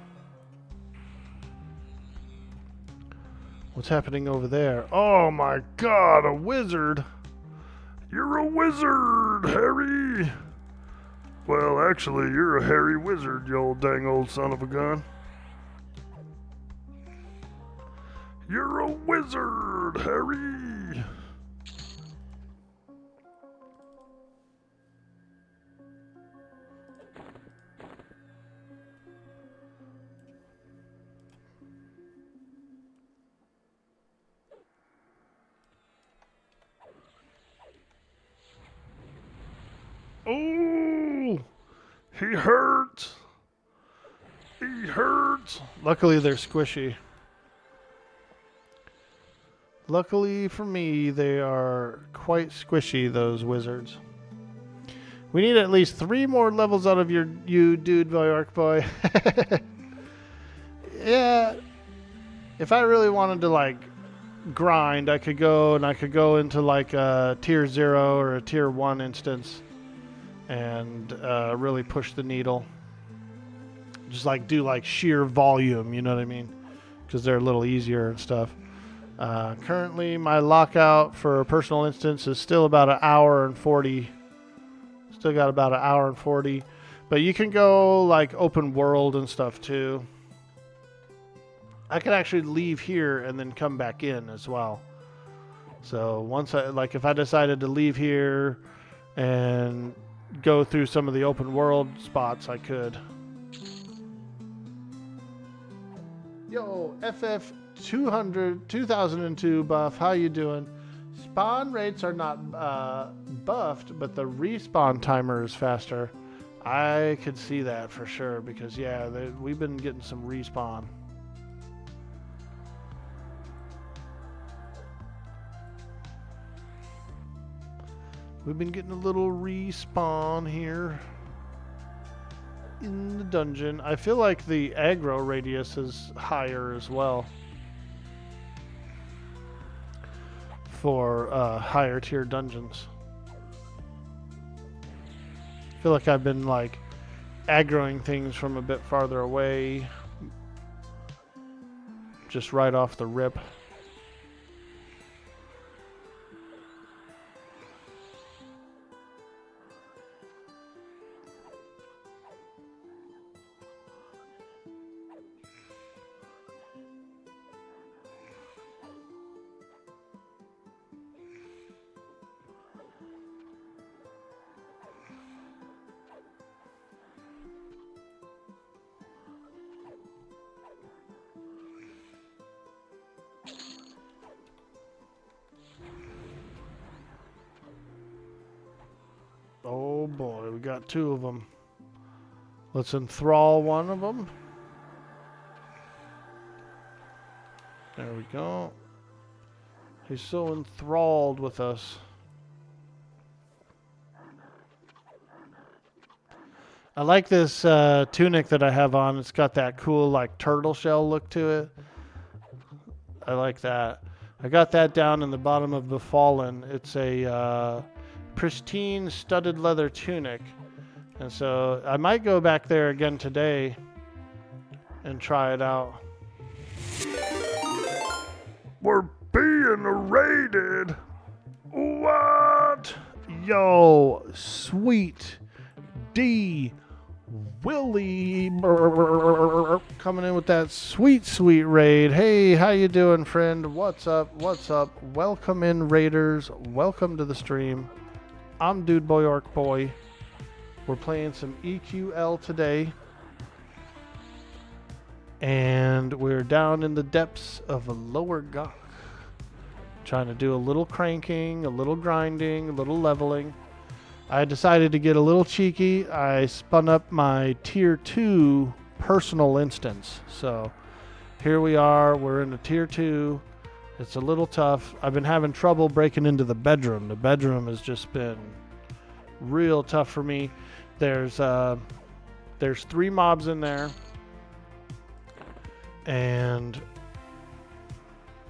What's happening over there? Oh my God, a wizard. You're a wizard, Harry. Well, actually, you're a hairy wizard, you old dang old son of a gun. You're a wizard, Harry. Oh, he hurts. He hurts. Luckily, they're squishy. Luckily for me, they are quite squishy, those wizards. We need at least 3 more levels out of you, dude, boy, Orkboy. Yeah. If I really wanted to, like, grind, I could go into, like, a tier 0 or a tier 1 instance and really push the needle. Just, like, do, like, sheer volume, you know what I mean? Because they're a little easier and stuff. Currently, my lockout for a personal instance is still about an hour and 40. Still got about an hour and 40. But you can go like open world and stuff too. I could actually leave here and then come back in as well. So once if I decided to leave here and go through some of the open world spots, I could. Yo, FF 2002 buff, how you doing? Spawn rates are not buffed, but the respawn timer is faster. I could see that for sure because, yeah, we've been getting some respawn. We've been getting a little respawn here in the dungeon. I feel like the aggro radius is higher as well for higher tier dungeons. I feel like I've been like aggroing things from a bit farther away, just right off the rip. Oh boy, we got 2 of them. Let's enthrall one of them. There we go. He's so enthralled with us. I like this tunic that I have on. It's got that cool like turtle shell look to it. I like that. I got that down in the bottom of the Fallen. It's a pristine studded leather tunic. And so I might go back there again today and try it out. We're being raided. What? Yo, sweet D Willie coming in with that sweet, sweet raid. Hey, how you doing, friend? What's up? What's up? Welcome in, raiders. Welcome to the stream. I'm Dude Boy Orkboy. We're playing some EQL today. And we're down in the depths of a lower gunk. Trying to do a little cranking, a little grinding, a little leveling. I decided to get a little cheeky. I spun up my tier 2 personal instance. So here we are. We're in a tier 2. It's a little tough. I've been having trouble breaking into the bedroom. The bedroom has just been real tough for me. There's 3 mobs in there. And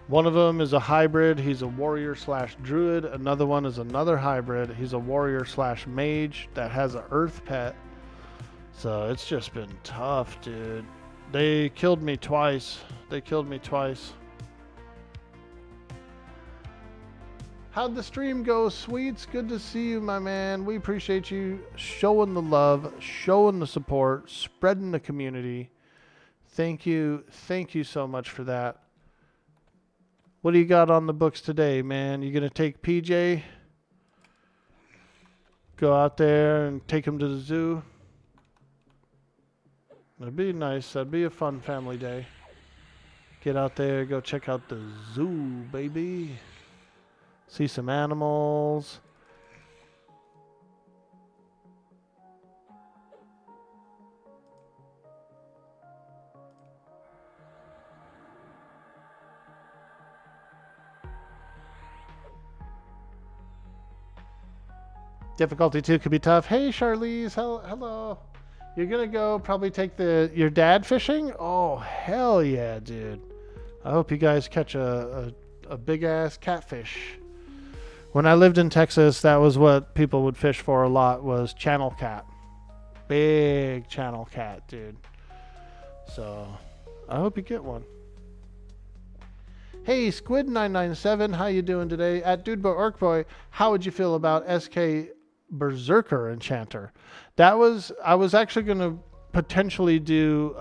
one of them is a hybrid. He's a warrior / druid. Another one is another hybrid. He's a warrior / mage that has an earth pet. So it's just been tough, dude. They killed me twice. How'd the stream go, Sweets? Good to see you, my man. We appreciate you showing the love, showing the support, spreading the community. Thank you so much for that. What do you got on the books today, man? You gonna take PJ? Go out there and take him to the zoo? That'd be nice. That'd be a fun family day. Get out there, go check out the zoo, baby. See some animals. Difficulty 2 could be tough. Hey, Charlize. Hello. You're going to go probably take your dad fishing? Oh, hell yeah, dude. I hope you guys catch a big-ass catfish. When I lived in Texas, that was what people would fish for a lot, was channel cat. Big channel cat, dude. So, I hope you get one. Hey, Squid997, how you doing today? At Orkboy, how would you feel about SK Berserker Enchanter? I was actually going to potentially do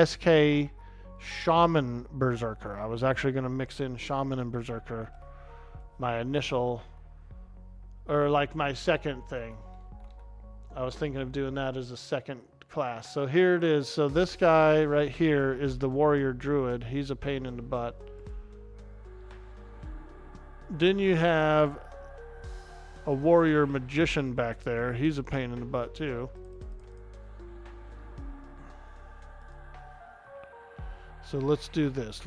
SK Shaman Berserker. I was actually going to mix in Shaman and Berserker. My initial, or like my second thing. I was thinking of doing that as a second class. So here it is. So this guy right here is the Warrior Druid. He's a pain in the butt. Then you have a Warrior Magician back there. He's a pain in the butt too. So let's do this.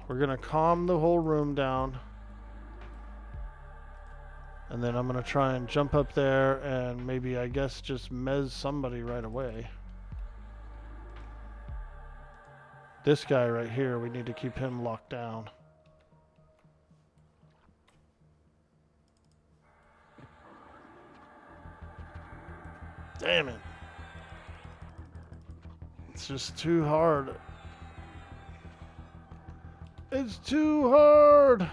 We're going to calm the whole room down. And then I'm going to try and jump up there and maybe, I guess, just mez somebody right away. This guy right here, we need to keep him locked down. Damn it. It's just too hard. It's too hard.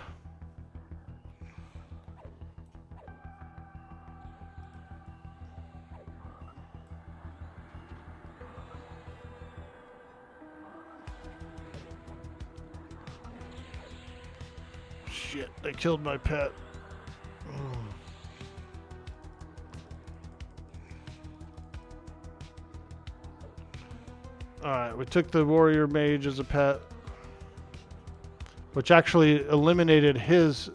Shit, they killed my pet. Alright, we took the Warrior Mage as a pet, which actually eliminated his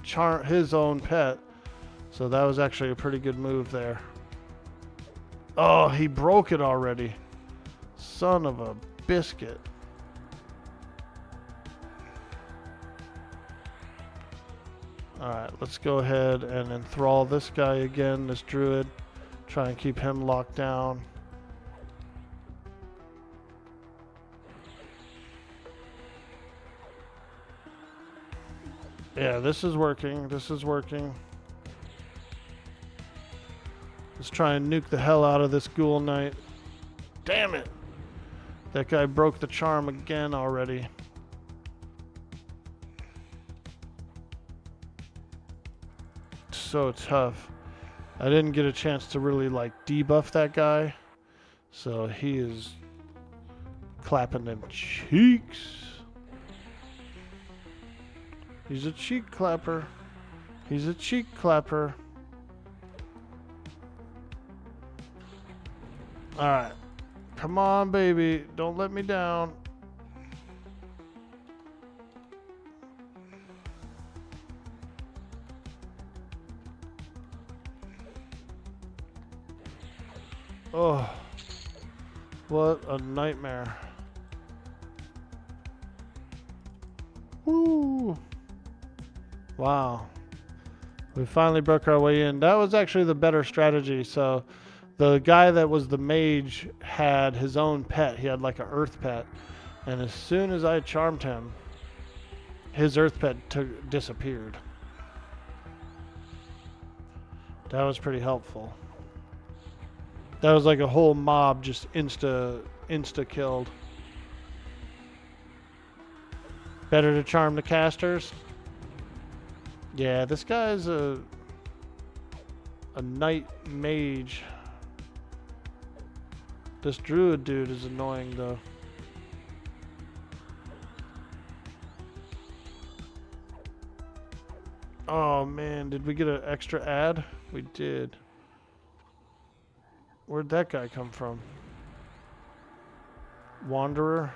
own pet. So that was actually a pretty good move there. Oh, he broke it already. Son of a biscuit. Alright, let's go ahead and enthrall this guy again, this druid. Try and keep him locked down. Yeah, this is working. Let's try and nuke the hell out of this ghoul knight. Damn it! That guy broke the charm again already. So tough. I didn't get a chance to really like debuff that guy. So he is clapping them cheeks. He's a cheek clapper. Alright. Come on, baby. Don't let me down. Oh. What a nightmare. Woo. Wow. We finally broke our way in. That was actually the better strategy. So the guy that was the mage had his own pet. He had like an earth pet. And as soon as I charmed him, his earth pet disappeared. That was pretty helpful. That was like a whole mob just insta killed. Better to charm the casters. Yeah, this guy's a knight mage. This druid dude is annoying though. Oh man, did we get an extra ad? We did. Where'd that guy come from? Wanderer?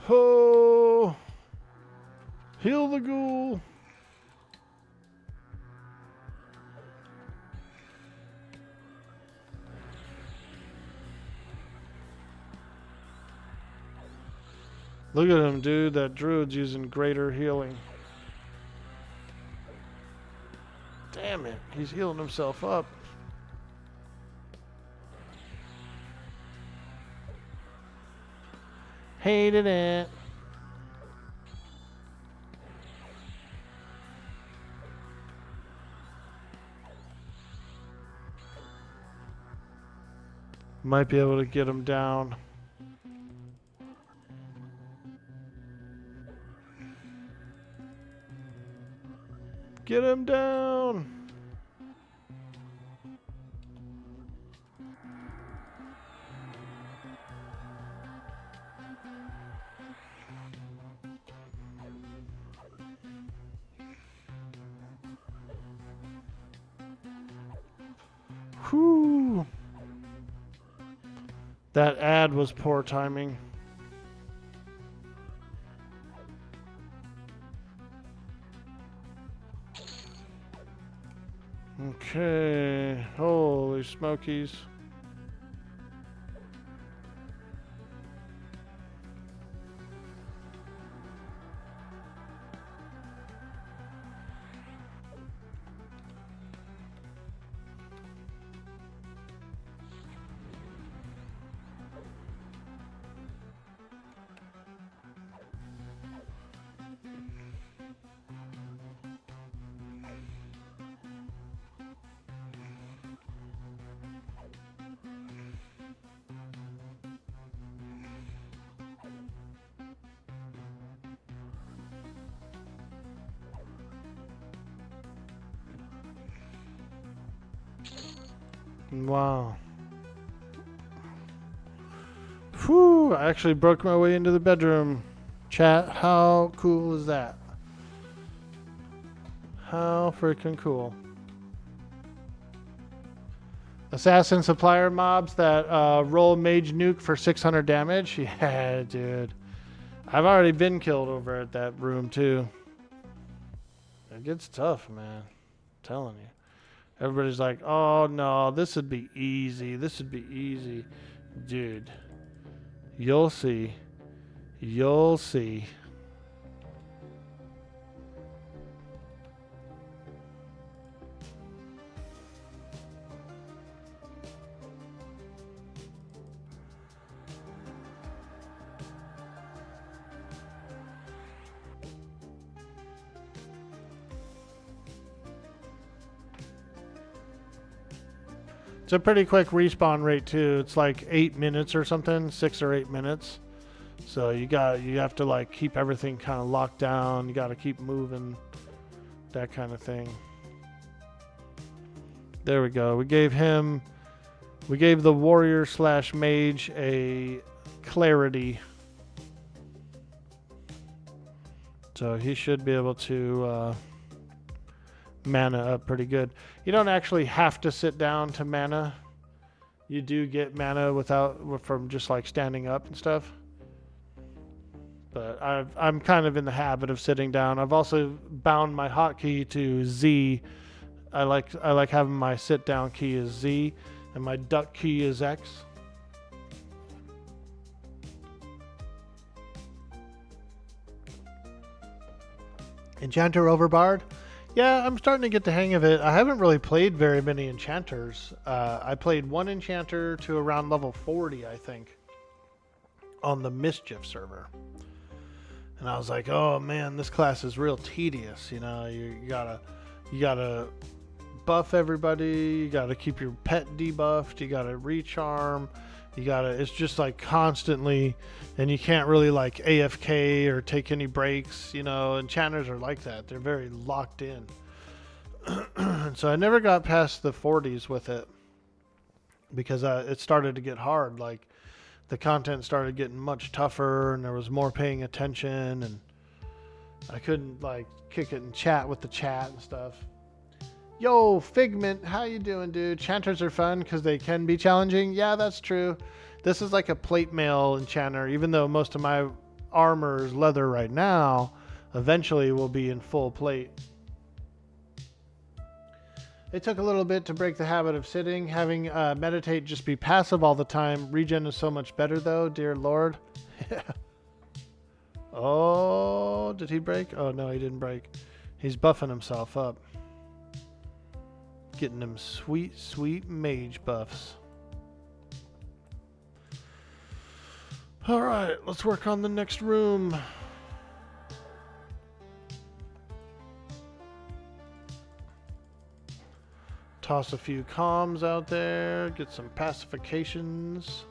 Ho! Heal the ghoul! Look at him, dude. That druid's using greater healing. He's healing himself up. Hated it. Might be able to get him down. Get him down. Whew. That ad was poor timing. Okay. Holy smokies. Wow. Whew, I actually broke my way into the bedroom. Chat, how cool is that? How freaking cool. Assassin supplier mobs that roll mage nuke for 600 damage. Yeah, dude. I've already been killed over at that room too. It gets tough, man. I'm telling you. Everybody's like, oh no, this would be easy. This would be easy. Dude, you'll see. You'll see. It's a pretty quick respawn rate too. It's like 8 minutes or something, 6 or 8 minutes. So you have to like keep everything kind of locked down. You got to keep moving, that kind of thing. There we go. We gave the warrior / mage a clarity. So he should be able to mana up pretty good. You don't actually have to sit down to mana. You do get mana from just like standing up and stuff. But I'm kind of in the habit of sitting down. I've also bound my hotkey to Z. I like having my sit down key as Z and my duck key is X. Enchanter Overbarred? Yeah, I'm starting to get the hang of it. I haven't really played very many enchanters. I played one enchanter to around level 40, I think, on the Mischief server. And I was like, oh man, this class is real tedious. You know, you gotta buff everybody. You gotta keep your pet debuffed. You gotta recharm. It's just like constantly, and you can't really like AFK or take any breaks. You know, enchanters are like that. They're very locked in. So I never got past the 40s with it because it started to get hard. Like the content started getting much tougher and there was more paying attention and I couldn't like kick it and chat with the chat and stuff. Yo, Figment, how you doing, dude? Enchanters are fun because they can be challenging. Yeah, that's true. This is like a plate mail enchanter, even though most of my armor is leather right now, eventually will be in full plate. It took a little bit to break the habit of sitting. Having meditate just be passive all the time. Regen is so much better though, dear Lord. Oh, did he break? Oh no, he didn't break. He's buffing himself up. Getting them sweet, sweet mage buffs. Alright, let's work on the next room. Toss a few comms out there, get some pacifications.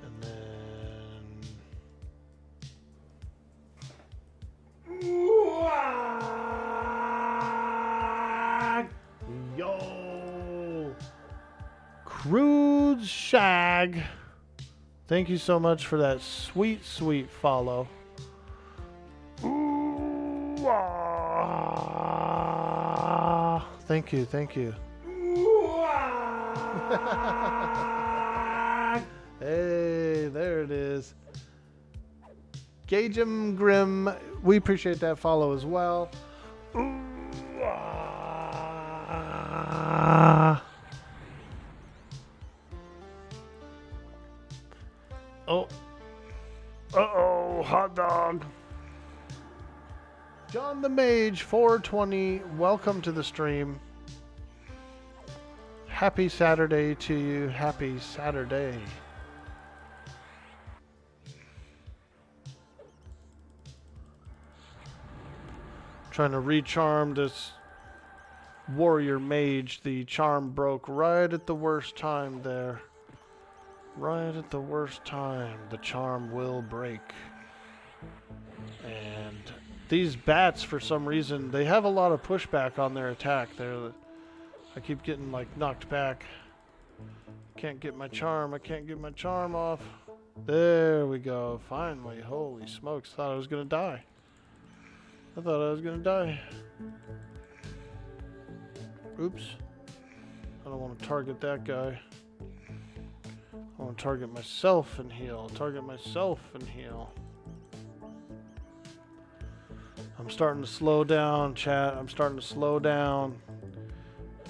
And then... Yo! Crude Shag. Thank you so much for that sweet, sweet follow. Thank you, thank you. Hey, there it is. Gage'em Grim, we appreciate that follow as well. Oh. Uh-oh, hot dog. John the Mage 420, welcome to the stream. Happy Saturday to you. Happy Saturday. Trying to recharm this warrior mage. The charm broke right at the worst time there. Right at the worst time, the charm will break. And these bats, for some reason, they have a lot of pushback on their attack. I keep getting like knocked back. Can't get my charm. I can't get my charm off. There we go. Finally. Holy smokes. Thought I was going to die. I thought I was going to die. Oops. I don't want to target that guy. I want to target myself and heal. Target myself and heal. I'm starting to slow down, chat. I'm starting to slow down.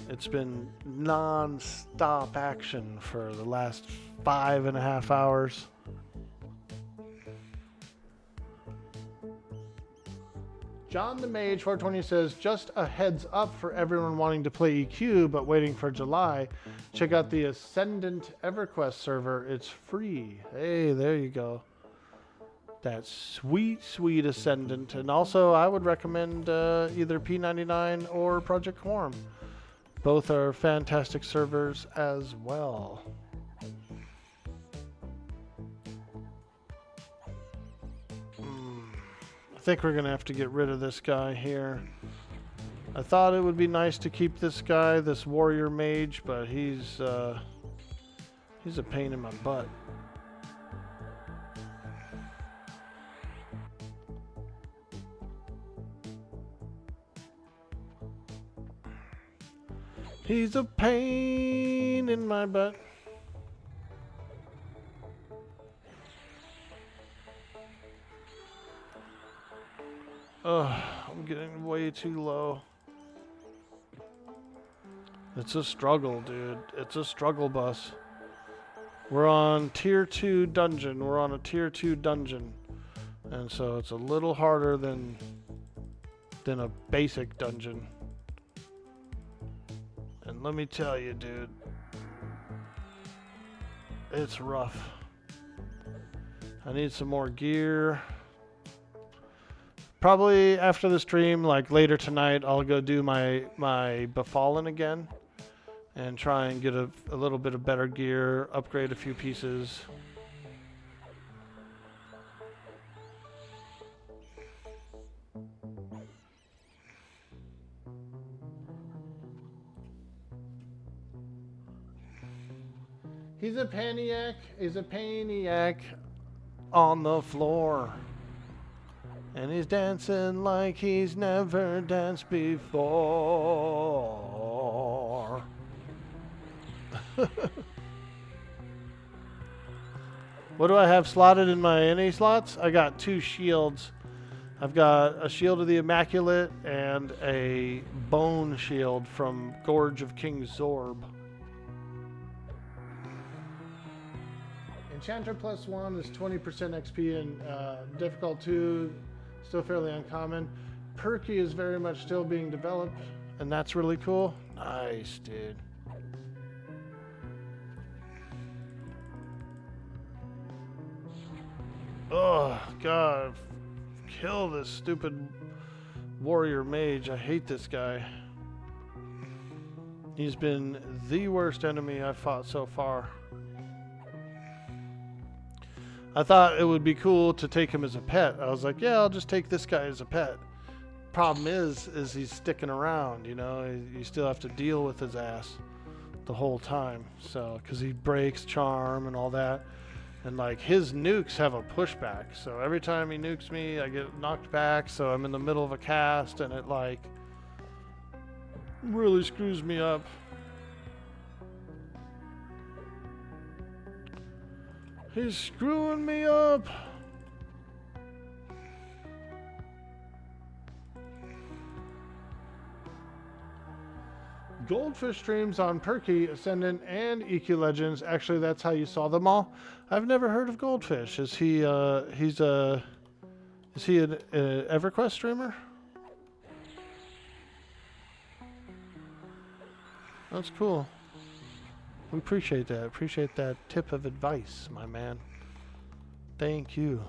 It's been non-stop action for the last 5.5 hours. John the Mage 420 says, just a heads up for everyone wanting to play EQ but waiting for July. Check out the Ascendant Everquest server. It's free. Hey, there you go. That sweet, sweet Ascendant. And also, I would recommend either P99 or Project Quorum. Both are fantastic servers as well. I think we're going to have to get rid of this guy here. I thought it would be nice to keep this guy, this warrior mage, but he's a pain in my butt. He's a pain in my butt. Ugh, I'm getting way too low. It's a struggle, dude. It's a struggle bus. We're on tier 2 dungeon. We're on a tier 2 dungeon. And so it's a little harder than a basic dungeon. And let me tell you, dude, it's rough. I need some more gear. Probably after the stream, like later tonight, I'll go do my Befallen again and try and get a little bit of better gear, upgrade a few pieces. He's a paniac. He's a paniac on the floor. And he's dancing like he's never danced before. What do I have slotted in my NA slots? I got 2 shields. I've got a Shield of the Immaculate and a Bone Shield from Gorge of King Zorb. Enchanter +1 is 20% XP and difficult 2, still fairly uncommon. Perky is very much still being developed. and that's really cool. Nice, dude. Oh, God. Kill this stupid warrior mage. I hate this guy. He's been the worst enemy I've fought so far. I thought it would be cool to take him as a pet. I was like, yeah, I'll just take this guy as a pet. Problem is he's sticking around, you know. You still have to deal with his ass the whole time. So, because he breaks charm and all that. And like his nukes have a pushback. So every time he nukes me, I get knocked back. So I'm in the middle of a cast and it like really screws me up. He's screwing me up. Goldfish streams on Perky, Ascendant, and EQ Legends. Actually, that's how you saw them all. I've never heard of Goldfish. Is he an EverQuest streamer? That's cool. We appreciate that. Appreciate that tip of advice, my man. Thank you.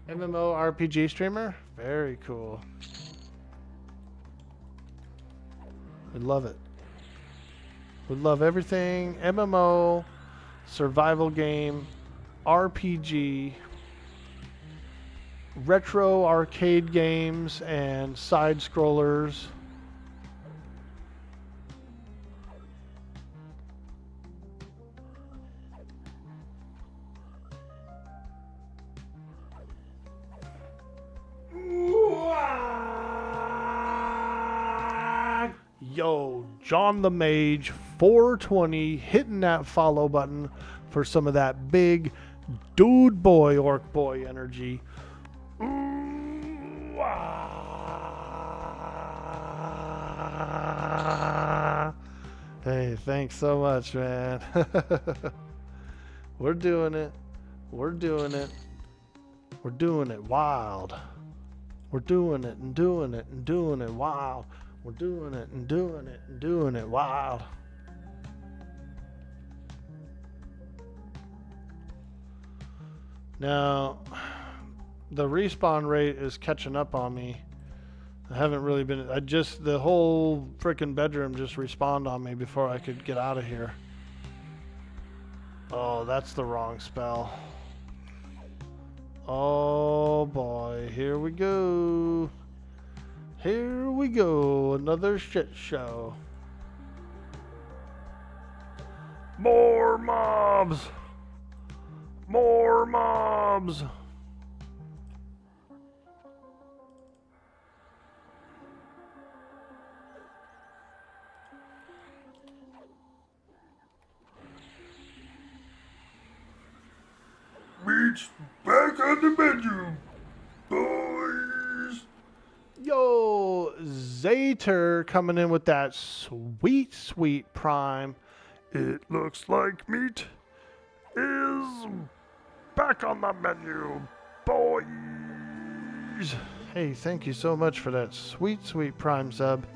MMORPG streamer? Very cool. We love it. We love everything. MMO, survival game, RPG, retro arcade games, and side scrollers. Yo, John the Mage, 420, hitting that follow button for some of that big dude boy, orc boy energy. Ooh, ah. Hey, thanks so much, man. We're doing it. We're doing it. We're doing it wild. We're doing it and doing it and doing it wild. We're doing it and doing it and doing it wild. Now, the respawn rate is catching up on me. I haven't really been... the whole freaking bedroom just respawned on me before I could get out of here. Oh, that's the wrong spell. Oh boy, here we go. Here we go, another shit show. More mobs! More mobs! Meat's back on the menu, boys! Yo, Zater coming in with that sweet, sweet prime. It looks like meat is back on the menu, boys. Hey, thank you so much for that sweet, sweet prime sub.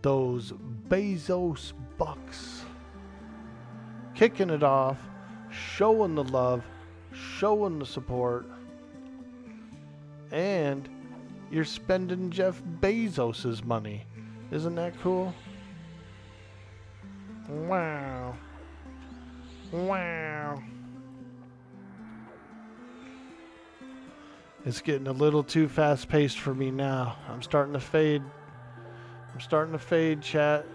Those Bezos bucks. Kicking it off, showing the love, showing the support. And you're spending Jeff Bezos's money. Isn't that cool? Wow. Wow. It's getting a little too fast-paced for me now. I'm starting to fade. I'm starting to fade, chat.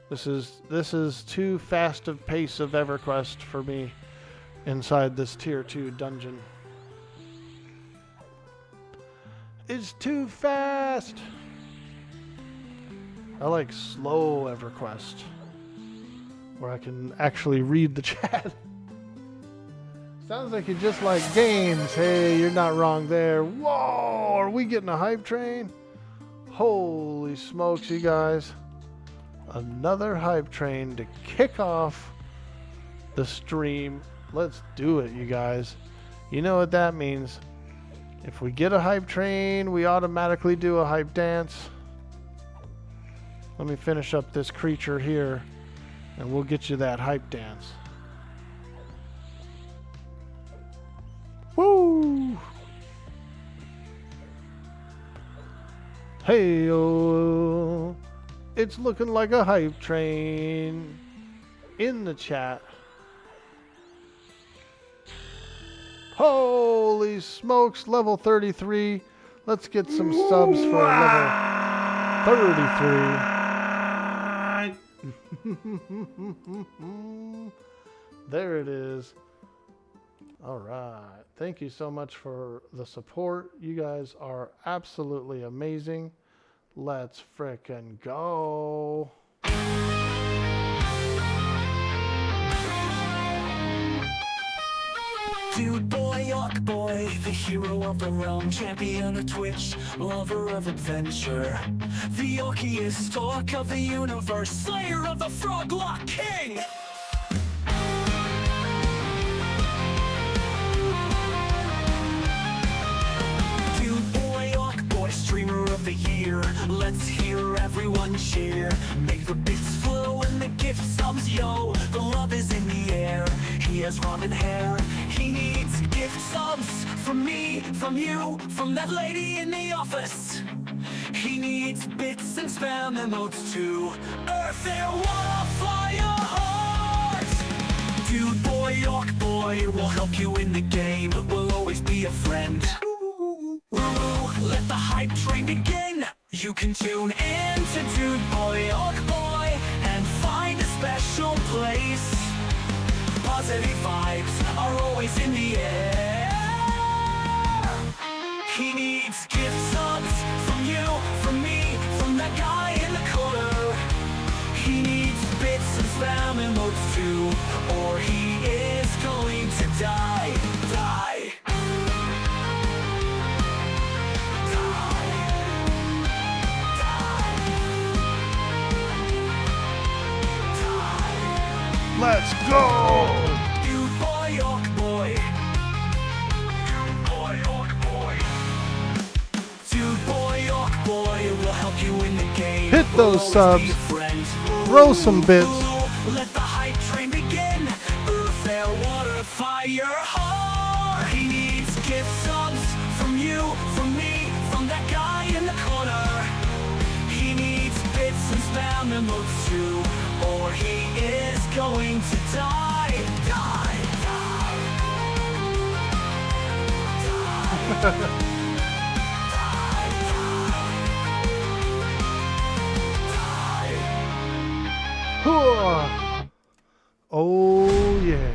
This is too fast of pace of EverQuest for me inside this tier 2 dungeon. It's too fast. I like slow EverQuest, where I can actually read the chat. Sounds like you just like games. Hey, you're not wrong there. Whoa, are we getting a hype train? Holy smokes, you guys. Another hype train to kick off the stream. Let's do it, you guys. You know what that means. If we get a hype train, we automatically do a hype dance. Let me finish up this creature here, and we'll get you that hype dance. Woo! Hey-oh, it's looking like a hype train in the chat. Holy smokes, level 33. Let's get some subs for level 33. There it is. All right. Thank you so much for the support. You guys are absolutely amazing. Let's frickin' go. Dude boy, Orkboy, the hero of the realm, champion of Twitch, lover of adventure, the orkiest orc of the universe, slayer of the Froglock King! Dude boy, Orkboy, streamer of the year, let's hear everyone cheer. Make the bits flow and the gift subs, yo, the love is in the air. He has ramen hair, he needs gift subs from me, from you, from that lady in the office. He needs bits and spam emotes too. Earth, air, water, fire, heart. Dude boy, Orkboy will help you in the game, will always be a friend. Ooh, let the hype train begin. You can tune in to Dude boy, Orkboy, and find a special place. Positive vibes are always in the air. He needs gift subs from you, from me, from that guy in the corner. He needs bits and spam emotes too, or he is going to die. Die. Let's go! Dude boy, Orkboy. Dude boy, Orkboy. Dude boy, Orkboy will help you in the game. Hit those subs. Throw some bits. Let the hype train begin. Earth, air, water, fire, heart. He needs gift subs from you, from me, from that guy in the corner. He needs bits and spam emotes too, or he is going to die. Die. Die. Oh yeah.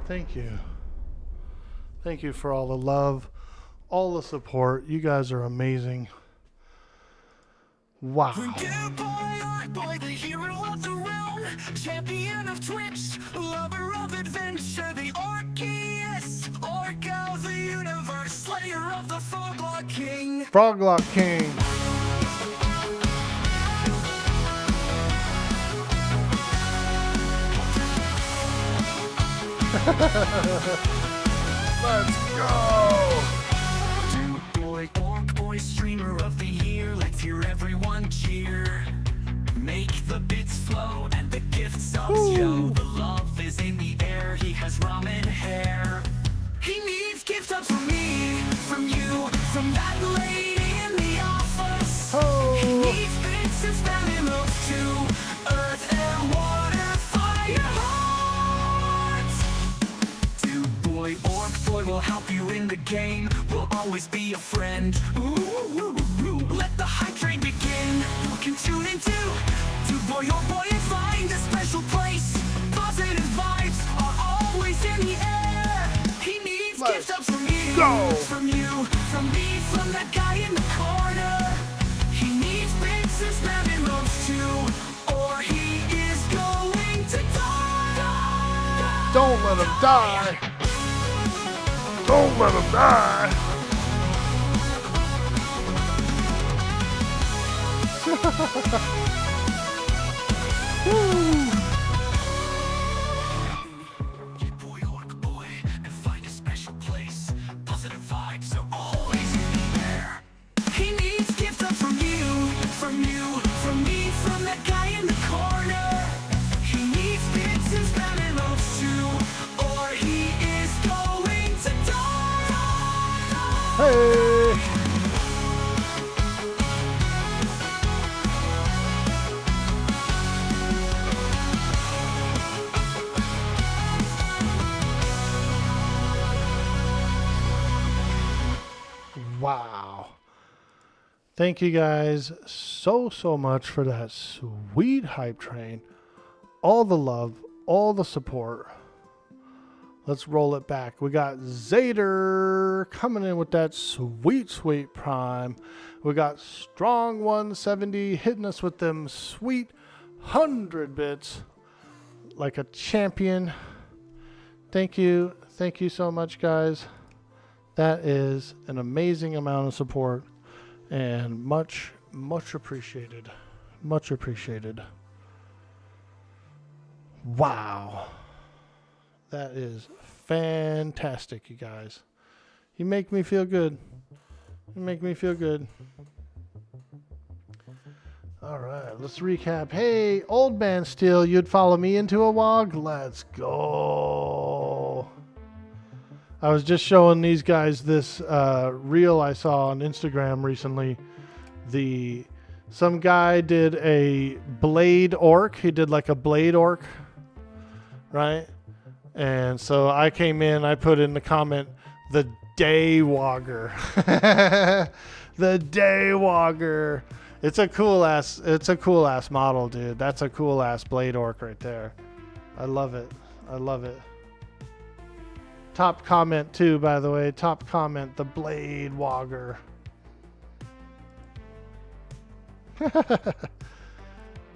Thank you. Thank you for all the love, all the support. You guys are amazing. Wow. Dude boy, Orkboy, the hero of the realm, champion of Twitch, lover of adventure, the orkiest orc of the universe, slayer of the Froglock King. Froglock King. Let's go! Dude boy, Orkboy, streamer of the year, let's hear everyone cheer. Make the bits flow and the gift subs show. The love is in the air, he has ramen hair. He needs gift subs from me, from you, from that lady in the office. He needs bits and spam emotes too. Earth, air, water, fire, heart. Dude boy, Orkboy will help you in the game, will always be a friend. Ooh, let the hype train begin. You can tune into Dude boy, Orkboy, and find a special place. Positive vibes are always in the air. He needs gift subs from you, from you, from me, from that guy in the corner. He needs bits and spam emotes too, or he is going to die. Don't let him die. Don't let him die. Boy, Orkboy, and find a special place. Hey! Wow. Thank you guys so much for that sweet hype train. All the love, all the support. Let's roll it back. We got Zader coming in with that sweet prime. We got Strong 170 hitting us with them sweet 100 bits like a champion. Thank you so much, guys. That is an amazing amount of support and much appreciated. Much appreciated. Wow. That is fantastic, you guys. You make me feel good. You make me feel good. All right, let's recap. Hey, Old Man Steel, you'd follow me into a WOG? Let's go. I was just showing these guys this reel I saw on Instagram recently. Some guy did a blade orc. He did like a blade orc, right? And so I came in, I put in the comment, the Daywogger. The Daywogger. It's a cool ass model, dude. That's a cool ass blade orc right there. I love it. I love it. Top comment too, by the way. Top comment, the Blade Wogger.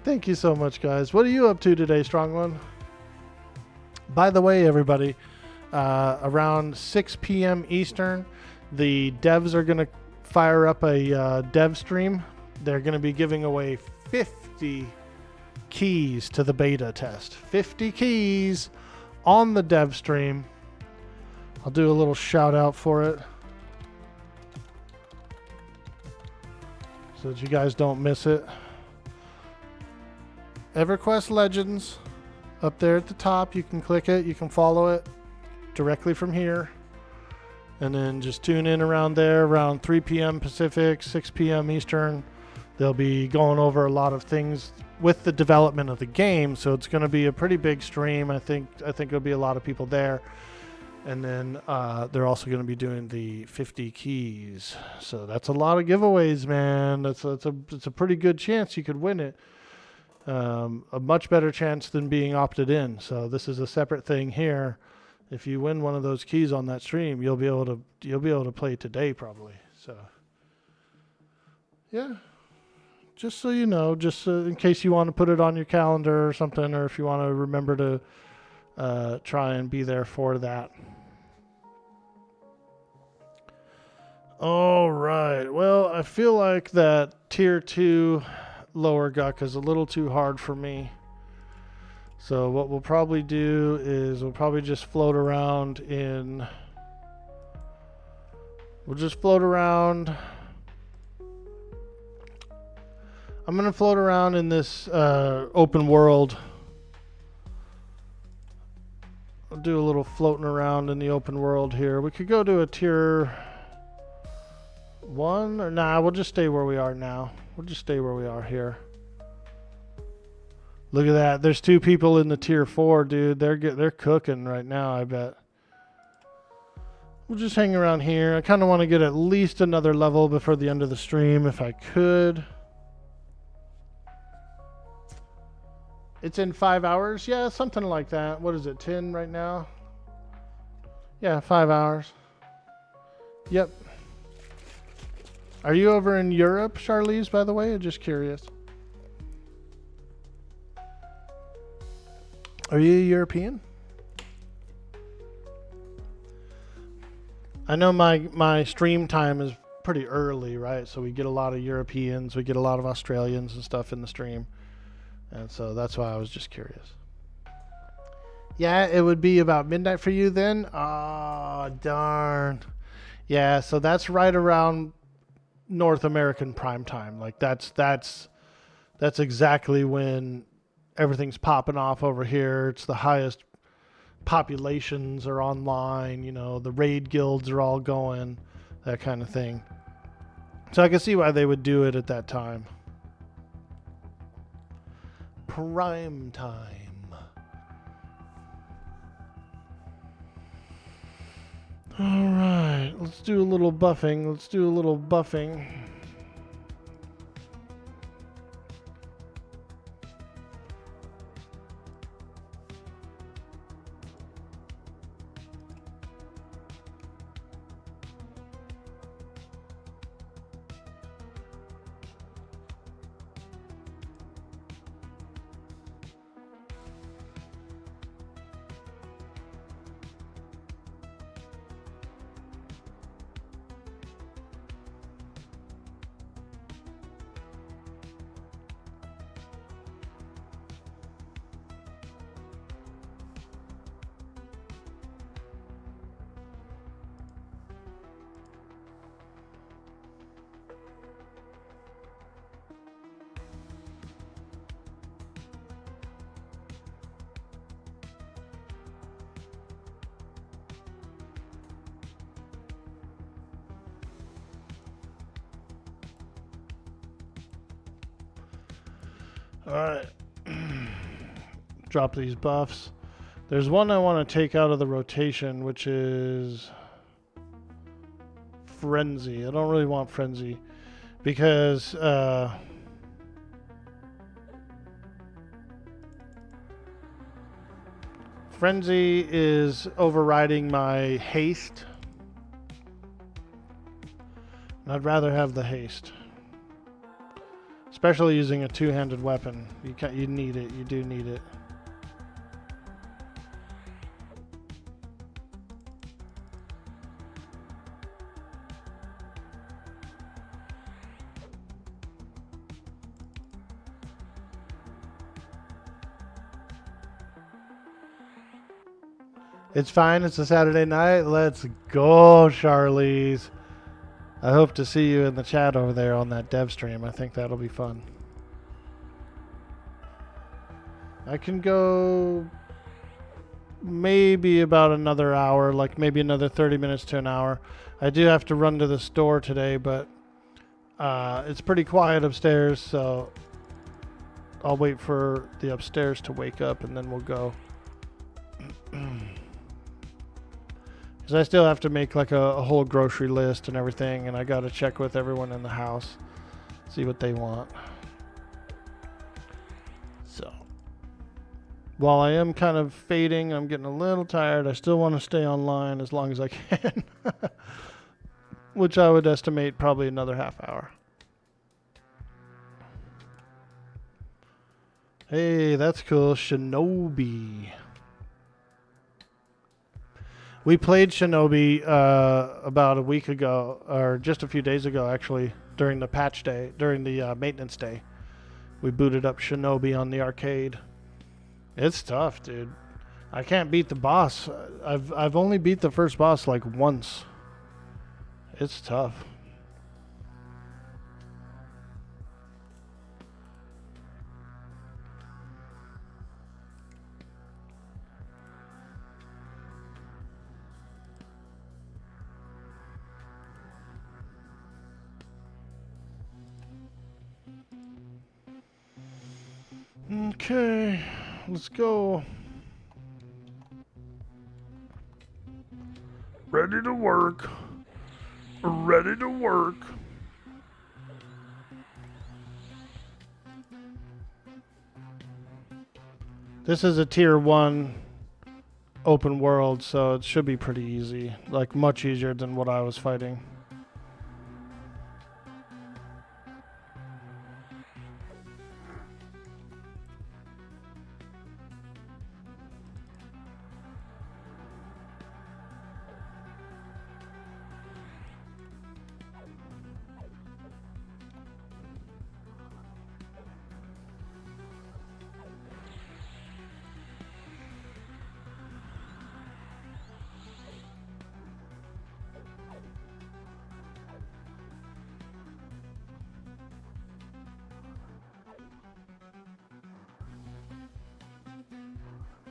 Thank you so much, guys. What are you up to today, Strong One? By the way, everybody, around 6 p.m. Eastern, the devs are going to fire up a dev stream. They're going to be giving away 50 keys to the beta test. 50 keys on the dev stream. I'll do a little shout out for it so that you guys don't miss it. Everquest Legends up there at the top. You can click it. You can follow it directly from here. And then just tune in around there around 3 p.m. Pacific, 6 p.m. Eastern. They'll be going over a lot of things with the development of the game. So it's going to be a pretty big stream. I think there'll be a lot of people there. And then they're also going to be doing the 50 keys. So that's a lot of giveaways, man. It's a pretty good chance you could win it. A much better chance than being opted in. So this is a separate thing here. If you win one of those keys on that stream, you'll be able to play today probably. So yeah, just so you know, just in case you want to put it on your calendar or something, or if you want to remember to try and be there for that. All right. Well, I feel like that tier 2 lower guck is a little too hard for me. So what we'll probably do is we'll probably just float around in... We'll just float around... I'm going to float around in this open world. I'll do a little floating around in the open world here. We could go to a tier 1 or nah, we'll just stay where we are now. We'll just stay where we are here. Look at that. There's 2 people in the tier 4, dude. They're cooking right now, I bet. We'll just hang around here. I kind of want to get at least another level before the end of the stream if I could. It's in 5 hours? Yeah, something like that. What is it, 10 right now? Yeah, 5 hours. Yep. Are you over in Europe, Charlize, by the way? I'm just curious. Are you European? I know my stream time is pretty early, right? So we get a lot of Europeans, we get a lot of Australians and stuff in the stream. And so that's why I was just curious. Yeah, it would be about midnight for you then? Oh, darn. Yeah, so that's right around North American prime time. Like that's exactly when everything's popping off over here. It's the highest populations are online, you know, the raid guilds are all going. that kind of thing. So I can see why they would do it at that time. Prime time. All right, let's do a little buffing. Let's do a little buffing. Alright. Drop these buffs. There's one I want to take out of the rotation, which is Frenzy. I don't really want Frenzy because Frenzy is overriding my haste. And I'd rather have the haste. Especially using a two-handed weapon. You need it. You do need it. It's fine. It's a Saturday night. Let's go, Charlize. I hope to see you in the chat over there on that dev stream. I think that'll be fun. I can go maybe about another hour, like maybe another 30 minutes to an hour. I do have to run to the store today, but it's pretty quiet upstairs, so I'll wait for the upstairs to wake up and then we'll go. Because I still have to make like a whole grocery list and everything, and I got to check with everyone in the house, see what they want. So, while I am kind of fading, I'm getting a little tired. I still want to stay online as long as I can, which I would estimate probably another half hour. Hey, that's cool. Shinobi. We played Shinobi about a week ago, or just a few days ago, actually, during the patch day, during the maintenance day. We booted up Shinobi on the arcade. It's tough, dude. I can't beat the boss. I've only beat the first boss like once. It's tough. Okay, let's go. Ready to work. Ready to work. This is a tier 1 open world, so it should be pretty easy. Like much easier than what I was fighting.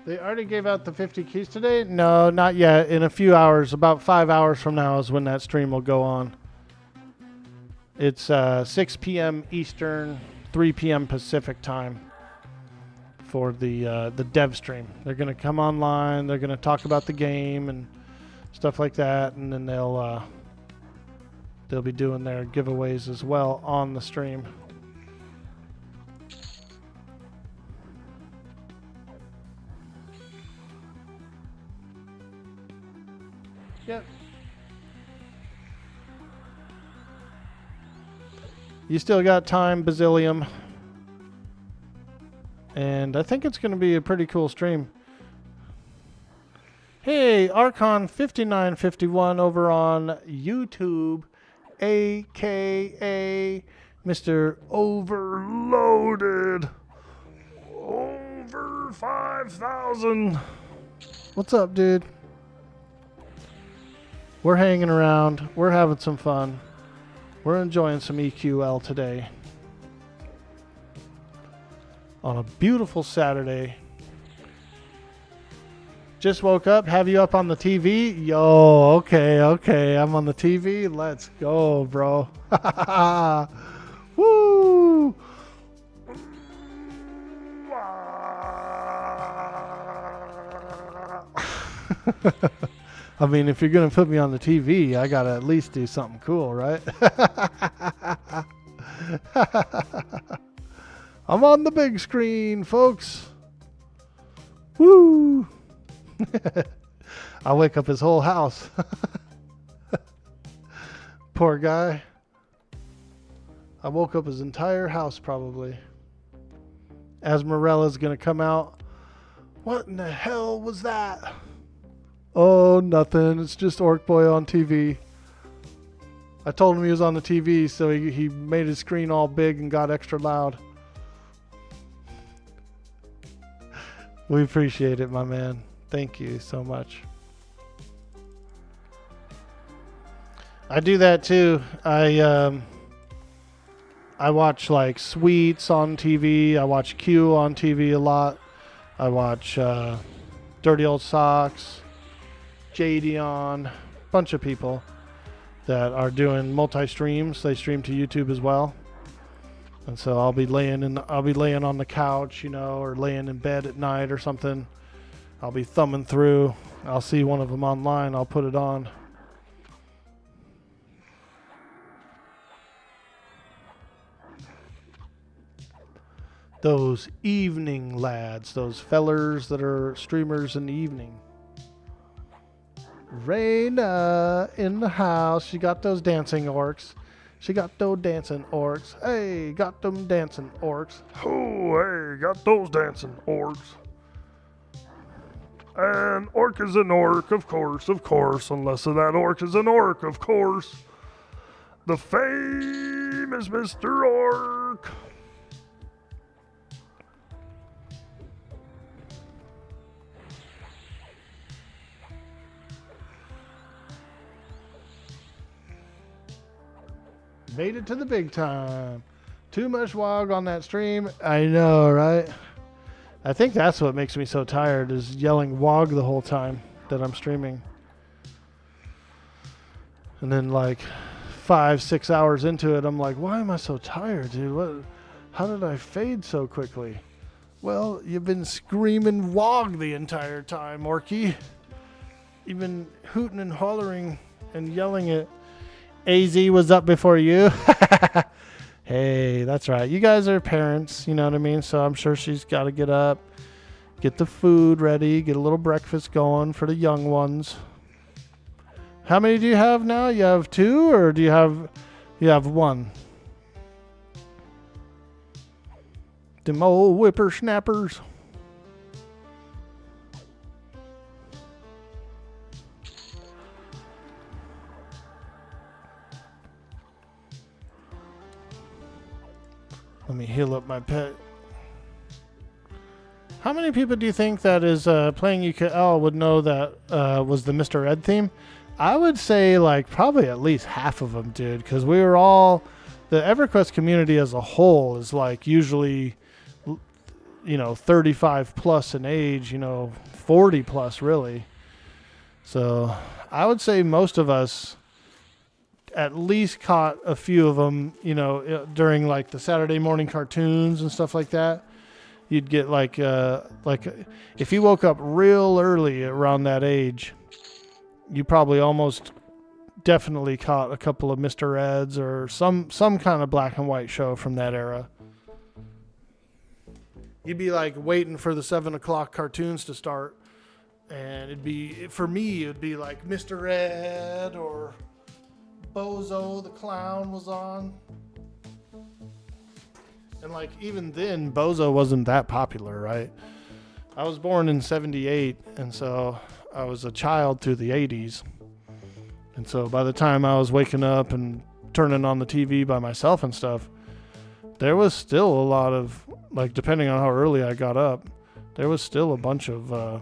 They already gave out the 50 keys today? No, not yet. In a few hours, about 5 hours from now is when that stream will go on. It's 6 p.m. Eastern, 3 p.m. Pacific time for the dev stream. They're going to come online. They're going to talk about the game and stuff like that, and then they'll be doing their giveaways as well on the stream. Yep. You still got time, Bazillium. And I think it's going to be a pretty cool stream. Hey, Archon5951 over on YouTube, a.k.a. Mr. Overloaded. Over 5,000. What's up, dude? We're hanging around. We're having some fun. We're enjoying some EQL today. On a beautiful Saturday. Just woke up. Have you up on the TV? Yo, okay. I'm on the TV. Let's go, bro. Woo! I mean, if you're going to put me on the TV, I got to at least do something cool, right? I'm on the big screen, folks. Woo! I'll wake up his whole house. Poor guy. I woke up his entire house, probably. Asmarella's going to come out. What in the hell was that? Oh, nothing. It's just Orkboy on TV. I told him he was on the TV, so he made his screen all big and got extra loud. We appreciate it, my man. Thank you so much. I do that too. I watch like Sweets on TV. I watch Q on TV a lot. I watch Dirty Old Socks. Jadion, bunch of people that are doing multi-streams. They stream to YouTube as well, and so I'll be laying on the couch, you know, or laying in bed at night or something. I'll be thumbing through. I'll see one of them online. I'll put it on. Those evening lads, those fellers that are streamers in the evening. Raina in the house. She got those dancing orcs. She got those dancing orcs. Hey, got them dancing orcs. Oh, hey, got those dancing orcs. An orc is an orc, of course, unless that orc is an orc, of course. The famous Mr. Orc. Made it to the big time. Too much WOG on that stream. I know, right? I think that's what makes me so tired, is yelling WOG the whole time that I'm streaming. And then like 5-6 hours into it, I'm like, why am I so tired, dude? How did I fade so quickly? Well, you've been screaming WOG the entire time, Orky. You've been hooting and hollering and yelling it. AZ was up before you. Hey, that's right. You guys are parents, you know what I mean? So I'm sure she's got to get up, get the food ready, get a little breakfast going for the young ones. How many do you have now? You have 2, or do you have 1? Them old whippersnappers. Let me heal up my pet. How many people do you think that is playing UKL would know that was the Mr. Ed theme? I would say like probably at least half of them did, because we were all, the Everquest community as a whole is like usually 35 plus in age, 40 plus really. So I would say most of us at least caught a few of them, during like the Saturday morning cartoons and stuff like that. You'd get like if you woke up real early around that age, you probably almost definitely caught a couple of Mr. Eds or some kind of black and white show from that era. You'd be like waiting for the 7 o'clock cartoons to start, and it'd be like Mr. Ed or Bozo the Clown was on. And like even then, Bozo wasn't that popular, right? I was born in 78, and so I was a child through the 80s. And so by the time I was waking up and turning on the TV by myself and stuff, there was still a lot of, like, depending on how early I got up, there was still a bunch of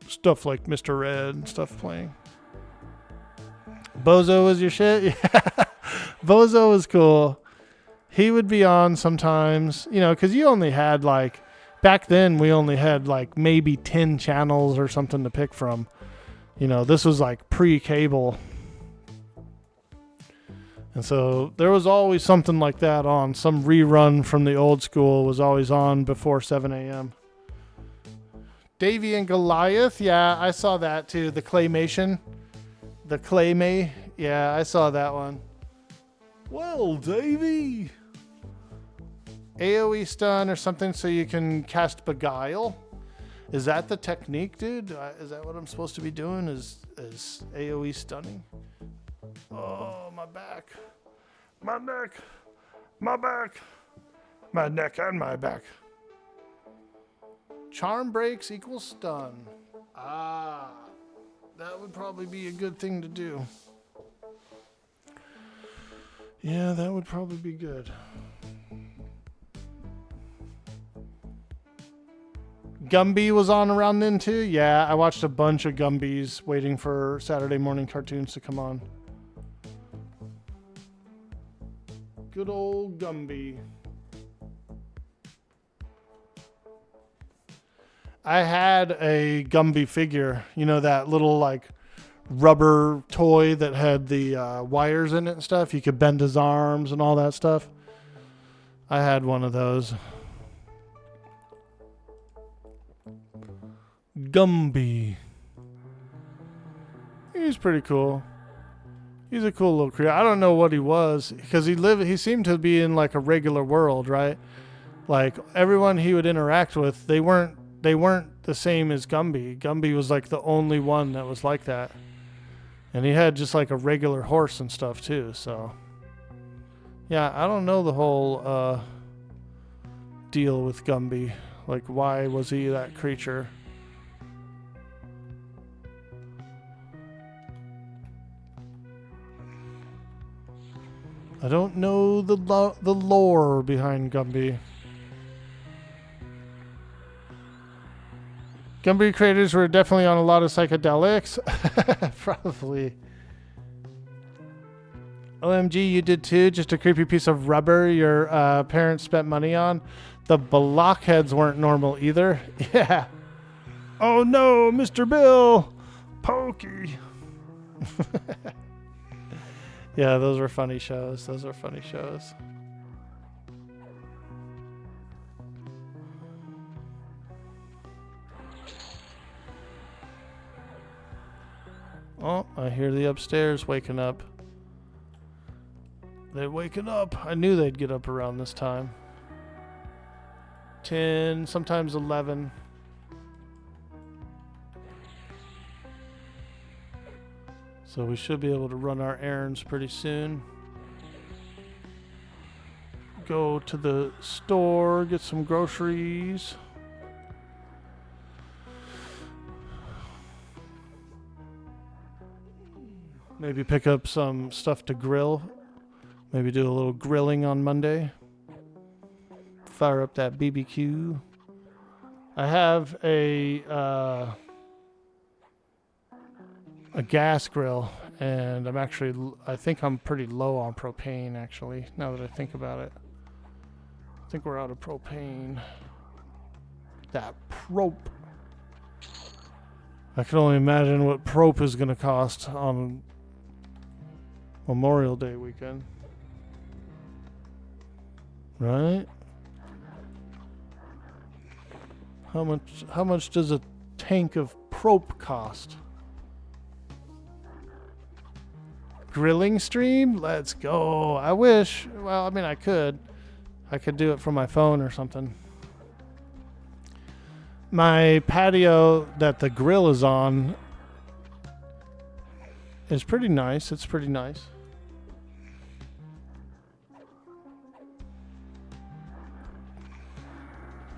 stuff like Mr. Red and stuff playing. Bozo was your shit? Yeah. Bozo was cool. He would be on sometimes, because you only had back then we only had maybe 10 channels or something to pick from. This was like pre-cable. And so there was always something like that on. Some rerun from the old school was always on before 7 a.m. Davy and Goliath. Yeah, I saw that too. The claymation. The claymay. Yeah, I saw that one. Well, Davy. AoE stun or something so you can cast Beguile. Is that the technique, dude? Is that what I'm supposed to be doing? Is AoE stunning? Oh, my back. My neck. My back. My neck and my back. Charm breaks equals stun. Ah, that would probably be a good thing to do. Yeah, that would probably be good. Gumby was on around then too. Yeah, I watched a bunch of Gumbies waiting for Saturday morning cartoons to come on. Good old Gumby. I had a Gumby figure, that little rubber toy that had the wires in it and stuff. You could bend his arms and all that stuff. I had one of those. Gumby. He's pretty cool. He's a cool little creature. I don't know what he was because he seemed to be in a regular world, right? Like everyone he would interact with, they weren't the same as Gumby. Gumby was the only one that was like that. And he had just a regular horse and stuff too, so yeah, I don't know the whole deal with Gumby. Why was he that creature? I don't know the lore behind Gumby. Gumby creators were definitely on a lot of psychedelics. Probably. OMG, you did too? Just a creepy piece of rubber your parents spent money on? The blockheads weren't normal either. Yeah. Oh no, Mr. Bill! Pokey! Yeah, those were funny shows. Oh, I hear the upstairs waking up. They're waking up. I knew they'd get up around this time. 10, sometimes 11. So we should be able to run our errands pretty soon. Go to the store, get some groceries. Maybe pick up some stuff to grill. Maybe do a little grilling on Monday. Fire up that BBQ. I have a gas grill, and I think I'm pretty low on propane actually, now that I think about it. I think we're out of propane. That prope. I can only imagine what prope is going to cost on Memorial Day weekend. Right? How much does a tank of prope cost? Grilling stream? Let's go. I wish. Well, I mean, I could do it from my phone or something. My patio that the grill is on is pretty nice. It's pretty nice.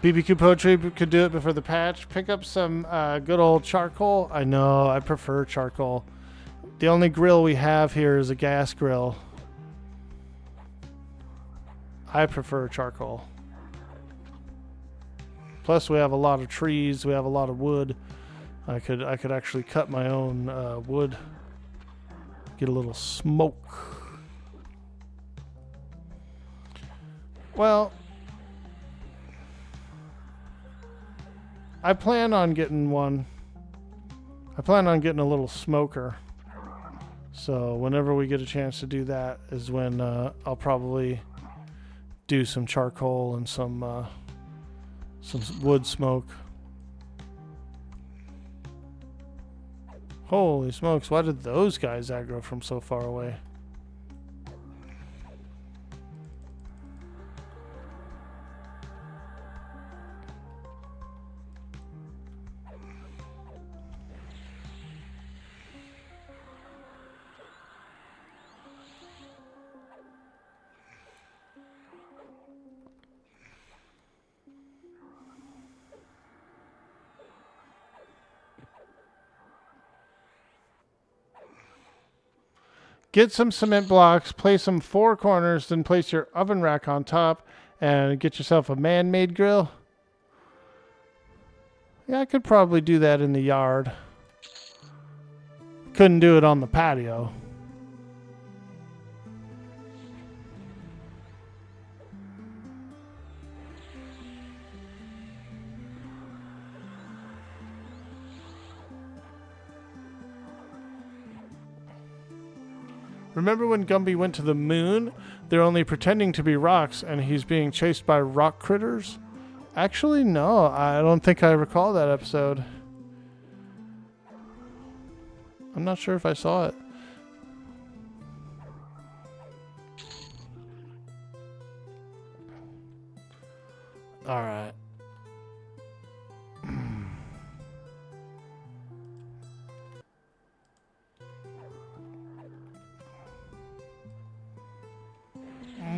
BBQ Poetry could do it before the patch. Pick up some good old charcoal. I know, I prefer charcoal. The only grill we have here is a gas grill. I prefer charcoal. Plus, we have a lot of trees. We have a lot of wood. I could actually cut my own wood. Get a little smoke. Well, I plan on getting one. I plan on getting a little smoker. So whenever we get a chance to do that is when I'll probably do some charcoal and some wood smoke. Holy smokes, why did those guys aggro from so far away? Get some cement blocks, place them 4 corners, then place your oven rack on top and get yourself a man-made grill. Yeah, I could probably do that in the yard. Couldn't do it on the patio. Remember when Gumby went to the moon? They're only pretending to be rocks and he's being chased by rock critters? Actually, no. I don't think I recall that episode. I'm not sure if I saw it. All right.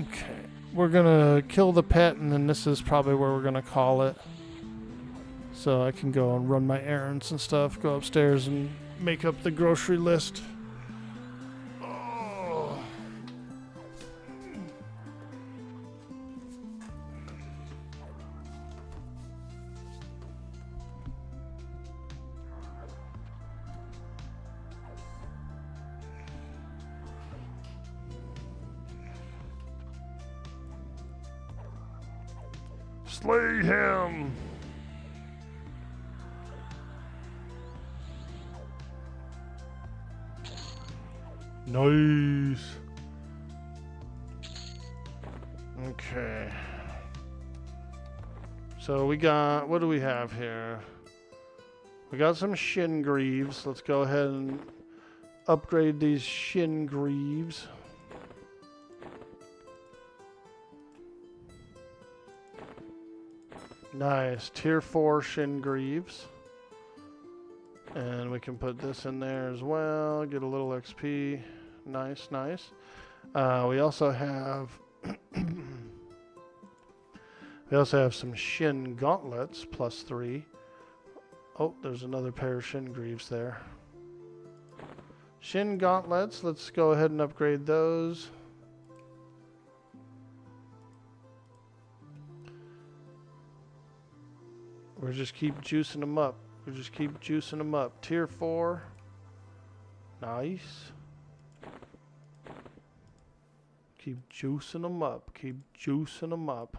Okay, we're gonna kill the pet and then this is probably where we're gonna call it. So I can go and run my errands and stuff, go upstairs and make up the grocery list. Oh. Slay him! Nice. Okay. So we got, what do we have here? We got some shin greaves. Let's go ahead and upgrade these shin greaves. Nice. Tier 4 shin greaves. And we can put this in there as well. Get a little XP. Nice, nice. We also have some shin gauntlets +3. Oh, there's another pair of shin greaves there. Shin gauntlets. Let's go ahead and upgrade those. We'll just keep juicing them up. We'll just keep juicing them up. Tier 4. Nice. Keep juicing them up. Keep juicing them up.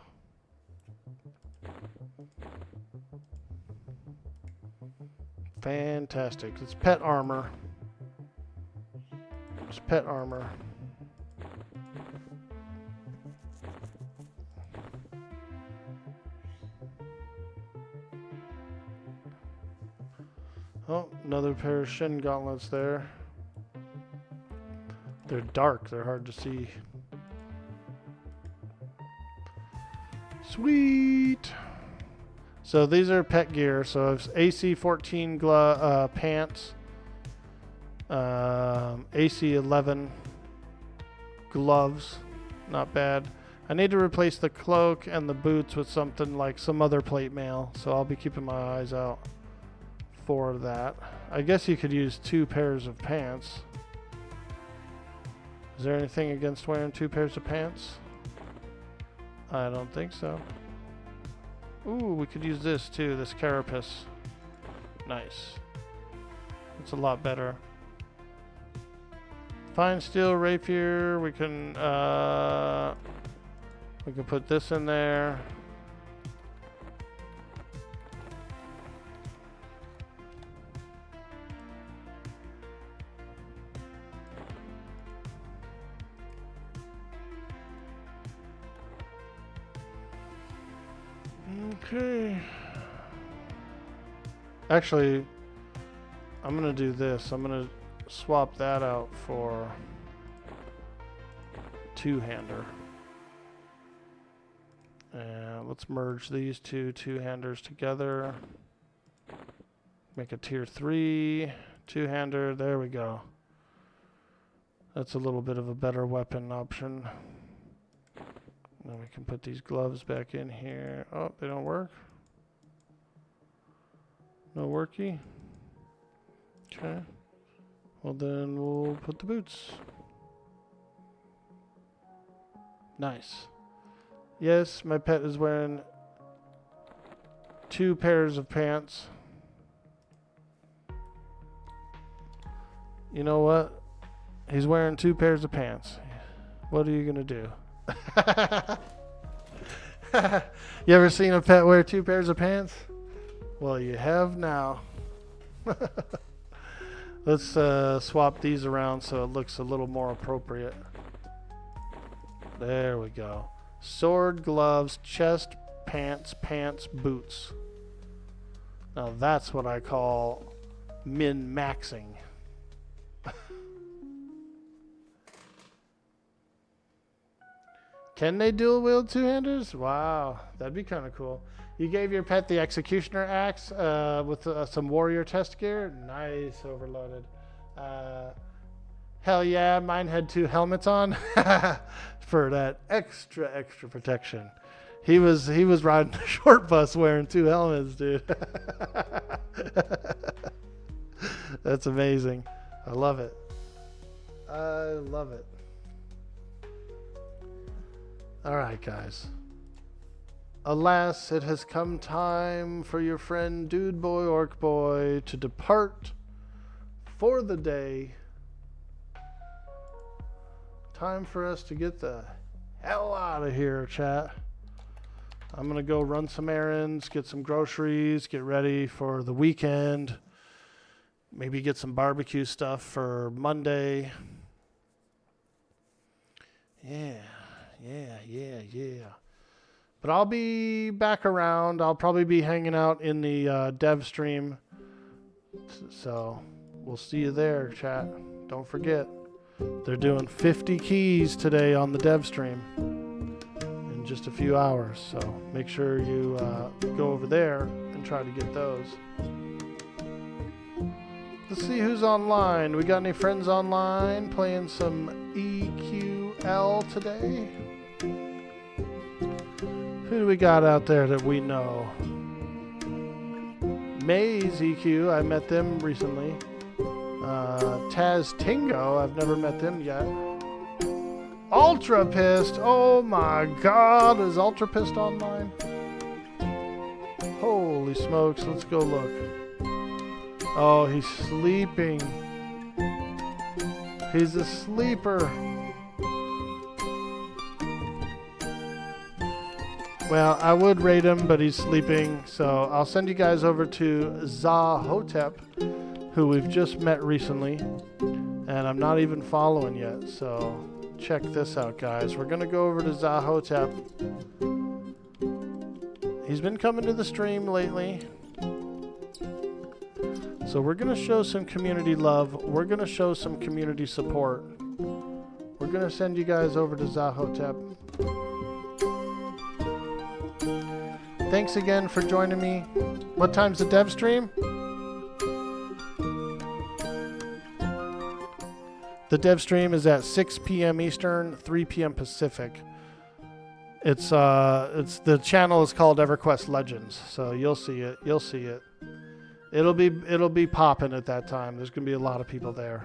Fantastic. It's pet armor. It's pet armor. Oh, another pair of shin gauntlets there. They're dark. They're hard to see. Sweet. So these are pet gear. So it's AC 14 pants, AC 11 gloves. Not bad. I need to replace the cloak and the boots with something like some other plate mail. So I'll be keeping my eyes out for that. I guess you could use 2 pairs of pants. Is there anything against wearing 2 pairs of pants? I don't think so. Ooh, we could use this too, this carapace. Nice. It's a lot better. Fine steel rapier, we can put this in there. Okay. Actually, I'm gonna do this. I'm gonna swap that out for two-hander. And let's merge these two-handers together. Make a tier 3 two-hander. There we go. That's a little bit of a better weapon option. Then we can put these gloves back in here. Oh, they don't work. No worky. Okay. Well, then we'll put the boots. Nice. Yes, my pet is wearing 2 pairs of pants. You know what? He's wearing 2 pairs of pants. What are you gonna do? You ever seen a pet wear 2 pairs of pants? Well, you have now. Let's swap these around so it looks a little more appropriate. There we go. Sword, gloves, chest, pants, boots. Now that's what I call min-maxing. Can they dual wield two-handers? Wow, that'd be kind of cool. You gave your pet the executioner axe with some warrior test gear. Nice, overloaded. Hell yeah, mine had 2 helmets on for that extra protection. He was riding a short bus wearing 2 helmets, dude. That's amazing. I love it. I love it. All right, guys. Alas, it has come time for your friend Dude Boy Orkboy to depart for the day. Time for us to get the hell out of here, chat. I'm going to go run some errands, get some groceries, get ready for the weekend. Maybe get some barbecue stuff for Monday. Yeah. But I'll be back around. I'll probably be hanging out in the dev stream. So we'll see you there, chat. Don't forget, they're doing 50 keys today on the dev stream in just a few hours. So make sure you go over there and try to get those. Let's see who's online. We got any friends online playing some EQL today? Who do we got out there that we know? Maze EQ, I met them recently. Taz Tingo, I've never met them yet. Ultra Pissed, oh my god, is Ultra Pissed online? Holy smokes, let's go look. Oh, he's sleeping. He's a sleeper. Well, I would rate him, but he's sleeping. So I'll send you guys over to Zahotep, who we've just met recently. And I'm not even following yet. So check this out, guys. We're going to go over to Zahotep. He's been coming to the stream lately. So we're going to show some community love. We're going to show some community support. We're going to send you guys over to Zahotep. Thanks again for joining me. What time's the dev stream? The dev stream is at 6 p.m. Eastern, 3 p.m. Pacific. It's the channel is called Everquest Legends, so you'll see it. You'll see it. It'll be popping at that time. There's gonna be a lot of people there.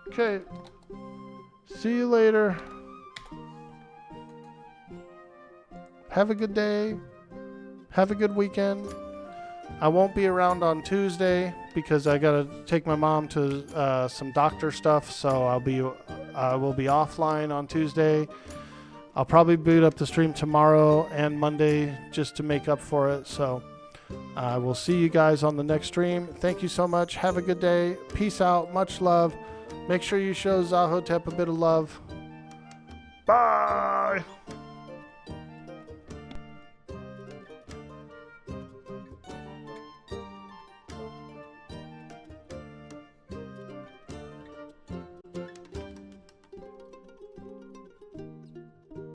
Okay. See you later. Have a good day. Have a good weekend. I won't be around on Tuesday because I gotta take my mom to some doctor stuff, so I will be offline on Tuesday. I'll probably boot up the stream tomorrow and Monday just to make up for it. So I will see you guys on the next stream. Thank you so much. Have a good day. Peace out. Much love. Make sure you show Zahotep a bit of love. Bye.